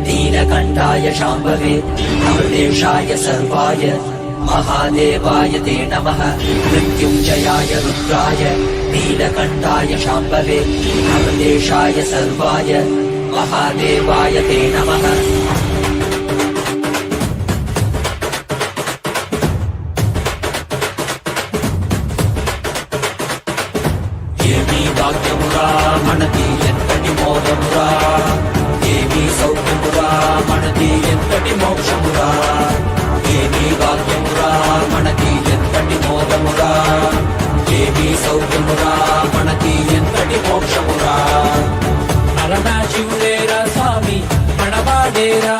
नीलकण्ठाय शाम्भवे अमृतेशाय सर्वाय महादेवाय ते नमः मृत्युञ्जयाय रुद्राय नीलकण्ठाय शाम्भवे अमृतेशाय सर्वाय महादेवाय ते नमः భాగ్యమురా మనది ఎంతటి మోదమురా, ఏమీ సౌఖ్యమురా మనది ఎంతటి మోక్షమురా, ఏమీ భాగ్యమురా మనది ఎంతటి మోదమురా, ఏమీ సౌఖ్యమురా మనది ఎంతటి మోక్షమురా. పరమశివుడేరా స్వామి మనవాడేరా,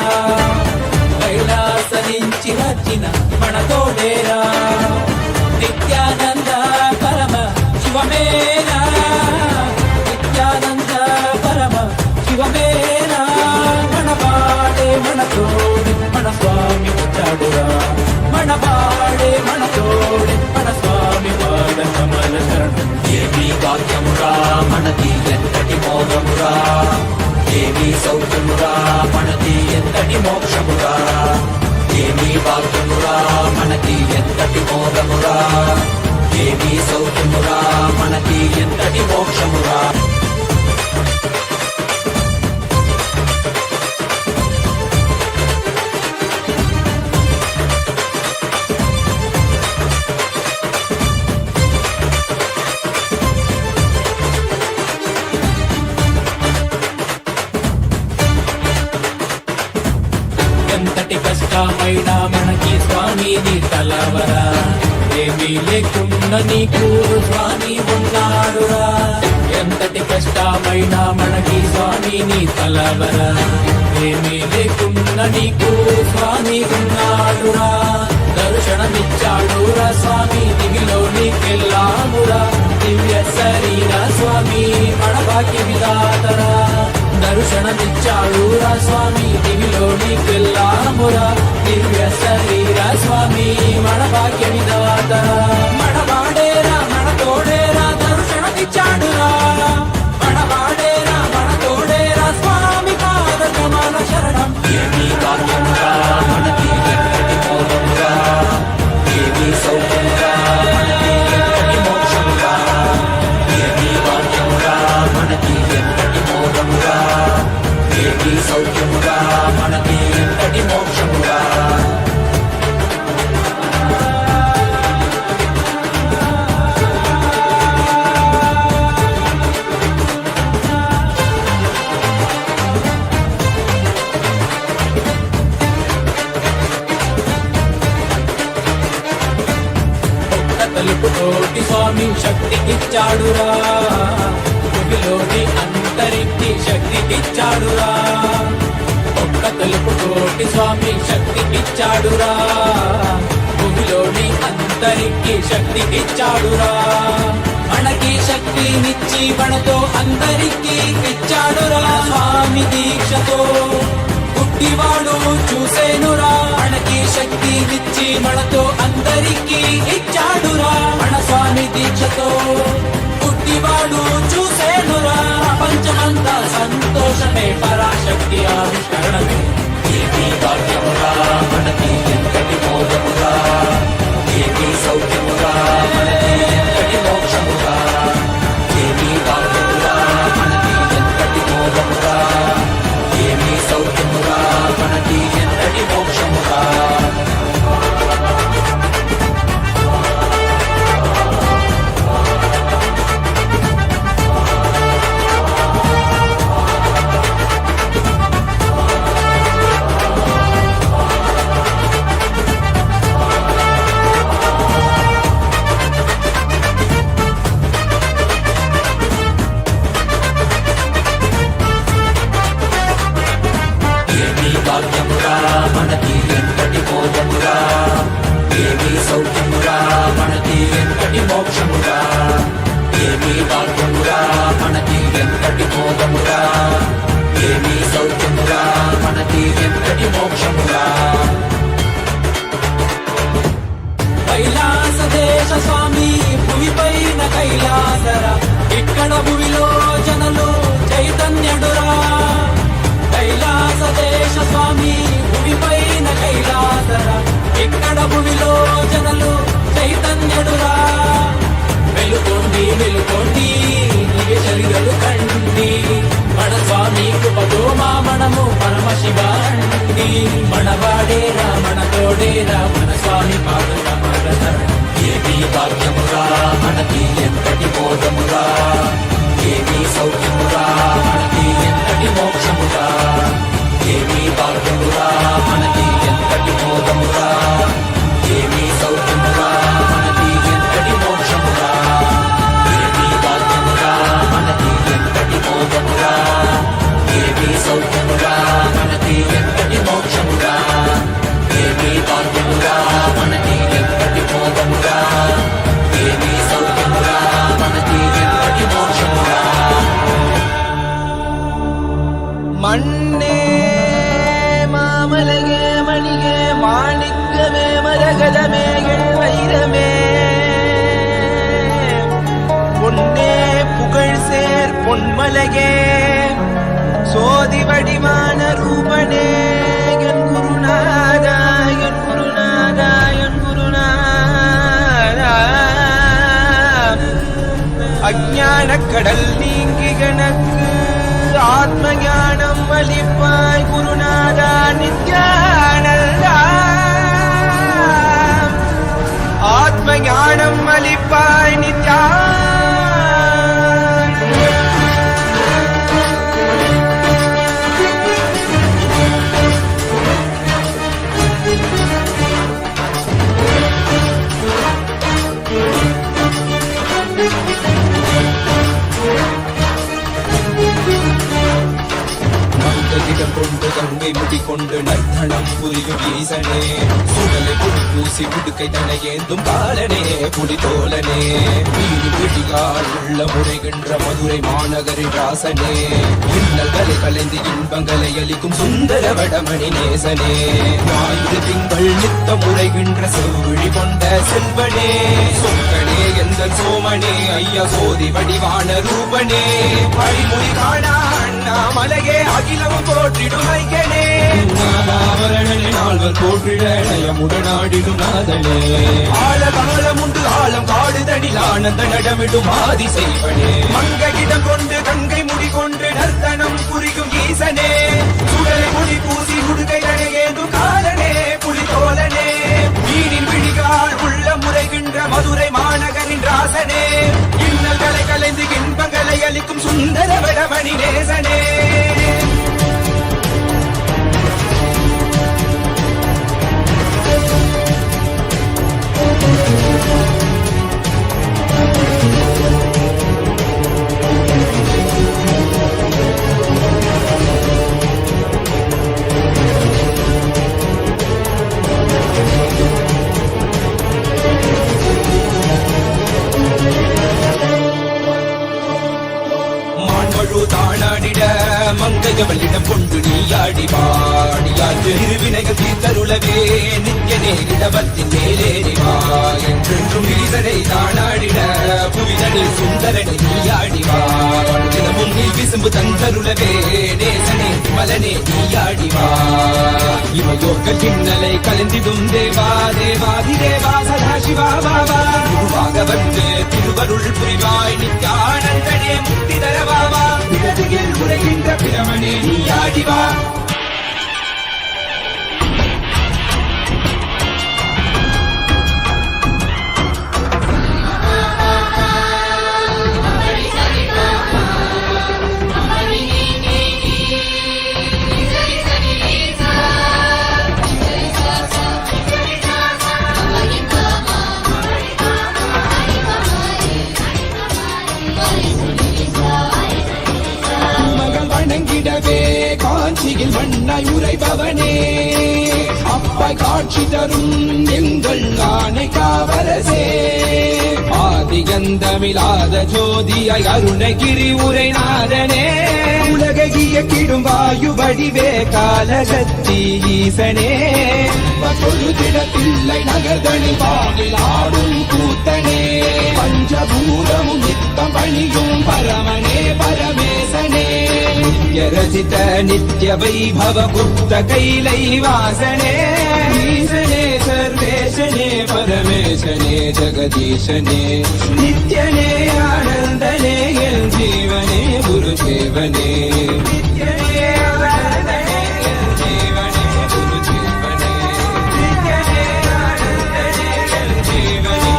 కైలాస నుంచి వచ్చిన మనతోడేరా, నిత్యానంద పరమ శివమేనా, నిత్యానంద పరమ శివమేనా, మనవాడే మనతోడే మన స్వామి వచ్చాడురా, మనవాడే మనతోడే మన స్వామి వాడ కమల శరణం. ఏమీ భాగ్యమురా మనది ఎంతటి మోదమురా, ఏమీ సౌఖ్యమురా మనది ఎంతటి మోక్షమురా, ఏమీ భాగ్యమురా మనది ఎంతటి మోదమురా, ఏమీ సౌఖ్యమురా మనది ఎంతటి మోక్షమురా. ఎంతటి కష్టమైనా మనకి స్వామి నీ తలవరా, ఏమీ లేకుండా నీకు స్వామి ఉన్నాడురా, ఎంతటి కష్టమైనా మనకి స్వామి నీ తలవరా, ఏమీ లేకుండా నీకు స్వామి ఉన్నాడురా, దర్శనమిచ్చాడురా స్వామి దివిలో నీకెళ్ళామురా, దివ్య శరీర స్వామి మన భాగ్య విధాతరా, దర్శనమిచ్చాడురా స్వామి దివిలో నీకెళ్ళామురా, దివ్య శరీర స్వామి మన భాగ్య విధాతరా, మనవాడేరా మనతోడేరా దర్శనమిచ్చాడురా, మనవాడేరా మనతోడేరా స్వామి పాద గమన శరణం. ఏమీ భాగ్యమురా మనకి ఎంతటి మోదమురా, ఏమీ సౌఖ్యమురా మనకి ఎంతటి మోక్షమురా, ఏమీ భాగ్యమురా మనకి ఎంతటి మోదమురా, ఏమీ సౌఖ్యమురా మనకి ఎంతటి మోక్షమురా. తలుపుతోటి స్వామి శక్తికిచ్చాడురా, భూమిలోని అంతరికి శక్తికిచ్చాడురా, ఒక్క తలుపుతోటి స్వామి శక్తికిచ్చాడురా, భూమిలోని అంతరికి శక్తికిచ్చాడురా, మనకి శక్తినిచ్చి మనతో అందరికి ఇచ్చాడురా, స్వామి దీక్షతో పుట్టివాడు చూసేనురా, మనకి శక్తినిచ్చి మనతో అందరికి ఇచ్చాడురా, మన స్వామి దీక్షతో పుట్టివాడు చూసేనురా, ప్రపంచమంతా సంతోషమే పరాశక్తి ఆవిష్కరణమే. ఏమీ భాగ్యమురా మనకి ఎంతటి మోదమురా, ఏమీ సౌఖ్యమురా మనకి ఎంతటి మోక్షమురా, ఏమీ భాగ్యమురా మనకి ఎంతటి మోదమురా, ఏమీ సౌఖ్యమురా మనకి ఎంతటి మోక్షమురా. ఏమీ భాగ్యమురా మనకి ఎంతటి మోదమురా, ఏమీ సౌఖ్యమురా మనకి ఎంతటి మోక్షమురా, ఏమీ భాగ్యమురా మనకి ఎంతటి మోదమురా, ఏమీ సౌఖ్యమురా మనకి ఎంతటి మోక్షమురా. కైలాస దేశ స్వామి భూమిపైన కైలాసరా, ఇక్కడ భూమిలో జనులు చైతన్యుడురా, కైలాస దేశ స్వామి భూమిపైన కైలాసరా, ఇక్కడ భూమిలో జనులు చైతన్యుడురా, వెలుగొండి వెలుగొండి దివ్య శరీరలు కండి, మన స్వామి కృపతో మా మనము పరమశివాండి, మనవాడేరా మనతోడేరా మన స్వామి పాద. ఏమీ భాగ్యమురా మనకి ఎంతటి మోదమురా, பொன்மலையே சோதி வடிவான ரூபனே என் குருநாதா என் குருநாதா என் குருநாதா அஞ்ஞான கடல் நீங்கி எனக்கு ஆத்ம ஞானம் அளிப்பாய் குருநாதா நித்யானந்தா ஆத்ம ஞானம் அளிப்பாய் நித்யா கொண்டு கங்கை முடி கொண்டு நர்த்தனம் புரியும் ஈசனே சுடலை பூசி புடுக்கை தனையேந்தும் காலனே புலிதோலனே வீடு பிடிகால் உள்ள முறைகின்ற மதுரை மாநகரின் ராசனே இன்னல்களை கலைந்து இன்பங்களை அளிக்கும் சுந்தர வடமணி நேசனே ஞாயிறு திங்கள் நித்த முறைகின்ற செவ்விழி கொண்ட செல்வனே சொக்கனே எந்த சோமனே ஐயா சோதி வடிவான ரூபனே பழிமொழி காணா அண்ணாமலையே அகிலமும் போற்றிடும் ஐயனே நாதாவரணனே நால்வர் போற்றிட நயமுடனாடிடும் நாதனே ஆழகாலம் உண்டு ஆழம் காடுதடில் ஆனந்த நடமிடும் ஆதி செய்வனே மங்கையிடம் கொண்டு கங்கை முடி கொண்டு நர்த்தனம் புரியும் ஈசனே சுடலை முடி பூசி உடுகை தனையேந்தும் காலனே புலிதோலனே மீனின் விழிகால் உள்ள முறைகின்ற மதுரை மாநகரின் ராசனே இன்னல்களை கலைந்து இன்பங்களை அளிக்கும் சுந்தர வடமணி நேசனே தானாடிட மங்கையவளிடம் கொண்டு நீயாடி பாடியாற்று இருவினைகள் தீர்த்தருளவே நித்யனே இடவத்தின் மேலேறிவா என்றென்றும் ஈசனை தானாடிட புவிதனில் சுந்தரனை நீயாடிவா தினமும் நீ விசும்பு தந்தருளவே நேசனே மலனே நீயாடிவா இமையோர்கள் கிண்ணலை கலந்திடும் தேவா தேவாதி தேவா சதாசிவா பாபா குருவாக வந்து திருவருள் புரிவாய் நித்யானந்தனே முக்தி தரவாவா இடதில் உரைகின்ற பிரமனே நீயாடிவா காஞ்சியில் மண்ணாய் உரைபவனே அப்பாய் காட்சி தரும் எங்கள் ஆணை காவலசே ஆதிகந்தமிழாத ஜோதியாய் அருணகிரி உரைநாதனே உலகை இயக்கிடும் வாயு வடிவே காலகத்தி ஈசனே பொழுதிடத்தில்லை நகர்தனில் வானில் ஆடும் கூத்தனே பஞ்சபூதமும் நித்தம் பணியும் பரமனே பரமேசனே நித்யரசித நித்ய வைபவ குப்த கைலை வாசனே ஈசனே சர்வேசனே பரமேசனே ஜெகதீசனே நித்யனே ஆனந்தனே என் ஜீவனே குருதேவனே நித்யனே ஆனந்தனே என் ஜீவனே குருதேவனே நித்யனே ஆனந்தனே என் ஜீவனே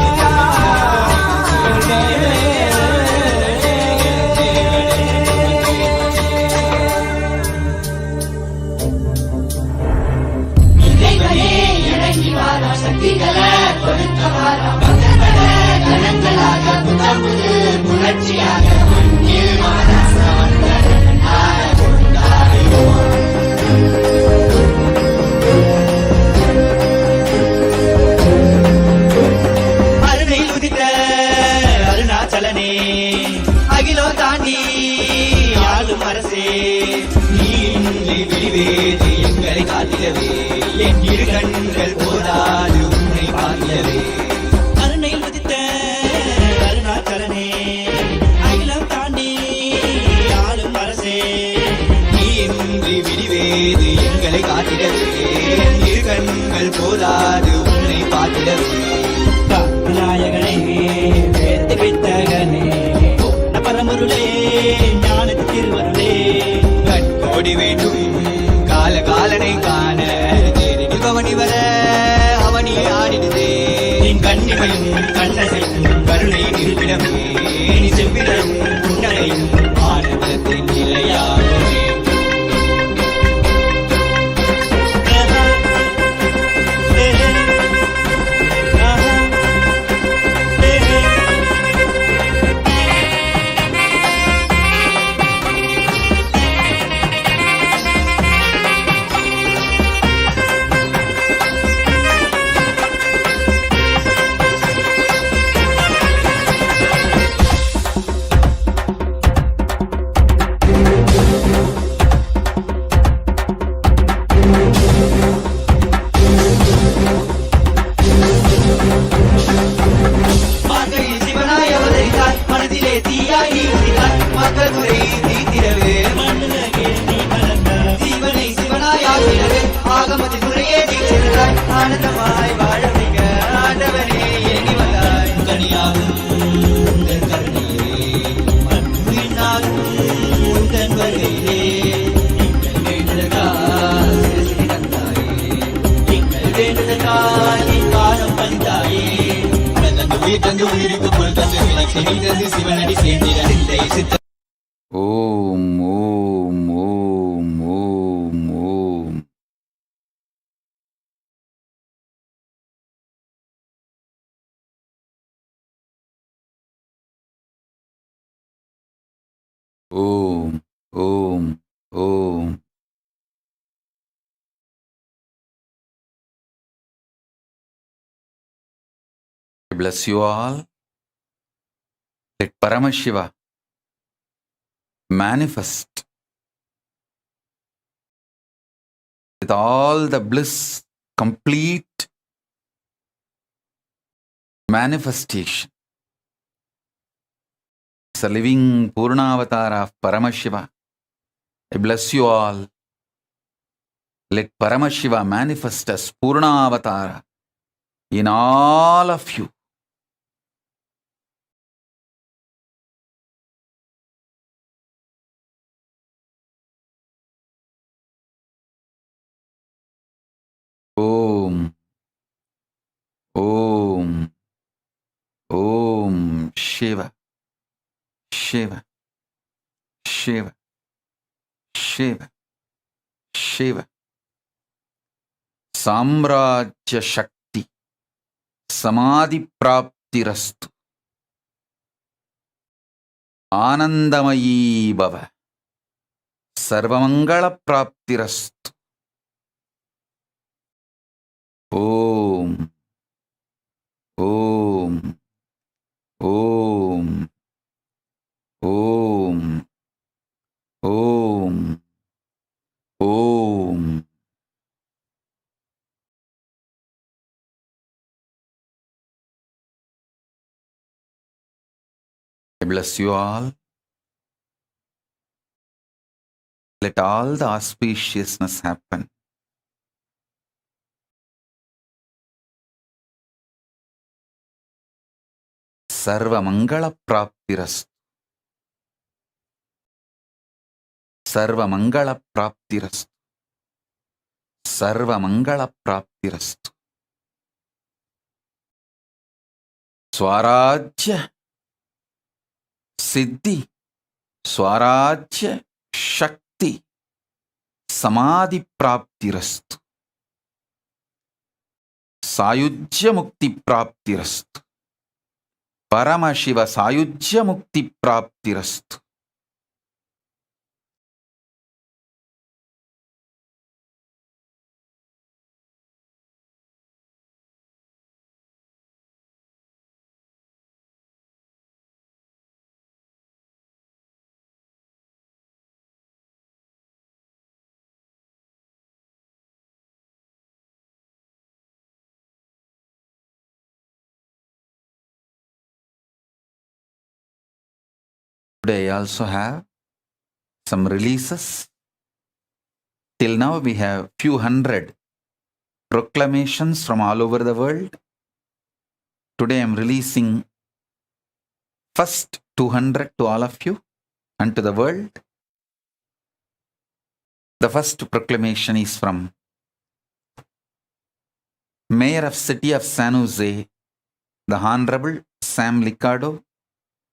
அருணையில் உதித்த அருணாச்சலனே அகிலோ தாண்டி ஆளும் அரசே நீ விழிவேது எங்களை காத்திடவே என் இரு கண்கள் போதாது உன்னை பார்க்கவே அருணையில் உதித்த அருணாச்சலனே அகிலம் தாண்டி காத்திடவே இரு கண்கள் போதாது உன்னை பார்த்திடவே விநாயகனே வேத்தி வித்தகனே பரமருளே ஞானத்து திருவருளே கண்கோடி வேண்டும் காலனை காண தேடி பவனி வர அவனி ஆடினதே என் கண்ணிமையும் கண்ணசையும் கருணை இருப்பிடமே நீ செவ்விடரும் புன்னகையும் ஆனந்தத்தின் நிலையாகவே ஆனந்தமாய் வாழ வைக்க ஆண்டவனே எண்ணி வந்தாய் கனியாகும் உந்தன் கருணையிலே மண்ணினாகும் உந்தன் வருகையிலே எங்கள் வேண்டுதற்காய் சிரசினை தந்தாயே எங்கள் வேண்டுதற்காய் நீ காலம் பணிந்தாயே தந்து உயிருக்கு பொருள் தந்து விளக்கினை தந்து சிவனடி சேர்ந்திட சிந்தை சித்த ஓம் ஓம் ஓம் ஓம் ஓம். Om, Om, Om. I bless you all. Let Paramashiva manifest with all the bliss, complete manifestation. It's a living Purnavatar of Paramashiva. I bless you all. Let Paramashiva manifest as Purnavatara in all of you. Om, Om, Om Shiva, Shiva, Shiva, Shiva, Shiva. Samrajya Shakti, Samadhi Praptirastu, Anandamayi Bhava, Sarvamangala Praptirastu. Om, Om, Om, Om, Om, Om. I bless you all. Let all the auspiciousness happen. Sarva Mangala Praptirastu. Sarva Mangala Praptirastu. Sarva Mangala Praptirastu. Swarajya Siddhi, Swarajya Shakti, Samadhi Praptirastu. Sayujya Mukti Praptirastu. Paramashiva Sayujya Mukti Praptirastu. Today I also have some releases Till now, we have few hundred proclamations from all over the world. Today, I am releasing first 200 to all of you and to the world. The first proclamation is from Mayor of City of San Jose, the Honorable Sam Liccardo.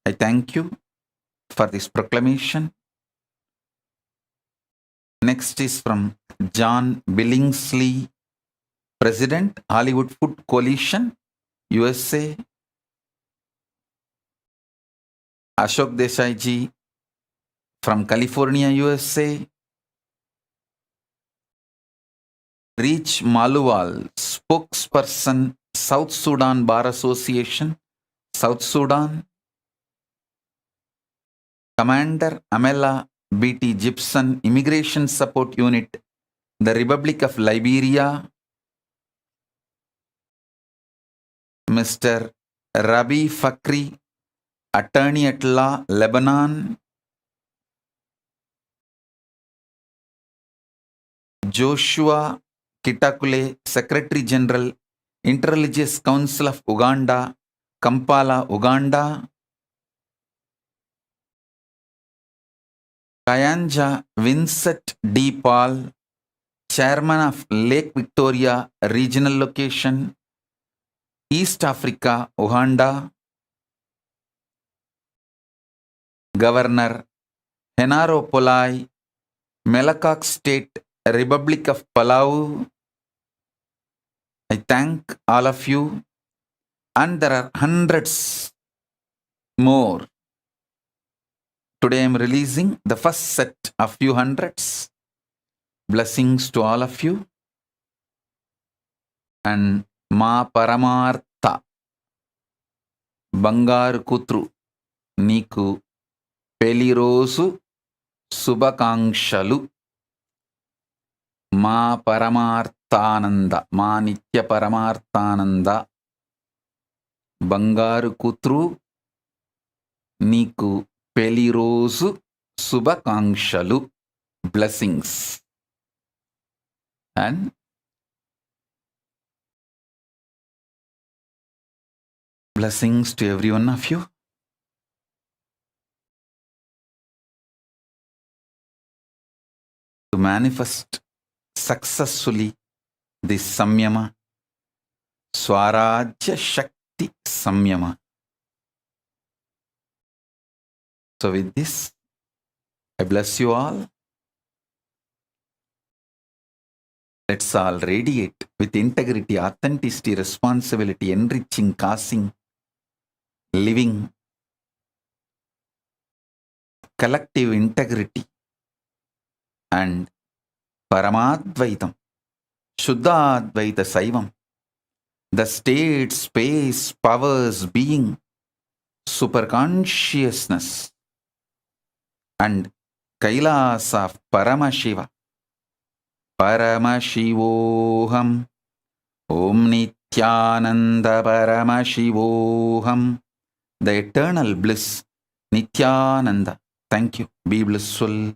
I thank you for this proclamation. Next is from John Billingsley, President, Hollywood Food Coalition, USA. Ashok Desai ji from California, USA. Reach Maluwal, spokesperson, South Sudan Bar Association, South Sudan. Commander Amela B.T. Gibson, Immigration Support Unit, the Republic of Liberia. Mr. Rabi Fakri, Attorney at Law, Lebanon. Joshua Kitakule, Secretary General, Interreligious Council of Uganda, Kampala, Uganda. Kayanja Vincent D. Paul, Chairman of Lake Victoria Regional Location, East Africa, Uganda. Governor Henaro Polai, Melakak State, Republic of Palau. I thank all of you, and there are hundreds more. Today I am releasing the first set of few hundreds. Blessings to all of you. And Ma Paramartha Bangaru Kutru Niku Pelirosu Subhakangshalu. Ma Paramarthananda, Ma Nitya Paramarthananda Bangaru Kutru Niku Pelirosu Subhakangshalu. Blessings. And blessings to every one of you. To manifest successfully this Samyama, Swarajya Shakti Samyama. So with this, I bless you all. Let's all radiate with integrity, authenticity, responsibility, enriching, causing, living, collective integrity, and Paramadvaitam, Shuddhadvaita Saivam, the state, space, powers, being, superconsciousness, and Kailasa of Paramashiva, Paramashivoham, Om Nithyananda Paramashivoham, the eternal bliss, Nithyananda. Thank you. Be blissful.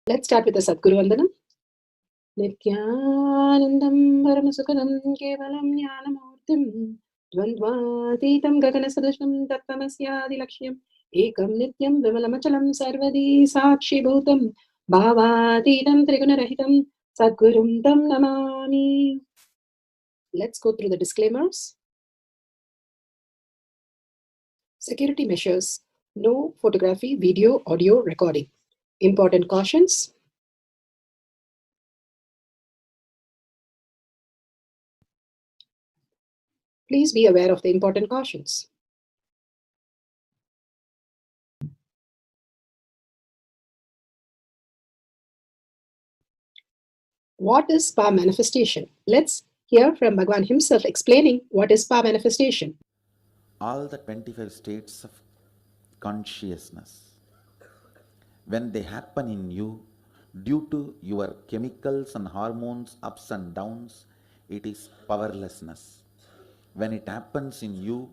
Let's start with the Sadguru Vandanam. Nithyanandam Paramasukadam Kevalam Jnanamurtim Dvandvatitam Gaganasadasham Tattvamasya Laksham Ekam Nityam Vimalamachalam Sarvadi Sakshi Bhutam Bhavatitam Trigunarahitam Sadgurum Tam Namami. Let's go through the disclaimers. Security measures. No photography, video, audio recording. Important cautions. Please be aware of the important cautions. What is spa manifestation? Let's hear from Bhagwan himself explaining what is spa manifestation. All the 25 states of consciousness, when they happen in you, due to your chemicals and hormones ups and downs, it is powerlessness. When it happens in you,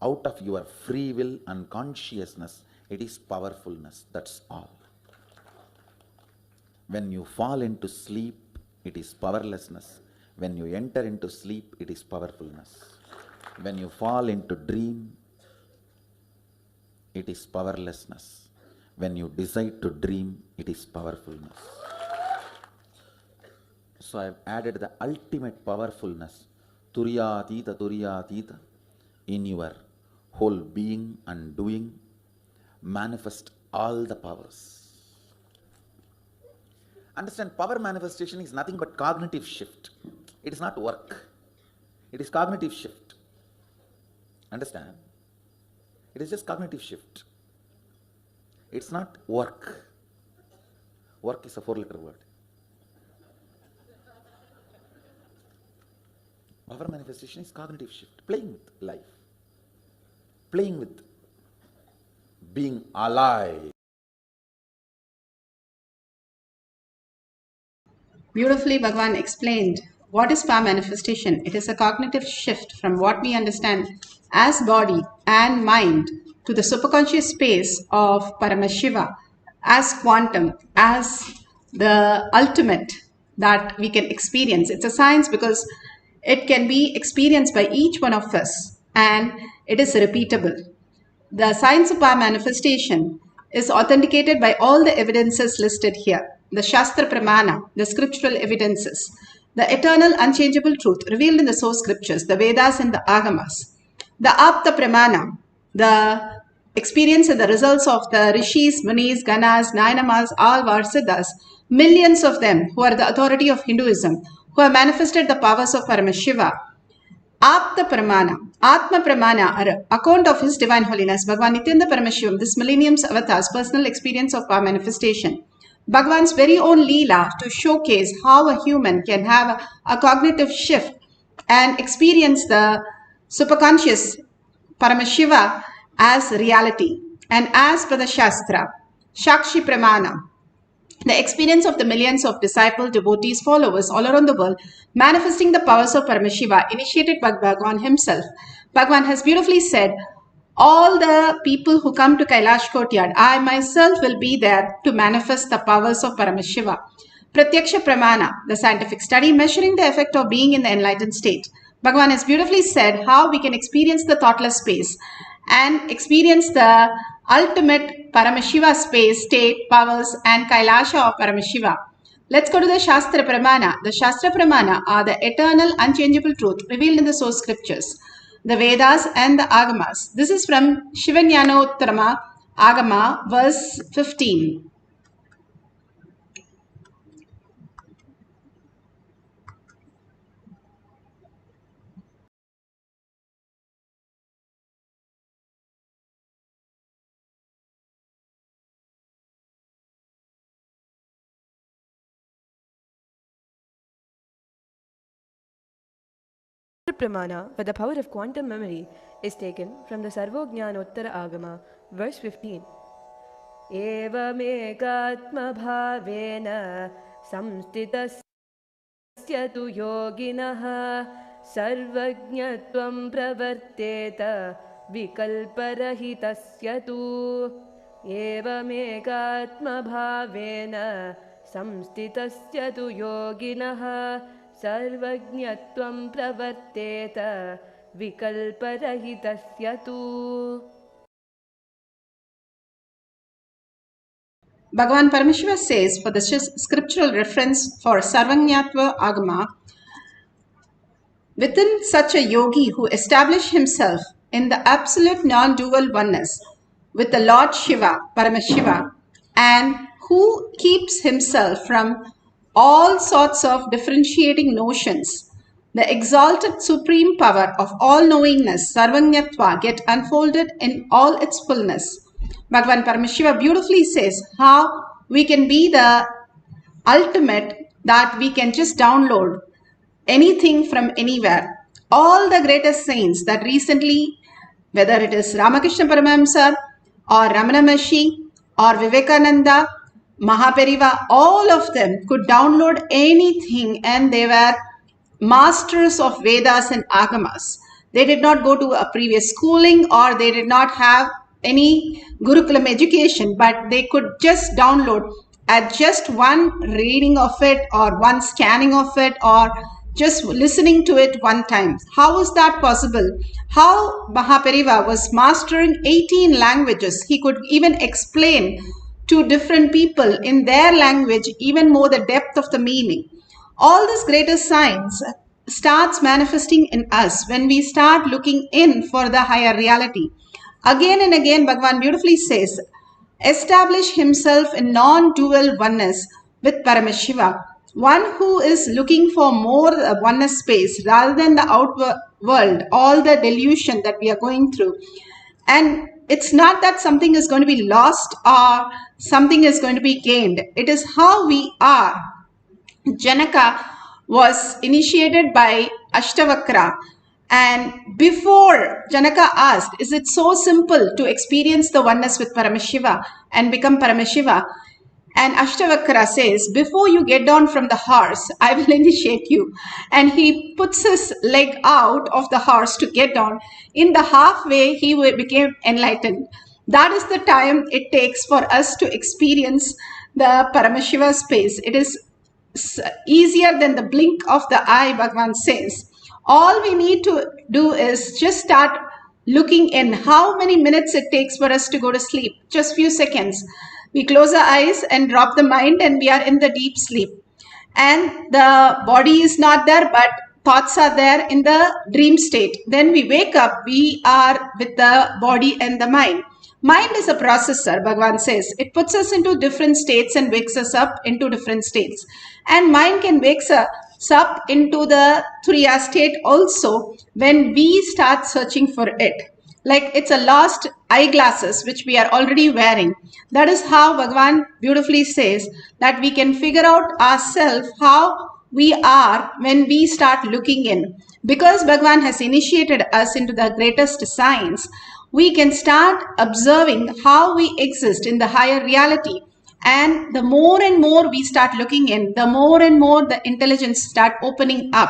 out of your free will and consciousness, it is powerfulness. That's all. When you fall into sleep, it is powerlessness. When you enter into sleep, it is powerfulness. When you fall into dream, it is powerlessness. When you decide to dream, it is powerfulness. So I have added the ultimate powerfulness, Turiyatita, in your whole being and doing. Manifest all the powers. Understand, power manifestation is nothing but cognitive shift. It is not work. It is cognitive shift. Understand? It is just cognitive shift. It's not work. Work is a 4-letter word. Power manifestation is cognitive shift. Playing with life. Playing with being alive. Beautifully, Bhagwan explained what is spa manifestation. It is a cognitive shift from what we understand as body and mind to the superconscious space of Paramashiva, as quantum, as the ultimate that we can experience. It's a science because it can be experienced by each one of us and it is repeatable. The science of power manifestation is authenticated by all the evidences listed here. The Shastra Pramana, the scriptural evidences, the eternal unchangeable truth revealed in the source scriptures, the Vedas and the Agamas, the Apta Pramana, the experience and the results of the Rishis, Munis, Ganas, Nainamas, Alvar, Siddhas, millions of them who are the authority of Hinduism, who have manifested the powers of Paramashiva. Apta Pramana, Atma Pramana, account of His Divine Holiness, Bhagwan Nithyananda Paramashivam, this millennium's avatar's personal experience of power manifestation. Bhagwan's very own Leela to showcase how a human can have a cognitive shift and experience the superconscious Paramashiva as reality. And as per the Shastra, Shakshi Pramana, the experience of the millions of disciples, devotees, followers all around the world, manifesting the powers of Paramashiva, initiated by Bhagwan himself. Bhagwan has beautifully said, all the people who come to Kailash courtyard, I myself will be there to manifest the powers of Paramashiva. Pratyaksha Pramana, the scientific study measuring the effect of being in the enlightened state. Bhagwan has beautifully said how we can experience the thoughtless space and experience the ultimate Paramashiva space, state, powers and Kailasha of Paramashiva. Let's go to the Shastra Pramana. The Shastra Pramana are the eternal, unchangeable truth revealed in the source scriptures, the Vedas and the Agamas. This is from Shivanyanottama Agama, verse 15. Pramana for the power of quantum memory is taken from the Sarvojnanottara Agama, verse 15. Evamekatma bhavena samstitasya tu yoginaha sarvajñatvam pravarteta vikalparahitasya tu. Evamekatma bhavena samstitasya tu yoginaha sarvajñatvam pravarteta vikalparahitasya tu. Bhagavan Paramashiva says for the scriptural reference for Sarvanyatva Agama, within such a yogi who established himself in the absolute non-dual oneness with the Lord Shiva, Paramashiva, and who keeps himself from all sorts of differentiating notions, the exalted supreme power of all-knowingness, Sarvanyatva, get unfolded in all its fullness. Bhagavan Paramashiva beautifully says how we can be the ultimate, that we can just download anything from anywhere. All the greatest saints that recently, whether it is Ramakrishna Paramahamsa or Ramana Maharshi or Vivekananda, Mahapariva, all of them could download anything, and they were masters of Vedas and Agamas. They did not go to a previous schooling, or they did not have any Gurukulam education, but they could just download at just one reading of it, or one scanning of it, or just listening to it one time. How is that possible? How Mahapariva was mastering 18 languages. He could even explain to different people in their language even more the depth of the meaning. All this greater science starts manifesting in us when we start looking in for the higher reality. Again and again, Bhagavan beautifully says, establish himself in non-dual oneness with Paramashiva, one who is looking for more oneness space rather than the outward world, all the delusion that we are going through. And it's not that something is going to be lost or something is going to be gained. It is how we are. Janaka was initiated by Ashtavakra, and before Janaka asked, is it so simple to experience the oneness with Paramashiva and become Paramashiva? And Ashtavakra says, before you get down from the horse, I will initiate you. And he puts his leg out of the horse to get down. In the halfway, he became enlightened. That is the time it takes for us to experience the Paramashiva space. It is easier than the blink of the eye, Bhagavan says. All we need to do is just start looking in how many minutes it takes for us to go to sleep. Just few seconds. We close our eyes and drop the mind, and we are in the deep sleep. And the body is not there, but thoughts are there in the dream state. Then we wake up, we are with the body and the mind. Mind is a processor, Bhagavan says. It puts us into different states and wakes us up into different states. And mind can wake us up into the Turiya state also when we start searching for it. Like it's a lost eyeglasses which we are already wearing. That is how Bhagavan beautifully says that we can figure out ourselves how we are when we start looking in. Because Bhagavan has initiated us into the greatest science, we can start observing how we exist in the higher reality. And the more and more we start looking in, the more and more the intelligence start opening up.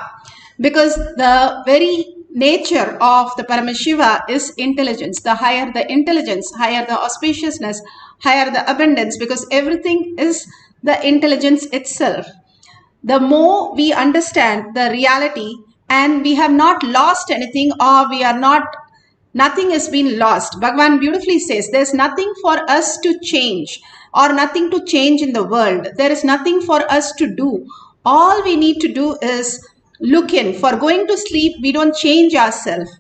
Because the very nature of the Paramashiva is intelligence. The higher the intelligence, higher the auspiciousness, higher the abundance, because everything is the intelligence itself. The more we understand the reality and we have not lost anything, or we are not, nothing has been lost. Bhagavan beautifully says there's nothing for us to change or nothing to change in the world. There is nothing for us to do. All we need to do is look in. For going to sleep, we don't change ourselves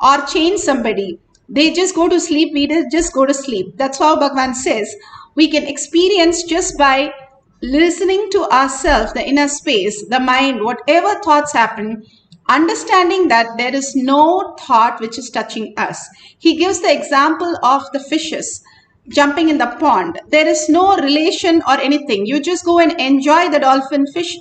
or change somebody. They just go to sleep, we just go to sleep. That's how Bhagavan says we can experience just by listening to ourselves, the inner space, the mind, whatever thoughts happen, understanding that there is no thought which is touching us. He gives the example of the fishes jumping in the pond. There is no relation or anything. You just go and enjoy the dolphin fish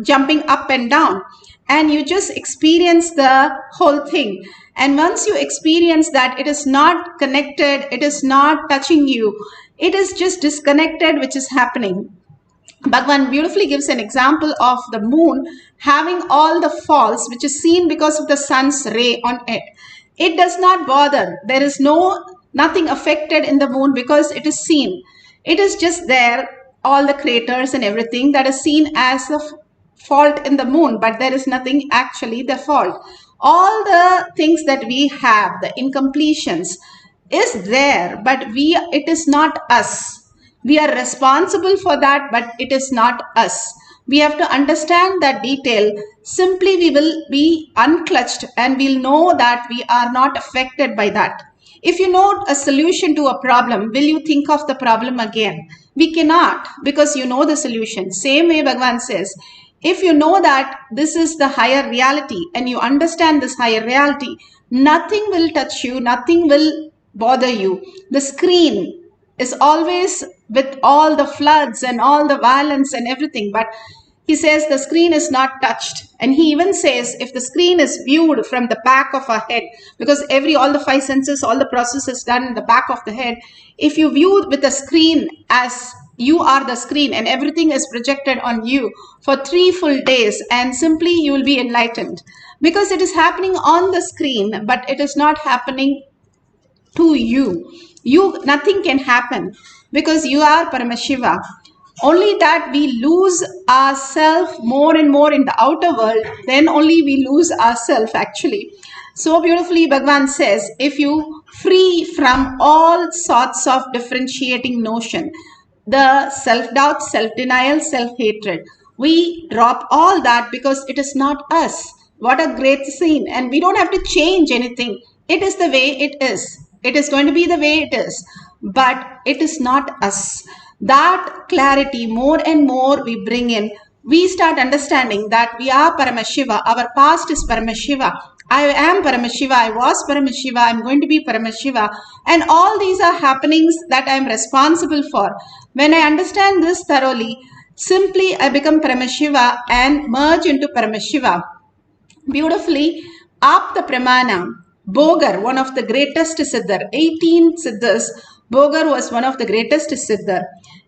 jumping up and down, and you just experience the whole thing. And once you experience that it is not connected, it is not touching you, it is just disconnected, which is happening. Bhagavan beautifully gives an example of the moon having all the faults which is seen because of the sun's ray on it. It does not bother. There is nothing affected in the moon because it is seen. It is just there, all the craters and everything that is seen as a fault in the moon, but there is nothing actually the fault. All the things that we have, the incompletions, is there, but it is not us. We are responsible for that, but it is not us. We have to understand that detail. Simply we will be unclutched and we'll know that we are not affected by that. If you know a solution to a problem, will you think of the problem again? We cannot, because you know the solution. Same way Bhagavan says, if you know that this is the higher reality and you understand this higher reality, nothing will touch you, nothing will bother you. The screen is always with all the floods and all the violence and everything, but he says the screen is not touched. And he even says if the screen is viewed from the back of our head, because all the five senses, all the process is done in the back of the head. If you view with the screen as you are the screen and everything is projected on you for 3 full days, and simply you will be enlightened, because it is happening on the screen, but it is not happening to you. Nothing can happen because you are Paramashiva. Only that we lose ourselves more and more in the outer world, then only we lose ourselves actually. So beautifully Bhagavan says, if you free from all sorts of differentiating notion, the self-doubt, self-denial, self-hatred, we drop all that because it is not us. What a great scene. And we don't have to change anything. It is the way it is. It is going to be the way it is. But it is not us. That clarity more and more we bring in, we start understanding that we are Paramashiva. Our past is Paramashiva. I am Paramashiva. I was Paramashiva. I'm going to be Paramashiva. And all these are happenings that I'm responsible for. When I understand this thoroughly, simply I become Paramashiva and merge into Paramashiva. Beautifully, Apta Pramana, Bogar, one of the greatest Siddhar, 18 Siddhas, Bogar was one of the greatest Siddhar.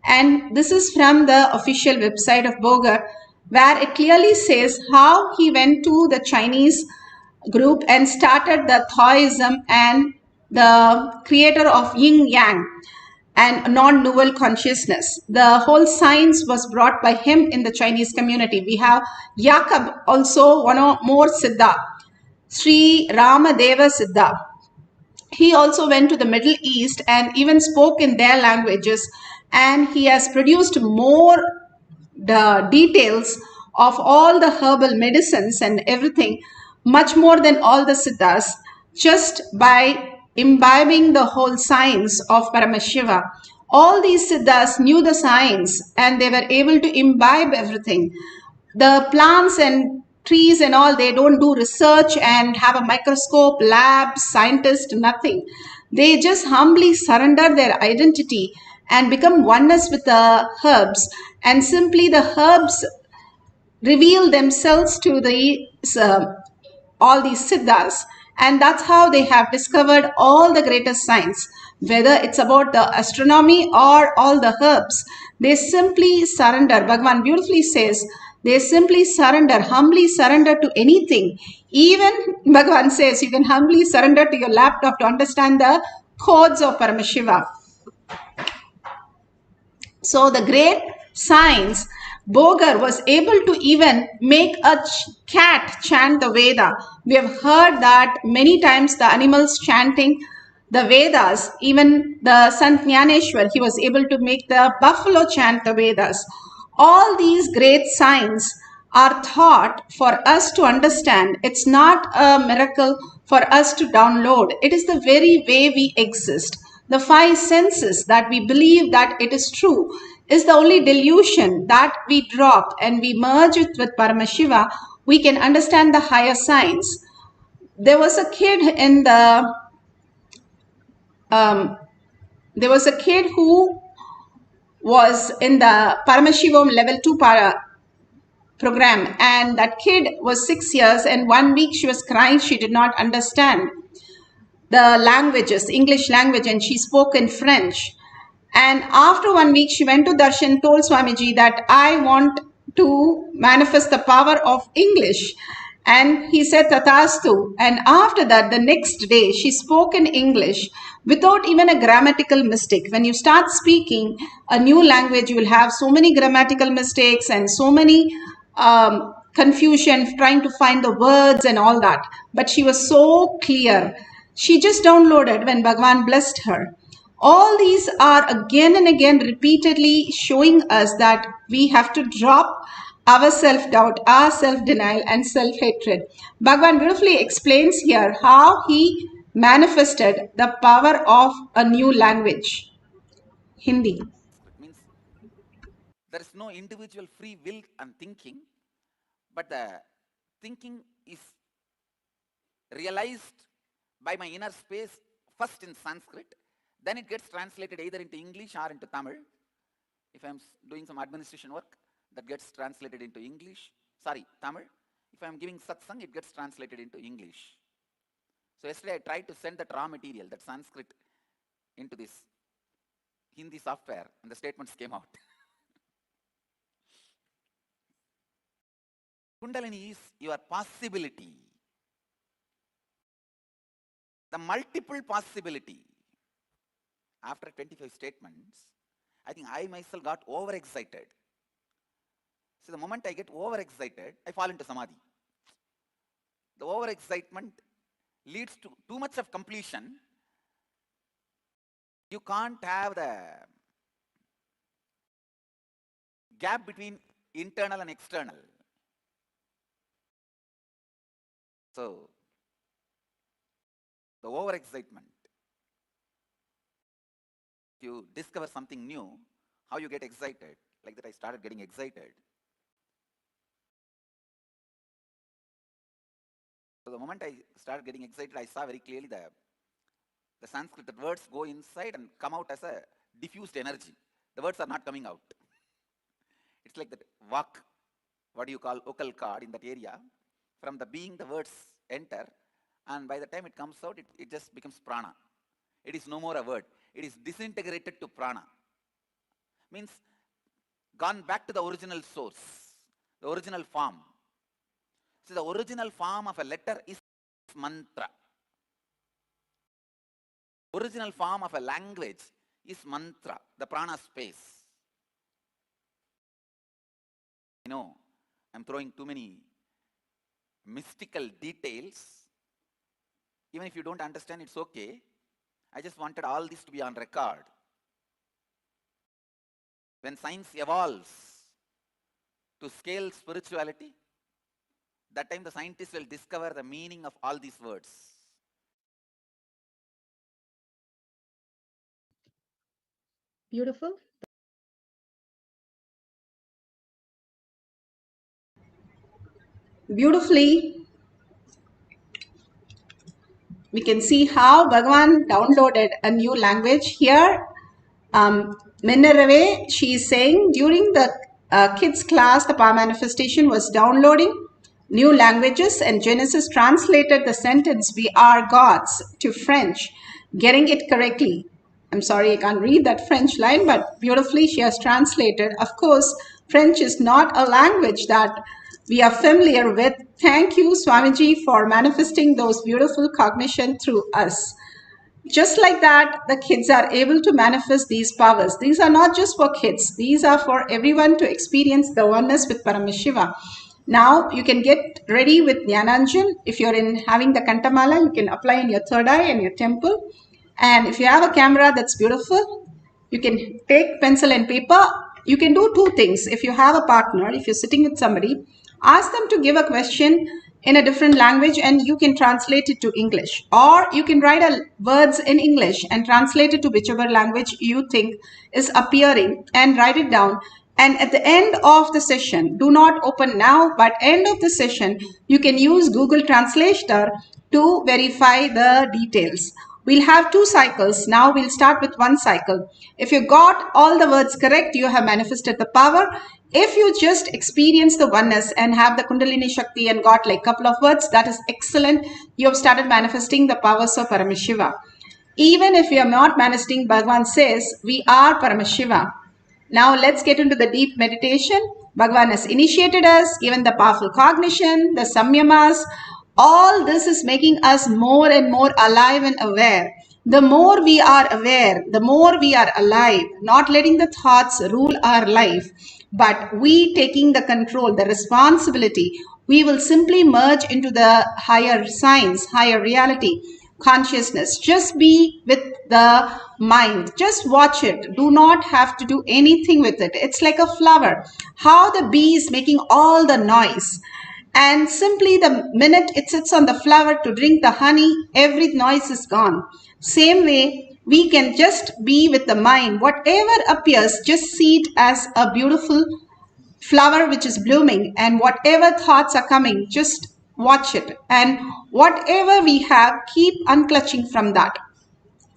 And this is from the official website of Bogar, where it clearly says how he went to the Chinese group and started the Taoism and the creator of Yin Yang and non-dual consciousness. The whole science was brought by him in the Chinese community. We have Jacob, also one more Siddha, Sri Ramadeva Siddha. He also went to the Middle East and even spoke in their languages, and he has produced more the details of all the herbal medicines and everything, much more than all the Siddhas, just by imbibing the whole science of Paramashiva. All these Siddhas knew the science and they were able to imbibe everything. The plants and trees and all, they don't do research and have a microscope, lab, scientist, nothing. They just humbly surrender their identity and become oneness with the herbs, and simply the herbs reveal themselves to all these Siddhas, and that's how they have discovered all the greatest science. Whether it's about the astronomy or all the herbs, they simply surrender. Bhagavan beautifully says, they simply surrender, humbly surrender to anything. Even Bhagavan says you can humbly surrender to your laptop to understand the codes of Paramashiva. So the great science, Bogar was able to even make a cat chant the Veda. We have heard that many times, the animals chanting the Vedas. Even the Sant Jnaneshwar, he was able to make the buffalo chant the Vedas. All these great signs are taught for us to understand. It's not a miracle for us to download. It is the very way we exist. The five senses that we believe that it is true is the only delusion that we drop and we merge it with Paramashiva. We can understand the higher science. There was a kid in the who was in the Paramashivoham level 2 program, and that kid was 6 years, and 1 week she was crying. She did not understand the languages, English language, and she spoke in French. And after 1 week, she went to Darshan, told Swamiji that I want to manifest the power of English. And he said, Tathastu. And after that, the next day, she spoke in English without even a grammatical mistake. When you start speaking a new language, you will have so many grammatical mistakes and so many confusion trying to find the words and all that. But she was so clear. She just downloaded when Bhagavan blessed her. All these are again and again repeatedly showing us that we have to drop our self-doubt, our self-denial and self-hatred. Bhagavan beautifully explains here how he manifested the power of a new language, Hindi. It means there is no individual free will and thinking, but the thinking is realized by my inner space first in Sanskrit, then it gets translated either into English or into Tamil. If I'm doing some administration work, that gets translated into English, Tamil. If I'm giving satsang, it gets translated into English. So yesterday I tried to send that raw material, that Sanskrit, into this Hindi software, and the statements came out. Kundalini is your possibility, the multiple possibility. After 25 statements, I think I myself got overexcited. So the moment I get overexcited, I fall into samadhi. The overexcitement leads to too much of completion. You can't have the gap between internal and external. So, the overexcitement. If you discover something new, how you get excited? Like that I started getting excited. So the moment I started getting excited, I saw very clearly the Sanskrit, that words go inside and come out as a diffused energy. The words are not coming out. It's like that vak, what do you call vocal cord in that area. From the being, the words enter, and by the time it comes out, it just becomes prana. It is no more a word. It is disintegrated to prana. Means gone back to the original source, the original form. So the original form of a letter is mantra. Original form of a language is mantra, the prana space. I know I'm throwing too many mystical details. Even if you don't understand, it's okay. I just wanted all this to be on record. When science evolves to scale spirituality, that time the scientists will discover the meaning of all these words. Beautiful. Beautifully, we can see how Bhagavan downloaded a new language here. Minerve, she is saying during the kids class, the power manifestation was downloading new languages, and Genesis translated the sentence, "We are gods," to French, getting it correctly. I'm sorry, I can't read that French line, but beautifully she has translated. Of course, French is not a language that we are familiar with. Thank you, Swamiji, for manifesting those beautiful cognition through us. Just like that, the kids are able to manifest these powers. These are not just for kids. These are for everyone to experience the oneness with Paramashiva. Now, you can get ready with Jnananjan. If you're in having the Kantamala, you can apply in your third eye and your temple. And if you have a camera that's beautiful, you can take pencil and paper. You can do two things. If you have a partner, if you're sitting with somebody, ask them to give a question in a different language and you can translate it to English. Or you can write words in English and translate it to whichever language you think is appearing and write it down. And at the end of the session, do not open now, but end of the session, you can use Google Translator to verify the details. We'll have 2 cycles. Now we'll start with 1 cycle. If you got all the words correct, you have manifested the power. If you just experience the oneness and have the Kundalini Shakti and got like a couple of words, that is excellent. You have started manifesting the powers of Paramashiva. Even if you are not manifesting, Bhagavan says, we are Paramashiva. Now let's get into the deep meditation. Bhagavan has initiated us, given the powerful cognition, the samyamas. All this is making us more and more alive and aware. The more we are aware, the more we are alive, not letting the thoughts rule our life, but we taking the control, the responsibility. We will simply merge into the higher science, higher reality. consciousness. Just be with the mind. Just watch it. Do not have to do anything with it. It's like a flower. How the bee is making all the noise. And simply the minute it sits on the flower to drink the honey, every noise is gone. Same way, we can just be with the mind. Whatever appears, just see it as a beautiful flower which is blooming, and whatever thoughts are coming, just watch it. And whatever we have, keep unclutching from that.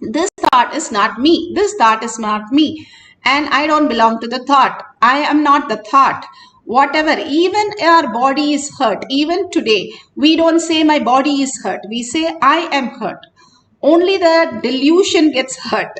This thought is not me. This thought is not me. And I don't belong to the thought. I am not the thought. Whatever, even our body is hurt. Even today, we don't say my body is hurt. We say I am hurt. Only the delusion gets hurt.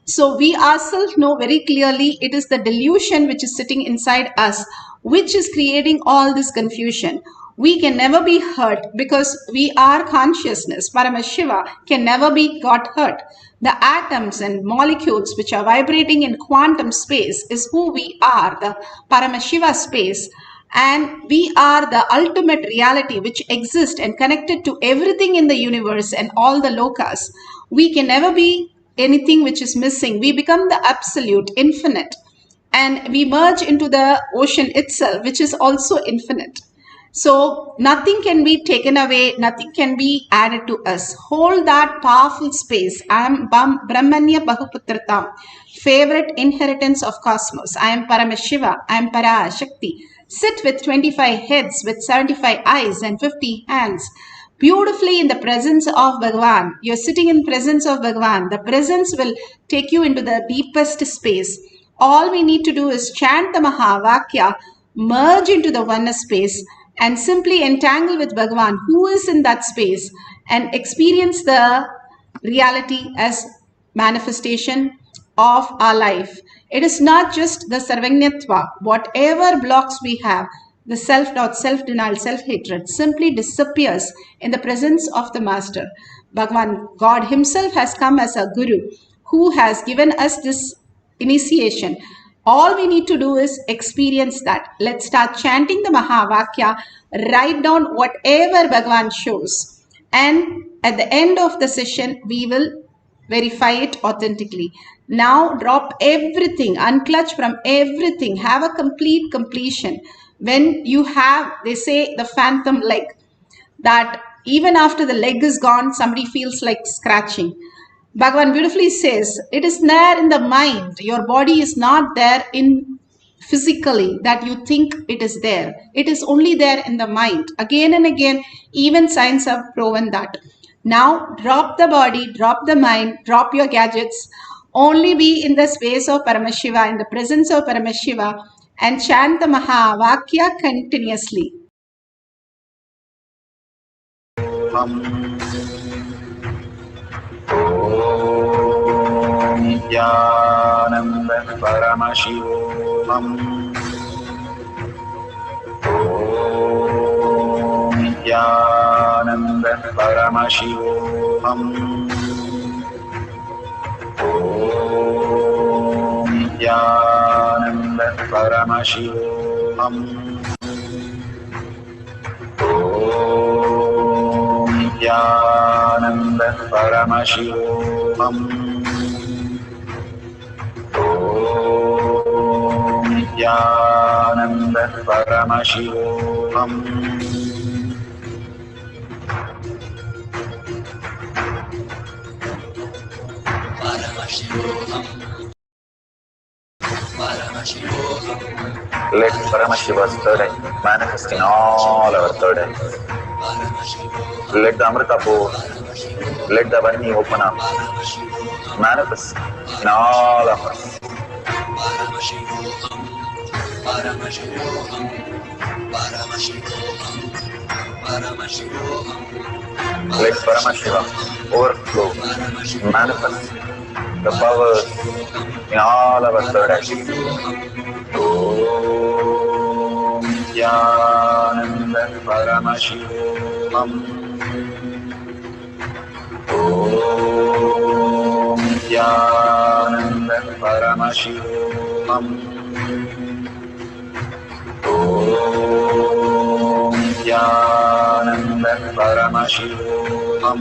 So we ourselves know very clearly it is the delusion which is sitting inside us, which is creating all this confusion. We can never be hurt because we are consciousness. Paramashiva can never be got hurt. The atoms and molecules which are vibrating in quantum space is who we are, the Paramashiva space. And we are the ultimate reality which exists and connected to everything in the universe and all the lokas. We can never be anything which is missing. We become the absolute, infinite. And we merge into the ocean itself, which is also infinite. So nothing can be taken away, nothing can be added to us. Hold that powerful space. I am Brahmanya Bahuputratam, favorite inheritance of cosmos. I am Paramashiva, I am Parashakti. Sit with 25 heads, with 75 eyes and 50 hands, beautifully in the presence of Bhagavan. You're sitting in presence of Bhagavan. The presence will take you into the deepest space. All we need to do is chant the Mahavakya, merge into the oneness space, and simply entangle with Bhagavan, who is in that space, and experience the reality as manifestation of our life. It is not just the Sarvagnyatva. Whatever blocks we have, the self-doubt, self-denial, self-hatred simply disappears in the presence of the Master. Bhagavan, God himself has come as a Guru who has given us this initiation. All we need to do is experience that. Let's start chanting the Mahavakya, write down whatever Bhagavan shows. And at the end of the session, we will verify it authentically. Now drop everything, unclutch from everything, have a complete completion. When you have, they say, the phantom leg, that even after the leg is gone, somebody feels like scratching. Bhagavan beautifully says, it is there in the mind. Your body is not there in physically that you think it is there. It is only there in the mind. Again and again, even science have proven that. Now drop the body, drop the mind, drop your gadgets. Only be in the space of Paramashiva, in the presence of Paramashiva, and chant the Mahavakya continuously. Nithyananda Paramashivoham. Nithyananda Paramashivoham. Nithyananda Paramashivoham. Nithyananda Paramashivoham. Nithyananda Paramashivoham. Let Paramashiva's third eye manifest in all our third eyes. Let the Amrita pour, let the Varni open up, manifest in all of us. Let Paramashiva overflow, manifest the powers in all our third eyes. Om Nithyananda Paramashivoham. Om Nithyananda Paramashivoham. Om Nithyananda Paramashivoham.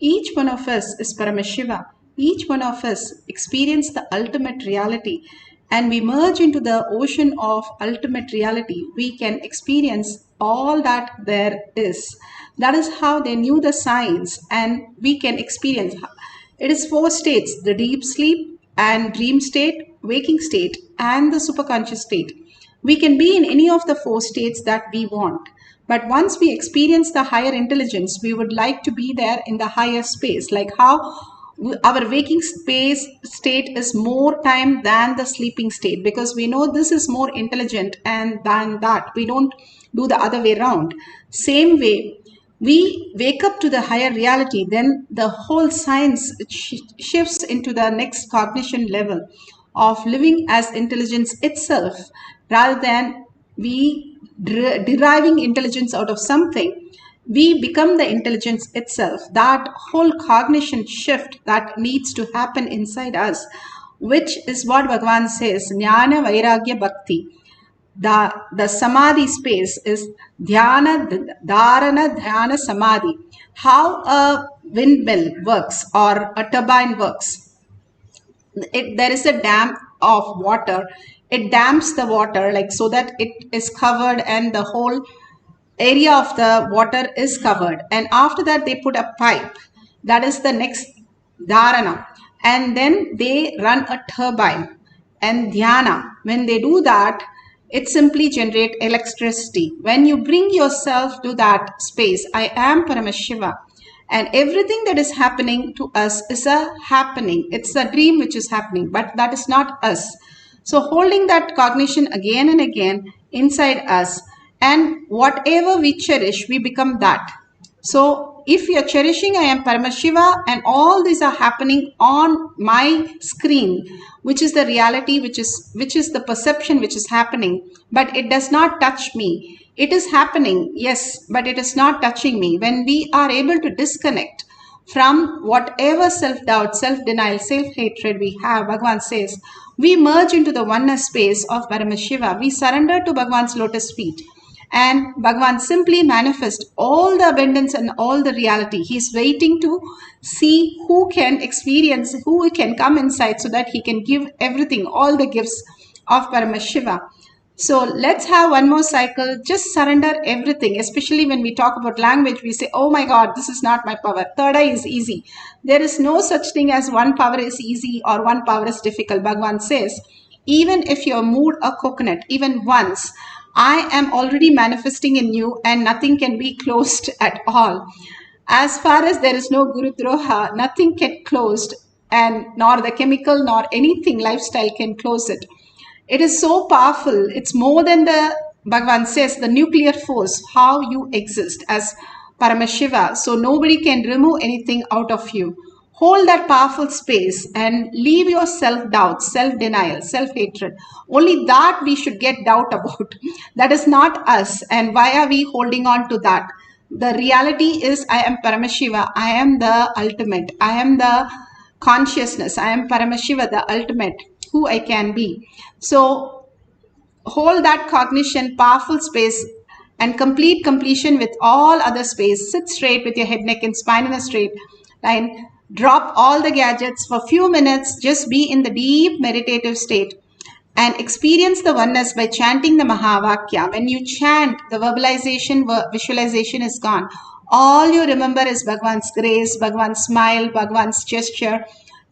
Each one of us is Paramashiva. Each one of us experience the ultimate reality, and we merge into the ocean of ultimate reality. We can experience all that there is. That is how they knew the science, and we can experience. It is 4 states: the deep sleep and dream state, waking state, and the superconscious state. We can be in any of the 4 states that we want. But once we experience the higher intelligence, we would like to be there in the higher space, like how our waking space state is more time than the sleeping state, because we know this is more intelligent and than that. We don't do the other way around. Same way, we wake up to the higher reality, then the whole science shifts into the next cognition level of living as intelligence itself, rather than we deriving intelligence out of something. We become the intelligence itself. That whole cognition shift that needs to happen inside us, which is what Bhagavan says, Jnana, Vairagya, Bhakti. The samadhi space is dhyana, dharana, dhyana, samadhi. How a windmill works or a turbine works. There is a dam of water. It dams the water like so that it is covered and the whole area of the water is covered. And after that, they put a pipe. That is the next dharana. And then they run a turbine. And dhyana, when they do that, it simply generates electricity. When you bring yourself to that space, I am Paramashiva, and everything that is happening to us is a happening. It's a dream which is happening, but that is not us. So holding that cognition again and again inside us, and whatever we cherish, we become that. So if you are cherishing, I am Paramashiva, and all these are happening on my screen, which is the reality, which is the perception which is happening, but it does not touch me. It is happening, yes, but it is not touching me. When we are able to disconnect from whatever self-doubt, self-denial, self-hatred we have, Bhagavan says, we merge into the oneness space of Paramashiva. We surrender to Bhagavan's lotus feet. And Bhagavan simply manifests all the abundance and all the reality. He's waiting to see who can experience, who can come inside so that he can give everything, all the gifts of Paramashiva. So let's have one more cycle. Just surrender everything, especially when we talk about language. We say, oh my God, this is not my power. Third eye is easy. There is no such thing as one power is easy or one power is difficult. Bhagavan says, even if you moved a coconut, even once, I am already manifesting in you and nothing can be closed at all. As far as there is no Guru Droha, nothing can closed, and nor the chemical nor anything lifestyle can close it. It is so powerful. It's more than the, Bhagavan says, the nuclear force, how you exist as Paramashiva. So nobody can remove anything out of you. Hold that powerful space and leave your self-doubt, self-denial, self-hatred. Only that we should get doubt about. That is not us. And why are we holding on to that? The reality is I am Paramashiva. I am the ultimate. I am the consciousness. I am Paramashiva, the ultimate, who I can be. So hold that cognition, powerful space, and complete completion with all other space. Sit straight with your head, neck, and spine in a straight line. Drop all the gadgets for a few minutes. Just be in the deep meditative state and experience the oneness by chanting the Mahavakya. When you chant, the verbalization, visualization is gone. All you remember is Bhagavan's grace, Bhagavan's smile, Bhagavan's gesture,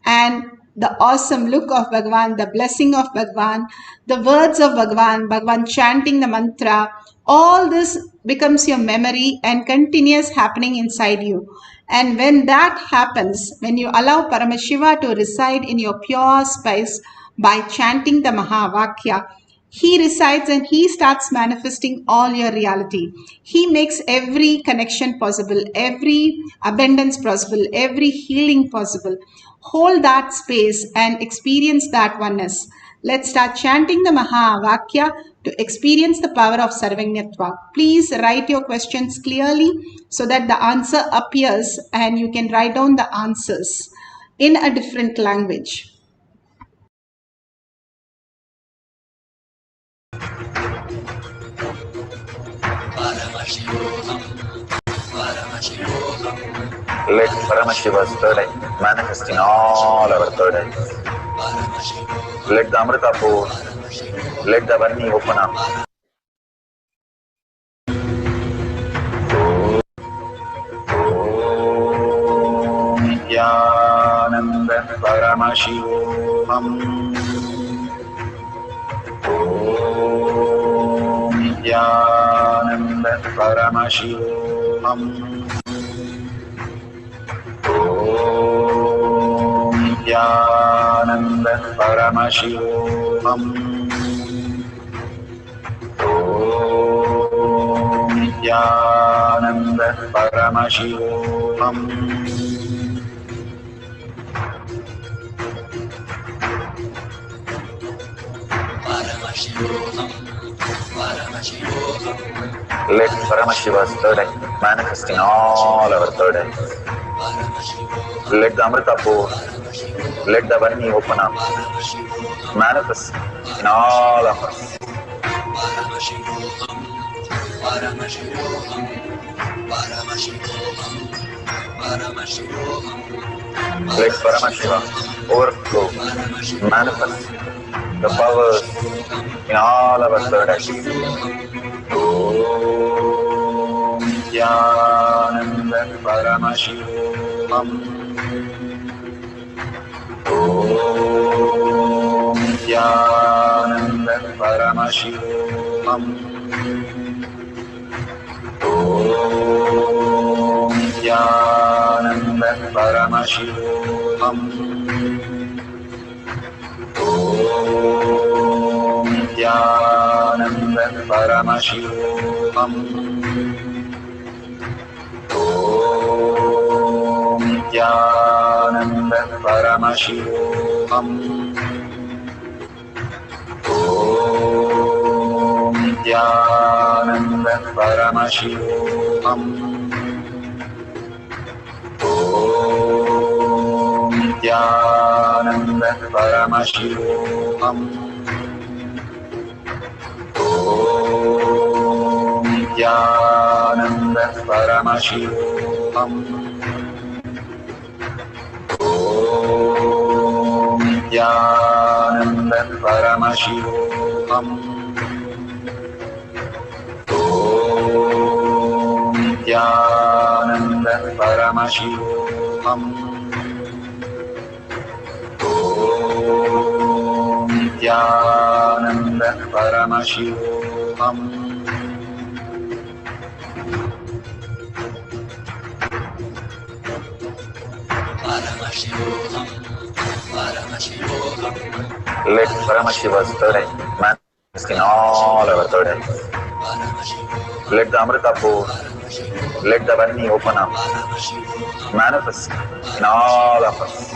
and the awesome look of Bhagavan, the blessing of Bhagavan, the words of Bhagavan, Bhagavan chanting the mantra. All this becomes your memory and continues happening inside you. And when that happens, when you allow Paramashiva to reside in your pure space by chanting the Mahavakya, he resides and he starts manifesting all your reality. He makes every connection possible, every abundance possible, every healing possible. Hold that space and experience that oneness. Let's start chanting the Mahavakya to experience the power of Sarvajñatva. Please write your questions clearly so that the answer appears and you can write down the answers in a different language. Paramashivoham, Paramashivoham. Let Paramashiva's third eye manifest in all our third eyes. Let the Amrita pour, let the Varni open up. Nithyananda Paramashivoham. Nithyananda Paramashivoham. Nithyananda Paramashivoham. Nithyananda Paramashivoham. Let Paramashiva's third eye manifest in all our third eyes. Let the Amrita pour, let the Varni open up, manifest in all of us. Let Paramashiva overflow, manifest the powers in all our third eyes. Om Nithyananda Paramashivoham. Om Nithyananda Paramashivoham. Om Nithyananda Paramashivoham. Om Nithyananda Paramashivoham. Om Nithyananda Paramashivoham. Om Nithyananda Paramashivoham. Om Nithyananda Paramashivoham. Om Nithyananda Paramashivoham. Om Nithyananda Paramashivoham. Om Nithyananda Paramashivoham. Om Nithyananda Paramashivoham. Let Paramashiva's third eye manifest in all our third eyes. Let the Amrita pour, let the Varni open up, manifest in all of us.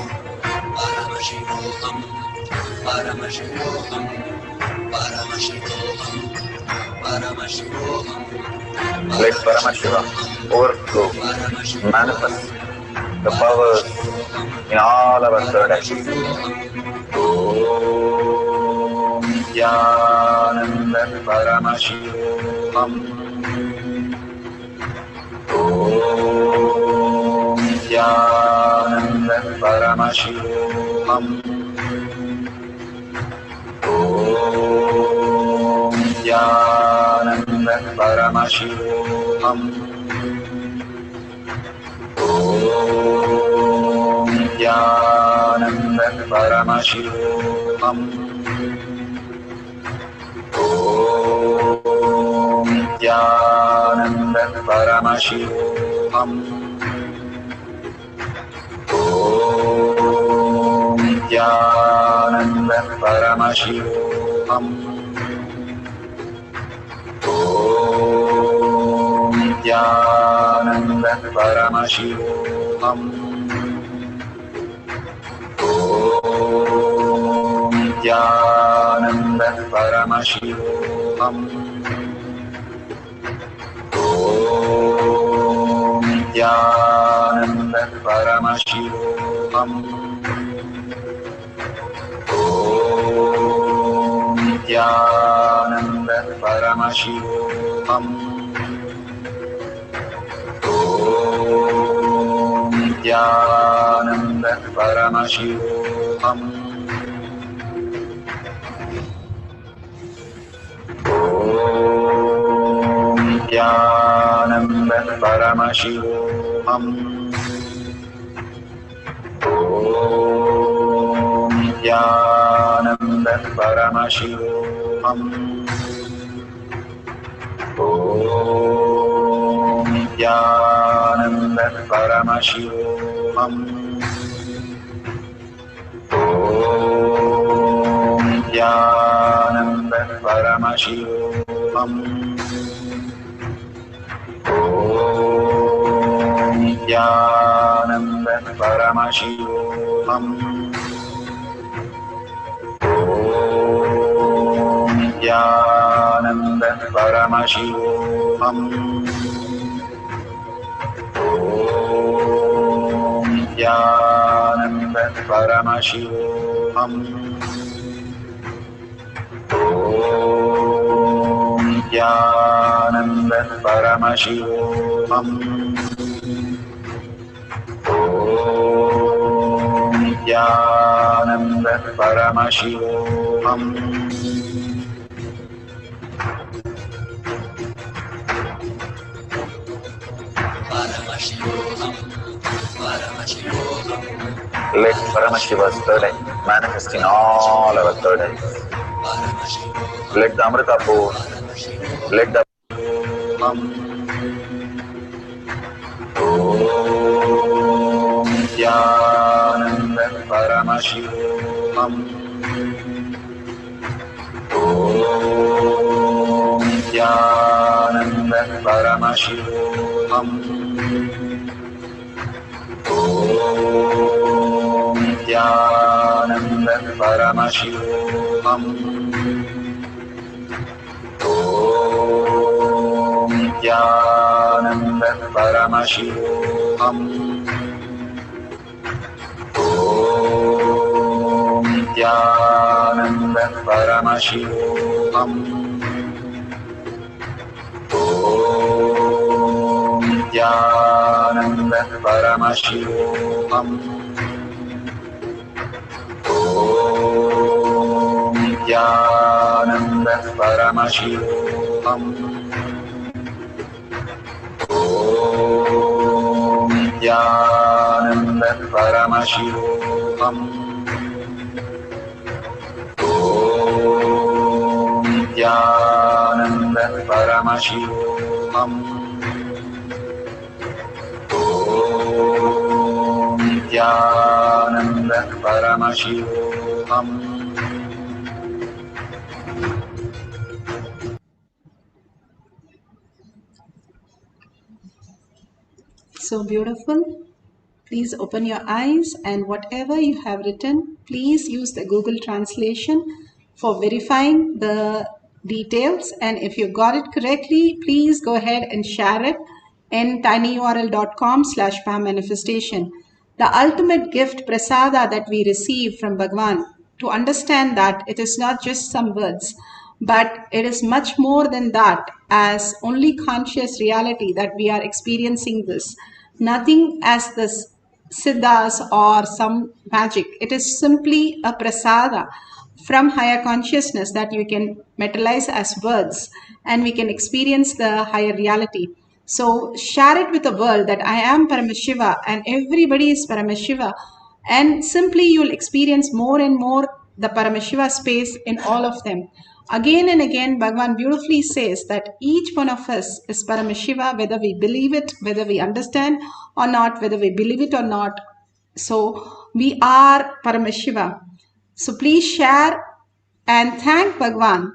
Let Paramashiva overflow, manifest the powers in all our third eyes. Om Nithyananda Paramashivoham. Om Nithyananda Paramashivoham. Om Nithyananda Paramashivoham. Om Nithyananda Paramashivoham. Om Nithyananda Paramashivoham. Om Nithyananda Paramashivoham. Om Nithyananda Paramashivoham. Om Nithyananda Paramashivoham. Om Nithyananda Paramashivoham. Om Nithyananda Paramashivoham. Om Paramashivoham. Om Nithyananda Paramashivoham. Om Nithyananda Paramashivoham. Om Nithyananda Paramashivoham. Om Nithyananda Paramashivoham. Om Nithyananda Paramashivoham. Om Nithyananda Paramashivoham. Om Nithyananda Paramashivoham. Om Nithyananda Paramashivoham. Om Nithyananda Paramashivoham. Paramashivoham. Paramashivoham. Let Paramashiva's third eye manifest in all our third eyes. Let the Amrita pour. Let the Om Nithyananda Paramashivoham. Om Nithyananda Paramashivoham. Om Nithyananda Paramashivoham. Om Nithyananda Paramashivoham. Om Nithyananda Paramashivoham. Om Nithyananda Paramashivoham. Om Nithyananda Paramashivoham. Om Nithyananda Paramashivoham. Om Nithyananda Paramashivoham. Om Nithyananda Paramashivoham. So beautiful. Please open your eyes, and whatever you have written, please use the Google translation for verifying the details. And if you got it correctly, please go ahead and share it in tinyurl.com/manifestation. The ultimate gift prasada that we receive from Bhagwan, to understand that it is not just some words, but it is much more than that, as only conscious reality that we are experiencing this. Nothing as this siddhas or some magic. It is simply a prasada from higher consciousness that you can materialize as words, and we can experience the higher reality. So share it with the world that I am Paramashiva and everybody is Paramashiva, and simply you'll experience more and more the Paramashiva space in all of them. Again and again, Bhagavan beautifully says that each one of us is Paramashiva, whether we believe it, whether we understand or not, whether we believe it or not. So we are Paramashiva. So please share and thank Bhagavan.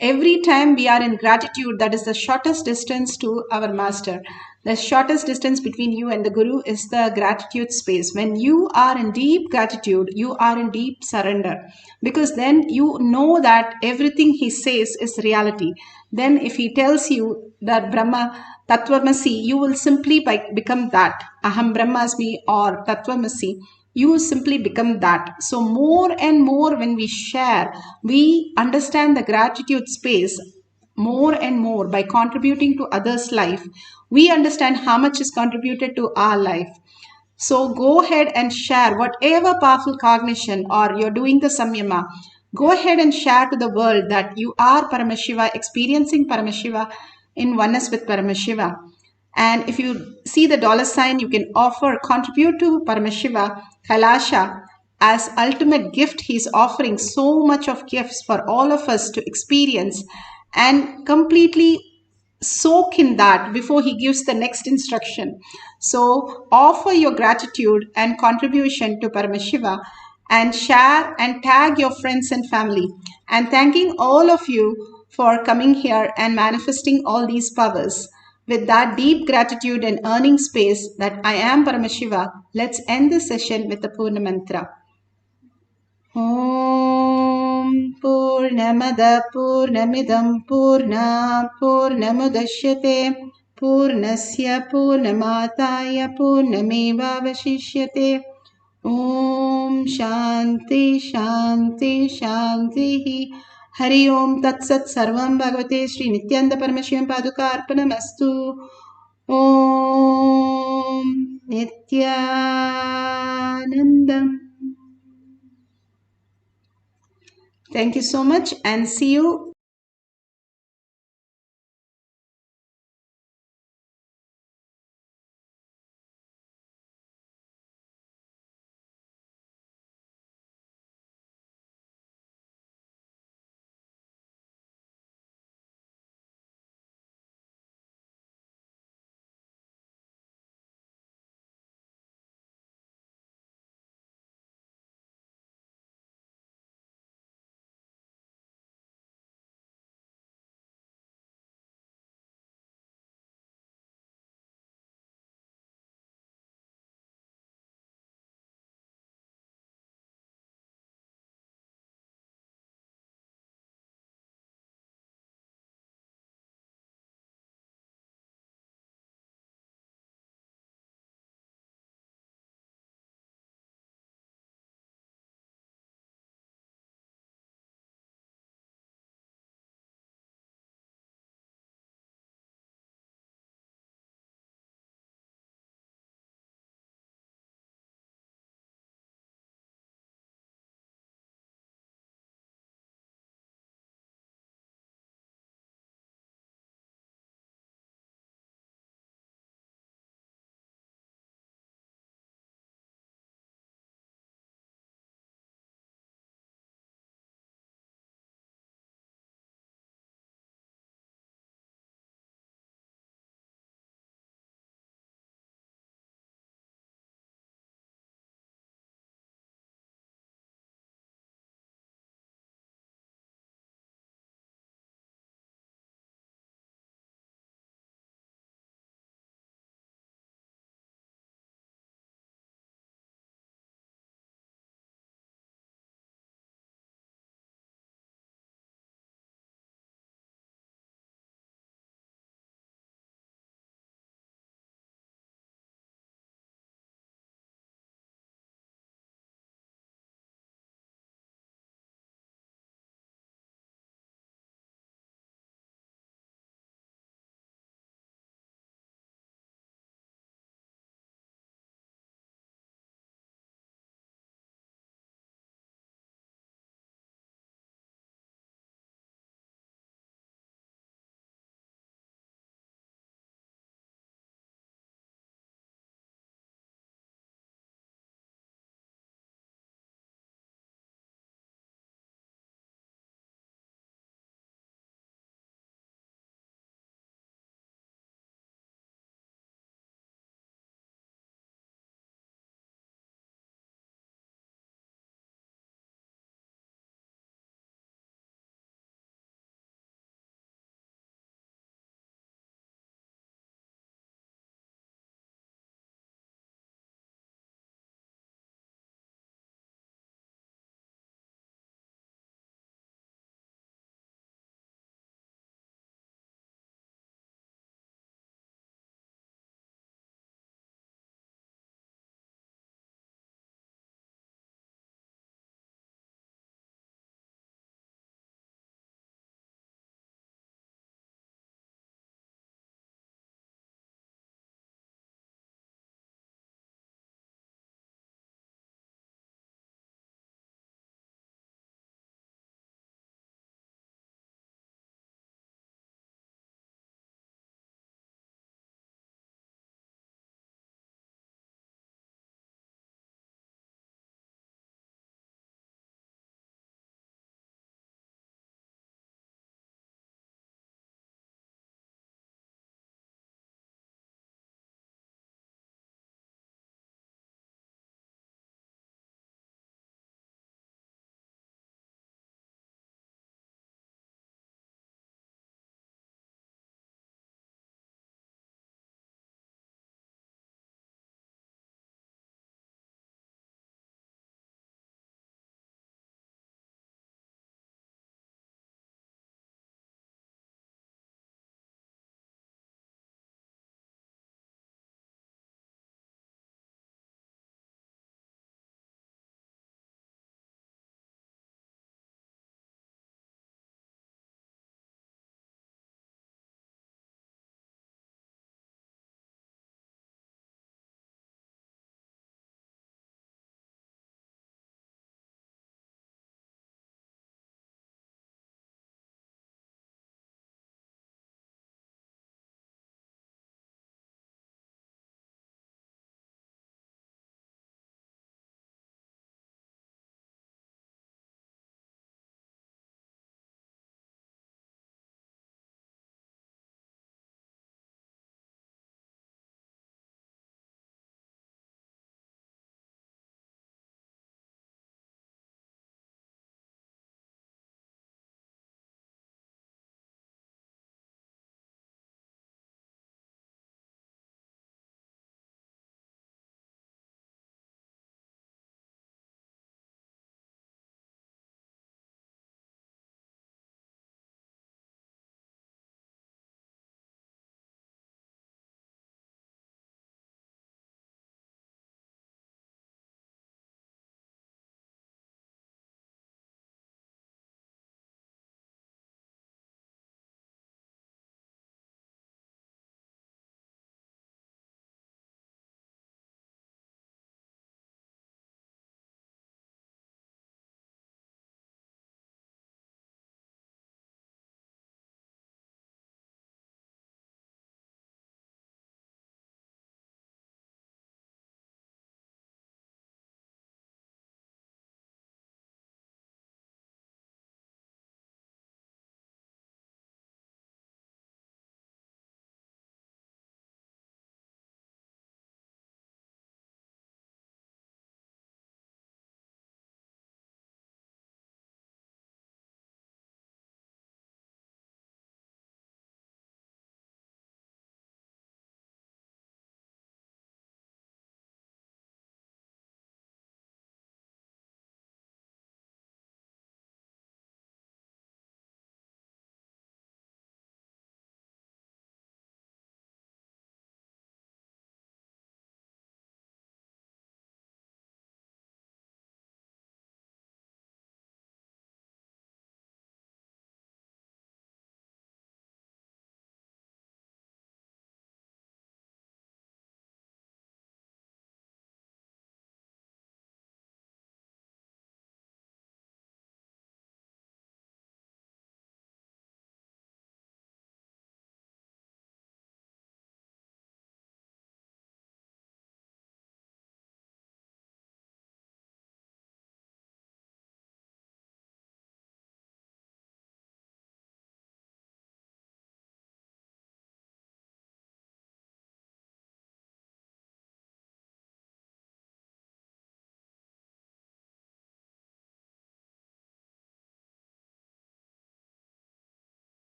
Every time we are in gratitude, that is the shortest distance to our master. The shortest distance between you and the Guru is the gratitude space. When you are in deep gratitude, you are in deep surrender, because then you know that everything he says is reality. Then if he tells you that Brahma Tattvamasi, you will simply become that. Aham Brahmasmi or Tattvamasi. You simply become that. So more and more when we share, we understand the gratitude space more and more by contributing to others' life. We understand how much is contributed to our life. So go ahead and share whatever powerful cognition, or you're doing the samyama. Go ahead and share to the world that you are Paramashiva, experiencing Paramashiva in oneness with Paramashiva. And if you see the $, you can offer, contribute to Paramashiva, Kailasa, as ultimate gift. He's offering so much of gifts for all of us to experience and completely soak in that before he gives the next instruction. So offer your gratitude and contribution to Paramashiva and share and tag your friends and family. And thanking all of you for coming here and manifesting all these powers. With that deep gratitude and earning space that I am Paramashiva, let's end this session with the Purna Mantra. Om Purnamada Purnamidam Purna Purnamudashyate Purnasya Purnamataya Purnameva Vashishyate. Om Shanti Shanti Shanti. Hari Om Tat Sat Sarvam Bhagavate Shri Nithyananda Paramashivam Paduka Arpanamastu. Om Nithyanandam. Thank you so much, and see you